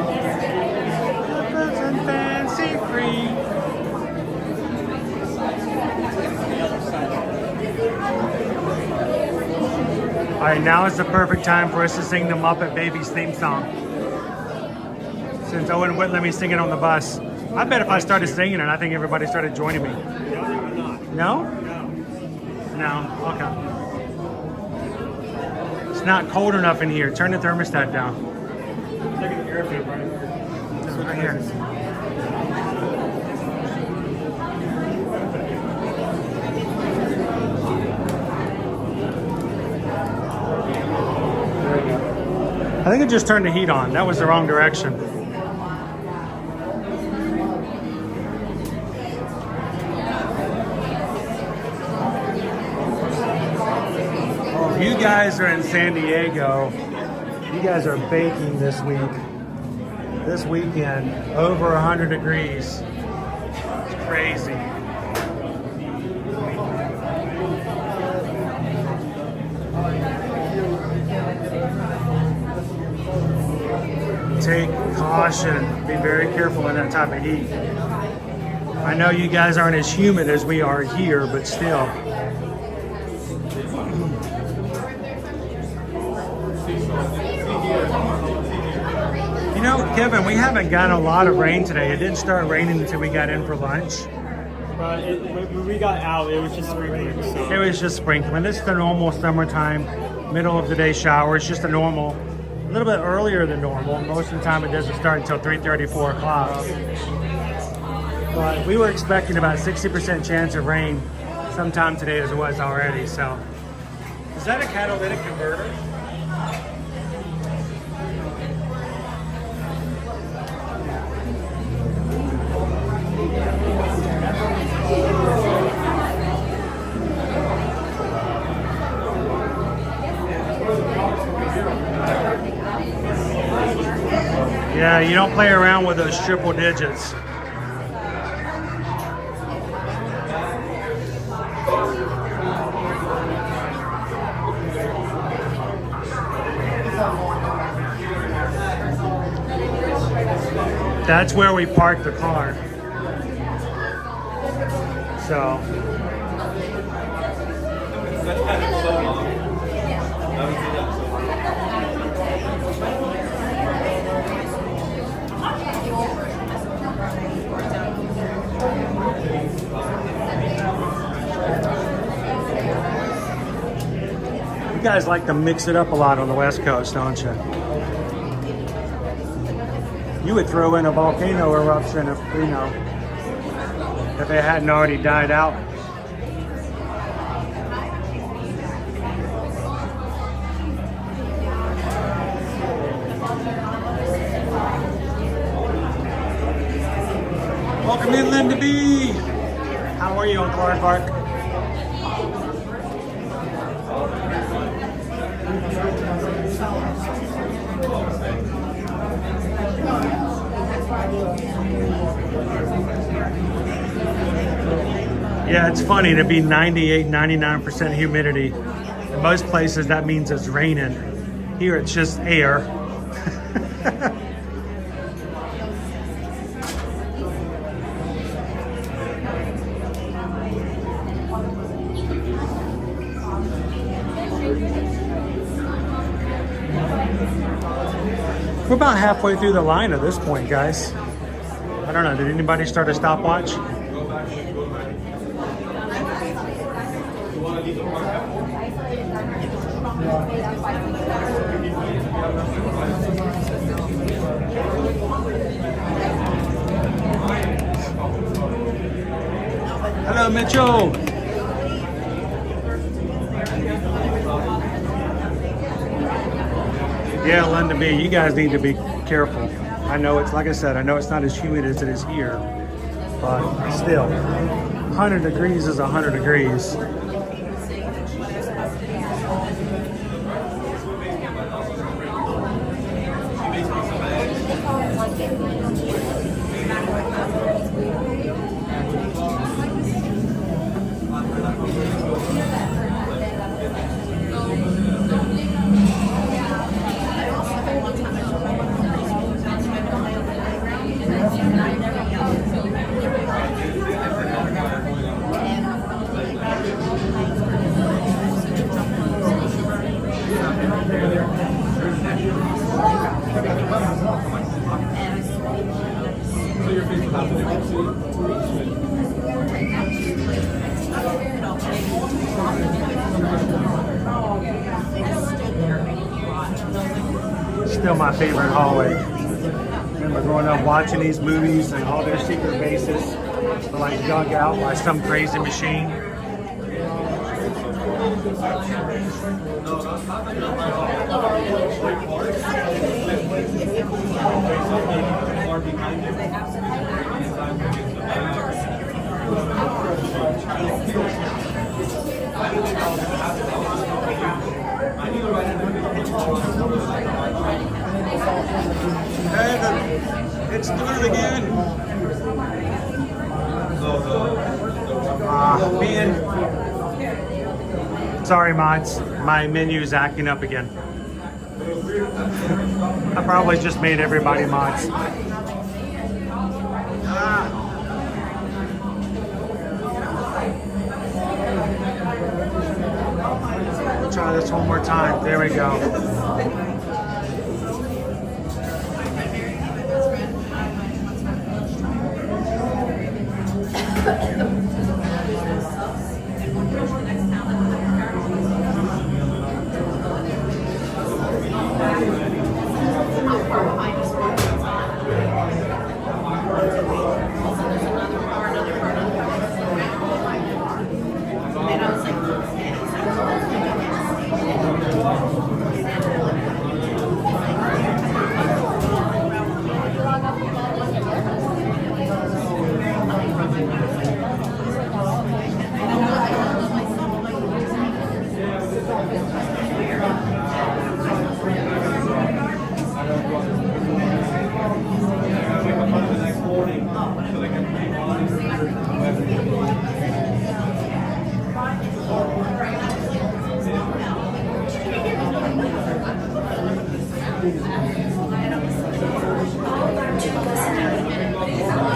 And fancy free. All right, now is the perfect time for us to sing the Muppet Babies theme song. Since Owen wouldn't let me sing it on the bus. I bet if I started singing it, I think everybody started joining me. No? No? Okay. It's not cold enough in here. Turn the thermostat down. Take an air vent right here. Right here. I think it just turned the heat on. That was the wrong direction. Oh, if you guys are in San Diego, you guys are baking this week. This weekend, over 100 degrees. It's crazy. Take caution. Be very careful in that type of heat. I know you guys aren't as humid as we are here, but still. You know, Kevin, we haven't gotten a lot of rain today. It didn't start raining until we got in for lunch. But when we got out, it was just sprinkling. So. It was just sprinkling. It's the normal summertime, middle of the day shower. It's just a normal, a little bit earlier than normal. Most of the time it doesn't start until 3:30, 4 o'clock. But we were expecting about 60% chance of rain sometime today as it was already. So, is that a catalytic converter? Yeah, you don't play around with those triple digits. That's where we parked the car. So. You guys like to mix it up a lot on the West Coast, don't you? You would throw in a volcano eruption if, you know, if it hadn't already died out. Welcome in, Linda B. How are you on Clark Park? Yeah, it's funny to be 98, 99% humidity. In most places that means it's raining. Here it's just air. We're about halfway through the line at this point, guys. I don't know, did anybody start a stopwatch? Hello, Mitchell. Yeah, Linda B, you guys need to be careful. I know it's, like I said, I know it's not as humid as it is here, but still, 100 degrees is 100 degrees. your face without the name. Still my favorite hallway. Remember growing up watching these movies and all their secret bases were like dug out by some crazy machine. Hey, it's doing it again. Man. Sorry, mods. My menu's acting up again. I probably just made everybody mods. Try this one more time. There we go.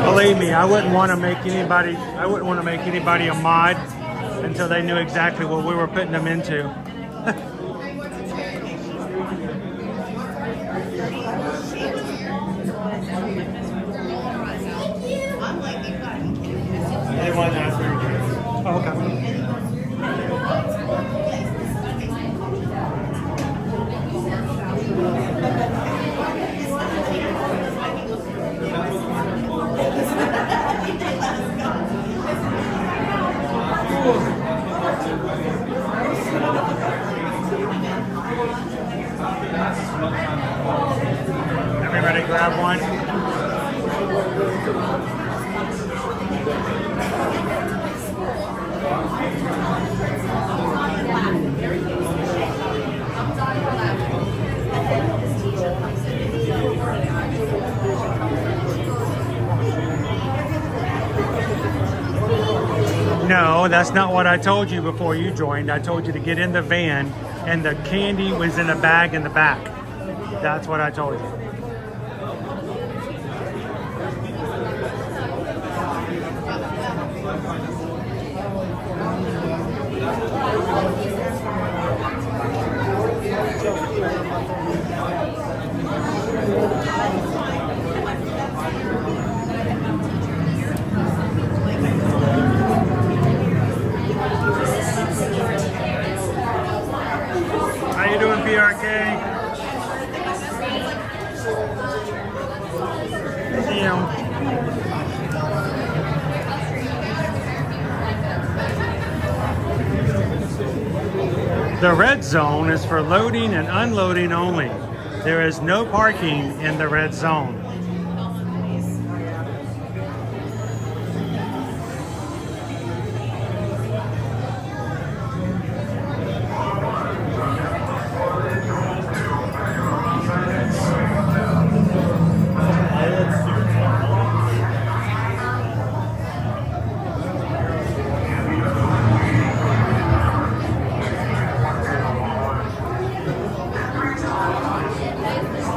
Believe me, I wouldn't want to make anybody a mod until they knew exactly what we were putting them into. They want to ask her again. Oh, okay. Everybody grab one. No, that's not what I told you before you joined. I told you to get in the van and the candy was in a bag in the back. That's what I told you. How you doing, PRK? The red zone is for loading and unloading only. There is no parking in the red zone.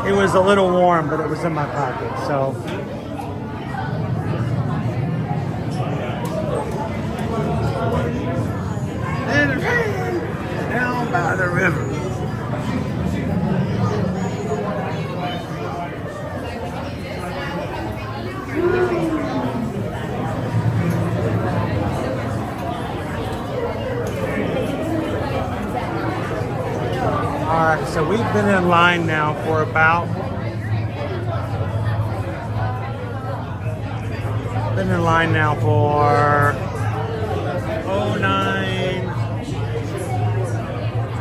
It was a little warm, but it was in my pocket, so. And it ran down by the river. so we've been in line now for about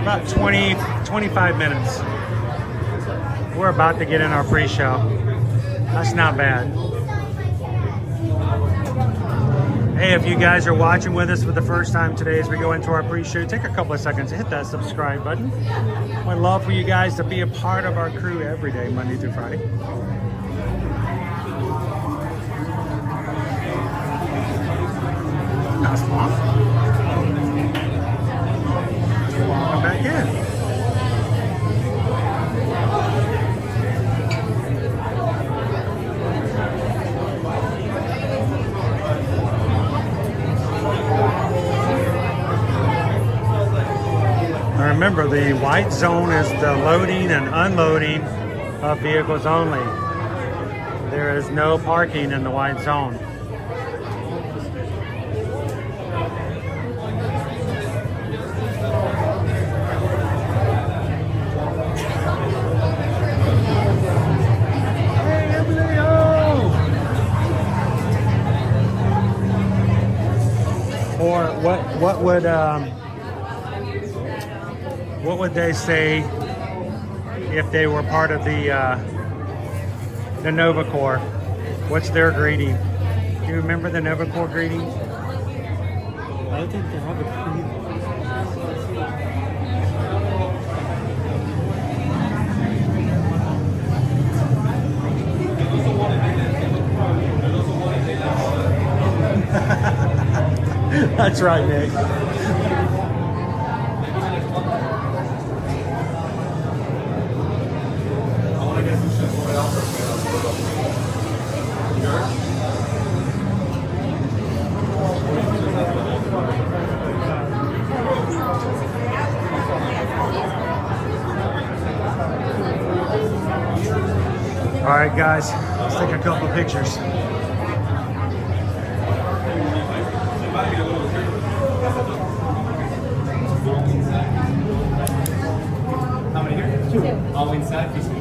about 25 minutes. We're about to get in our pre-show. That's not bad. Hey, if you guys are watching with us for the first time today as we go into our pre-show, take a couple of seconds to hit that subscribe button. I'd love for you guys to be a part of our crew every day, Monday through Friday. Nice, Mom. Come back in. Remember, the white zone is the loading and unloading of vehicles only. There is no parking in the white zone. Or what would they say if they were part of the Nova Corps? What's their greeting? Do you remember the Nova Corps greeting? I don't think they have a greeting. That's right, Nick. All right, guys, let's take a couple of pictures. How many here? Two. All inside, facing.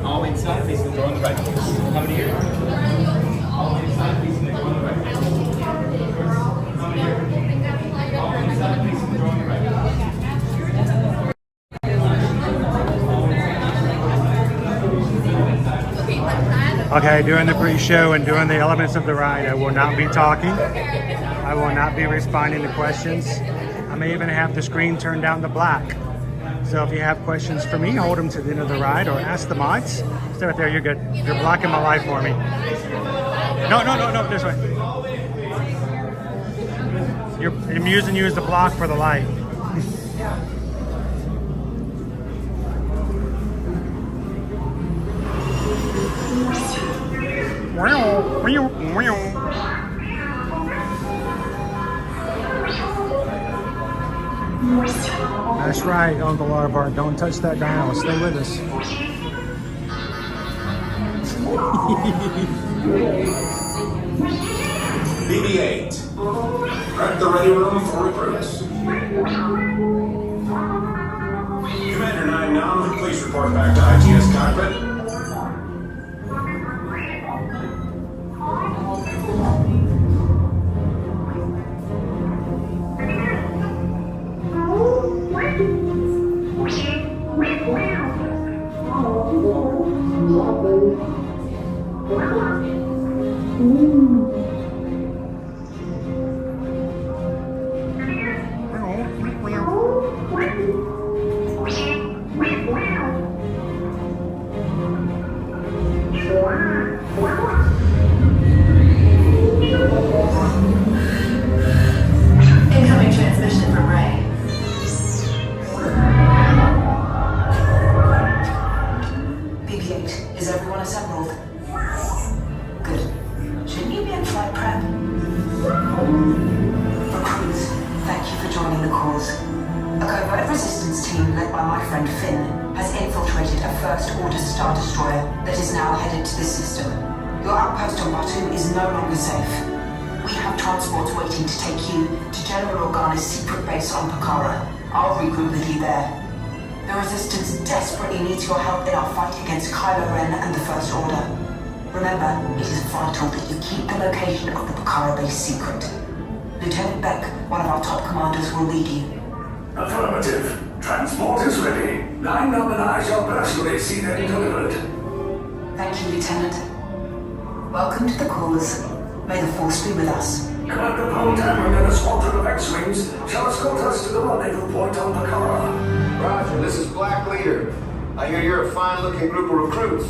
All inside, facing the door on the right. How many here? All inside, facing the door on the right. How many here? All inside, facing the door on the right. Okay, during the pre-show and during the elements of the ride, I will not be talking. I will not be responding to questions. I may even have the screen turned down to black. So if you have questions for me, hold them to the end of the ride or ask the mods. Stay right there, you're good. You're blocking my life for me. No, this way. I'm using you as the block for the light. That's right, Uncle Arbart. Don't touch that dial. Stay with us. BB-8. Prep the ready room for recruits. Commander 9-9, please report back to ITS cockpit. Incoming transmission from Ray. BB-8, is everyone assembled? Good. Shouldn't you be in flight prep? Recruits, thank you for joining the cause. A covert resistance team led by my friend Finn has infiltrated a First Order Star Destroyer that is now headed to this system. Your outpost on Bayou is no longer safe. We have transports waiting to take you to General Organa's secret base on Pakara. I'll regroup with you there. The Resistance desperately needs your help in our fight against Kylo Ren and the First Order. Remember, it is vital that you keep the location of the Bakara base secret. Lieutenant Beck, one of our top commanders, will lead you. Affirmative. Transport is ready. Line up and I shall personally see them delivered. Thank you, Lieutenant. Welcome to the cause. May the Force be with us. Commander Poltam and a squadron of X-Wings shall escort us to the rendezvous point on Bakara. Roger, this is Black Leader. I hear you're a fine-looking group of recruits.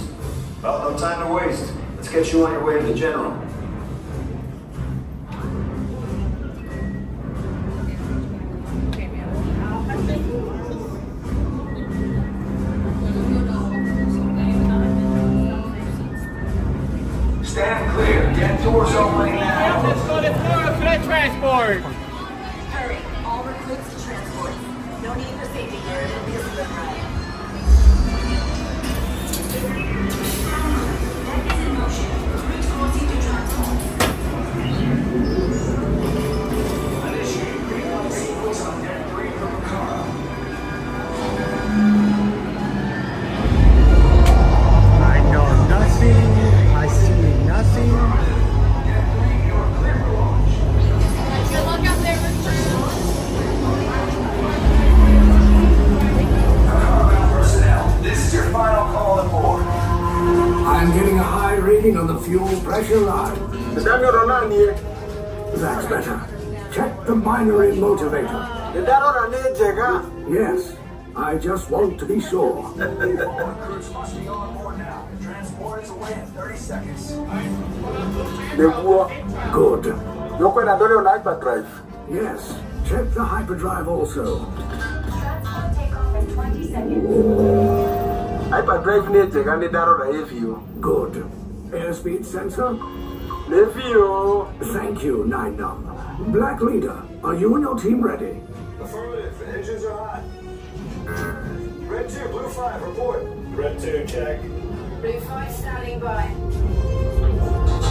Well, no time to waste. Let's get you on your way to the General. Stand clear. Get doors opening now. Let's go to transport. Hurry. All recruits to transport. No need for safety here. It'll be a split ride. Deck is in motion. Recruits proceed to transport. Initiate green-light sequence on deck 3 from Bakara. I know nothing. I see nothing. Good luck out there, Personnel, this is your final call aboard. I'm getting a high reading on the fuel pressure line. That's better. Check the binary motivator. Yes, I just want to be sure. Recruits must be on board now. Transport is away in 30 seconds. Good. Yes, check the hyperdrive also. Hyperdrive nature and the Daro Good. Airspeed sensor? Thank you, Nine Numb. Black Leader, are you and your team ready? Affirmative. Engines are hot. Red 2, Blue 5, report. Red 2, check. Blue 5 standing by.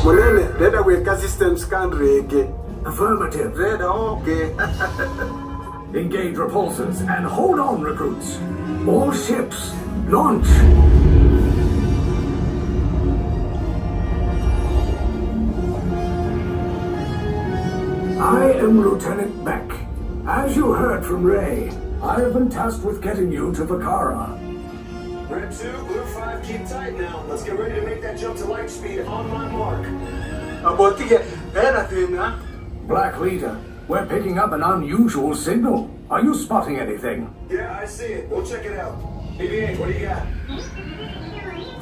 Monene, data weka system scan rege. Affirmative. Reda, okay. Engage repulsors and hold on, recruits. All ships, launch. I am Lieutenant Beck. As you heard from Ray, I have been tasked with getting you to Bakara. Red 2, Blue 5, keep tight now. Let's get ready to make that jump to light speed on my mark. Black Leader, we're picking up an unusual signal. Are you spotting anything? Yeah, I see it. We'll check it out. BB-8, what do you got?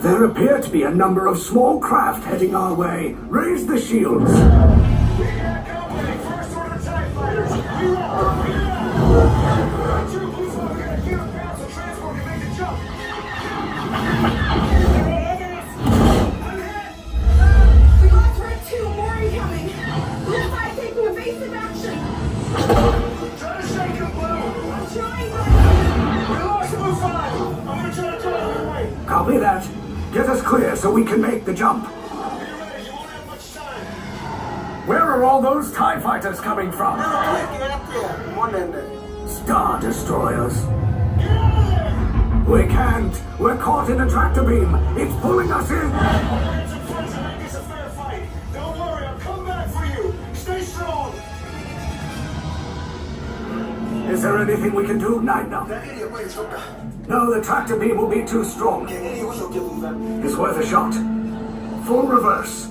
There appear to be a number of small craft heading our way. Raise the shields. We got company. First order TIE fighters. We're up. Red 2, Blue 5, we gotta keep it down so transport can make the jump. We lost Red 2. More incoming. Blue 5 taking evasive action. Try to shake him, Blue. I'm trying, but... We lost Blue 5. I'm gonna try to draw the other way. Copy that. Get us clear so we can make the jump. Where are all those TIE fighters coming from? Star Destroyers. We can't. We're caught in a tractor beam. It's pulling us in. It's a fair fight. Don't worry, I'll come back for you. Stay strong. Is there anything we can do, Nine Numb? No, the tractor beam will be too strong. It's worth a shot. Full reverse.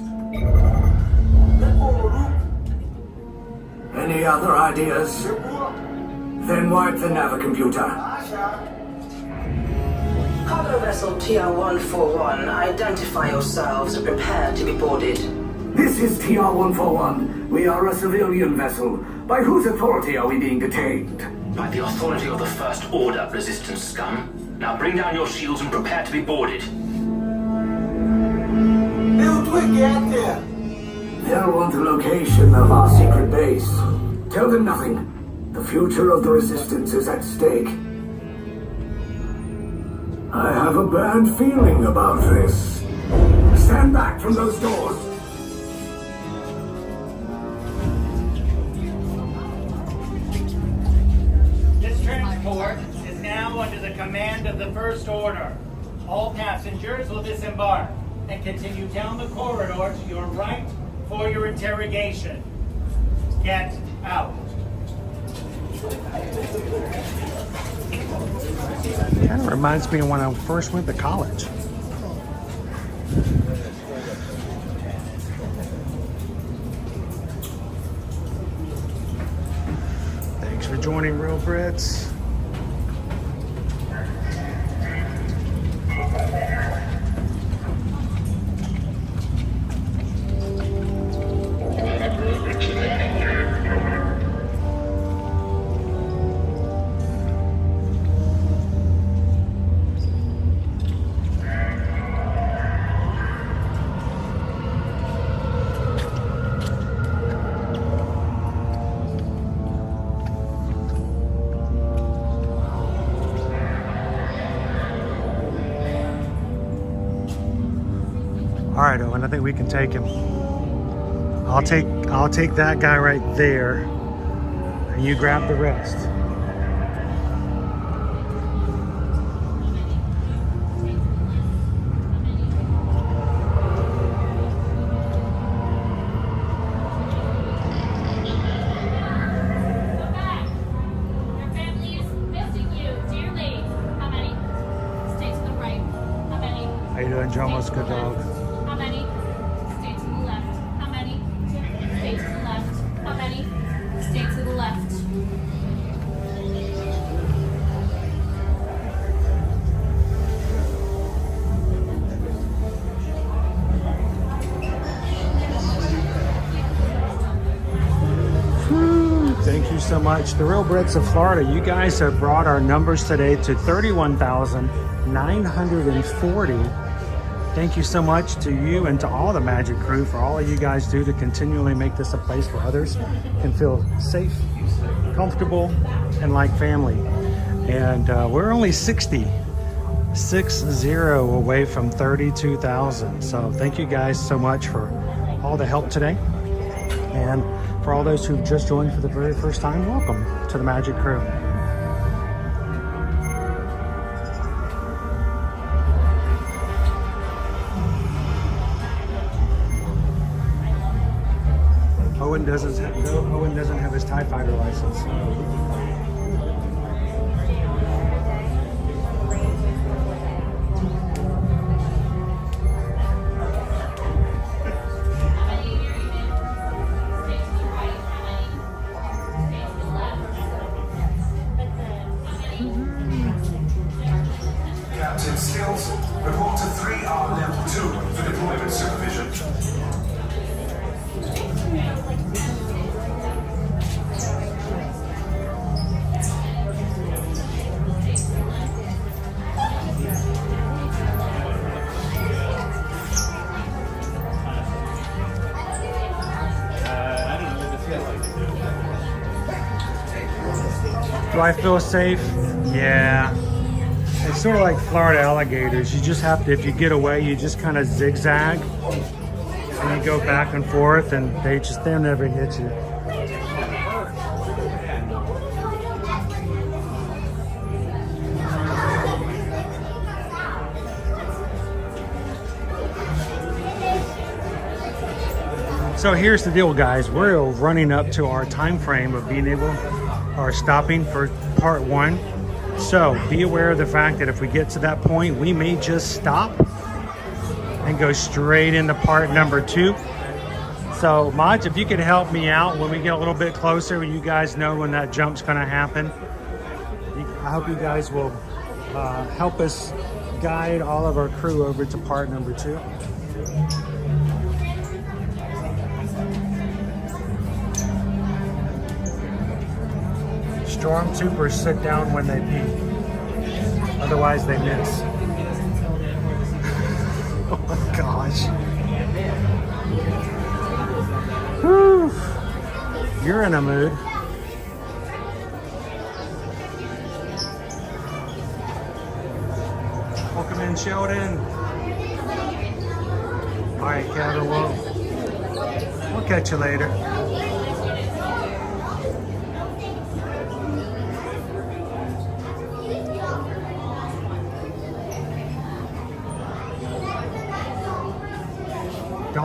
Any other ideas? Then wipe the navicomputer. Cargo vessel TR-141, identify yourselves and prepare to be boarded. This is TR-141. We are a civilian vessel. By whose authority are we being detained? By the authority of the First Order, Resistance scum. Now bring down your shields and prepare to be boarded. They'll want the location of our secret base. Tell them nothing. The future of the Resistance is at stake. I have a bad feeling about this. Stand back from those doors. This transport is now under the command the first order. All passengers will disembark and continue down the corridor to your right for your interrogation. Get out. Kind of reminds me of when I first went to college. Thanks for joining, Real Brits. All right, Owen, I think we can take him. I'll take that guy right there, and you grab the rest. How you doing, Jomo's good dog? How many? Stay to the left. How many? Stay to the left. How many? Stay to the left. Thank you so much. The Real Brits of Florida, you guys have brought our numbers today to 31,940. Thank you so much to you and to all the Magic crew for all you guys do to continually make this a place where others can feel safe, comfortable, and like family. And we're only 60 away from 32,000. So thank you guys so much for all the help today. And for all those who've just joined for the very first time, welcome to the Magic crew. Owen doesn't have his TIE Fighter license. Captain Skills, report to 3R Level 2 for deployment supervision. Do I feel safe? Yeah. It's sort of like Florida alligators. You just have to, if you get away, you just kind of zigzag and you go back and forth, and they'll never hit you. So here's the deal, guys. We're running up to our time frame of being able, or stopping for part 1. So be aware of the fact that if we get to that point, we may just stop and go straight into part number 2. So Mods, if you could help me out when we get a little bit closer, you guys know when that jump's gonna happen. I hope you guys will help us guide all of our crew over to part number 2. Stormtroopers sit down when they pee. Otherwise they miss. Oh my gosh. Whew. You're in a mood. Welcome in, Sheldon. All right, Kevin, we'll catch you later.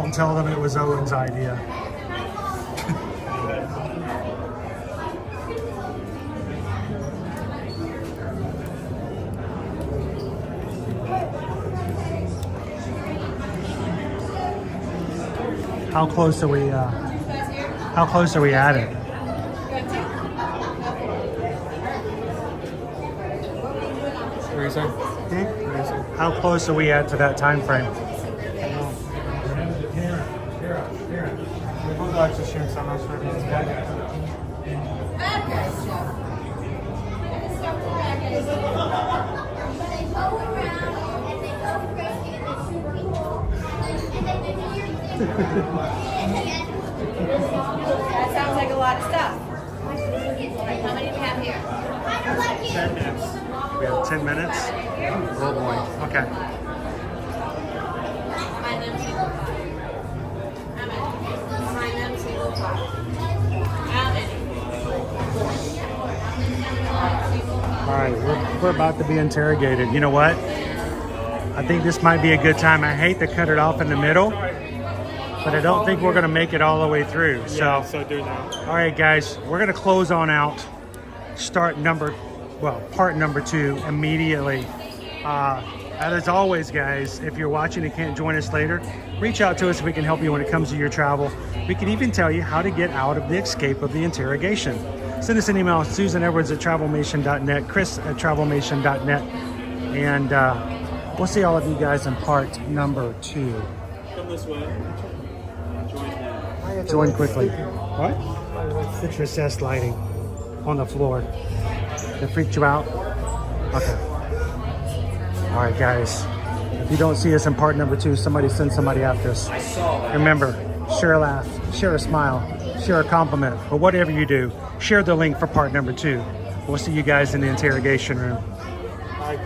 Don't tell them it was Owen's idea. How close are we? How close are we at it? What are you saying? How close are we at to that time frame? We'll actually share some else for these guys. That sounds like a lot of stuff. How many do we have here? 10 minutes. We have 10 minutes? Oh boy. Okay. Find them single pot. Find them single pot. How many? All right, we're about to be interrogated. You know what? I think this might be a good time. I hate to cut it off in the middle, but I don't think we're going to make it all the way through. So do that. All right, guys, we're going to close on out. Start part number 2 immediately. And as always, guys, if you're watching and can't join us later, reach out to us. We can help you when it comes to your travel. We can even tell you how to get out of the escape of the interrogation. Send us an email, susanedwards@travelmation.net, chris@travelmation.net, and we'll see all of you guys in part number 2. Come this way. Join now. Join quickly. What? Citrus S lighting on the floor. That freaked you out? Okay. All right, guys. If you don't see us in part number 2, somebody send somebody after us. Remember, share a laugh, share a smile, share a compliment, or whatever you do, share the link for part number 2. We'll see you guys in the interrogation room. Bye.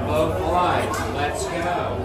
Both lights, let's go.